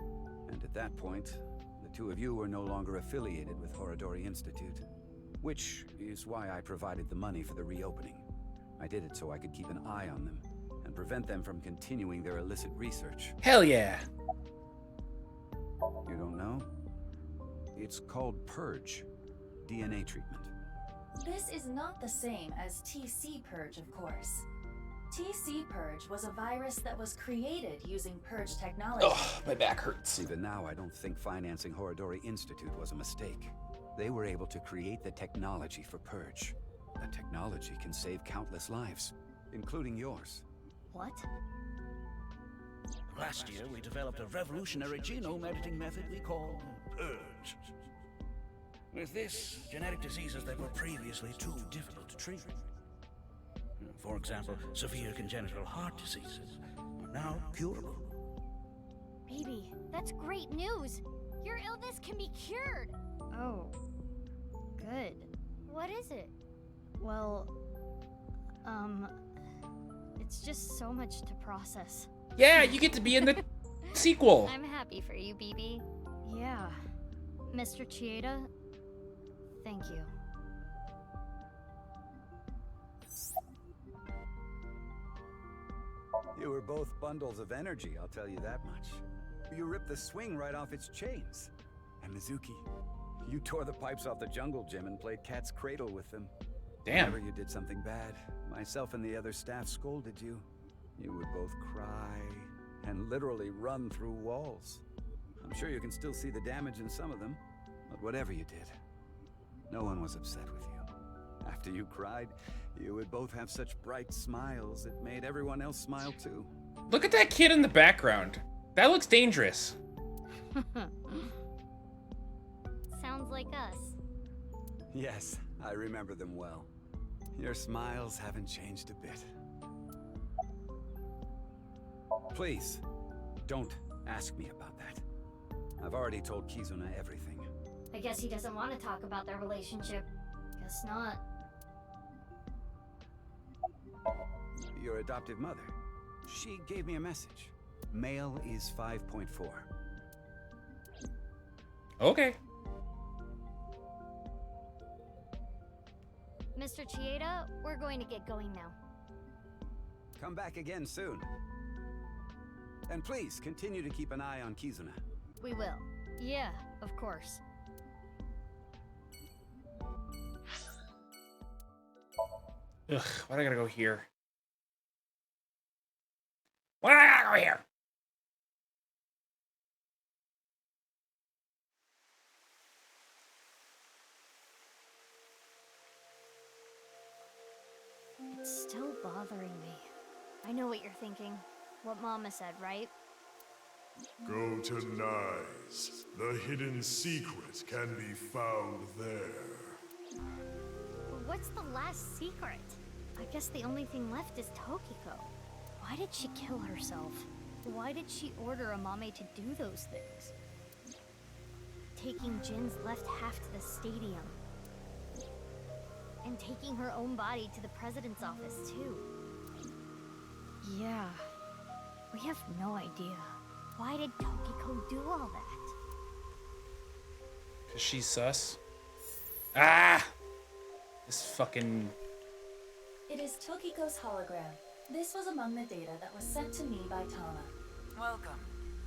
[SPEAKER 16] And at that point, the two of you were no longer affiliated with Horodori Institute, which is why I provided the money for the reopening. I did it so I could keep an eye on them and prevent them from continuing their illicit research.
[SPEAKER 1] Hell yeah!
[SPEAKER 16] You don't know? It's called Purge. DNA treatment.
[SPEAKER 19] This is not the same as TC Purge, of course. TC Purge was a virus that was created using Purge technology.
[SPEAKER 1] Oh, my back hurts.
[SPEAKER 16] Even now, I don't think financing Horodori Institute was a mistake. They were able to create the technology for Purge. That technology can save countless lives, including yours.
[SPEAKER 17] What?
[SPEAKER 23] Last year, we developed a revolutionary genome editing method we call Purge. With this, genetic diseases that were previously too difficult to treat. For example, severe congenital heart diseases are now curable.
[SPEAKER 17] Baby, that's great news! Your illness can be cured! Oh, good. What is it? Well, it's just so much to process.
[SPEAKER 1] Yeah, you get to be in the sequel.
[SPEAKER 17] I'm happy for you, BB. Yeah. Mr. Chieda, thank you.
[SPEAKER 16] You were both bundles of energy, I'll tell you that much. You ripped the swing right off its chains. And Mizuki, you tore the pipes off the jungle gym and played cat's cradle with them.
[SPEAKER 1] Damn.
[SPEAKER 16] Whenever you did something bad, myself and the other staff scolded you. You would both cry and literally run through walls. I'm sure you can still see the damage in some of them, but whatever you did, no one was upset with you. After after you cried, you would both have such bright smiles, it made everyone else smile too.
[SPEAKER 1] Look at that kid in the background. That looks dangerous.
[SPEAKER 17] Sounds like us.
[SPEAKER 16] Yes, I remember them well. Your smiles haven't changed a bit. Please, don't ask me about that. I've already told Kizuna everything.
[SPEAKER 17] I guess he doesn't want to talk about their relationship. Guess not.
[SPEAKER 16] Your adoptive mother. She gave me a message. Male is 5.4.
[SPEAKER 1] Okay.
[SPEAKER 17] Mr. Chieda, we're going to get going now.
[SPEAKER 16] Come back again soon. And please, continue to keep an eye on Kizuna.
[SPEAKER 17] We will. Yeah, of course.
[SPEAKER 1] Ugh, why do I gotta go here? Why do I gotta go here?
[SPEAKER 17] It's still bothering me. I know what you're thinking. What Mama said, right?
[SPEAKER 9] Go to Nyes. The hidden secret can be found there.
[SPEAKER 17] What's the last secret? I guess the only thing left is Tokiko. Why did she kill herself? Why did she order Amame to do those things? Taking Jin's left half to the stadium. And taking her own body to the president's office, too. Yeah. We have no idea. Why did Tokiko do all that?
[SPEAKER 1] 'Cause she's sus. Ah! This fucking...
[SPEAKER 19] It is Tokiko's hologram. This was among the data that was sent to me by Tama.
[SPEAKER 6] Welcome.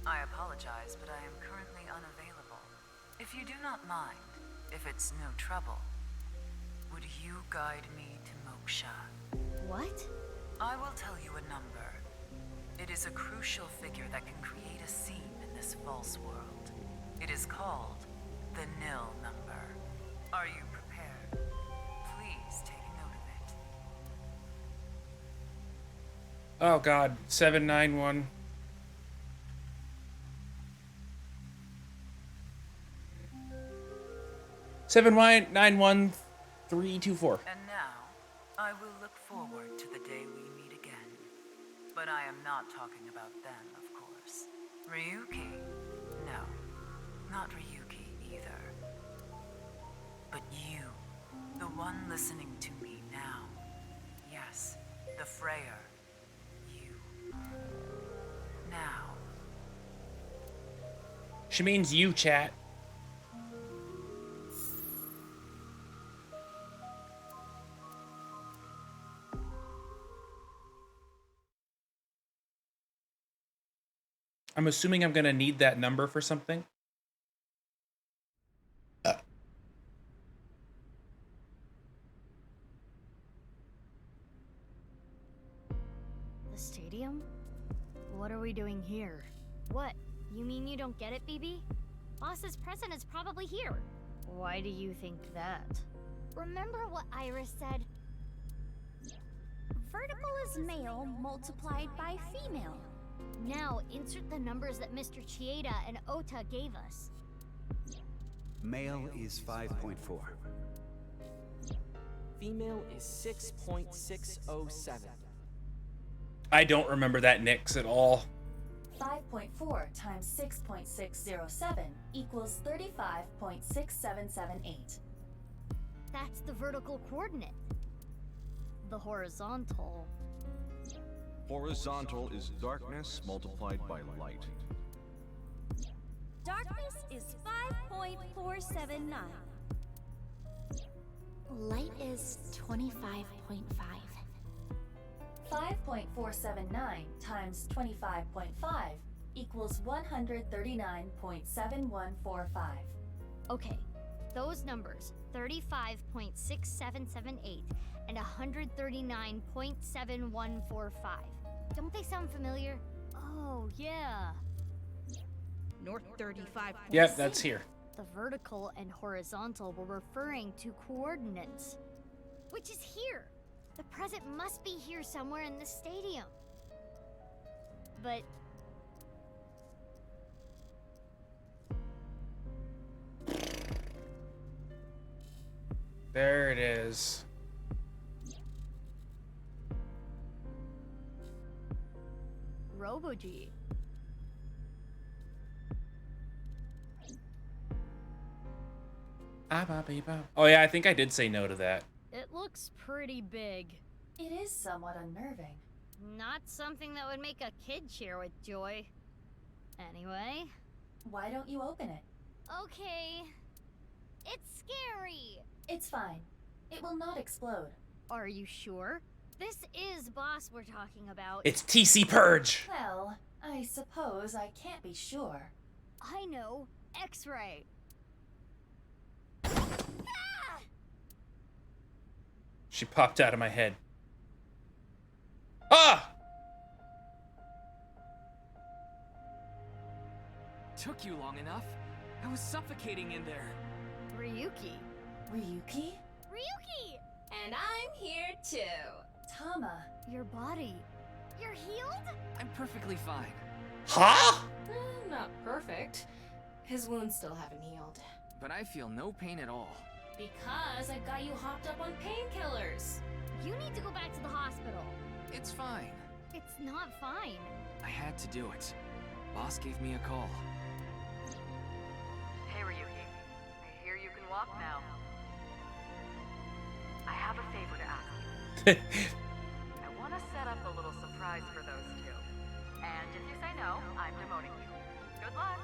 [SPEAKER 6] I apologize, but I am currently unavailable. If you do not mind, if it's no trouble, would you guide me to Moksha?
[SPEAKER 17] What?
[SPEAKER 6] I will tell you a number. It is a crucial figure that can create a scene in this false world. It is called the nil number. Are you prepared? Please take note of it.
[SPEAKER 1] Oh god, 791. Seven 91324.
[SPEAKER 6] And now, I will look forward to the day we meet again. But I am not talking about them, of course. Ryuki? No, not Ryuki either. But you, the one listening to me now. Yes, the Freyer. You. Now.
[SPEAKER 1] She means you, chat. I'm assuming I'm gonna need that number for something.
[SPEAKER 17] The stadium? What are we doing here? What? You mean you don't get it, BB? Boss's present is probably here. Why do you think that? Remember what Iris said?
[SPEAKER 5] Vertical is male multiplied by female.
[SPEAKER 17] Now, insert the numbers that Mr. Chieda and Ota gave us.
[SPEAKER 16] Male is 5.4.
[SPEAKER 7] Female is 6.607.
[SPEAKER 1] I don't remember that Nix at all.
[SPEAKER 19] 5.4 times 6.607 equals 35.6778.
[SPEAKER 17] That's the vertical coordinate. The horizontal...
[SPEAKER 4] Horizontal is darkness multiplied by light.
[SPEAKER 5] Darkness is 5.479. Light is 25.5.
[SPEAKER 19] 5.479 times 25.5 equals 139.7145.
[SPEAKER 17] Okay, those numbers, 35.6778 and 139.7145. Don't they sound familiar? Oh, yeah.
[SPEAKER 8] North 35.
[SPEAKER 1] Yep, that's here.
[SPEAKER 17] The vertical and horizontal were referring to coordinates.
[SPEAKER 5] which is here. The present must be here somewhere in the stadium. But
[SPEAKER 1] There it is.
[SPEAKER 17] Robo-G.
[SPEAKER 1] Oh yeah, I think I did say no to that.
[SPEAKER 17] It looks pretty big.
[SPEAKER 19] It is somewhat unnerving.
[SPEAKER 17] Not something that would make a kid cheer with joy. Anyway.
[SPEAKER 19] Why don't you open it?
[SPEAKER 5] okay. It's scary.
[SPEAKER 19] It's fine. It will not explode.
[SPEAKER 17] Are you sure? This is Boss we're talking about.
[SPEAKER 1] It's TC Purge.
[SPEAKER 19] Well, I suppose I can't be sure.
[SPEAKER 5] I know. X-ray.
[SPEAKER 1] She popped out of my head. Ah!
[SPEAKER 7] Took you long enough. I was suffocating in there.
[SPEAKER 17] Ryuki.
[SPEAKER 19] Ryuki?
[SPEAKER 5] Ryuki!
[SPEAKER 12] And I'm here too.
[SPEAKER 19] Tama.
[SPEAKER 5] Your body. You're healed?
[SPEAKER 7] I'm perfectly fine.
[SPEAKER 1] Huh?
[SPEAKER 12] Not perfect. His wounds still haven't healed.
[SPEAKER 7] But I feel no pain at all.
[SPEAKER 12] Because I've got you hopped up on painkillers.
[SPEAKER 5] You need to go back to the hospital.
[SPEAKER 7] It's fine.
[SPEAKER 5] It's not fine.
[SPEAKER 7] I had to do it. Boss gave me a call.
[SPEAKER 6] Hey, Ryuki. I hear you can walk now. I have a favor to ask you. I want to set up a little surprise for those two. And if you say no, I'm demoting you. Good luck.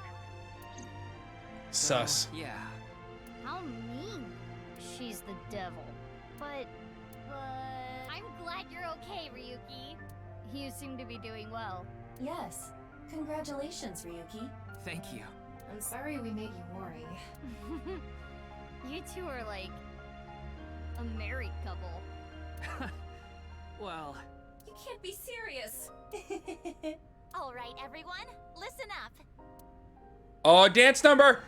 [SPEAKER 1] Sus.
[SPEAKER 7] Yeah.
[SPEAKER 17] How mean. She's the devil. But I'm glad you're okay, Ryuki. You seem to be doing well.
[SPEAKER 19] Yes. Congratulations, Ryuki.
[SPEAKER 7] Thank you.
[SPEAKER 12] I'm sorry we made you worry.
[SPEAKER 17] You two are like a married couple.
[SPEAKER 7] Well,
[SPEAKER 12] You can't be serious.
[SPEAKER 3] All right, everyone, listen up.
[SPEAKER 1] Oh, dance number.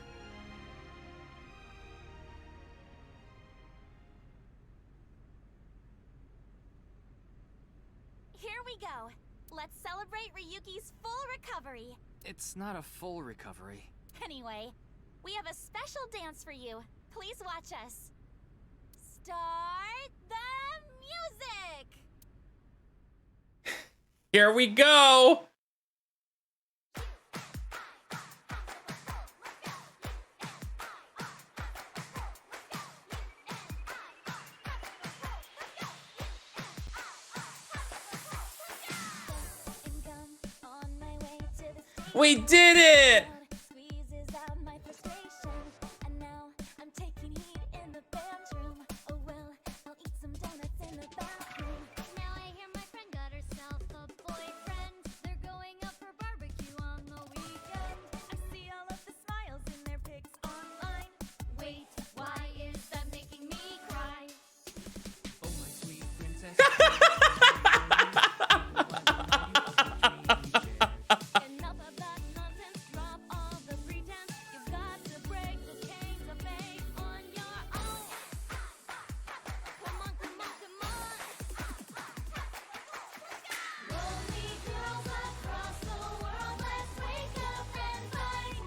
[SPEAKER 3] Here we go. Let's celebrate Ryuki's full recovery.
[SPEAKER 7] it's not a full recovery.
[SPEAKER 3] Anyway, we have a special dance for you. Please watch us. Start the music!
[SPEAKER 1] Here we go. We did it!
[SPEAKER 3] Squeezes out my frustration, and now I'm taking heat in the bedroom. Oh well, I'll eat some donuts in the bathroom.
[SPEAKER 5] Now I hear my friend got herself a boyfriend. They're going out for barbecue on the weekend.
[SPEAKER 3] I see all of the smiles in their pics online.
[SPEAKER 5] Wait, why is that making me cry?
[SPEAKER 7] Oh, my sweet princess.
[SPEAKER 3] Enough of that nonsense, drop all the pretense. You've got to break the chains of fate on your own. Come on, come on, come on.
[SPEAKER 5] Lonely girls across the world, let's wake up and fight.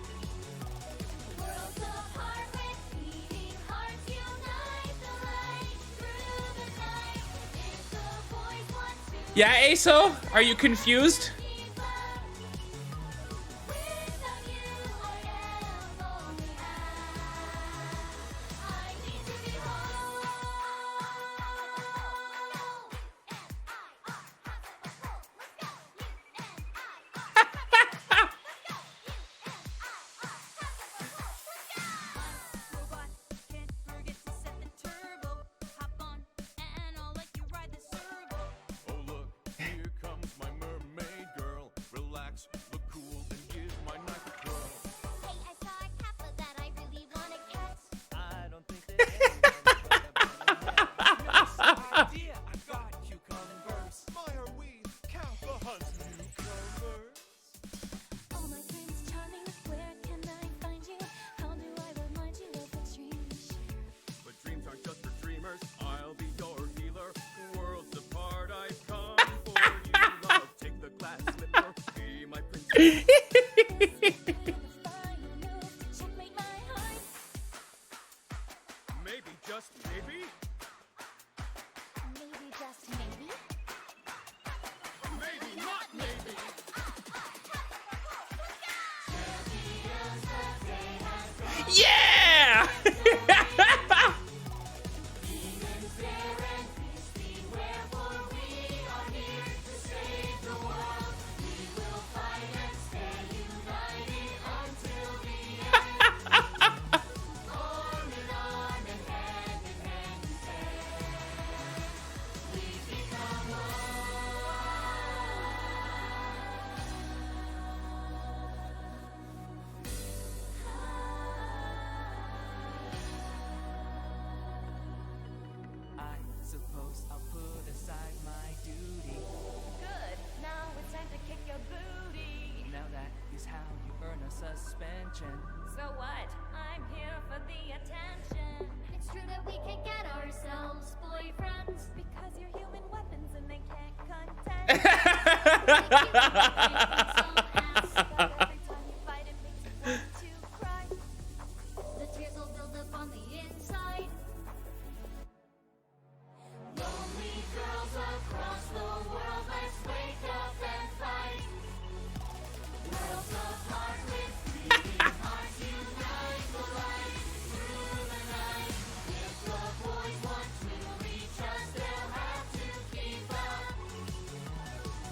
[SPEAKER 5] Worlds apart with beating hearts unite the light through the night. If the boys want to
[SPEAKER 1] Yeah, Aso, are you confused?
[SPEAKER 5] keep up, without you I am lonely. I need to be whole.
[SPEAKER 3] Robot, can't forget to set the turbo. Hop on, and I'll let you ride the servo.
[SPEAKER 4] Oh look, here comes my mermaid
[SPEAKER 2] Maybe, just maybe?
[SPEAKER 5] Maybe, just maybe?
[SPEAKER 2] Maybe, not maybe!
[SPEAKER 1] Yeah!
[SPEAKER 11] I suppose I'll put aside my duty.
[SPEAKER 14] Good. Now it's time to kick your booty.
[SPEAKER 11] Now that is how you earn a suspension.
[SPEAKER 14] So what? I'm here for the attention.
[SPEAKER 5] It's true that we can get ourselves boyfriends.
[SPEAKER 14] Because you're human weapons and they can't contend.
[SPEAKER 5] The tears will build up on the inside. Lonely girls across the world, let's wake up and fight. Worlds apart with beating hearts, unite the light through the night. If the boys want to reach us, they'll have to keep up.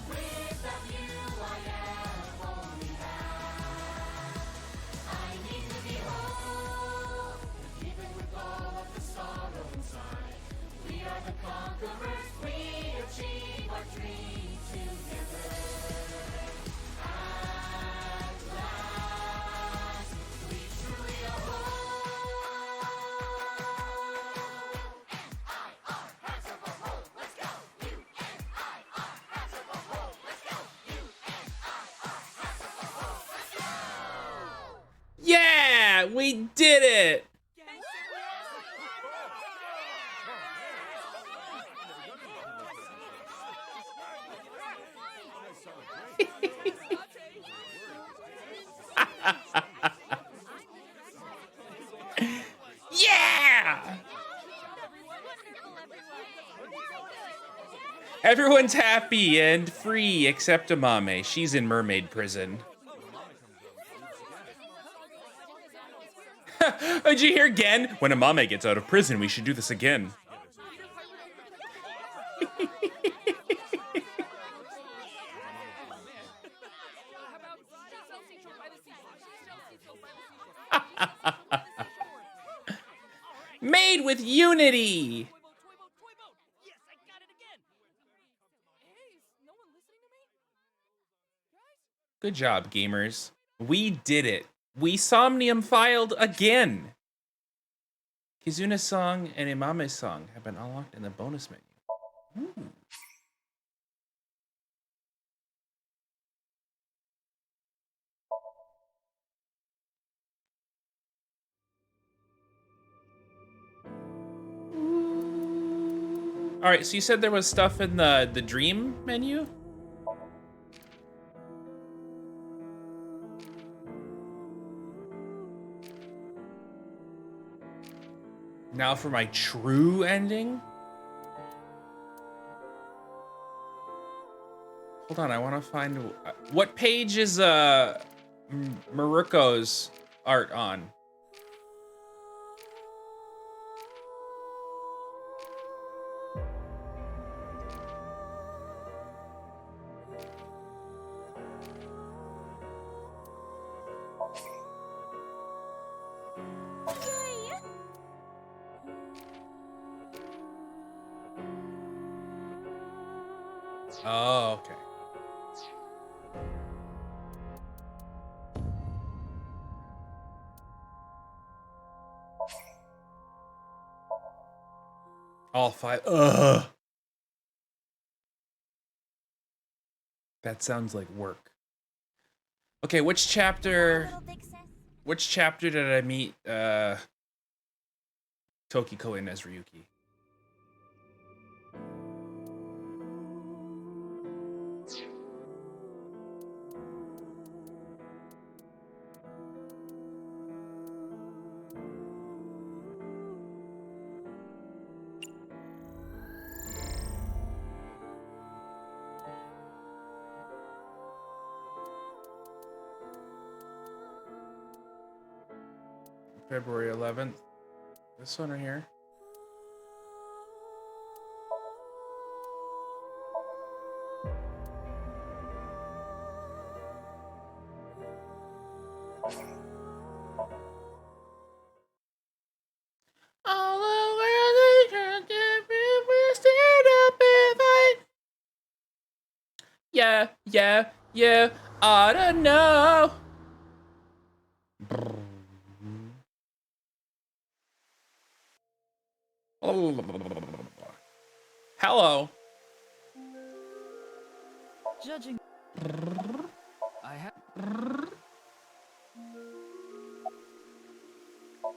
[SPEAKER 5] Without you, I am only half. I need to be whole, even with all of the sorrow inside. We are the conquerors, we achieve our dream together. At last, we truly are whole. U-N-I-R, hands up a hole, let's go. U-N-I-R, hands up a hole, let's go. U-N-I-R, hands up a hole, let's go.
[SPEAKER 1] Yeah, we did it. Yeah! Everyone's happy and free except Amame. She's in mermaid prison. Did you hear again? When Amame gets out of prison, we should do this again. Made with Unity. Good job, gamers. We did it. We Somnium filed again. Kizuna's song and Imame's song have been unlocked in the bonus menu. Ooh. All right, so you said there was stuff in the dream menu? Now for my true ending? Hold on, I want to find... What page is Maruko's art on? Oh, okay. All five. Ugh. That sounds like work. Okay, which chapter? Which chapter did I meet Tokiko and Nezriyuki? February 11th. This one right here. All the world is trying to be stand up and fight. Yeah, I don't know. Hello.
[SPEAKER 6] Judging. I have.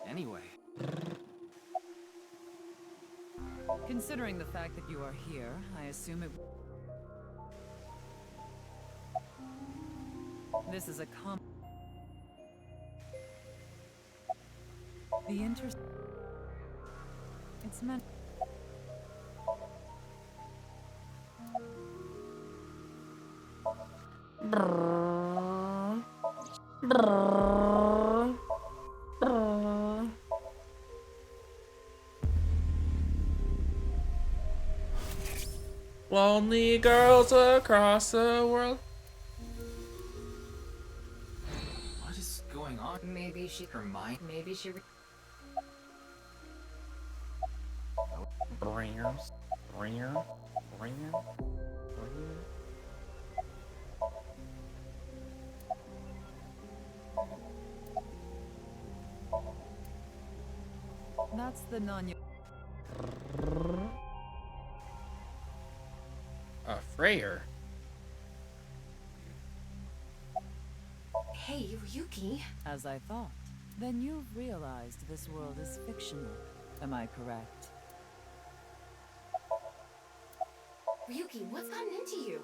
[SPEAKER 6] Anyway. Considering the fact that you are here, I assume it. This is a The It's meant.
[SPEAKER 1] Lonely girls across the world.
[SPEAKER 6] What is going on?
[SPEAKER 10] Maybe she. Her mind. Maybe she.
[SPEAKER 6] That's the non.
[SPEAKER 1] A Freyer.
[SPEAKER 10] Hey, Ryuki.
[SPEAKER 6] As I thought. Then you've realized this world is fictional. Am I correct?
[SPEAKER 10] Ryuki, what's gotten into you?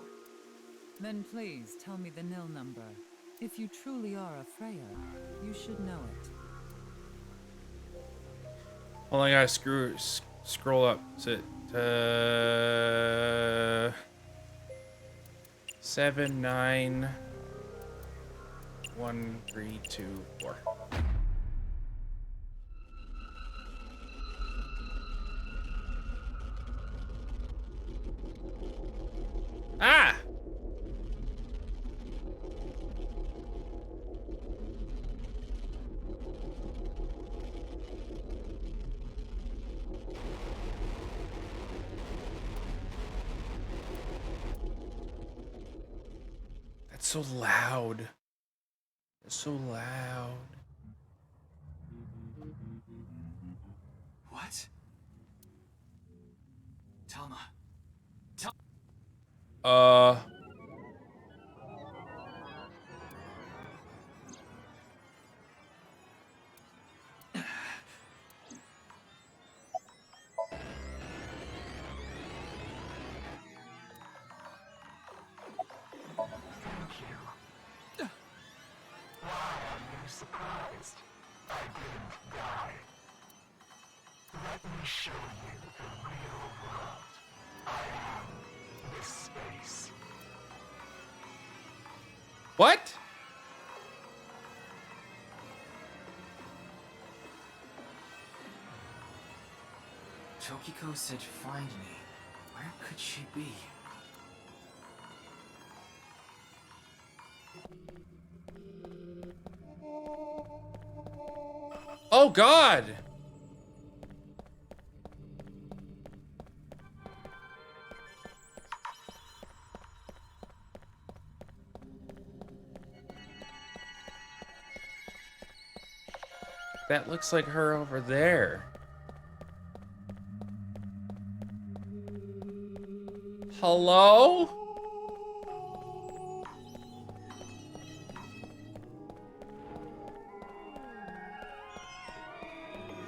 [SPEAKER 6] Then please tell me the nil number. If you truly are a Freya, you should know it.
[SPEAKER 1] Well, I gotta scroll up. Is it 7, 9, 1, 3, 2, 4. Ah! That's so loud. It's so loud.
[SPEAKER 6] What? Tama.
[SPEAKER 9] Surprised. I didn't die. Let me show you the real world. I am this space.
[SPEAKER 1] What?
[SPEAKER 6] Tokiko said find me. Where could she be?
[SPEAKER 1] Oh God! That looks like her over there. Hello?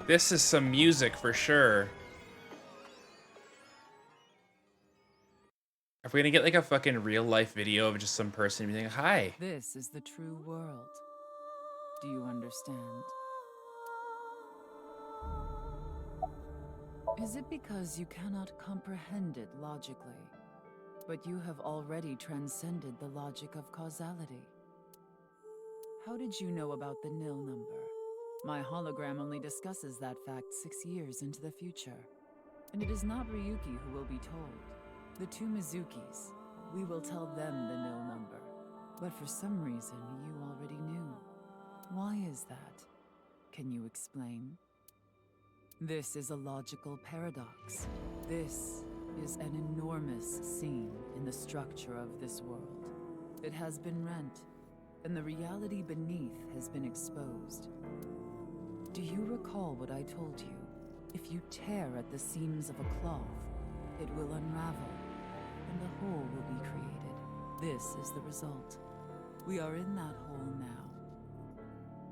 [SPEAKER 1] This is some music for sure. Are we gonna get like a fucking real life video of just some person being like, hi?
[SPEAKER 6] This is the true world. Do you understand? Is it because you cannot comprehend it logically? But you have already transcended the logic of causality. How did you know about the nil number?
[SPEAKER 18] My hologram only discusses that fact 6 years into the future. And it is not Ryuki who will be told. The two Mizukis. We will tell them the nil number. But for some reason, you already knew. Why is that? Can you explain? This is a logical paradox. This is an enormous seam in the structure of this world. It has been rent, and the reality beneath has been exposed. Do you recall what I told you? If you tear at the seams of a cloth, it will unravel, and a hole will be created. This is the result. We are in that hole now.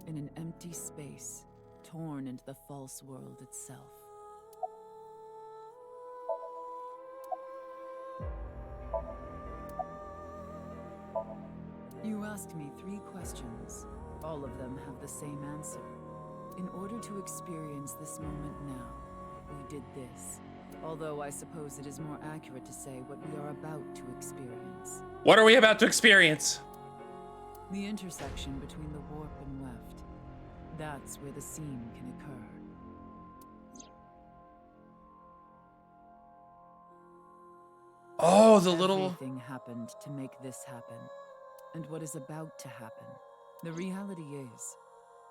[SPEAKER 18] In an empty space, torn into the false world itself. You asked me 3 questions. All of them have the same answer. In order to experience this moment now, we did this. Although I suppose it is more accurate to say what we are about to experience.
[SPEAKER 1] What are we about to experience?
[SPEAKER 18] The intersection between the warp and weft. That's where the seam can occur.
[SPEAKER 1] Oh, the little...
[SPEAKER 18] Everything happened to make this happen. And what is about to happen. The reality is,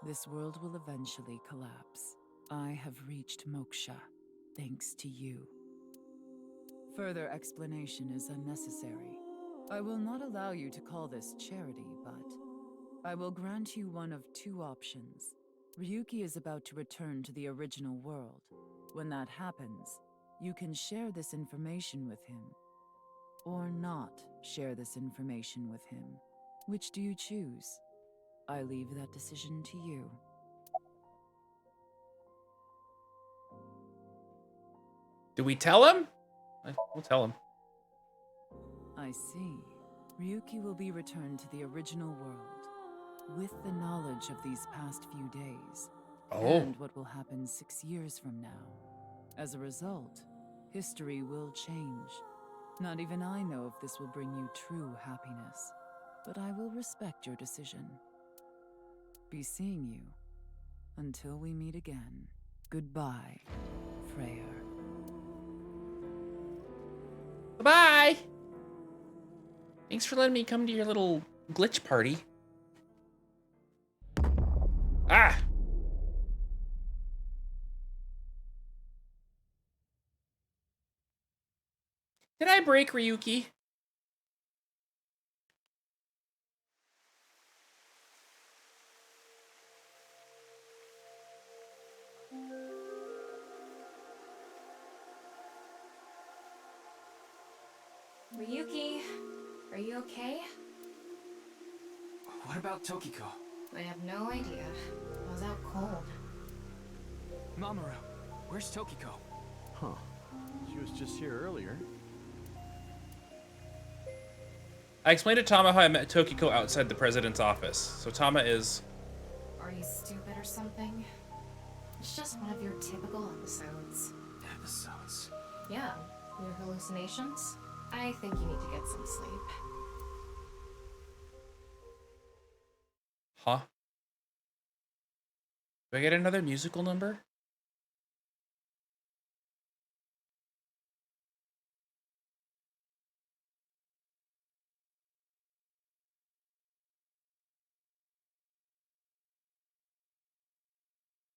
[SPEAKER 18] this world will eventually collapse. I have reached moksha, thanks to you. Further explanation is unnecessary. I will not allow you to call this charity, but I will grant you one of 2 options. Ryuki is about to return to the original world. When that happens, you can share this information with him. Or not share this information with him. Which do you choose? I leave that decision to you.
[SPEAKER 1] Do we tell him? We'll tell him.
[SPEAKER 18] I see. Ryuki will be returned to the original world, with the knowledge of these past few days, and what will happen 6 years from now. As a result, history will change. Not even I know if this will bring you true happiness, but I will respect your decision. Be seeing you. Until we meet again. Goodbye, Freyr.
[SPEAKER 1] Bye-bye! Thanks for letting me come to your little glitch party. Ah! Did I break Ryuki?
[SPEAKER 12] Ryuki, are you okay?
[SPEAKER 7] What about Tokiko?
[SPEAKER 12] I have no idea. I was out cold.
[SPEAKER 7] Mamoru, where's Tokiko?
[SPEAKER 13] Huh. She was just here earlier.
[SPEAKER 1] I explained to Tama how I met Tokiko outside the president's office. So Tama is...
[SPEAKER 12] Are you stupid or something? It's just one of your typical episodes.
[SPEAKER 7] Episodes?
[SPEAKER 12] Yeah, your hallucinations? I think you need to get some sleep.
[SPEAKER 1] Huh? Do I get another musical number?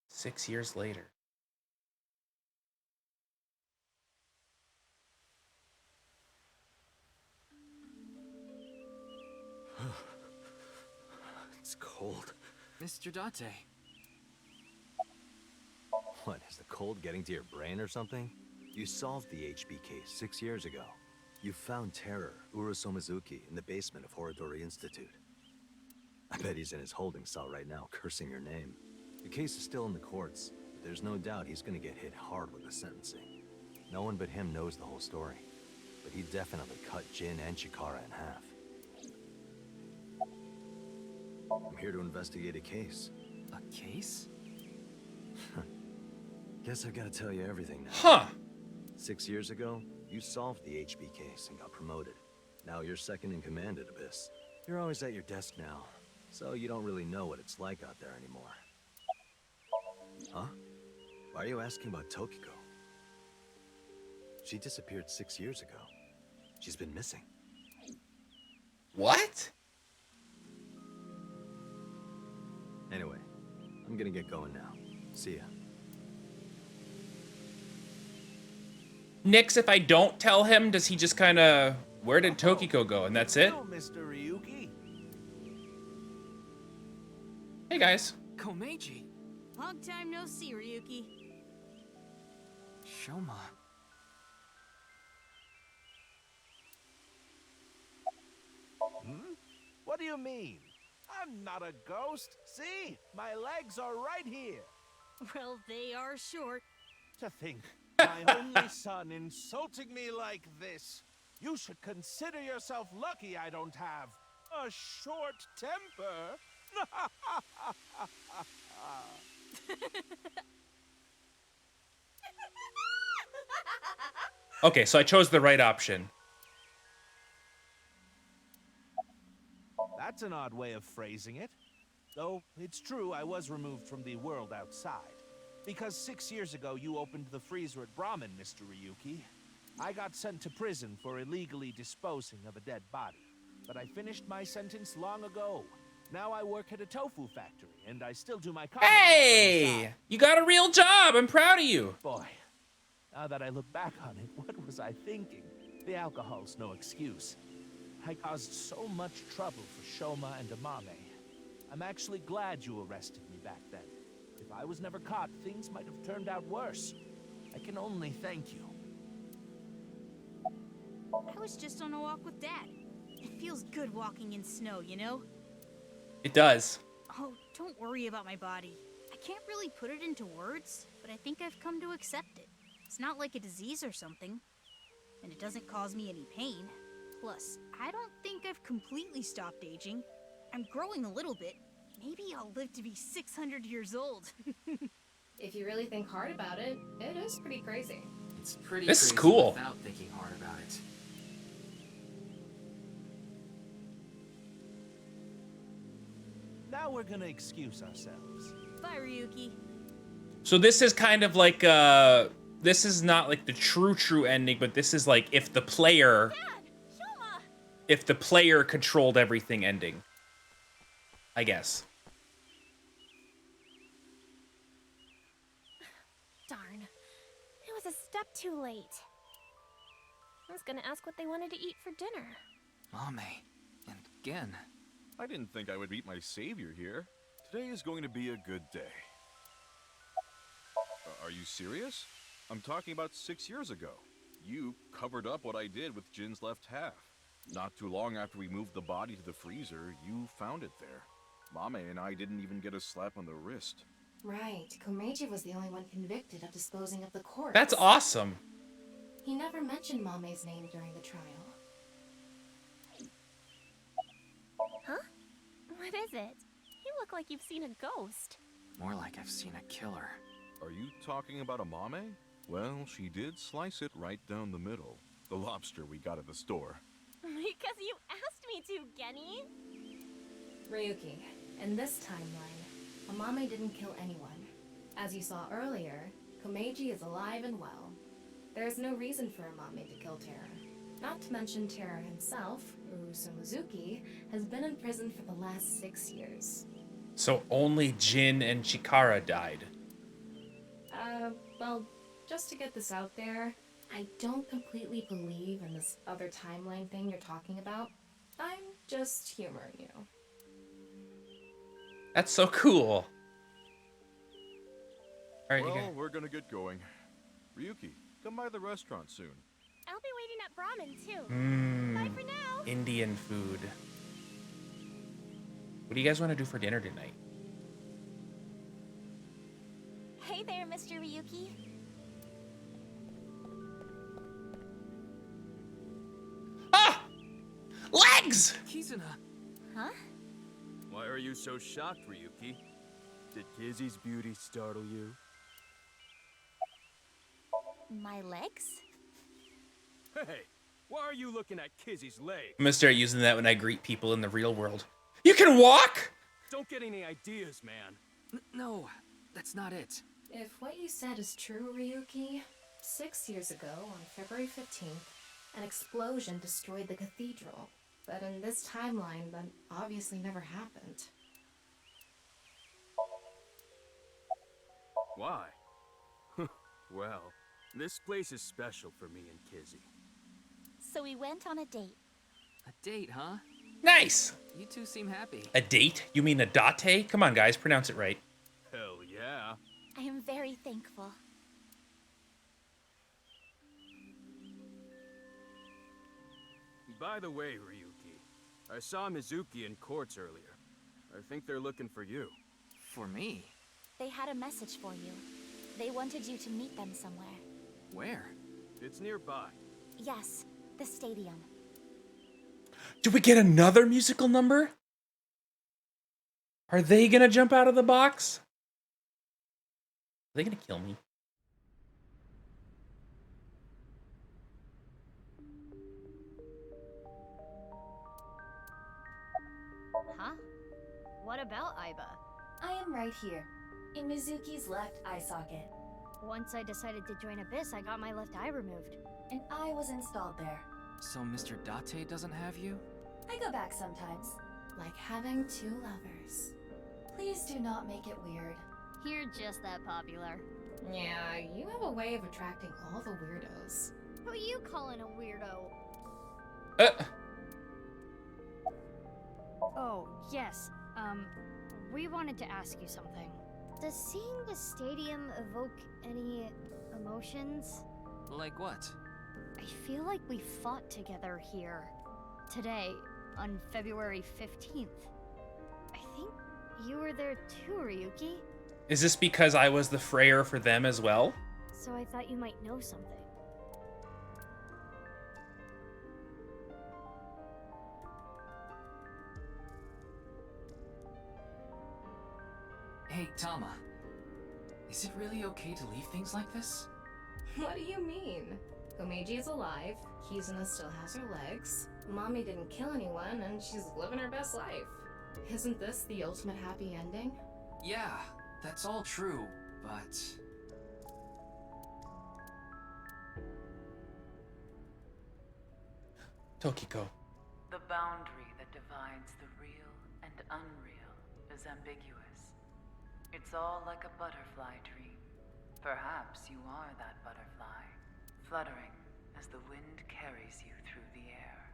[SPEAKER 1] Six years later.
[SPEAKER 20] It's cold.
[SPEAKER 7] Mr. Date.
[SPEAKER 20] What, is the cold getting to your brain or something? You solved the HB case 6 years ago. You found Terror, Uro Somizuki, in the basement of Horodori Institute. I bet he's in his holding cell right now, cursing your name. The case is still in the courts, but there's no doubt he's gonna get hit hard with the sentencing. No one but him knows the whole story, but he definitely cut Jin and Chikara in half. I'm here to investigate a case.
[SPEAKER 7] A case?
[SPEAKER 20] Guess I've got to tell you everything now.
[SPEAKER 1] Huh.
[SPEAKER 20] 6 years ago, you solved the HB case and got promoted. Now you're second in command at Abyss. You're always at your desk now, so you don't really know what it's like out there anymore. Huh? Why are you asking about Tokiko? She disappeared 6 years ago. She's been missing.
[SPEAKER 1] What?
[SPEAKER 20] Anyway, I'm gonna get going now. See ya.
[SPEAKER 1] Nix, if I don't tell him, does he just kind of, where did Tokiko go? And that's it?
[SPEAKER 11] Hello, Mr. Ryuki.
[SPEAKER 1] Hey, guys.
[SPEAKER 7] Komeiji.
[SPEAKER 17] Long time no see, Ryuki.
[SPEAKER 7] Shoma.
[SPEAKER 11] Hmm? What do you mean? I'm not a ghost. See? My legs are right here.
[SPEAKER 17] Well, they are short.
[SPEAKER 11] To think, my only son insulting me like this. You should consider yourself lucky I don't have a short temper.
[SPEAKER 1] Okay, so I chose the right option.
[SPEAKER 11] That's an odd way of phrasing it. Though, it's true I was removed from the world outside. Because 6 years ago you opened the freezer at Brahmin, Mr. Ryuki. I got sent to prison for illegally disposing of a dead body. But I finished my sentence long ago. Now I work at a tofu factory, and I still do my comedy.
[SPEAKER 1] Hey! You got a real job! I'm proud of you!
[SPEAKER 11] Boy, now that I look back on it, what was I thinking? The alcohol's no excuse. I caused so much trouble for Shoma and Amame. I'm actually glad you arrested me back then. If I was never caught, things might have turned out worse. I can only thank you.
[SPEAKER 17] I was just on a walk with Dad. It feels good walking in snow, you know?
[SPEAKER 1] It does.
[SPEAKER 17] Oh, don't worry about my body. I can't really put it into words, but I think I've come to accept it. It's not like a disease or something, and it doesn't cause me any pain. Plus, I don't think I've completely stopped aging. I'm growing a little bit. Maybe I'll live to be 600 years old.
[SPEAKER 10] If you really think hard about it, it is pretty crazy.
[SPEAKER 7] It's pretty
[SPEAKER 1] This is
[SPEAKER 7] crazy
[SPEAKER 1] cool.
[SPEAKER 7] without thinking hard about it.
[SPEAKER 11] Now we're gonna excuse ourselves.
[SPEAKER 17] Bye, Ryuki.
[SPEAKER 1] So this is kind of like, this is not like the true ending, but this is like if the player... If the player controlled everything ending. I guess.
[SPEAKER 15] Darn. It was a step too late. I was gonna ask what they wanted to eat for dinner.
[SPEAKER 7] Mame. And again.
[SPEAKER 4] I didn't think I would meet my savior here. Today is going to be a good day. Are you serious? I'm talking about 6 years ago. You covered up what I did with Jin's left half. Not too long after we moved the body to the freezer, you found it there. Mame and I didn't even get a slap on the wrist.
[SPEAKER 12] Right. Komeiji was the only one convicted of disposing of the corpse.
[SPEAKER 1] That's awesome.
[SPEAKER 12] He never mentioned Mame's name during the trial.
[SPEAKER 15] Huh? What is it? You look like you've seen a ghost.
[SPEAKER 7] More like I've seen a killer.
[SPEAKER 4] Are you talking about a Mame? Well, she did slice it right down the middle. The lobster we got at the store.
[SPEAKER 15] Because you asked me to, Genny.
[SPEAKER 12] Ryuki, in this timeline, Amame didn't kill anyone. As you saw earlier, Komeiji is alive and well. There's no reason for Amame to kill Terra. Not to mention Terra himself, Urusumizuki, has been in prison for the last 6 years.
[SPEAKER 1] So only Jin and Chikara died.
[SPEAKER 12] Well, just to get this out there, I don't completely believe in this other timeline thing you're talking about. I'm just humoring you.
[SPEAKER 1] That's so cool. All right,
[SPEAKER 4] Well, we're gonna get going. Ryuki, come by the restaurant soon.
[SPEAKER 15] I'll be waiting at Brahmin, too. Bye for now.
[SPEAKER 1] Indian food. What do you guys want to do for dinner tonight?
[SPEAKER 15] Hey there, Mr. Ryuki.
[SPEAKER 1] Legs!
[SPEAKER 7] Kizuna.
[SPEAKER 15] Huh?
[SPEAKER 2] Why are you so shocked, Ryuki? Did Kizzy's beauty startle you?
[SPEAKER 15] My legs?
[SPEAKER 2] Hey, why are you looking at Kizzy's legs?
[SPEAKER 1] I'm gonna start using that when I greet people in the real world. You can walk?
[SPEAKER 2] Don't get any ideas, man.
[SPEAKER 7] No, that's not it.
[SPEAKER 12] If what you said is true, Ryuki, 6 years ago, on February 15th, an explosion destroyed the cathedral. But in this timeline, that obviously never happened.
[SPEAKER 2] Why? Well, this place is special for me and Kizzy.
[SPEAKER 15] So we went on a date.
[SPEAKER 21] A date, huh?
[SPEAKER 1] Nice!
[SPEAKER 21] You two seem happy.
[SPEAKER 1] A date? You mean a date? Come on, guys, pronounce it right.
[SPEAKER 2] Hell yeah.
[SPEAKER 15] I am very thankful.
[SPEAKER 2] By the way, Ryuki, I saw Mizuki in courts earlier. I think they're looking for you.
[SPEAKER 21] For me?
[SPEAKER 15] They had a message for you. They wanted you to meet them somewhere.
[SPEAKER 21] Where?
[SPEAKER 2] It's nearby.
[SPEAKER 15] Yes, the stadium.
[SPEAKER 1] Do we get another musical number? Are they gonna jump out of the box? Are they gonna kill me?
[SPEAKER 17] Huh? What about Aiba?
[SPEAKER 19] I am right here, in Mizuki's left eye socket.
[SPEAKER 17] Once I decided to join Abyss, I got my left eye removed.
[SPEAKER 19] And I was installed there.
[SPEAKER 21] So Mr. Date doesn't have you?
[SPEAKER 19] I go back sometimes.
[SPEAKER 12] Like having two lovers.
[SPEAKER 19] Please do not make it weird.
[SPEAKER 17] You're just that popular.
[SPEAKER 12] Yeah, you have a way of attracting all the weirdos.
[SPEAKER 17] Who you calling a weirdo? Oh, yes. We wanted to ask you something. Does seeing the stadium evoke any emotions?
[SPEAKER 21] Like what?
[SPEAKER 17] I feel like we fought together here. Today, on February 15th. I think you were there too, Ryuki.
[SPEAKER 1] Is this because I was the frayer for them as well?
[SPEAKER 17] So I thought you might know something.
[SPEAKER 21] Hey, Tama. Is it really okay to leave things like this?
[SPEAKER 12] What do you mean? Komeiji is alive, Kizuna still has her legs, Mommy didn't kill anyone, and she's living her best life. Isn't this the ultimate happy ending?
[SPEAKER 21] Yeah, that's all true, but...
[SPEAKER 1] Tokiko.
[SPEAKER 6] The boundary that divides the real and unreal is ambiguous. It's all like a butterfly dream. Perhaps you are that butterfly, fluttering as the wind carries you through the air.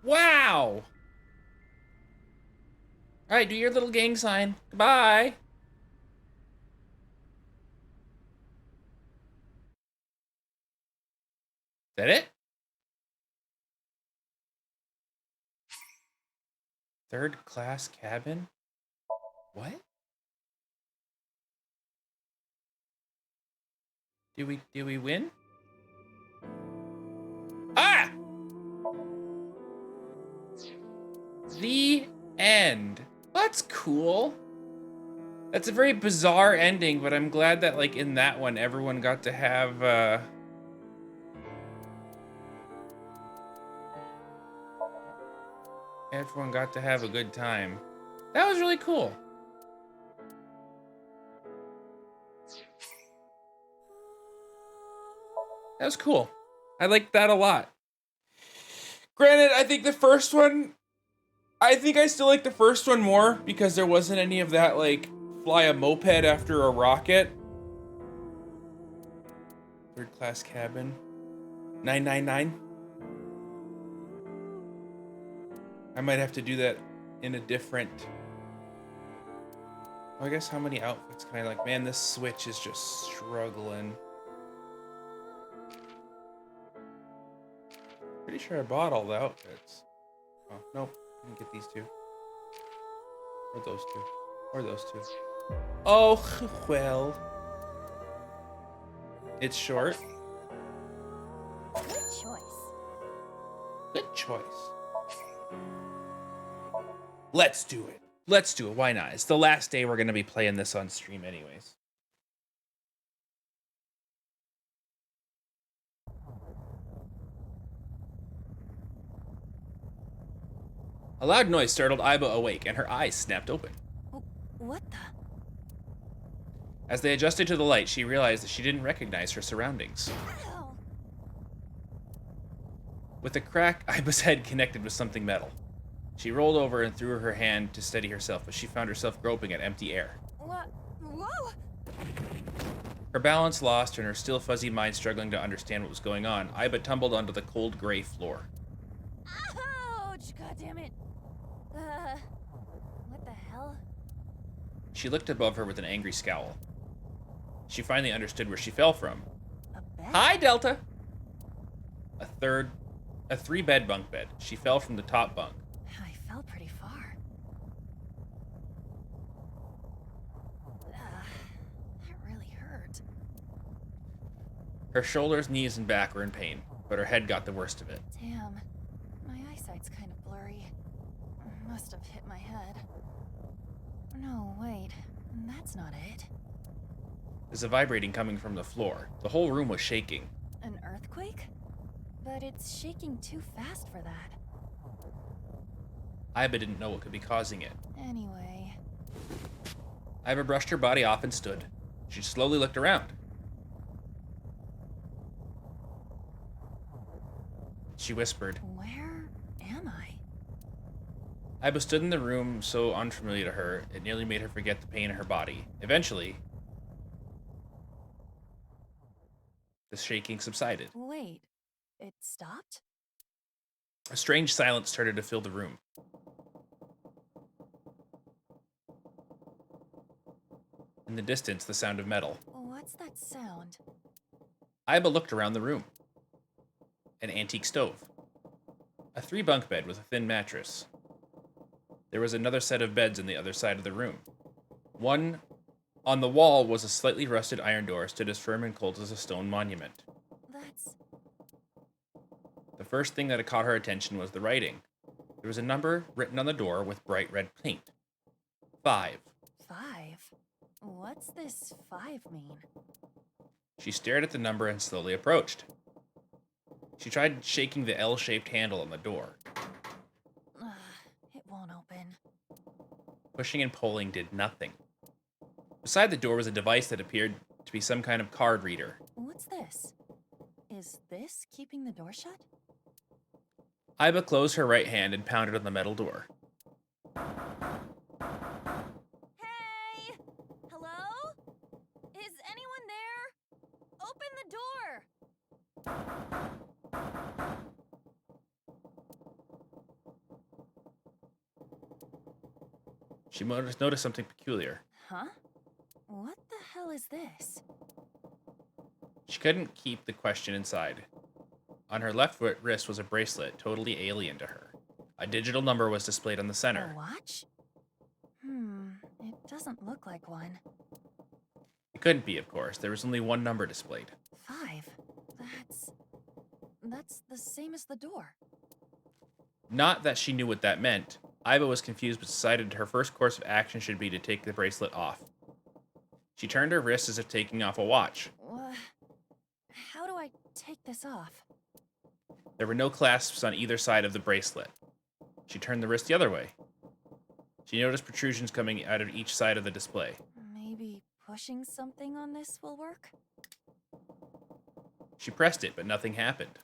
[SPEAKER 1] Wow! Alright, do your little gang sign. Goodbye! Is that it? Third class cabin? What? Do we win? Ah! The end. That's cool. That's a very bizarre ending, but I'm glad that, like, in that one, everyone got to have, everyone got to have a good time. That was really cool. That was cool. I liked that a lot. Granted, I think the first one, I think I still like the first one more because there wasn't any of that, like, fly a moped after a rocket. Third class cabin. 999. I might have to do that in a different... I guess how many outfits can I like? Man, this Switch is just struggling. Pretty sure I bought all the outfits. Oh, nope. I didn't get these two. Or those two. Or those two. Oh, well. It's short.
[SPEAKER 15] Good choice.
[SPEAKER 1] Good choice. Let's do it. Let's do it. Why not? It's the last day we're going to be playing this on stream anyways. A loud noise startled Aiba awake, and her eyes snapped open.
[SPEAKER 3] What the?
[SPEAKER 1] As they adjusted to the light, she realized that she didn't recognize her surroundings. With a crack, Iba's head connected with something metal. She rolled over and threw her hand to steady herself, but she found herself groping at empty air.
[SPEAKER 3] What? Whoa!
[SPEAKER 1] Her balance lost and her still fuzzy mind struggling to understand what was going on, Iba tumbled onto the cold gray floor.
[SPEAKER 3] Ouch! God damn it! What the hell?
[SPEAKER 1] She looked above her with an angry scowl. She finally understood where she fell from. Hi, Delta! A 3-bed bunk bed. She fell from the top bunk.
[SPEAKER 3] I fell pretty far. That really hurt.
[SPEAKER 1] Her shoulders, knees, and back were in pain, but her head got the worst of it.
[SPEAKER 3] Damn. My eyesight's kind of blurry. Must have hit my head. No, wait. That's not it.
[SPEAKER 1] There's a vibrating coming from the floor. The whole room was shaking.
[SPEAKER 3] An earthquake? But it's shaking too fast for that.
[SPEAKER 1] Iba didn't know what could be causing it.
[SPEAKER 3] Anyway.
[SPEAKER 1] Iba brushed her body off and stood. She slowly looked around. She whispered,
[SPEAKER 3] Where am I?
[SPEAKER 1] Iba stood in the room so unfamiliar to her, it nearly made her forget the pain in her body. Eventually, the shaking subsided.
[SPEAKER 3] Wait, it stopped?
[SPEAKER 1] A strange silence started to fill the room. In the distance, the sound of metal.
[SPEAKER 3] What's that sound?
[SPEAKER 1] Iba looked around the room. An antique stove. A 3-bunk bed with a thin mattress. There was another set of beds on the other side of the room. One on the wall was a slightly rusted iron door, stood as firm and cold as a stone monument.
[SPEAKER 3] That's...
[SPEAKER 1] The first thing that caught her attention was the writing. There was a number written on the door with bright red paint. 5.
[SPEAKER 3] 5? What's this 5 mean?
[SPEAKER 1] She stared at the number and slowly approached. She tried shaking the L-shaped handle on the door.
[SPEAKER 3] It won't open.
[SPEAKER 1] Pushing and pulling did nothing. Beside the door was a device that appeared to be some kind of card reader.
[SPEAKER 3] What's this? Is this keeping the door shut?
[SPEAKER 1] Iba closed her right hand and pounded on the metal door.
[SPEAKER 3] Hey! Hello? Is anyone there? Open the door!
[SPEAKER 1] She noticed something peculiar.
[SPEAKER 3] Huh? What the hell is this?
[SPEAKER 1] She couldn't keep the question inside. On her left wrist was a bracelet, totally alien to her. A digital number was displayed on the center.
[SPEAKER 3] A watch? It doesn't look like one.
[SPEAKER 1] It couldn't be, of course. There was only one number displayed.
[SPEAKER 3] 5. That's the same as the door.
[SPEAKER 1] Not that she knew what that meant. Iba was confused but decided her first course of action should be to take the bracelet off. She turned her wrist as if taking off a watch.
[SPEAKER 3] How do I take this off?
[SPEAKER 1] There were no clasps on either side of the bracelet. She turned the wrist the other way. She noticed protrusions coming out of each side of the display.
[SPEAKER 3] Maybe pushing something on this will work?
[SPEAKER 1] She pressed it, but nothing happened.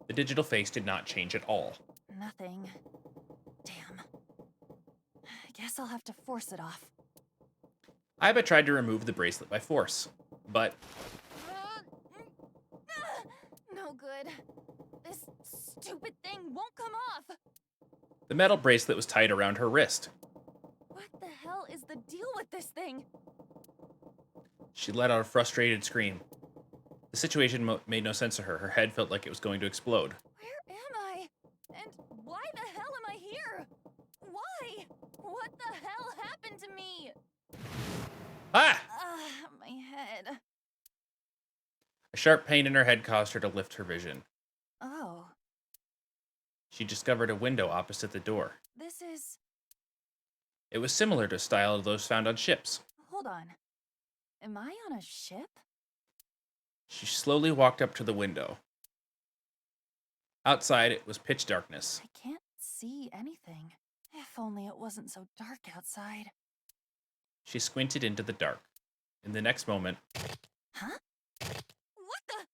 [SPEAKER 1] The digital face did not change at all.
[SPEAKER 3] Nothing. Damn. I guess I'll have to force it off.
[SPEAKER 1] Iba tried to remove the bracelet by force, but...
[SPEAKER 3] No good. This stupid thing won't come off!
[SPEAKER 1] The metal bracelet was tied around her wrist.
[SPEAKER 3] What the hell is the deal with this thing?
[SPEAKER 1] She let out a frustrated scream. The situation made no sense to her. Her head felt like it was going to explode.
[SPEAKER 3] Where am I? And why the hell am I here? Why? What the hell happened to me?
[SPEAKER 1] Ah!
[SPEAKER 3] My head.
[SPEAKER 1] A sharp pain in her head caused her to lift her vision.
[SPEAKER 3] Oh,
[SPEAKER 1] She discovered a window opposite the door.
[SPEAKER 3] this is...
[SPEAKER 1] It was similar to style of those found on ships.
[SPEAKER 3] Hold on. Am I on a ship?
[SPEAKER 1] She slowly walked up to the window. Outside, it was pitch darkness.
[SPEAKER 3] I can't see anything. If only it wasn't so dark outside.
[SPEAKER 1] She squinted into the dark. In the next moment,
[SPEAKER 3] Huh? What the?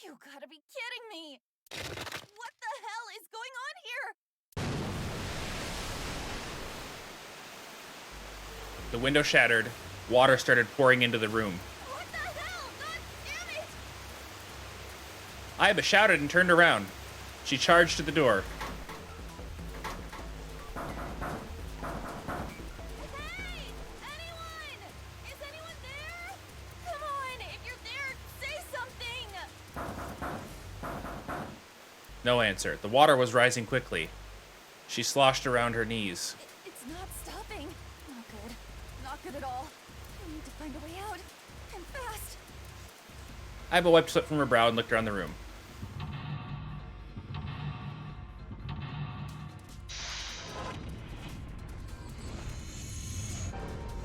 [SPEAKER 3] You gotta be kidding me! What the hell is going on here?
[SPEAKER 1] the window shattered. Water started pouring into the room.
[SPEAKER 3] What the hell? God damn it!
[SPEAKER 1] Iba shouted and turned around. She charged to the door. No answer. The water was rising quickly. She sloshed around her knees.
[SPEAKER 3] It's not stopping. Not good. Not good at all. I need to find a way out. And fast.
[SPEAKER 1] Iba wiped sweat from her brow and looked around the room.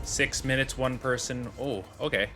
[SPEAKER 1] "6 minutes, one person." Oh, okay.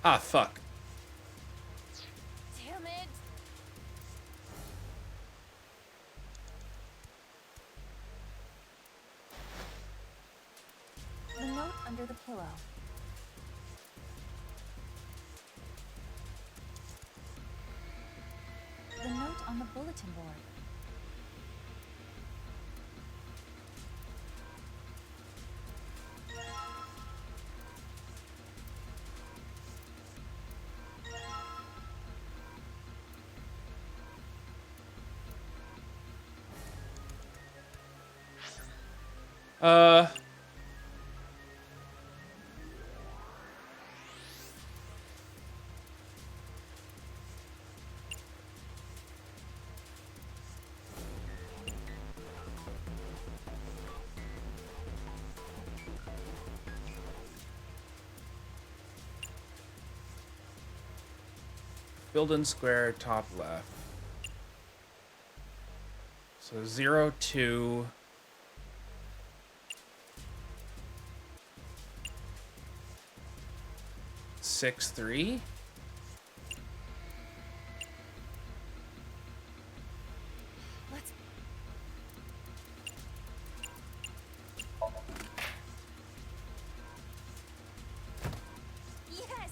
[SPEAKER 1] Ah, fuck.
[SPEAKER 3] Damn it. The note under the pillow. The note on the bulletin board. Building square, top left. So 0, 2. 6, 3. Let's... Yes!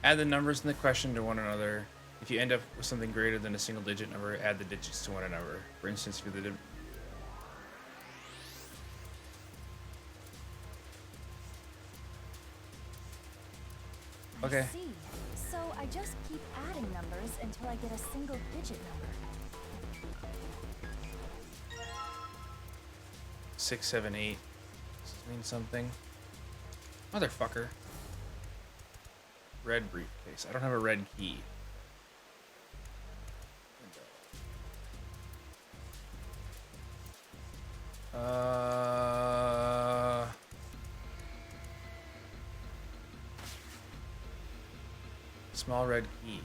[SPEAKER 1] Add the numbers in the question to one another. If you end up with something greater than a single digit number, add the digits to one another. For instance, if the Okay.
[SPEAKER 3] I see. So I just keep adding numbers until I get a single digit number.
[SPEAKER 1] 6, 7, 8. Does this mean something? Motherfucker. Red briefcase. I don't have a red key. Small red key.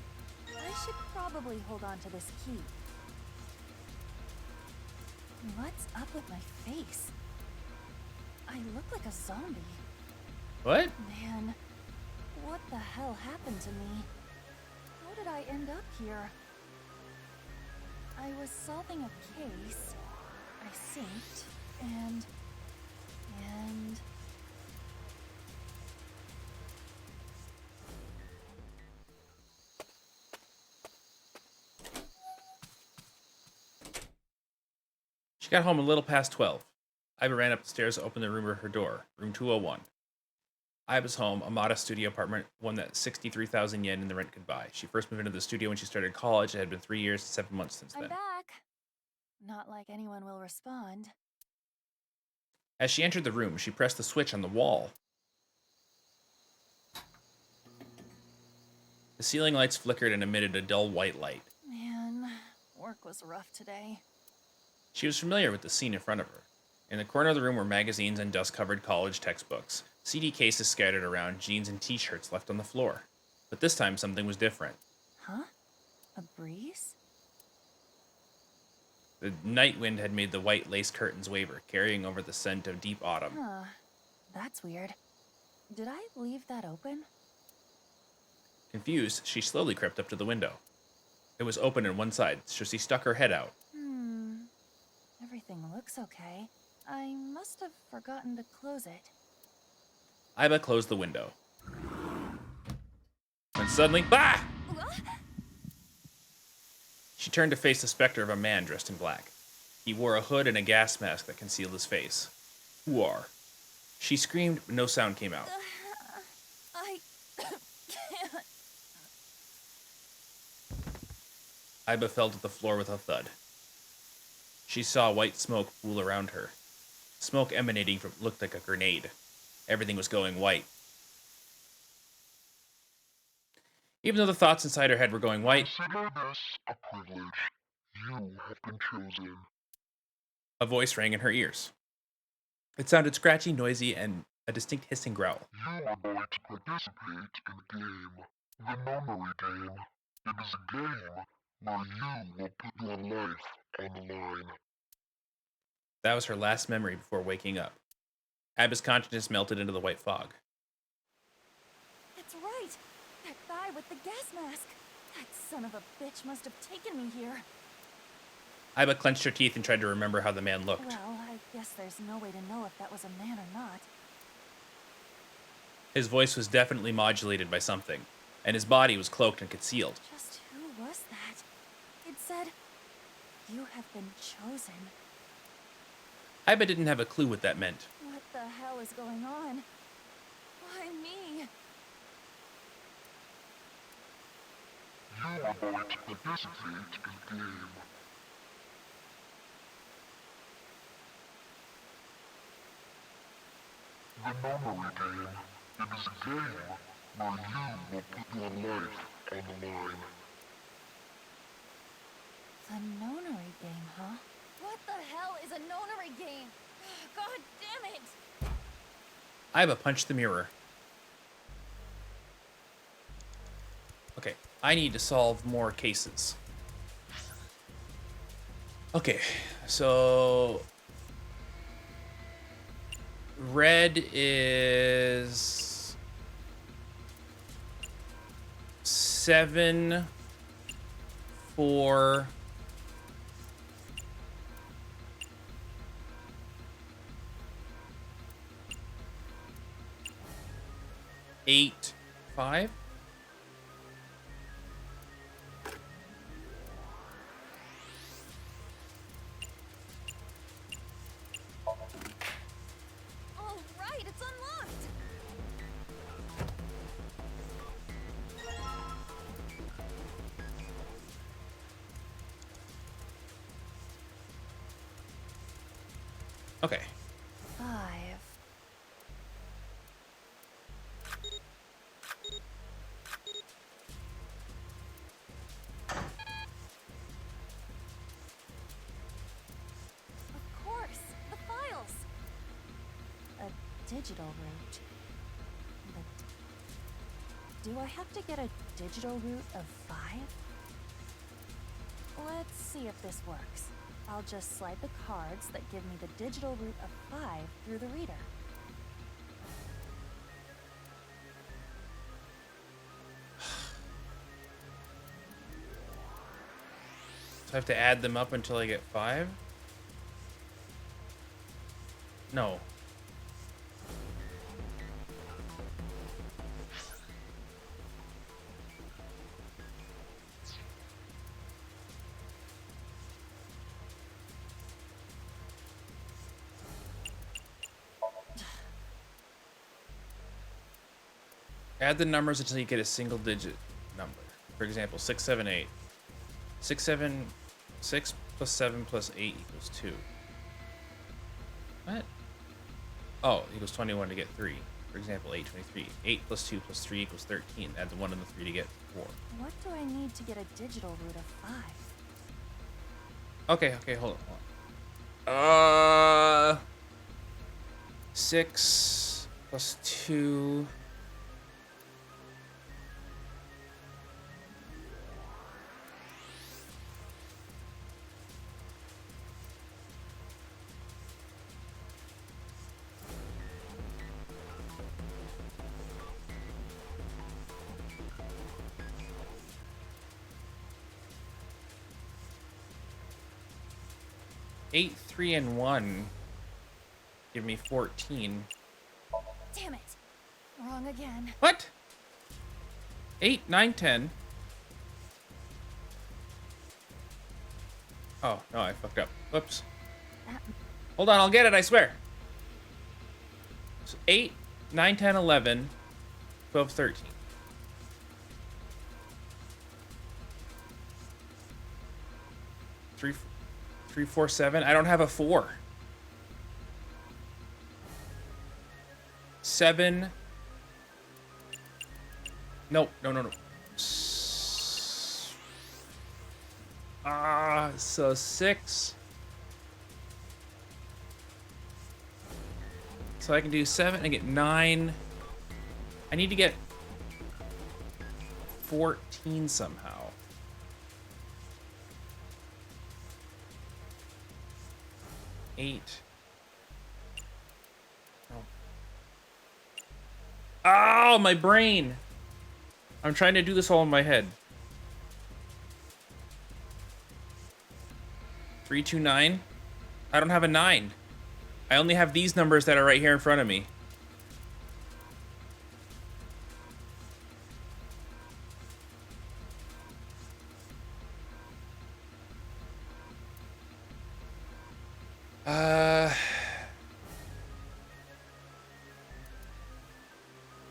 [SPEAKER 3] I should probably hold on to this key. What's up with my face? I look like a zombie.
[SPEAKER 1] What?
[SPEAKER 3] Man, what the hell happened to me? How did I end up here? I was solving a case. I synced, and...
[SPEAKER 1] She got home a little past 12. Iba ran up the stairs to open the room of her door, room 201. Iba's home, a modest studio apartment, one that 63,000 yen in the rent could buy. She first moved into the studio when she started college. It had been 3 years and 7 months since
[SPEAKER 3] I'm
[SPEAKER 1] then.
[SPEAKER 3] back. Not like anyone will respond.
[SPEAKER 1] As she entered the room, she pressed the switch on the wall. The ceiling lights flickered and emitted a dull white light.
[SPEAKER 3] Man, work was rough today.
[SPEAKER 1] She was familiar with the scene in front of her. In the corner of the room were magazines and dust-covered college textbooks, CD cases scattered around, jeans and t-shirts left on the floor. But this time, something was different.
[SPEAKER 3] Huh? A breeze?
[SPEAKER 1] The night wind had made the white lace curtains waver, carrying over the scent of deep autumn.
[SPEAKER 3] Huh. That's weird. Did I leave that open?
[SPEAKER 1] Confused, she slowly crept up to the window. It was open on one side, so she stuck her head out.
[SPEAKER 3] Everything looks okay. I must have forgotten to close it.
[SPEAKER 1] Iba closed the window. When suddenly, ah! She turned to face the specter of a man dressed in black. He wore a hood and a gas mask that concealed his face. Who are? She screamed, but no sound came out.
[SPEAKER 3] I can't.
[SPEAKER 1] Iba fell to the floor with a thud. She saw white smoke pool around her. Smoke emanating from looked like a grenade. Everything was going white. Even though the thoughts inside her head were going white,
[SPEAKER 9] Consider this a privilege. You have been chosen.
[SPEAKER 1] a voice rang in her ears. It sounded scratchy, noisy, and a distinct hissing growl.
[SPEAKER 9] You are going to participate in a game. The memory game. It is a game where you will put your life on the line.
[SPEAKER 1] That was her last memory before waking up. Iba's consciousness melted into the white fog.
[SPEAKER 3] That's right. That guy with the gas mask. That son of a bitch must have taken me here.
[SPEAKER 1] Iba clenched her teeth and tried to remember how the man looked.
[SPEAKER 3] Well, I guess there's no way to know if that was a man or not.
[SPEAKER 1] His voice was definitely modulated by something, and his body was cloaked and concealed.
[SPEAKER 3] Just who was that? It said, "You have been chosen."
[SPEAKER 1] Iba didn't have a clue what that meant.
[SPEAKER 3] What the hell is going on? Why me?
[SPEAKER 9] You are going to participate in a game. The memory game. It is a game where you will put your life on the line.
[SPEAKER 3] The nonary game, huh?
[SPEAKER 5] What the hell is a nonary game? God damn it!
[SPEAKER 1] Iba punched the mirror. Okay, I need to solve more cases. Okay, so red is 7, 4, 8, 5.
[SPEAKER 3] All right, it's unlocked.
[SPEAKER 1] Okay.
[SPEAKER 3] 5. Of course, the files. A digital route. But do I have to get a digital route of 5? Let's see if this works. I'll just slide the cards that give me the digital route of 5 through the reader.
[SPEAKER 1] So I have to add them up until I get 5? No. Add the numbers until you get a single digit number. For example, 6, 7, 8. 6 plus 7 plus 8 equals 2. What? Oh, equals 21 to get 3. For example, 8, 23. 8 plus 2 plus 3 equals 13. Add the 1 and the 3 to get 4.
[SPEAKER 3] What do I need to get a digital route of 5?
[SPEAKER 1] Okay, hold on. 6 plus 2. Eight, 3, and 1. Give me 14.
[SPEAKER 3] Damn it. Wrong again.
[SPEAKER 1] What? 8, 9, 10. Oh, no, I fucked up. Whoops. Hold on, I'll get it, I swear. So 8, 9, 10, 11, 12, 13. 3, 3, 4, 7. I don't have a 4. 7. Nope. No. So 6. So I can do 7 and get 9. I need to get 14 somehow. Eight. Oh, my brain. I'm trying to do this all in my head. 3, 2, 9. I don't have a 9. I only have these numbers that are right here in front of me.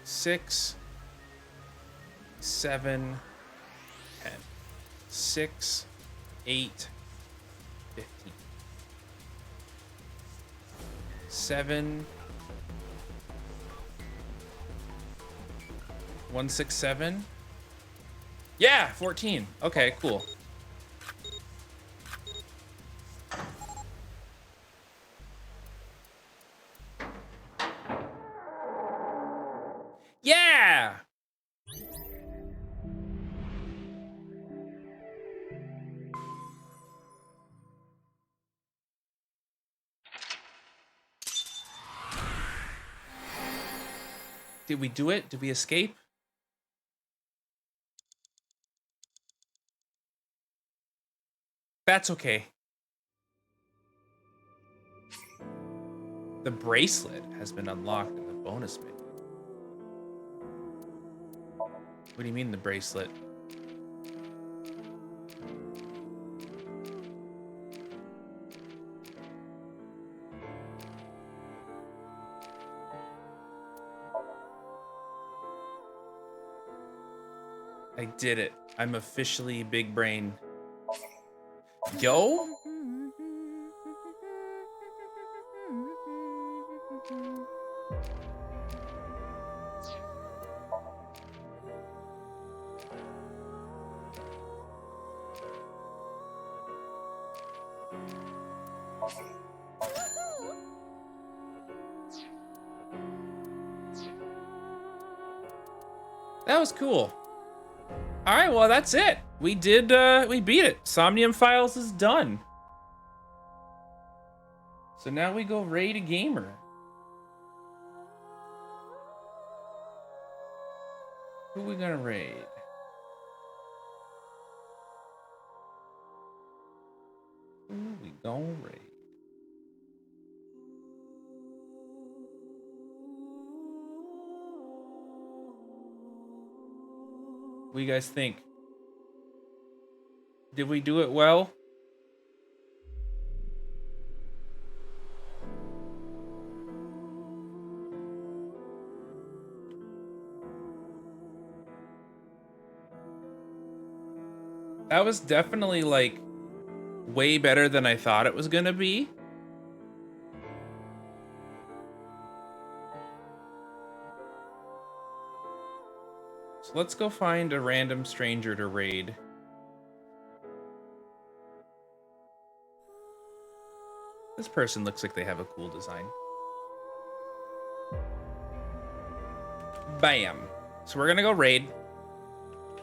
[SPEAKER 1] Six, 7, 10. 6, 8, 15. 7, 1, 6, 7. Yeah, 14. Okay, cool. Yeah! Did we do it? Did we escape? That's okay. The bracelet has been unlocked in the bonus menu. What do you mean the bracelet? I did it. I'm officially big brain. Yo? That was cool. All right, well, that's it. We did, we beat it. Somnium Files is done. So now we go raid a gamer. Who we gonna raid? Who we gonna raid? What do you guys think? Did we do it well? That was definitely, like, way better than I thought it was gonna be. So let's go find a random stranger to raid. This person looks like they have a cool design. Bam. So we're gonna go raid.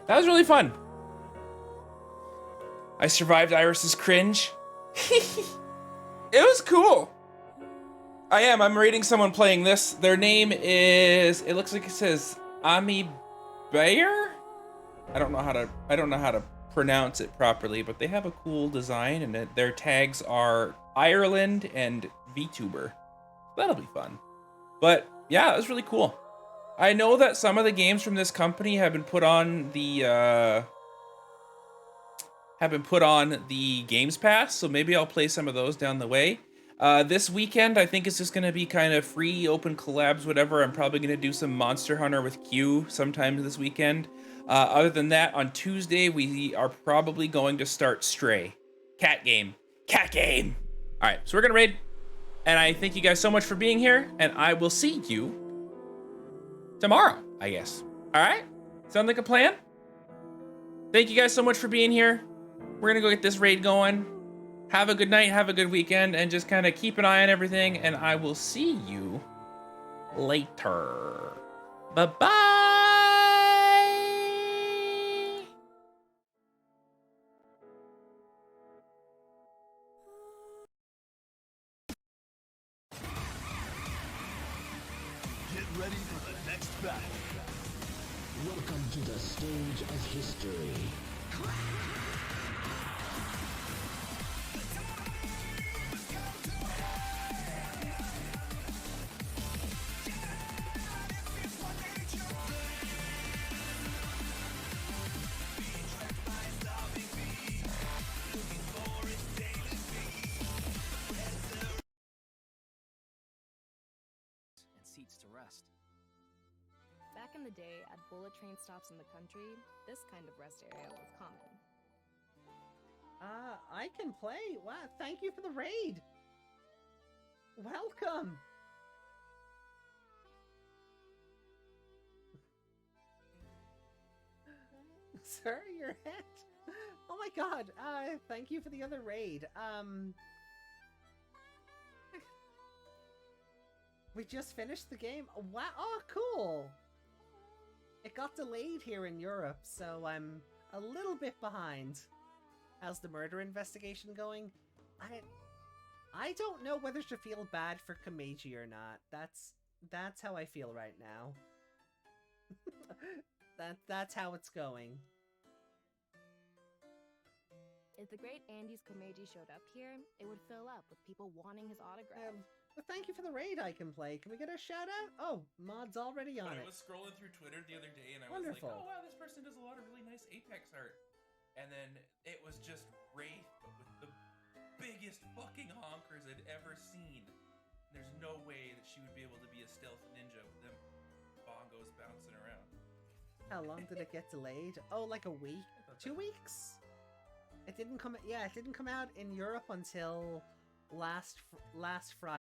[SPEAKER 1] That was really fun. I survived Iris's cringe. It was cool. I'm raiding someone playing this. Their name is, it looks like it says Ami Bayer? I don't know how to pronounce it properly, but they have a cool design, and their tags are Ireland and VTuber. That'll be fun. But yeah, it was really cool. I know that some of the games from this company have been put on the Games Pass, so maybe I'll play some of those down the way. This weekend, I think it's just gonna be kind of free, open collabs, whatever. I'm probably gonna do some Monster Hunter with Q sometime this weekend. Other than that, on Tuesday, we are probably going to start Stray. Cat game. All right, so we're gonna raid, and I thank you guys so much for being here, and I will see you tomorrow, I guess. All right? Sound like a plan? Thank you guys so much for being here. We're gonna go get this raid going. Have a good night, have a good weekend, and just kind of keep an eye on everything, and I will see you later. Bye-bye!
[SPEAKER 9] Get ready for the next battle. Welcome to the stage of history.
[SPEAKER 7] And seats to rest.
[SPEAKER 12] Back in the day, at bullet train stops in the country, this kind of rest area was common.
[SPEAKER 16] I can play. Wow, thank you for the raid. Welcome. Sir, your hat. Oh my god. Thank you for the other raid. We just finished the game. Wow. Oh, cool. It got delayed here in Europe, so I'm a little bit behind. How's the murder investigation going? I don't know whether to feel bad for Komeiji or not. That's how I feel right now. That's how it's going.
[SPEAKER 12] If the great Andes Komeiji showed up here, it would fill up with people wanting his autograph.
[SPEAKER 16] Well, thank you for the raid I can play. Can we get a shout out? Oh, Mod's already on it.
[SPEAKER 1] I was scrolling through Twitter the other day, and I
[SPEAKER 16] Wonderful.
[SPEAKER 1] was like, oh wow, this person does a lot of really nice Apex art. And then it was just Wraith, but with the biggest fucking honkers I'd ever seen. There's no way that she would be able to be a stealth ninja with them bongos bouncing around.
[SPEAKER 16] How long did it get delayed? Oh, like a week? 2 weeks? It didn't come. Yeah, it didn't come out in Europe until last Friday.